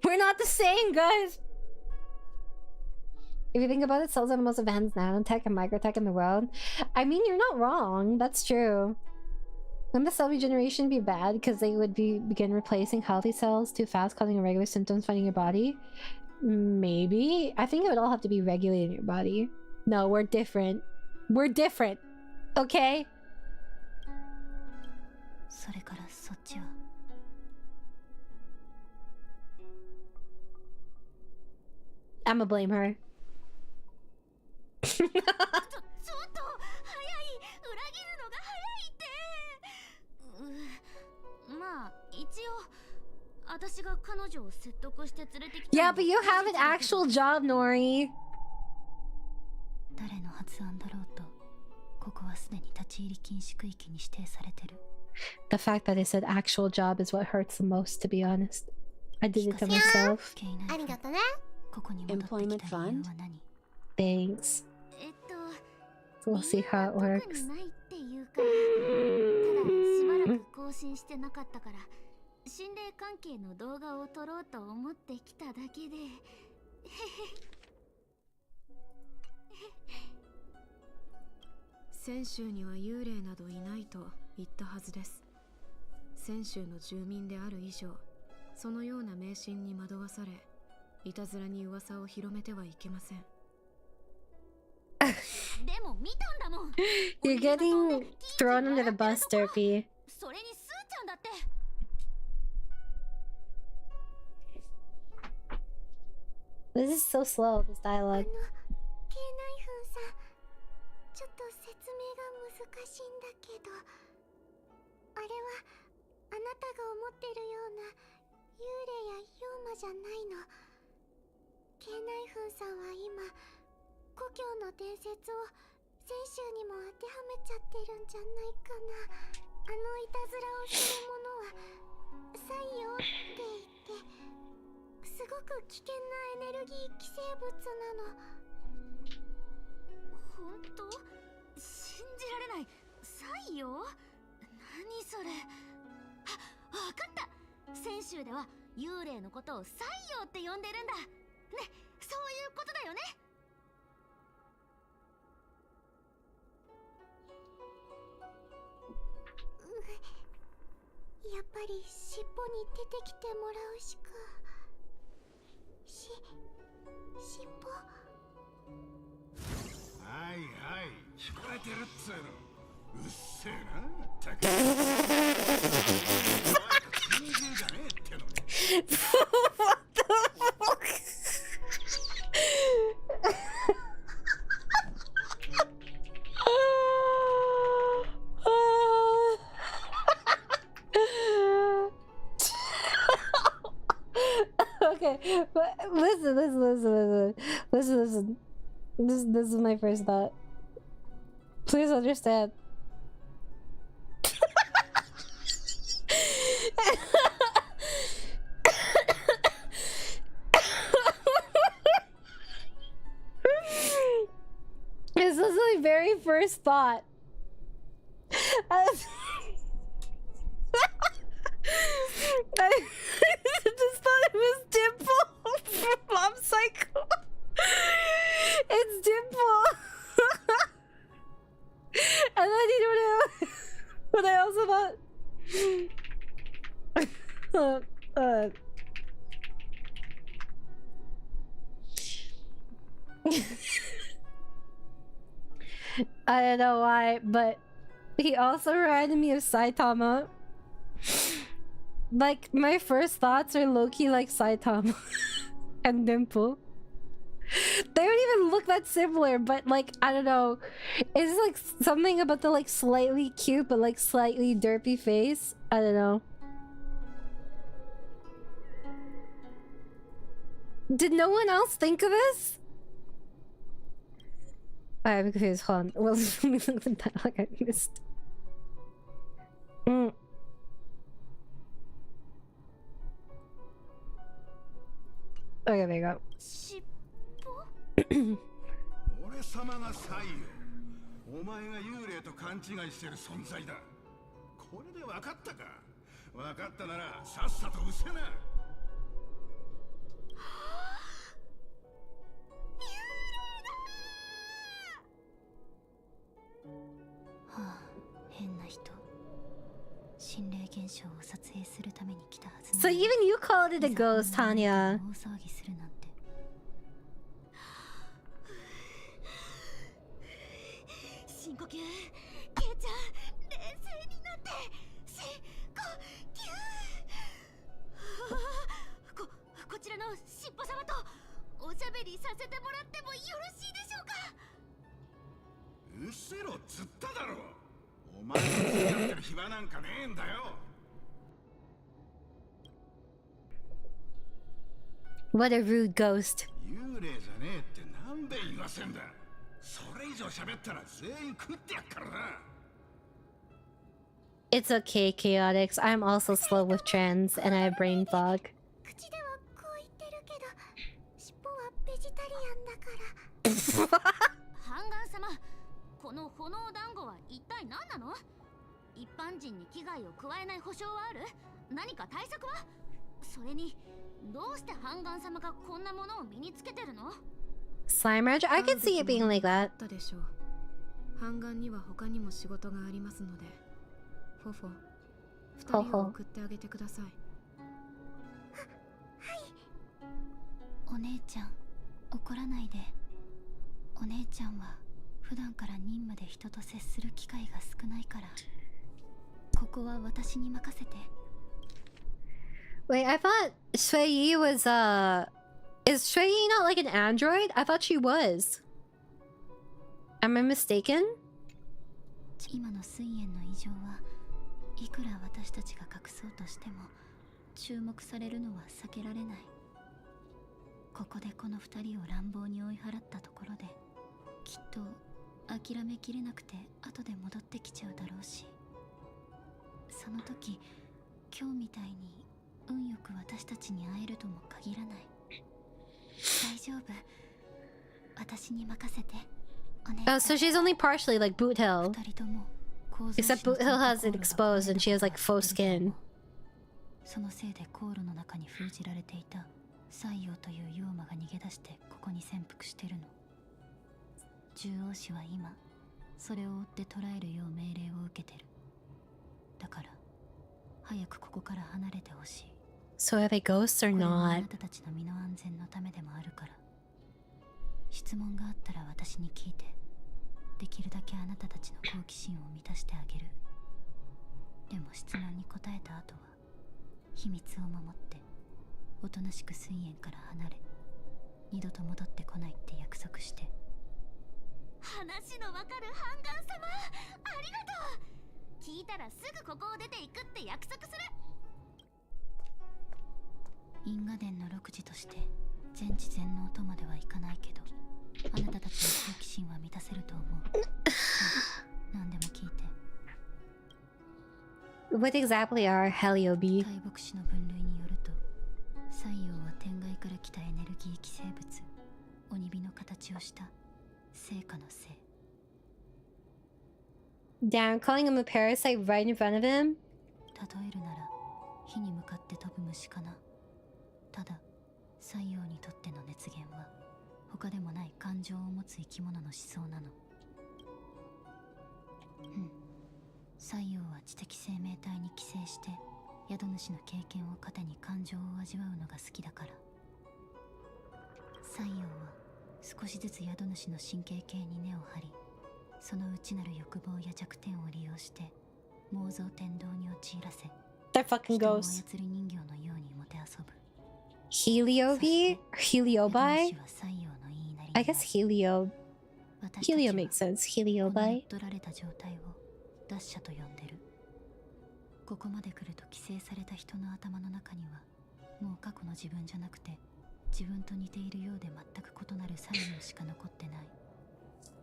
S1: We're not the same, guys. If you think about it, cells are the most advanced nanotech and microtech in the world. I mean, you're not wrong. That's true. Wouldn't the cell regeneration be bad because they would begin replacing healthy cells too fast, causing irregular symptoms finding your body? Maybe. I think it would all have to be regulated in your body. No, we're different. We're different. Okay? I'ma blame her. Yeah, but you have an actual job, Nori. The fact that I said actual job is what hurts the most, to be honest. I did it to myself.
S2: Employment fund?
S1: Thanks. We'll see how it works. You're getting thrown under the bus, Derpy. This is so slow, this dialogue.
S4: ごく危険なエネルギー寄生物なの。本当？信じられない。採用？何それ。あ、わかった。先週では幽霊のことを採用って呼んでるんだね。そういうことだよね。やっぱり尻尾に出てきてもらうしか。尻尾。
S5: はいはい、聞こえてるっつうの。うっせえな、たく。信じるじゃねえってのに。
S1: What the fuck? Okay, but listen. This is my first thought. Please understand. This was my very first thought. I just thought it was Dimple from Mom Psycho. It's Dimple. And then you know, but I also thought, I don't know why, but he also reminded me of Saitama. Like, my first thoughts are low-key like Saitama and Dimple. They don't even look that similar, but like, I don't know. It's like something about the like slightly cute but like slightly derpy face. I don't know. Did no one else think of this? I'm confused. Hold on. Well, let me look at that like I missed. Okay, there you go.
S5: 俺様が採用。お前が幽霊と勘違いしてる存在だ。これで分かったか。分かったならさっさと失せな。
S4: はあ、変な人。心霊現象を撮影するために来たはずな
S1: So
S4: のに。
S1: even you called it a ghost, Tanya.
S4: 大騒ぎするなんて。深呼吸。ケイちゃん、冷静になって。深呼吸。こちらのしっぽ様とおしゃべりさせてもらってもよろしいでしょうか。
S5: うっせろっつっただろ。お前と付き合ってる暇なんかねえんだよ。
S1: What a rude ghost.
S5: 幽霊じゃねえってなんで言わせんだ。それ以上喋ったら全員食ってやっからな。
S1: It's okay, Chaotix. I'm also slow with trans and I have brain fog.
S4: 口ではこう言ってるけど、尻尾はベジタリアンだから。ハンガン様、この炎団子は一体何なの？一般人に危害を加えない保証はある？何か対策は？それに、どうしてハンガン様がこんなものを身につけてるの？
S1: Slime Roger? I can see it being like that.
S3: でしょう。ハンガンには他にも仕事がありますので、フォフォ、二人を送ってあげてください。
S4: お姉ちゃん、怒らないで。お姉ちゃんは普段から任務で人と接する機会が少ないから、ここは私に任せて。
S1: Wait, I thought 𝑫𝑰𝑺�զ was is 𝑫𝑰𝑺𝑍 not like an android? I thought she was. Am I mistaken?
S4: 今の水炎の異常はいくら私たちが隠そうとしても注目されるのは避けられない。ここでこの二人を乱暴に追い払ったところで、きっと諦めきれなくて後で戻ってきちゃうだろうし、その時今日みたいに運よく私たちに会えるとも限らない。大丈夫。私に任せて。
S1: Oh, so she's only partially like Boot Hill.
S4: 二人とも
S1: Except Boot Hill has it exposed and she has like faux skin.
S4: そのせいで航路の中に封じられていた西洋という妖魔が逃げ出してここに潜伏してるの。獣王子は今それを追って捕らえるよう命令を受けてる。だから早くここから離れてほしい。
S1: So are they ghosts or
S4: これはあ
S1: not?
S4: なたたちの身の安全のためでもあるから。質問があったら私に聞いて、できるだけあなたたちの好奇心を満たしてあげる。でも質問に答えた後は秘密を守っておとなしく水煙から離れ、二度と戻ってこないって約束して。話のわかるハンガン様、ありがとう。聞いたらすぐここを出ていくって約束する。因果殿の6時として全知全能とまではいかないけど、あなたたちの好奇心は満たせると思う。何でも聞いて。
S1: What exactly are Heliobi?
S4: 大牧師の分類によると、西洋は天外から来たエネルギー寄生物、鬼火の形をした聖火のせい。
S1: Damn, calling him a parasite right in front of him?
S4: 例えるなら火に向かって飛ぶ虫かな。ただ西洋にとっての熱源は他でもない感情を持つ生き物の思想なの。西洋は知的生命体に寄生して宿主の経験を糧に感情を味わうのが好きだから。西洋は少しずつ宿主の神経系に根を張り、その内なる欲望や弱点を利用して妄想天道に陥らせ、
S1: They're fucking
S4: 人を
S1: ghosts.
S4: 操り人形のようにもてあそぶ。
S1: Heliobi? Or Heliobi?
S4: 宿主は西洋の言いなりに
S1: I guess Helio.
S4: 私たちは
S1: Helio makes sense.
S4: この乗
S1: Heliobi.
S4: っ取られた状態を脱者と呼んでる。ここまで来ると寄生された人の頭の中にはもう過去の自分じゃなくて自分と似ているようで全く異なる西洋しか残ってない。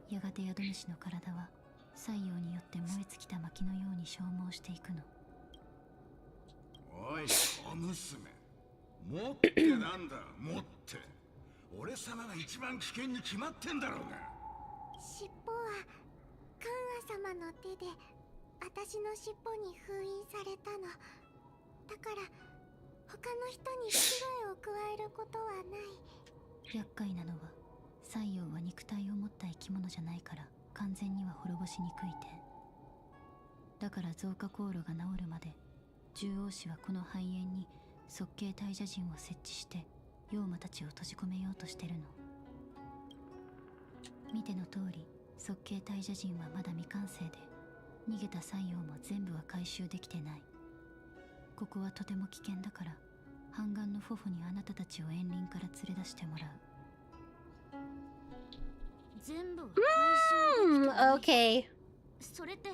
S4: やがて宿主の体は西洋によって燃え尽きた薪のように消耗していくの。
S5: おい小娘、持ってなんだ持って。俺様が一番危険に決まってんだろうが。
S6: 尻尾はカンア様の手で私の尻尾に封印されたの。だから他の人に危害を加えることはない。
S4: 厄介なのは西洋は肉体を持った生き物じゃないから完全には滅ぼしにくい点だから、増加航路が治るまで獣王子はこの肺炎に側形大蛇陣を設置して妖魔たちを閉じ込めようとしてるの。見ての通り側形大蛇陣はまだ未完成で、逃げた西洋も全部は回収できてない。ここはとても危険だから、半眼のフォフォにあなたたちを園林から連れ出してもらう。全部は回収できてない。
S1: Okay.
S4: それって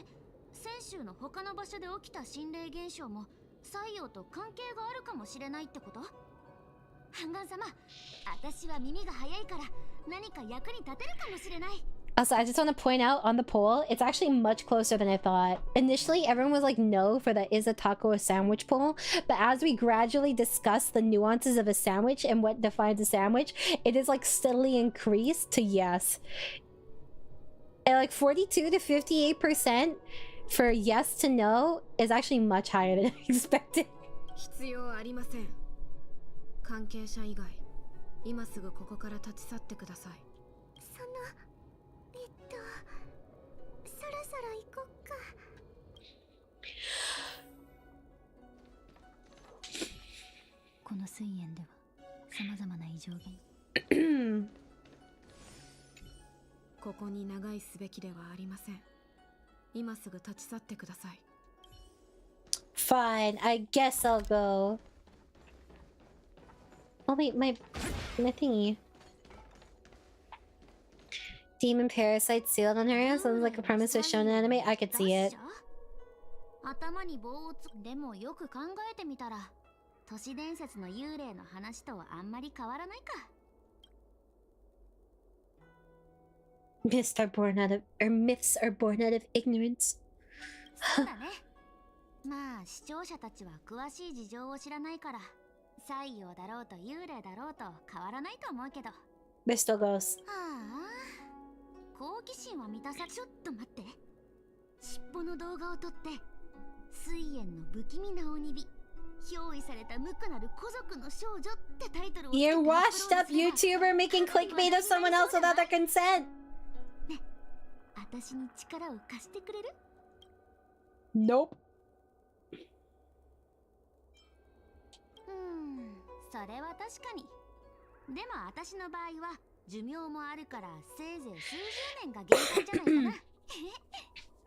S4: 先週の他の場所で起きた心霊現象も西洋と関係があるかもしれないってこと？半眼様、私は耳が早いから何か役に立てるかもしれない。
S1: Also, I just want to point out on the poll, it's actually much closer than I thought. Initially, everyone was like no for the is a taco a sandwich poll, but as we gradually discuss the nuances of a sandwich and what defines a sandwich, it is like steadily increased to yes. And like 42 to 58% for yes to no is actually much higher than I expected.
S3: 必要ありません。関係者以外、今すぐここから立ち去ってください。
S6: そろそろ行こっか。
S4: この水煙では様々な異常が
S3: ここに長居すべきではありません。今すぐ立ち去ってください。
S1: Fine, I guess I'll go. Oh wait, my thingy. Demon parasite sealed on her. Sounds like a premise of shonen anime. I could see it.
S4: 頭に棒をつく。でもよく考えてみたら都市伝説の幽霊の話とはあんまり変わらないか。
S1: Myths are born out of ignorance.
S4: そうだね。まあ視聴者たちは詳しい事情を知らないから太陽だろうと幽霊だろうと変わらないと思うけど。
S1: They're still ghosts.
S4: ああ、好奇心は満たさ。ちょっと待って。尻尾の動画を撮って水煙の不気味な鬼火、憑依された無垢なる古族の少女ってタイトルをつけて
S1: You're washed up YouTuber making clickbait of someone else without their consent.
S4: ね、私に力を貸してくれる？
S1: Nope.
S4: それは確かに。でも私の場合は寿命もあるからせいぜい数十年が限界じゃないかな。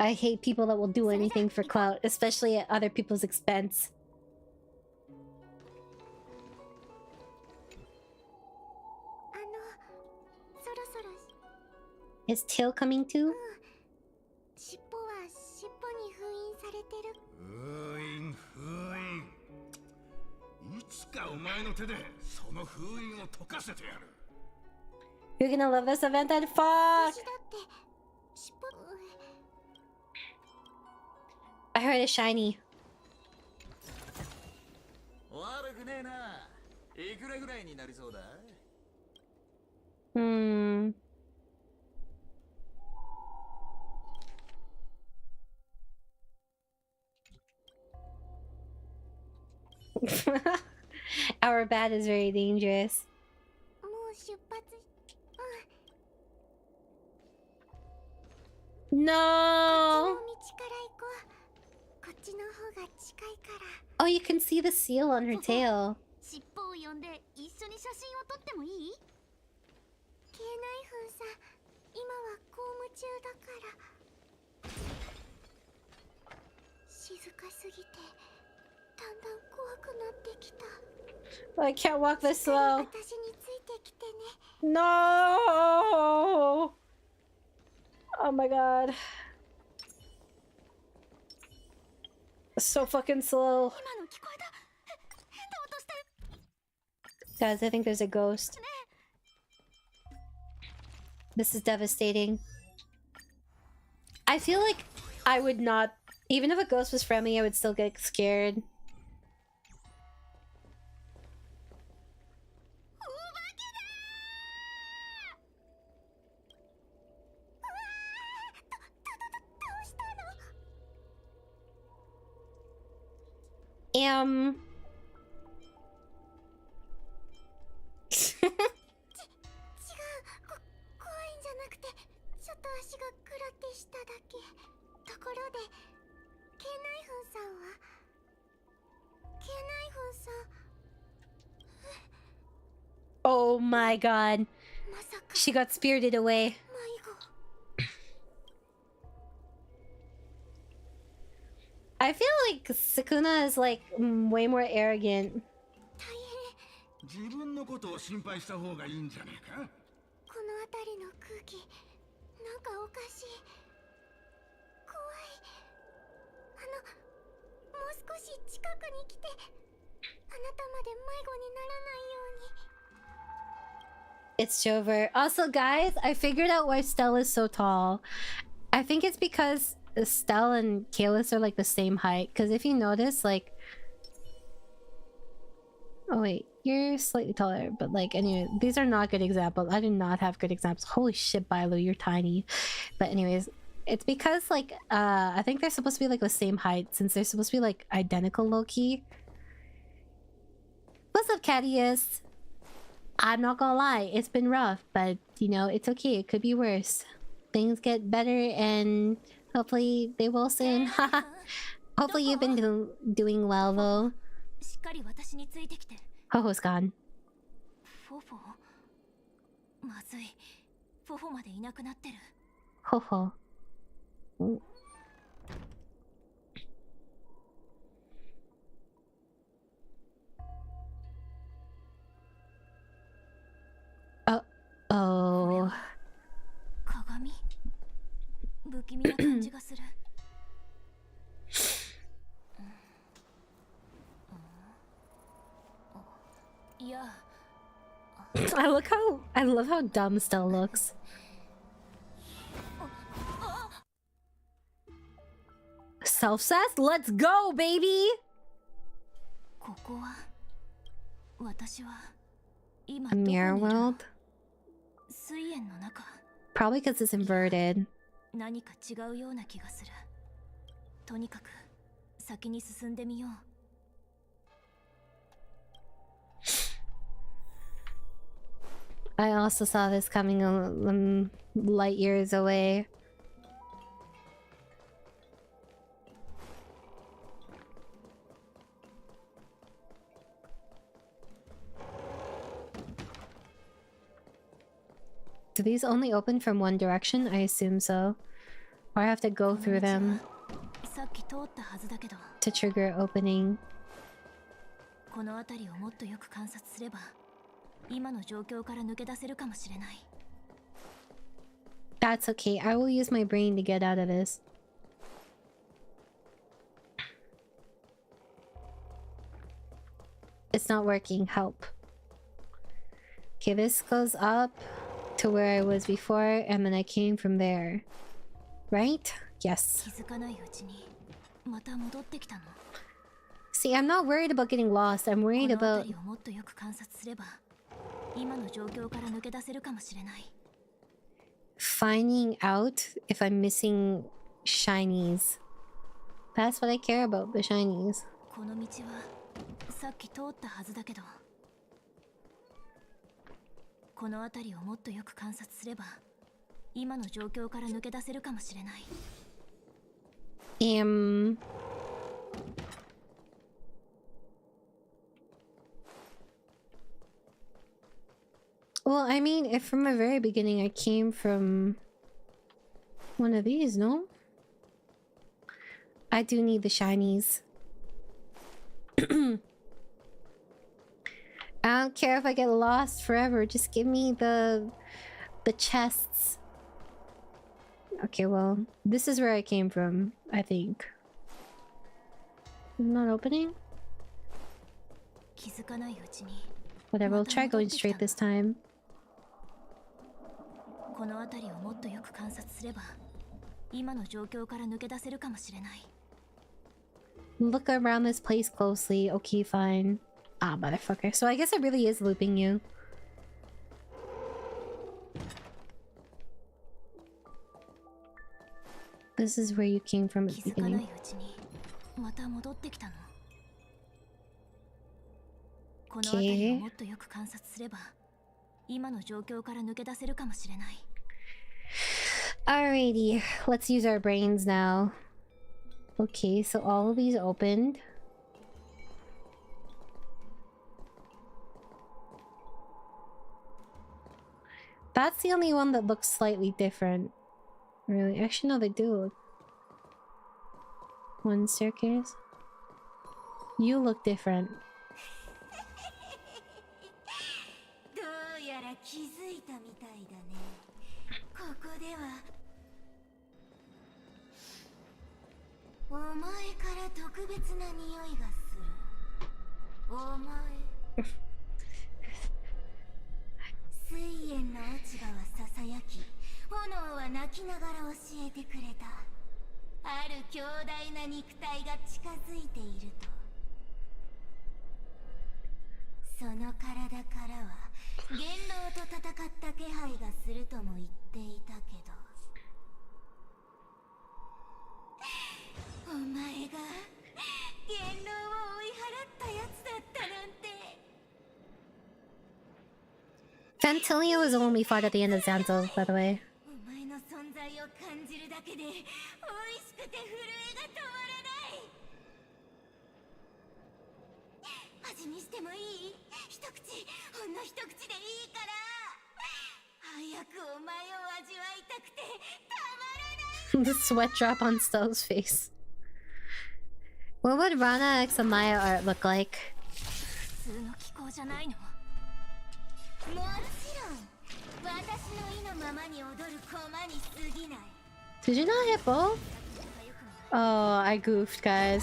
S1: I hate people that will do anything for clout, especially at other people's expense. Is Tail coming too?
S6: 尻尾は尻尾に封印されてる。
S5: 封印封印。いつかお前の手でその封印を解かせてやる。
S1: You're gonna love this event and fuck!
S6: 私だって尻尾。
S1: I heard it's shiny.
S7: 悪くねえな。いくらぐらいになりそうだ？
S1: Our bat is very dangerous.
S6: もう出発。
S1: No!
S6: こっちの道から行こう。こっちの方が近いから。
S1: Oh, you can see the seal on her tail.
S4: 尻尾を呼んで一緒に写真を撮ってもいい？
S6: ケイナイフンさん、今は公務中だから。静かすぎてだんだん怖くなってきた。
S1: I can't walk this slow.
S6: 私についてきてね。
S1: No! Oh my god. So fucking slow.
S4: 今の聞こえた。変な音してる。
S1: Guys, I think there's a ghost. This is devastating. I feel like I would not... Even if a ghost was friendly, I would still get scared. Um...
S6: 違う、怖いんじゃなくて、ちょっと足がクラってしただけ。ところで、ケイナイフンさんは？ケイナイフンさん。
S1: Oh my god.
S6: まさか。
S1: She got spirited away.
S6: 迷子。
S1: I feel like Sukuna is like way more arrogant.
S6: 大変。
S5: 自分のことを心配した方がいいんじゃねえか。
S6: この辺りの空気、なんかおかしい。怖い。もう少し近くに来て、あなたまで迷子にならないように。
S1: It's Jover. Also, guys, I figured out why Stella is so tall. I think it's because Stella and Kalis are like the same height. Because if you notice, like... Oh wait, you're slightly taller. But like, anyway, these are not good examples. I do not have good examples. Holy shit, Bailu, you're tiny. But anyways, it's because like, I think they're supposed to be like the same height. Since they're supposed to be like identical low-key. What's up, Cadius? I'm not gonna lie, it's been rough, but you know, it's okay, it could be worse. Things get better and hopefully they will soon. Haha. Hopefully you've been doing well though.
S4: しっかり私についてきて。
S1: Ho-Ho's gone.
S4: フォフォ。まずい。フォフォまでいなくなってる。
S1: Ho-Ho. Ooh. Oh.
S4: 鏡？不気味な感じがする。いや。
S1: I love how dumb Stella looks. Self-cessed? Let's go, baby!
S4: ここは
S1: A mirror world? Probably because it's inverted.
S3: 何か違うような気がする。とにかく先に進んでみよう。
S1: I also saw this coming light years away. Do these only open from one direction? I assume so. Or I have to go through them to trigger opening.
S3: この辺りをもっとよく観察すれば、今の状況から抜け出せるかもしれない。
S1: That's okay. I will use my brain to get out of this. It's not working. Help. Okay, this goes up to where I was before, and then I came from there. Right? Yes.
S3: 気づかないうちにまた戻ってきたの。
S1: See, I'm not worried about getting lost. I'm worried
S3: この
S1: about
S3: 辺りをもっとよく観察すれば、今の状況から抜け出せるかもしれない。
S1: finding out if I'm missing shinies. That's what I care about, the shinies.
S3: この道はさっき通ったはずだけど、この辺りをもっとよく観察すれば、今の状況から抜け出せるかもしれない。
S1: Well, I mean, if from the very beginning I came from one of these, no? I do need the shinies. I don't care if I get lost forever. Just give me the chests. Okay, well, this is where I came from, I think. Not opening? Whatever, we'll try going straight this time.
S3: この辺りをもっとよく観察すれば、今の状況から抜け出せるかもしれない。
S1: Look around this place closely. Okay, fine. Ah, motherfucker. So I guess it really is looping you. This is where you came from at the beginning.
S3: また戻ってきたの。この辺りをもっとよく観察すれば、今の状況から抜け出せるかもしれない。
S1: Alrighty, let's use our brains now. Okay, so all of these opened. That's the only one that looks slightly different. Really? Actually, no, they do look. One staircase. You look different.
S4: どうやら気づいたみたいだね。ここではお前から特別な匂いがする。お前水炎の落ち葉はささやき、炎は泣きながら教えてくれた。ある強大な肉体が近づいていると。その体からは元老と戦った気配がするとも言っていたけど、お前が元老を追い払ったやつだったなんて。
S1: Fantilia was the one we fought at the end of Xanto, by the way.
S4: お前の存在を感じるだけで美味しくて震えが止まらない。味見してもいい？一口、ほんの一口でいいから。早くお前を味わいたくてたまらない。
S1: The sweat drop on Stella's face. What would Rana x Amaya art look like?
S3: 普通の気候じゃないの？
S4: もちろん、私の意のままに踊る駒に過ぎない。
S1: Did you not hit both? Oh, I goofed, guys.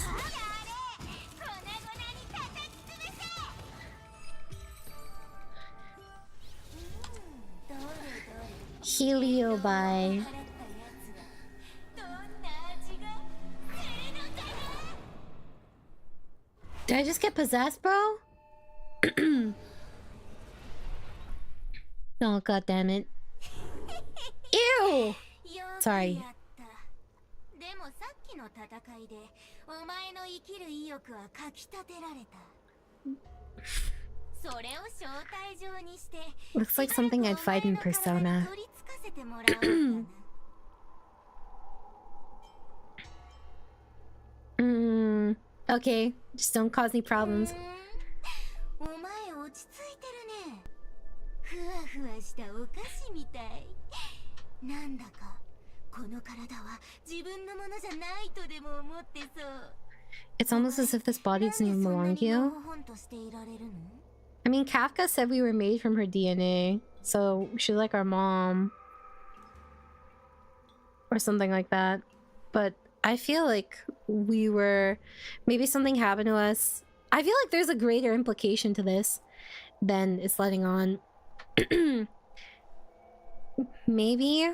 S1: Heliobi. Did I just get possessed, bro? Oh, god damn it. Ew! Sorry.
S4: でもさっきの戦いでお前の生きる意欲はかきたてられた。それを招待状にして
S1: Looks like something I'd find in Persona. Okay, just don't cause any problems.
S4: お前落ち着いてるね。ふわふわしたお菓子みたい。なんだかこの体は自分のものじゃないとでも思ってそう。
S1: It's almost as if this body doesn't even belong to you. I mean, Kafka said we were made from her DNA, so she's like our mom. Or something like that. But I feel like we were... Maybe something happened to us. I feel like there's a greater implication to this than it's letting on. Maybe...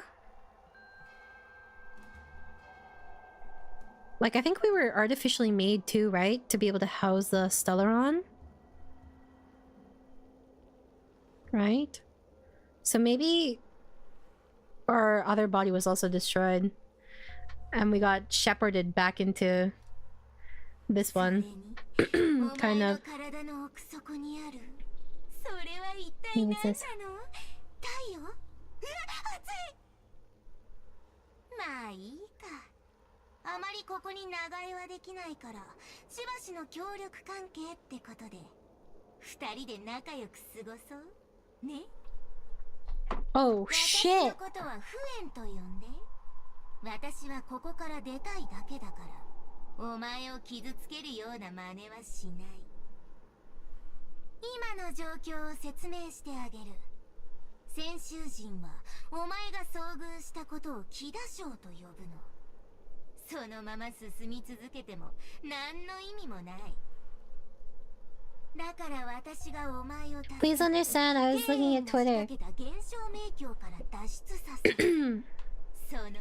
S1: Like, I think we were artificially made too, right? To be able to house the Stellaron. Right? So maybe our other body was also destroyed. And we got shepherded back into this one. Kind of. What's this?
S4: あまりここに長居はできないからしばしの協力関係ってことで二人で仲良く過ごそうね。
S1: Oh shit!
S4: 私のことは不縁と呼んで。私はここから出たいだけだからお前を傷つけるような真似はしない。今の状況を説明してあげる。先週人はお前が遭遇したことを気打賞と呼ぶの。そのまま進み続けても何の意味もない。だから私がお前を
S1: Please understand, I was looking at Twitter.
S4: 現象冥境から脱出させる。その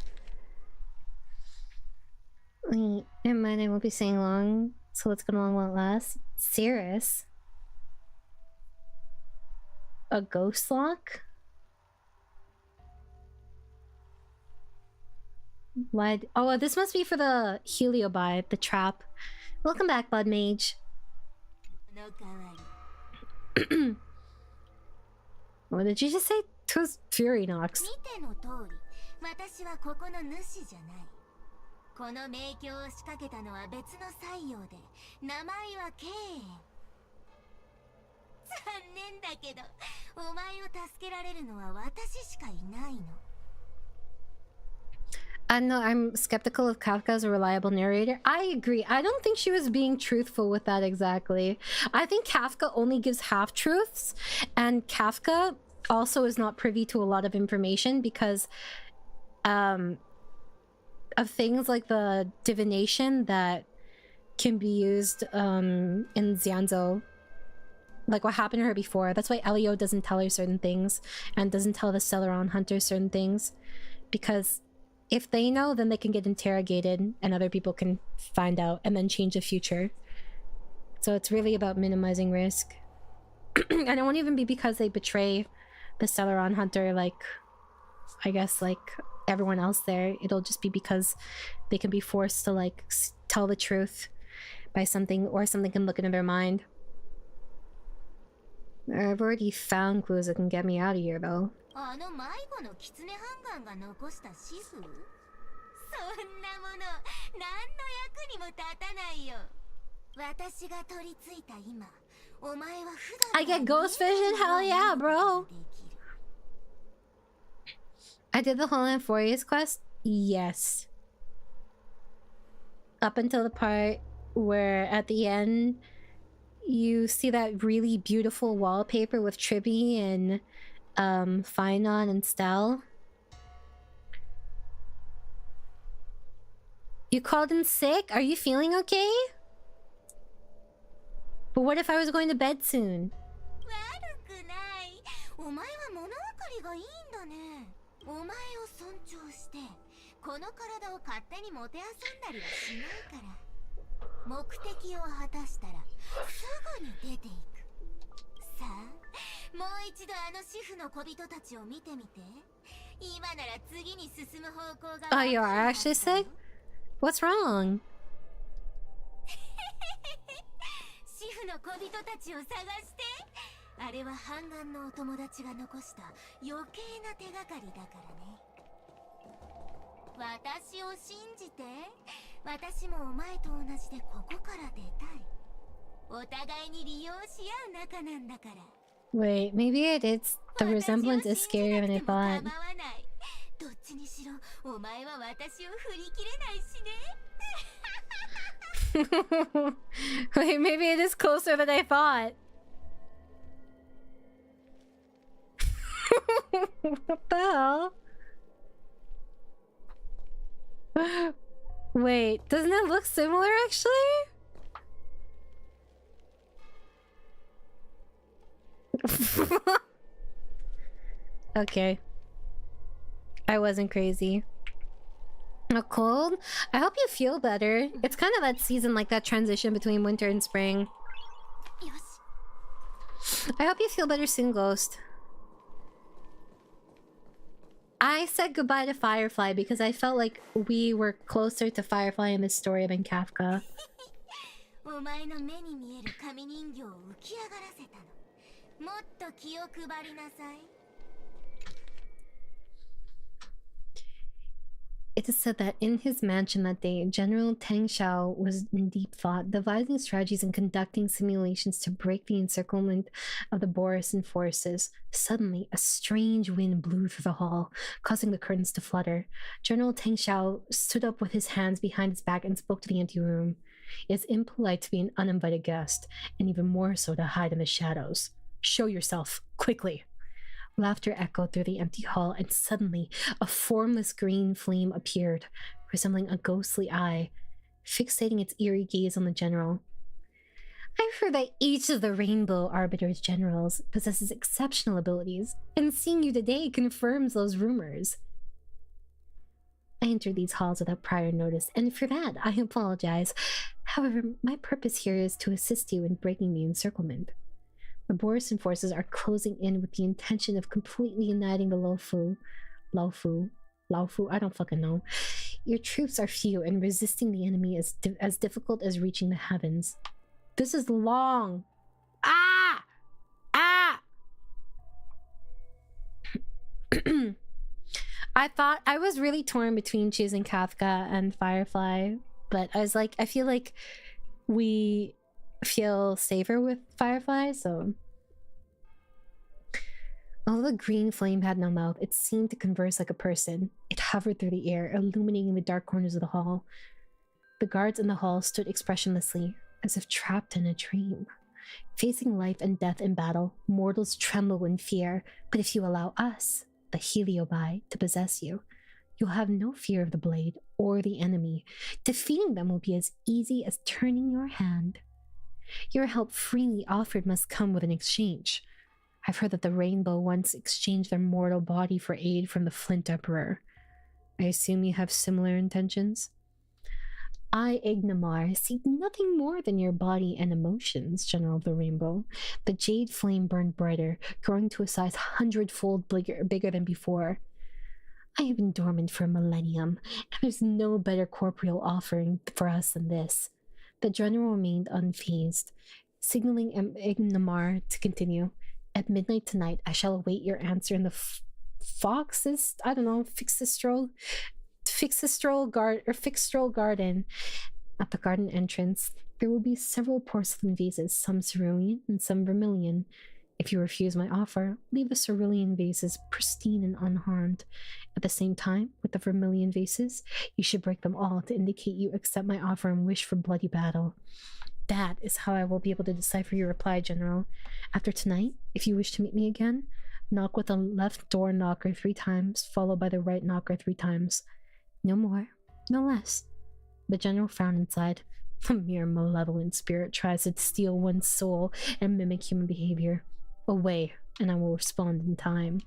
S1: Wait, never mind, I won't be staying long. So what's going on won't last? Cirrus? A ghost lock? What? Oh, this must be for the Heliobibe, the trap. Welcome back, Blood Mage. What did you just say? Two Fury Knocks.
S4: 私はここの主じゃない。この迷宮を仕掛けたのは別の採用で、名前はケイン。残念だけど、お前を助けられるのは私しかいないの。
S1: No, I'm skeptical of Kafka as a reliable narrator. I agree. I don't think she was being truthful with that exactly. I think Kafka only gives half-truths, and Kafka also is not privy to a lot of information because of things like the divination that can be used in Xianzhou. Like what happened to her before. That's why Elio doesn't tell her certain things and doesn't tell the Stellaron Hunter certain things. Because if they know, then they can get interrogated and other people can find out and then change the future. So it's really about minimizing risk. And it won't even be because they betray the Stellaron Hunter like, I guess, like everyone else there. It'll just be because they can be forced to like tell the truth by something, or something can look into their mind. I've already found clues that can get me out of here though.
S4: あの迷子のキツネハンガンが残したシフ？そんなもの何の役にも立たないよ。私が取り付いた今、お前は普段
S1: I get ghost vision? Hell yeah, bro! I did the Holland Fourier's quest? Yes. Up until the part where at the end you see that really beautiful wallpaper with Tribby and Finon and Stell. You called in sick? Are you feeling okay? But what if I was going to bed soon?
S4: 悪くない。お前は物分かりがいいんだね。お前を尊重してこの体を勝手にもてあそんだりはしないから。目的を果たしたらすぐに出ていく。もう一度あの主婦の小人たちを見てみて。今なら次に進む方向が。
S1: Oh, you are actually sick? What's wrong?
S4: 主婦の小人たちを探して。あれは半眼のお友達が残した余計な手がかりだからね。私を信じて。私もお前と同じでここから出たい。お互いに利用し合う仲なんだから。
S1: Wait, maybe the resemblance is scarier than I thought.
S4: どっちにしろお前は私を振り切れないしね。
S1: Wait, maybe it is closer than I thought. What the hell? Wait, doesn't it look similar actually? Okay. I wasn't crazy. A cold? I hope you feel better. It's kind of that season, like that transition between winter and spring. I hope you feel better soon, Ghost. I said goodbye to Firefly because I felt like we were closer to Firefly in this story than Kafka.
S4: お前の目に見える紙人形を浮き上がらせたの。もっと気を配りなさい。
S1: It is said that in his mansion that day, General Tang Xiao was in deep thought, devising strategies and conducting simulations to break the encirclement of the Borisan forces. Suddenly, a strange wind blew through the hall, causing the curtains to flutter. General Tang Xiao stood up with his hands behind his back and spoke to the empty room. It is impolite to be an uninvited guest, and even more so to hide in the shadows. Show yourself, quickly. Laughter echoed through the empty hall, and suddenly a formless green flame appeared, resembling a ghostly eye, fixating its eerie gaze on the general. I've heard that each of the Rainbow Arbiter's generals possesses exceptional abilities, and seeing you today confirms those rumors. I entered these halls without prior notice, and for that I apologize. However, my purpose here is to assist you in breaking the encirclement. The Borisan forces are closing in with the intention of completely uniting the Laufu, I don't fucking know. Your troops are few, and resisting the enemy is as difficult as reaching the heavens. This is long. Ah! Ah! I was really torn between choosing Kafka and Firefly, but I was like, I feel like we feel safer with Firefly, so... Although the green flame had no mouth, it seemed to converse like a person. It hovered through the air, illuminating the dark corners of the hall. The guards in the hall stood expressionlessly, as if trapped in a dream. Facing life and death in battle, mortals tremble in fear, but if you allow us, the hiiii, to possess you, you'll have no fear of the blade or the enemy. Defeating them will be as easy as turning your hand. Your help freely offered must come with an exchange. I've heard that the Rainbow once exchanged their mortal body for aid from the Flint Emperor. I assume you have similar intentions? I, Ignamar, seek nothing more than your body and emotions, General of the Rainbow. The jade flame burned brighter, growing to a size 100-fold bigger than before. I have been dormant for a millennium, and there's no better corporeal offering for us than this. The general remained unfazed, signaling Ignamar to continue. At midnight tonight, I shall await your answer in the Fixestrol garden. At the garden entrance, there will be several porcelain vases, some cerulean and some vermilion. If you refuse my offer, leave the cerulean vases pristine and unharmed. At the same time, with the vermilion vases, you should break them all to indicate you accept my offer and wish for bloody battle. That is how I will be able to decipher your reply, General. After tonight, if you wish to meet me again, knock with the left door knocker 3 times, followed by the right knocker 3 times. No more, no less. The General frowned inside. A mere malevolent spirit tries to steal one's soul and mimic human behavior. Away, and I will respond in time.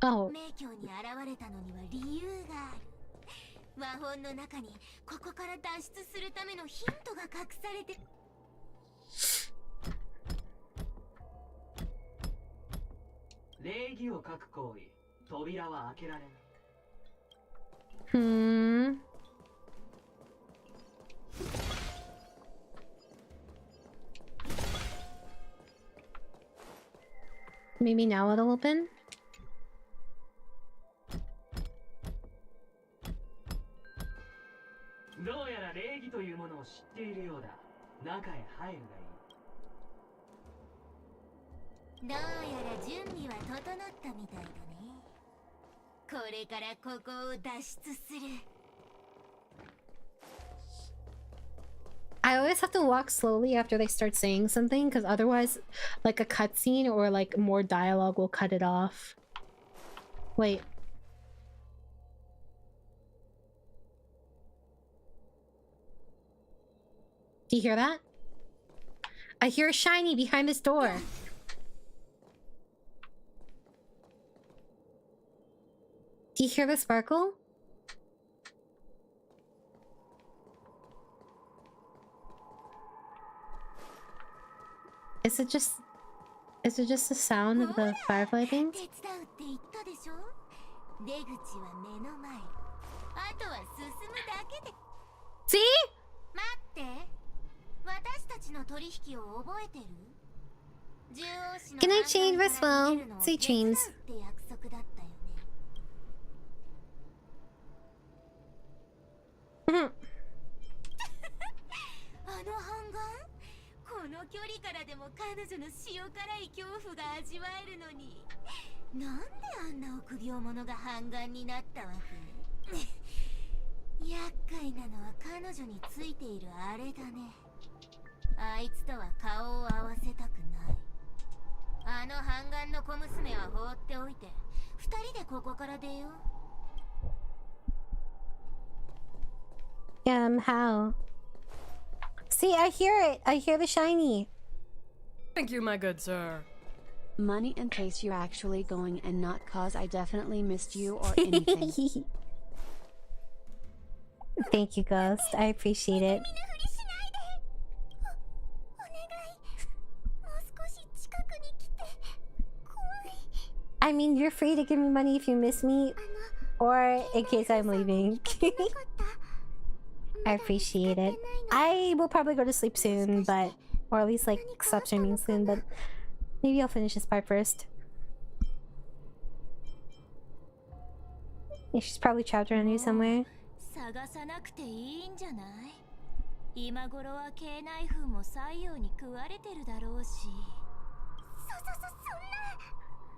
S1: Oh.
S4: 魔法の中にここから脱出するためのヒントが隠されて。
S8: 礼儀を書く行為、扉は開けられない。
S1: Maybe now it'll open?
S8: どうやら礼儀というものを知っているようだ。中へ入るがいい。
S4: どうやら準備は整ったみたいだね。これからここを脱出する。
S1: I always have to walk slowly after they start saying something, because otherwise, like a cutscene or like more dialogue will cut it off. Wait. Do you hear that? I hear a shiny behind this door. Do you hear the sparkle? Is it just the sound of the firefly thing?
S4: 手伝うって言ったでしょ。出口は目の前。あとは進むだけで。
S1: See?
S4: 待って。私たちの取引を覚えてる？
S1: Can I change this well? Sweet dreams.
S4: って約束だったよね。あの半眼？この距離からでも彼女の塩辛い恐怖が味わえるのに、なんであんな臆病者が半眼になったわけ？厄介なのは彼女についているあれだね。あいつとは顔を合わせたくない。あの半眼の小娘は放っておいて、二人でここから出よう。
S1: How? See, I hear it. I hear the shiny.
S9: Thank you, my good sir.
S2: Money in case you're actually going and not cause I definitely missed you or anything.
S1: Thank you, Ghost. I appreciate it. I mean, you're free to give me money if you miss me, or in case I'm leaving. I appreciate it. I will probably go to sleep soon, but... Or at least, like, stop streaming soon, but... Maybe I'll finish this part first. Yeah, she's probably trapped around here somewhere.
S4: 探さなくていいんじゃない？今頃は系内風も採用に食われてるだろうし。そんな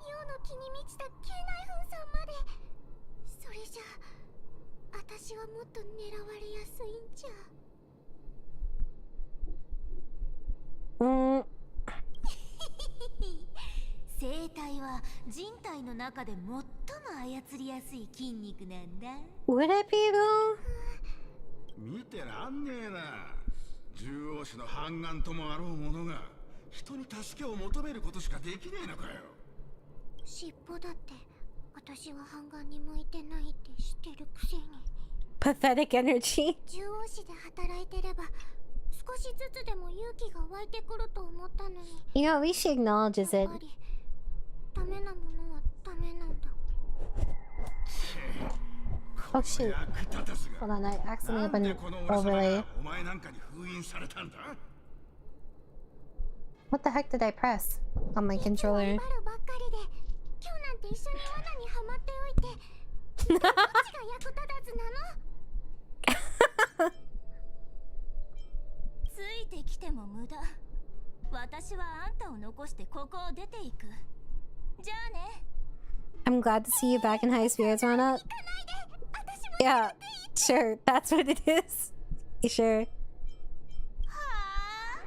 S4: 世の気に満ちた系内風さんまで。それじゃあ私はもっと狙われやすいんじゃ。生体は人体の中で最も操りやすい筋肉なんだ。
S1: Would it be though?
S5: 見てらんねえな。獣王種の半眼ともあろうものが人に助けを求めることしかできねえのかよ。
S6: 尻尾だって私は半眼に向いてないって知ってるくせに。
S1: Pathetic energy.
S6: 獣王種で働いてれば少しずつでも勇気が湧いてくると思ったのに。
S1: You know, at least she acknowledges it.
S6: ダメなものはダメなんだ。
S1: Oh shoot. Hold on, I accidentally opened an overlay. What the heck did I press on my controller?
S4: ついてきても無駄。私はあんたを残してここを出ていく。じゃあね。
S1: I'm glad to see you back in high spirits, Rana. Yeah, sure. That's what it is. You sure?
S4: はあ、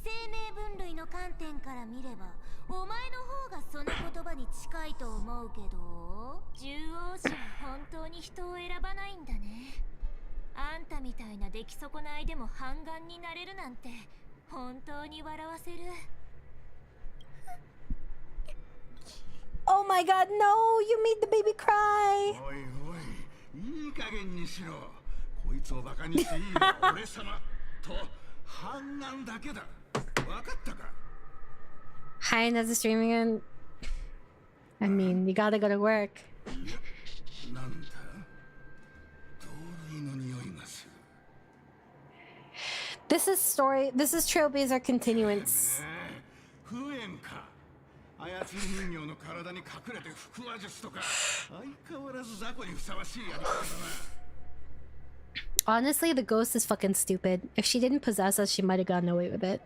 S4: 生命分類の観点から見れば、お前の方がその言葉に近いと思うけど、獣王種は本当に人を選ばないんだね。あんたみたいな出来損ないでも半眼になれるなんて本当に笑わせる。
S1: Oh my god, no! You made the baby cry!
S5: おいおい、いい加減にしろ。こいつをバカにしていいのは俺様と反乱だけだ。わかったか？
S1: Hi, another streaming again. I mean, you gotta go to work.
S5: なんだ？同類の匂いがする。
S1: This is Trailblazer Continuance.
S5: 不縁か。操り人形の体に隠れて腹話術とか相変わらず雑魚にふさわしいやり方だな。
S1: Honestly, the ghost is fucking stupid. If she didn't possess us, she might have gotten away with it.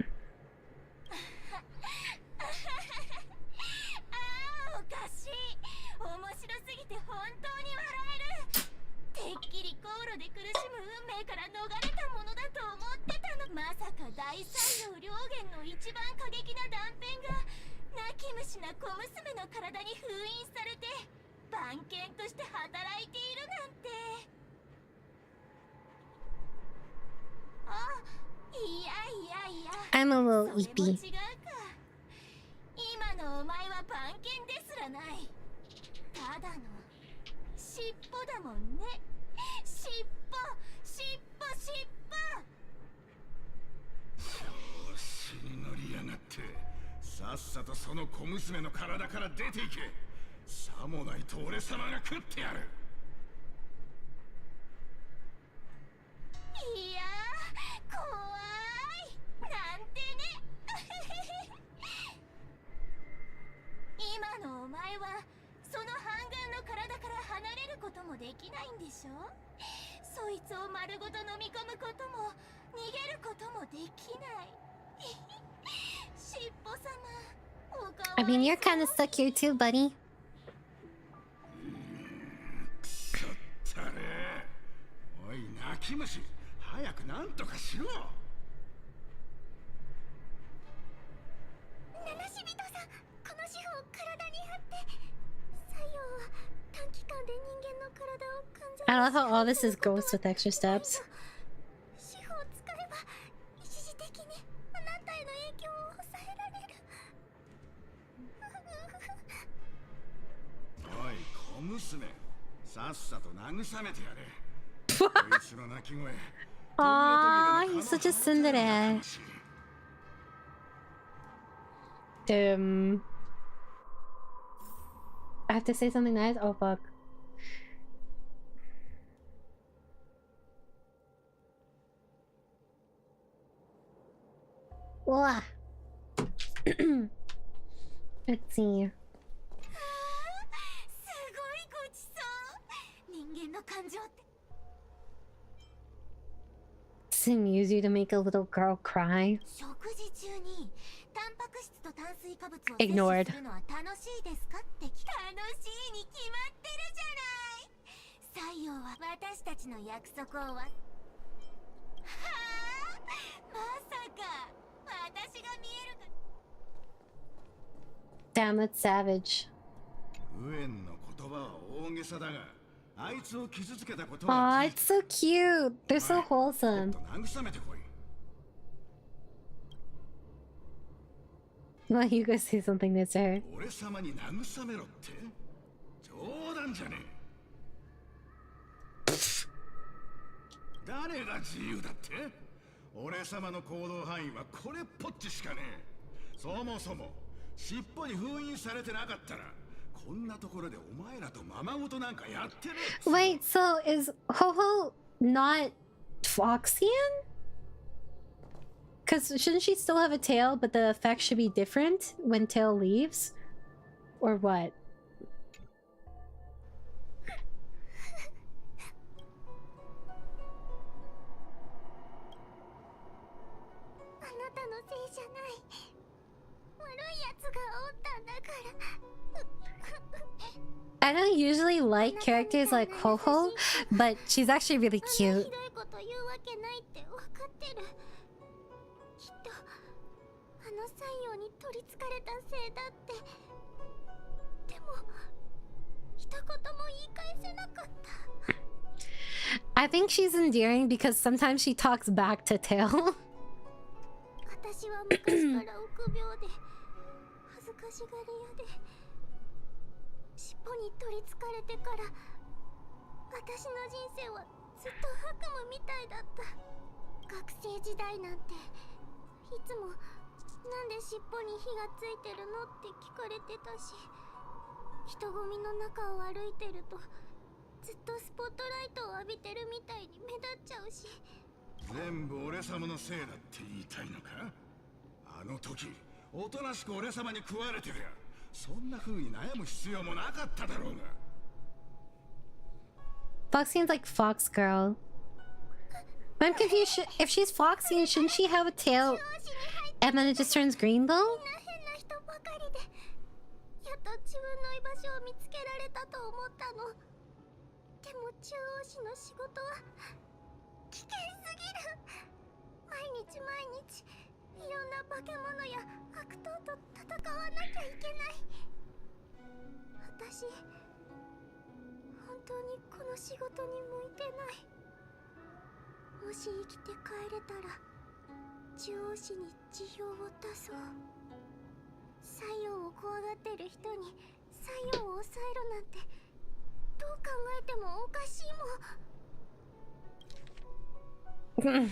S4: おかしい。面白すぎて本当に笑える。てっきり航路で苦しむ運命から逃れたものだと思ってたの。まさか大西洋両元の一番過激な断片が泣き虫な小娘の体に封印されて番犬として働いているなんて。あ、いやいやいや。
S1: I'm a little
S4: それも違
S1: eepy.
S4: うか。今のお前は番犬ですらない。ただの尻尾だもんね。尻尾、尻尾、尻尾。
S5: 調子に乗りやがって。さっさとその小娘の体から出ていけ。さもないと俺様が食ってやる。
S4: いやー、怖いなんてね。今のお前はその半眼の体から離れることもできないんでしょ。そいつを丸ごと飲み込むことも逃げることもできない。しっぽ様、おかわ
S1: I
S4: い
S1: mean, you're
S4: そう
S1: kind of stuck here too, buddy.
S5: くそったれ。おい泣き虫、早くなんとかしろ。
S6: 七し人さん、この司法を体に貼って。作用は短期間で人間の体を完全
S1: I love how all this is ghosts with extra steps.
S6: 司法を使えば一時的にあなたへの影響を抑えられる。
S5: おい小娘、さっさと慰めてやれ。こいつの泣き声。
S1: Aww, he's such a tsundere. I have to say something nice? Oh fuck. Wah. Let's see.
S4: すごいごちそう。人間の感情って
S1: Does it amuse you to make a little girl cry?
S4: 食事中にタンパク質と炭水化物を摂
S1: Ignored.
S4: 取するのは楽しいですかって聞か楽しいに決まってるじゃない。採用は私たちの約束をはあ、まさか私が見えるか。
S1: Damn, that's savage.
S5: 無縁の言葉は大げさだが、あいつを傷つけたことは
S1: Aw, it's so cute. They're so wholesome.
S5: 慰めてこい。
S1: Well, you guys say something nice to her.
S5: 俺様に慰めろって冗談じゃねえ。誰が自由だって？俺様の行動範囲はこれっぽっちしかねえ。そもそも尻尾に封印されてなかったらこんなところでお前らとままごとなんかやってねえ。
S1: Wait, so is Ho-Ho not Foxian? Because shouldn't she still have a tail, but the effect should be different when tail leaves? Or what?
S6: あなたのせいじゃない。悪いやつがおったんだから。
S1: I don't usually like characters like Ho-Ho, but she's actually really
S6: ひ
S1: cute.
S6: どいこと言うわけないって分かってる。きっとあの太陽に取りつかれたせいだって。でも一言も言い返せなかった。
S1: I think she's endearing because sometimes she talks back to Tail.
S6: 私は昔から臆病で恥ずかしがり屋で、尻尾に取りつかれてから私の人生はずっと悪夢みたいだった。学生時代なんていつもなんで尻尾に火がついてるのって聞かれてたし、人混みの中を歩いてるとずっとスポットライトを浴びてるみたいに目立っちゃうし。
S5: 全部俺様のせいだって言いたいのか？あの時おとなしく俺様に食われてりゃそんな風に悩む必要もなかっただろうが。
S1: Fox seems like Fox Girl. But I'm confused. If she's Foxy, shouldn't she have a tail? And then it just turns green though?
S6: みんな変な人ばかりで、やっと自分の居場所を見つけられたと思ったの。でも中央市の仕事は危険すぎる。毎日毎日いろんな化け物や悪党と戦わなきゃいけない。私本当にこの仕事に向いてない。もし生きて帰れたら中央市に辞表を出そう。西洋を怖がってる人に西洋を抑えろなんてどう考えてもおかしいもん。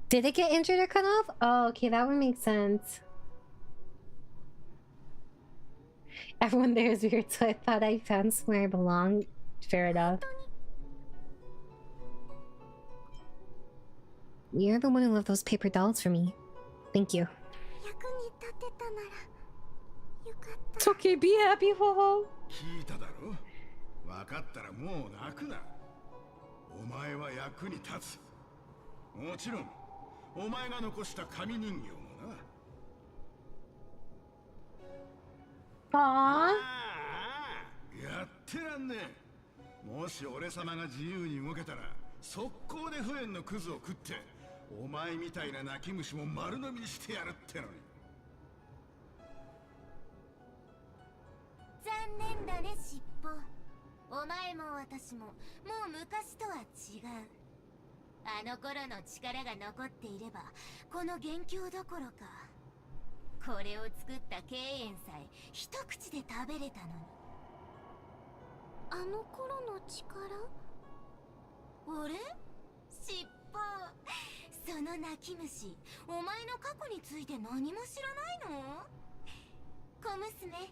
S1: Did it get injured or cut off? Oh, okay, that would make sense. Everyone there is weird, so I thought I found somewhere I belong. Fair enough. You're the one who left those paper dolls for me. Thank you.
S6: 役に立てたならよかった。
S1: It's okay, be happy, ho.
S5: 聞いただろ。分かったらもう泣くな。お前は役に立つ。もちろんお前が残した紙人形もな。
S1: Aww.
S5: やってらんねえ。もし俺様が自由に動けたら速攻で不縁のクズを食ってお前みたいな泣き虫も丸飲みにしてやるってのに。
S4: 残念だね尻尾。お前も私ももう昔とは違う。あの頃の力が残っていればこの元凶どころかこれを作った敬遠さえ一口で食べれたのに。
S6: あの頃の力？
S4: 俺？尻尾。その泣き虫、お前の過去について何も知らないの？小娘、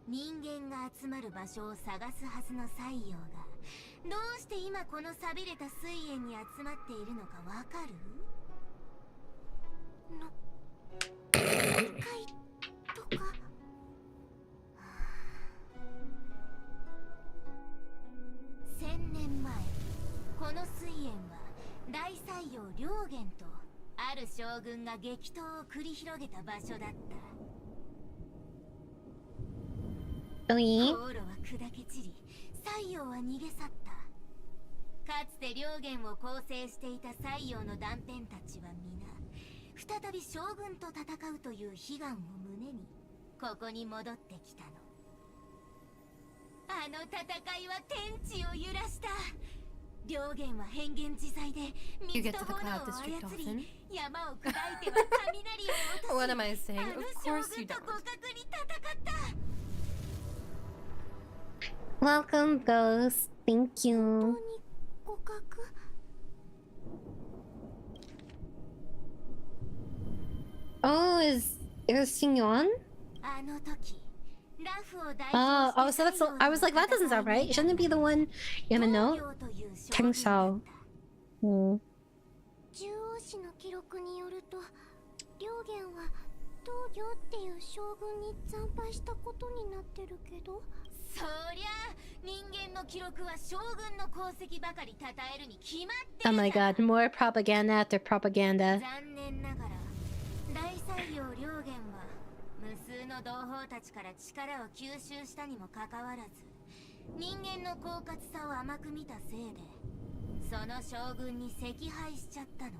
S4: 人間が集まる場所を探すはずの太陽がどうして今この寂れた水煙に集まっているのかわかる？機械とか。1000年前、この水煙は大西洋両元とある将軍が激闘を繰り広げた場所だった。航路は砕け散り、西洋は逃げ去った。かつて両元を構成していた西洋の断片たちは皆再び将軍と戦うという悲願を胸にここに戻ってきたの。あの戦いは天地を揺らした。両元は変幻自在で水と炎を操り、山を砕いては雷を落とし、
S9: What am I saying?
S4: あの
S9: Of
S4: 将
S9: course you
S4: 軍と
S9: don't.
S4: 互角に戦った。
S1: Welcome, Ghost. Thank you.
S6: 互角？
S1: Oh, is Signon?
S4: あの時、ラフを代
S1: Oh,
S4: 表
S1: oh,
S4: して
S1: so that's. I was like, that doesn't sound right. Shouldn't it be the one Yamano? Tengshao. Hmm.
S6: 中央市の記録によると、両元は東行っていう将軍に惨敗したことになってるけど。
S4: そりゃ人間の記録は将軍の功績ばかり称えるに決まってる。
S1: Oh my god, more propaganda after propaganda.
S4: 残念ながら大西洋両元は無数の同胞たちから力を吸収したにもかかわらず、人間の狡猾さを甘く見たせいでその将軍に惜敗しちゃったの。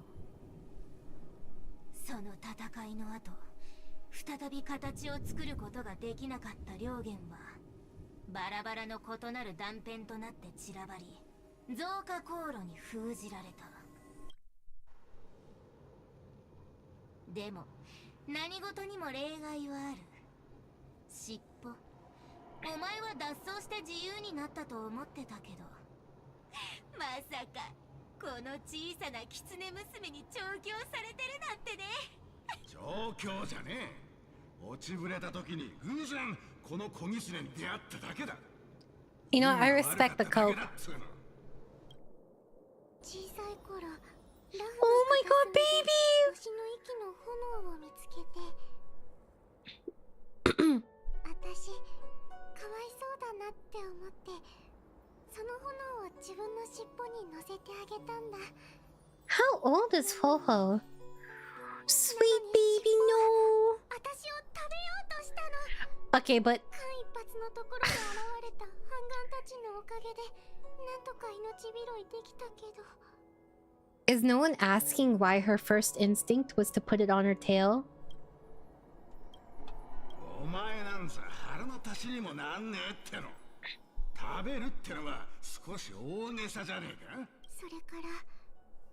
S4: その戦いの後、再び形を作ることができなかった両元はバラバラの異なる断片となって散らばり、増加航路に封じられた。でも何事にも例外はある。尻尾、お前は脱走して自由になったと思ってたけど、まさかこの小さな狐娘に調教されてるなんてね。
S5: 調教じゃねえ。落ちぶれた時に偶然この小狐に出会っただけだ。
S1: You know, I respect the cope.
S6: 小さい頃、ラフ
S1: Oh my god, baby!
S6: 星の息の炎を見つけて、私かわいそうだなって思って、その炎を自分の尻尾に乗せてあげたんだ。
S1: How old is Ho-Ho? Sweet baby, no!
S6: 私を食べようとしたの。
S1: Okay, but
S6: 間一髪のところで現れた半眼たちのおかげでなんとか命拾いできたけど。
S1: is no one asking why her first instinct was to put it on her tail?
S5: お前なんざ腹の足しにもなんねえっての。食べるってのは少し大げさじゃねえか。
S6: それから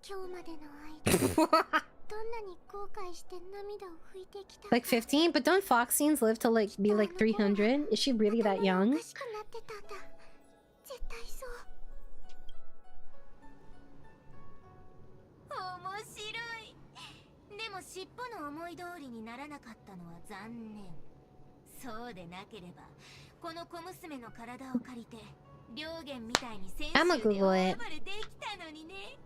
S6: 今日までの間どんなに後悔して涙を拭いてきたか。
S1: Like 15? But don't Foxians live to like be like 300? Is she really that
S6: 頭
S1: young?
S6: おかしくなってたんだ。絶対そう。
S4: 面白い。でも尻尾の思い通りにならなかったのは残念。そうでなければこの小娘の体を借りて両言みたいに先週
S1: I'ma
S4: で
S1: Google
S4: 大
S1: it.
S4: 暴れできたのにね。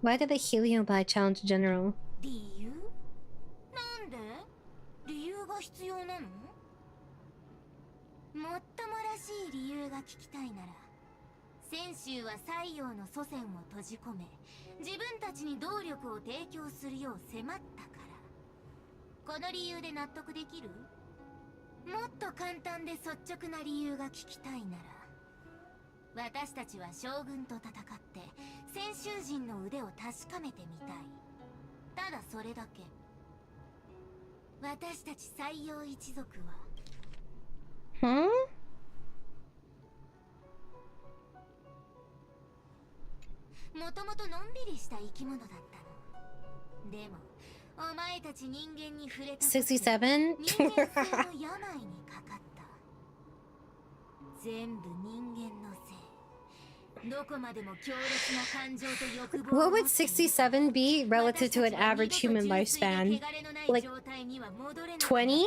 S1: Why did the helium buy challenge general?
S4: 理由？なんで？理由が必要なの？もっともらしい理由が聞きたいなら、先週は西洋の祖先を閉じ込め、自分たちに動力を提供するよう迫ったから。この理由で納得できる？もっと簡単で率直な理由が聞きたいなら、私たちは将軍と戦って先週人の腕を確かめてみたい。ただそれだけ。私たち西洋一族はもともとのんびりした生き物だったの。でもお前たち人間に触れたことで
S1: 67?
S4: 人間性の病にかかった。全部人間のせい。どこまでも強烈な感情と欲望を
S1: What
S4: 持
S1: would
S4: っている。
S1: 67 be relative to an average human lifespan? Like 20?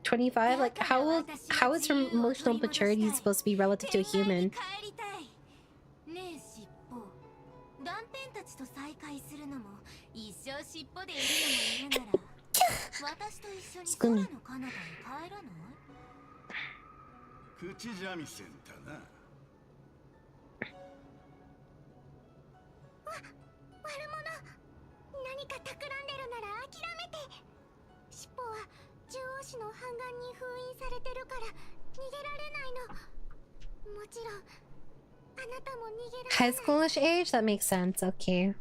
S1: 25? Like how is her emotional maturity supposed to be relative to a human?
S4: ねえ尻尾、断片たちと再会するのも一生尻尾でいるのも嫌なら私と一緒に空の彼方に帰らない？
S5: 口三味線だな。
S6: 悪者、何か企んでるなら諦めて。尻尾は獣王子の半眼に封印されてるから逃げられないの。もちろんあなたも逃げられない。
S1: High schoolish age? That makes sense. Okay.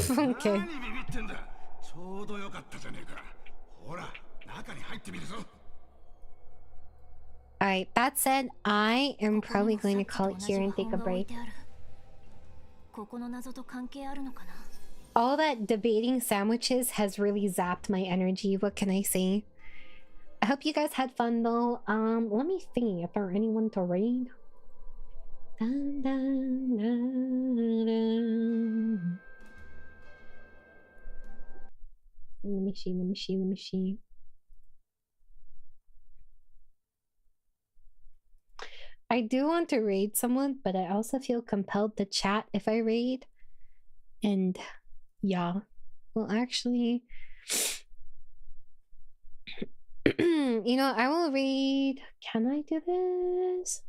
S1: Okay.
S5: 何ビビってんだ。ちょうどよかったじゃねえか。ほら、中に入ってみるぞ。
S1: Alright, that said, I am probably going to call it here and take a break.
S4: ここの謎と関係あるのかな？
S1: All that debating sandwiches has really zapped my energy. What can I say? I hope you guys had fun though. Let me see if there are anyone to raid. Dun, dun, dun, dun. Let me see. I do want to raid someone, but I also feel compelled to chat if I raid. And yeah, well, actually, you know, I will raid. Can I do this?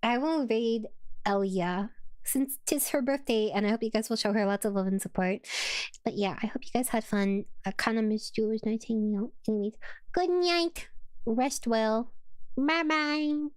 S1: I will raid Elia since 'tis her birthday, and I hope you guys will show her lots of love and support. But yeah, I hope you guys had fun. I kind of missed you. It was nice hanging out. Anyways, good night. Rest well. Bye bye.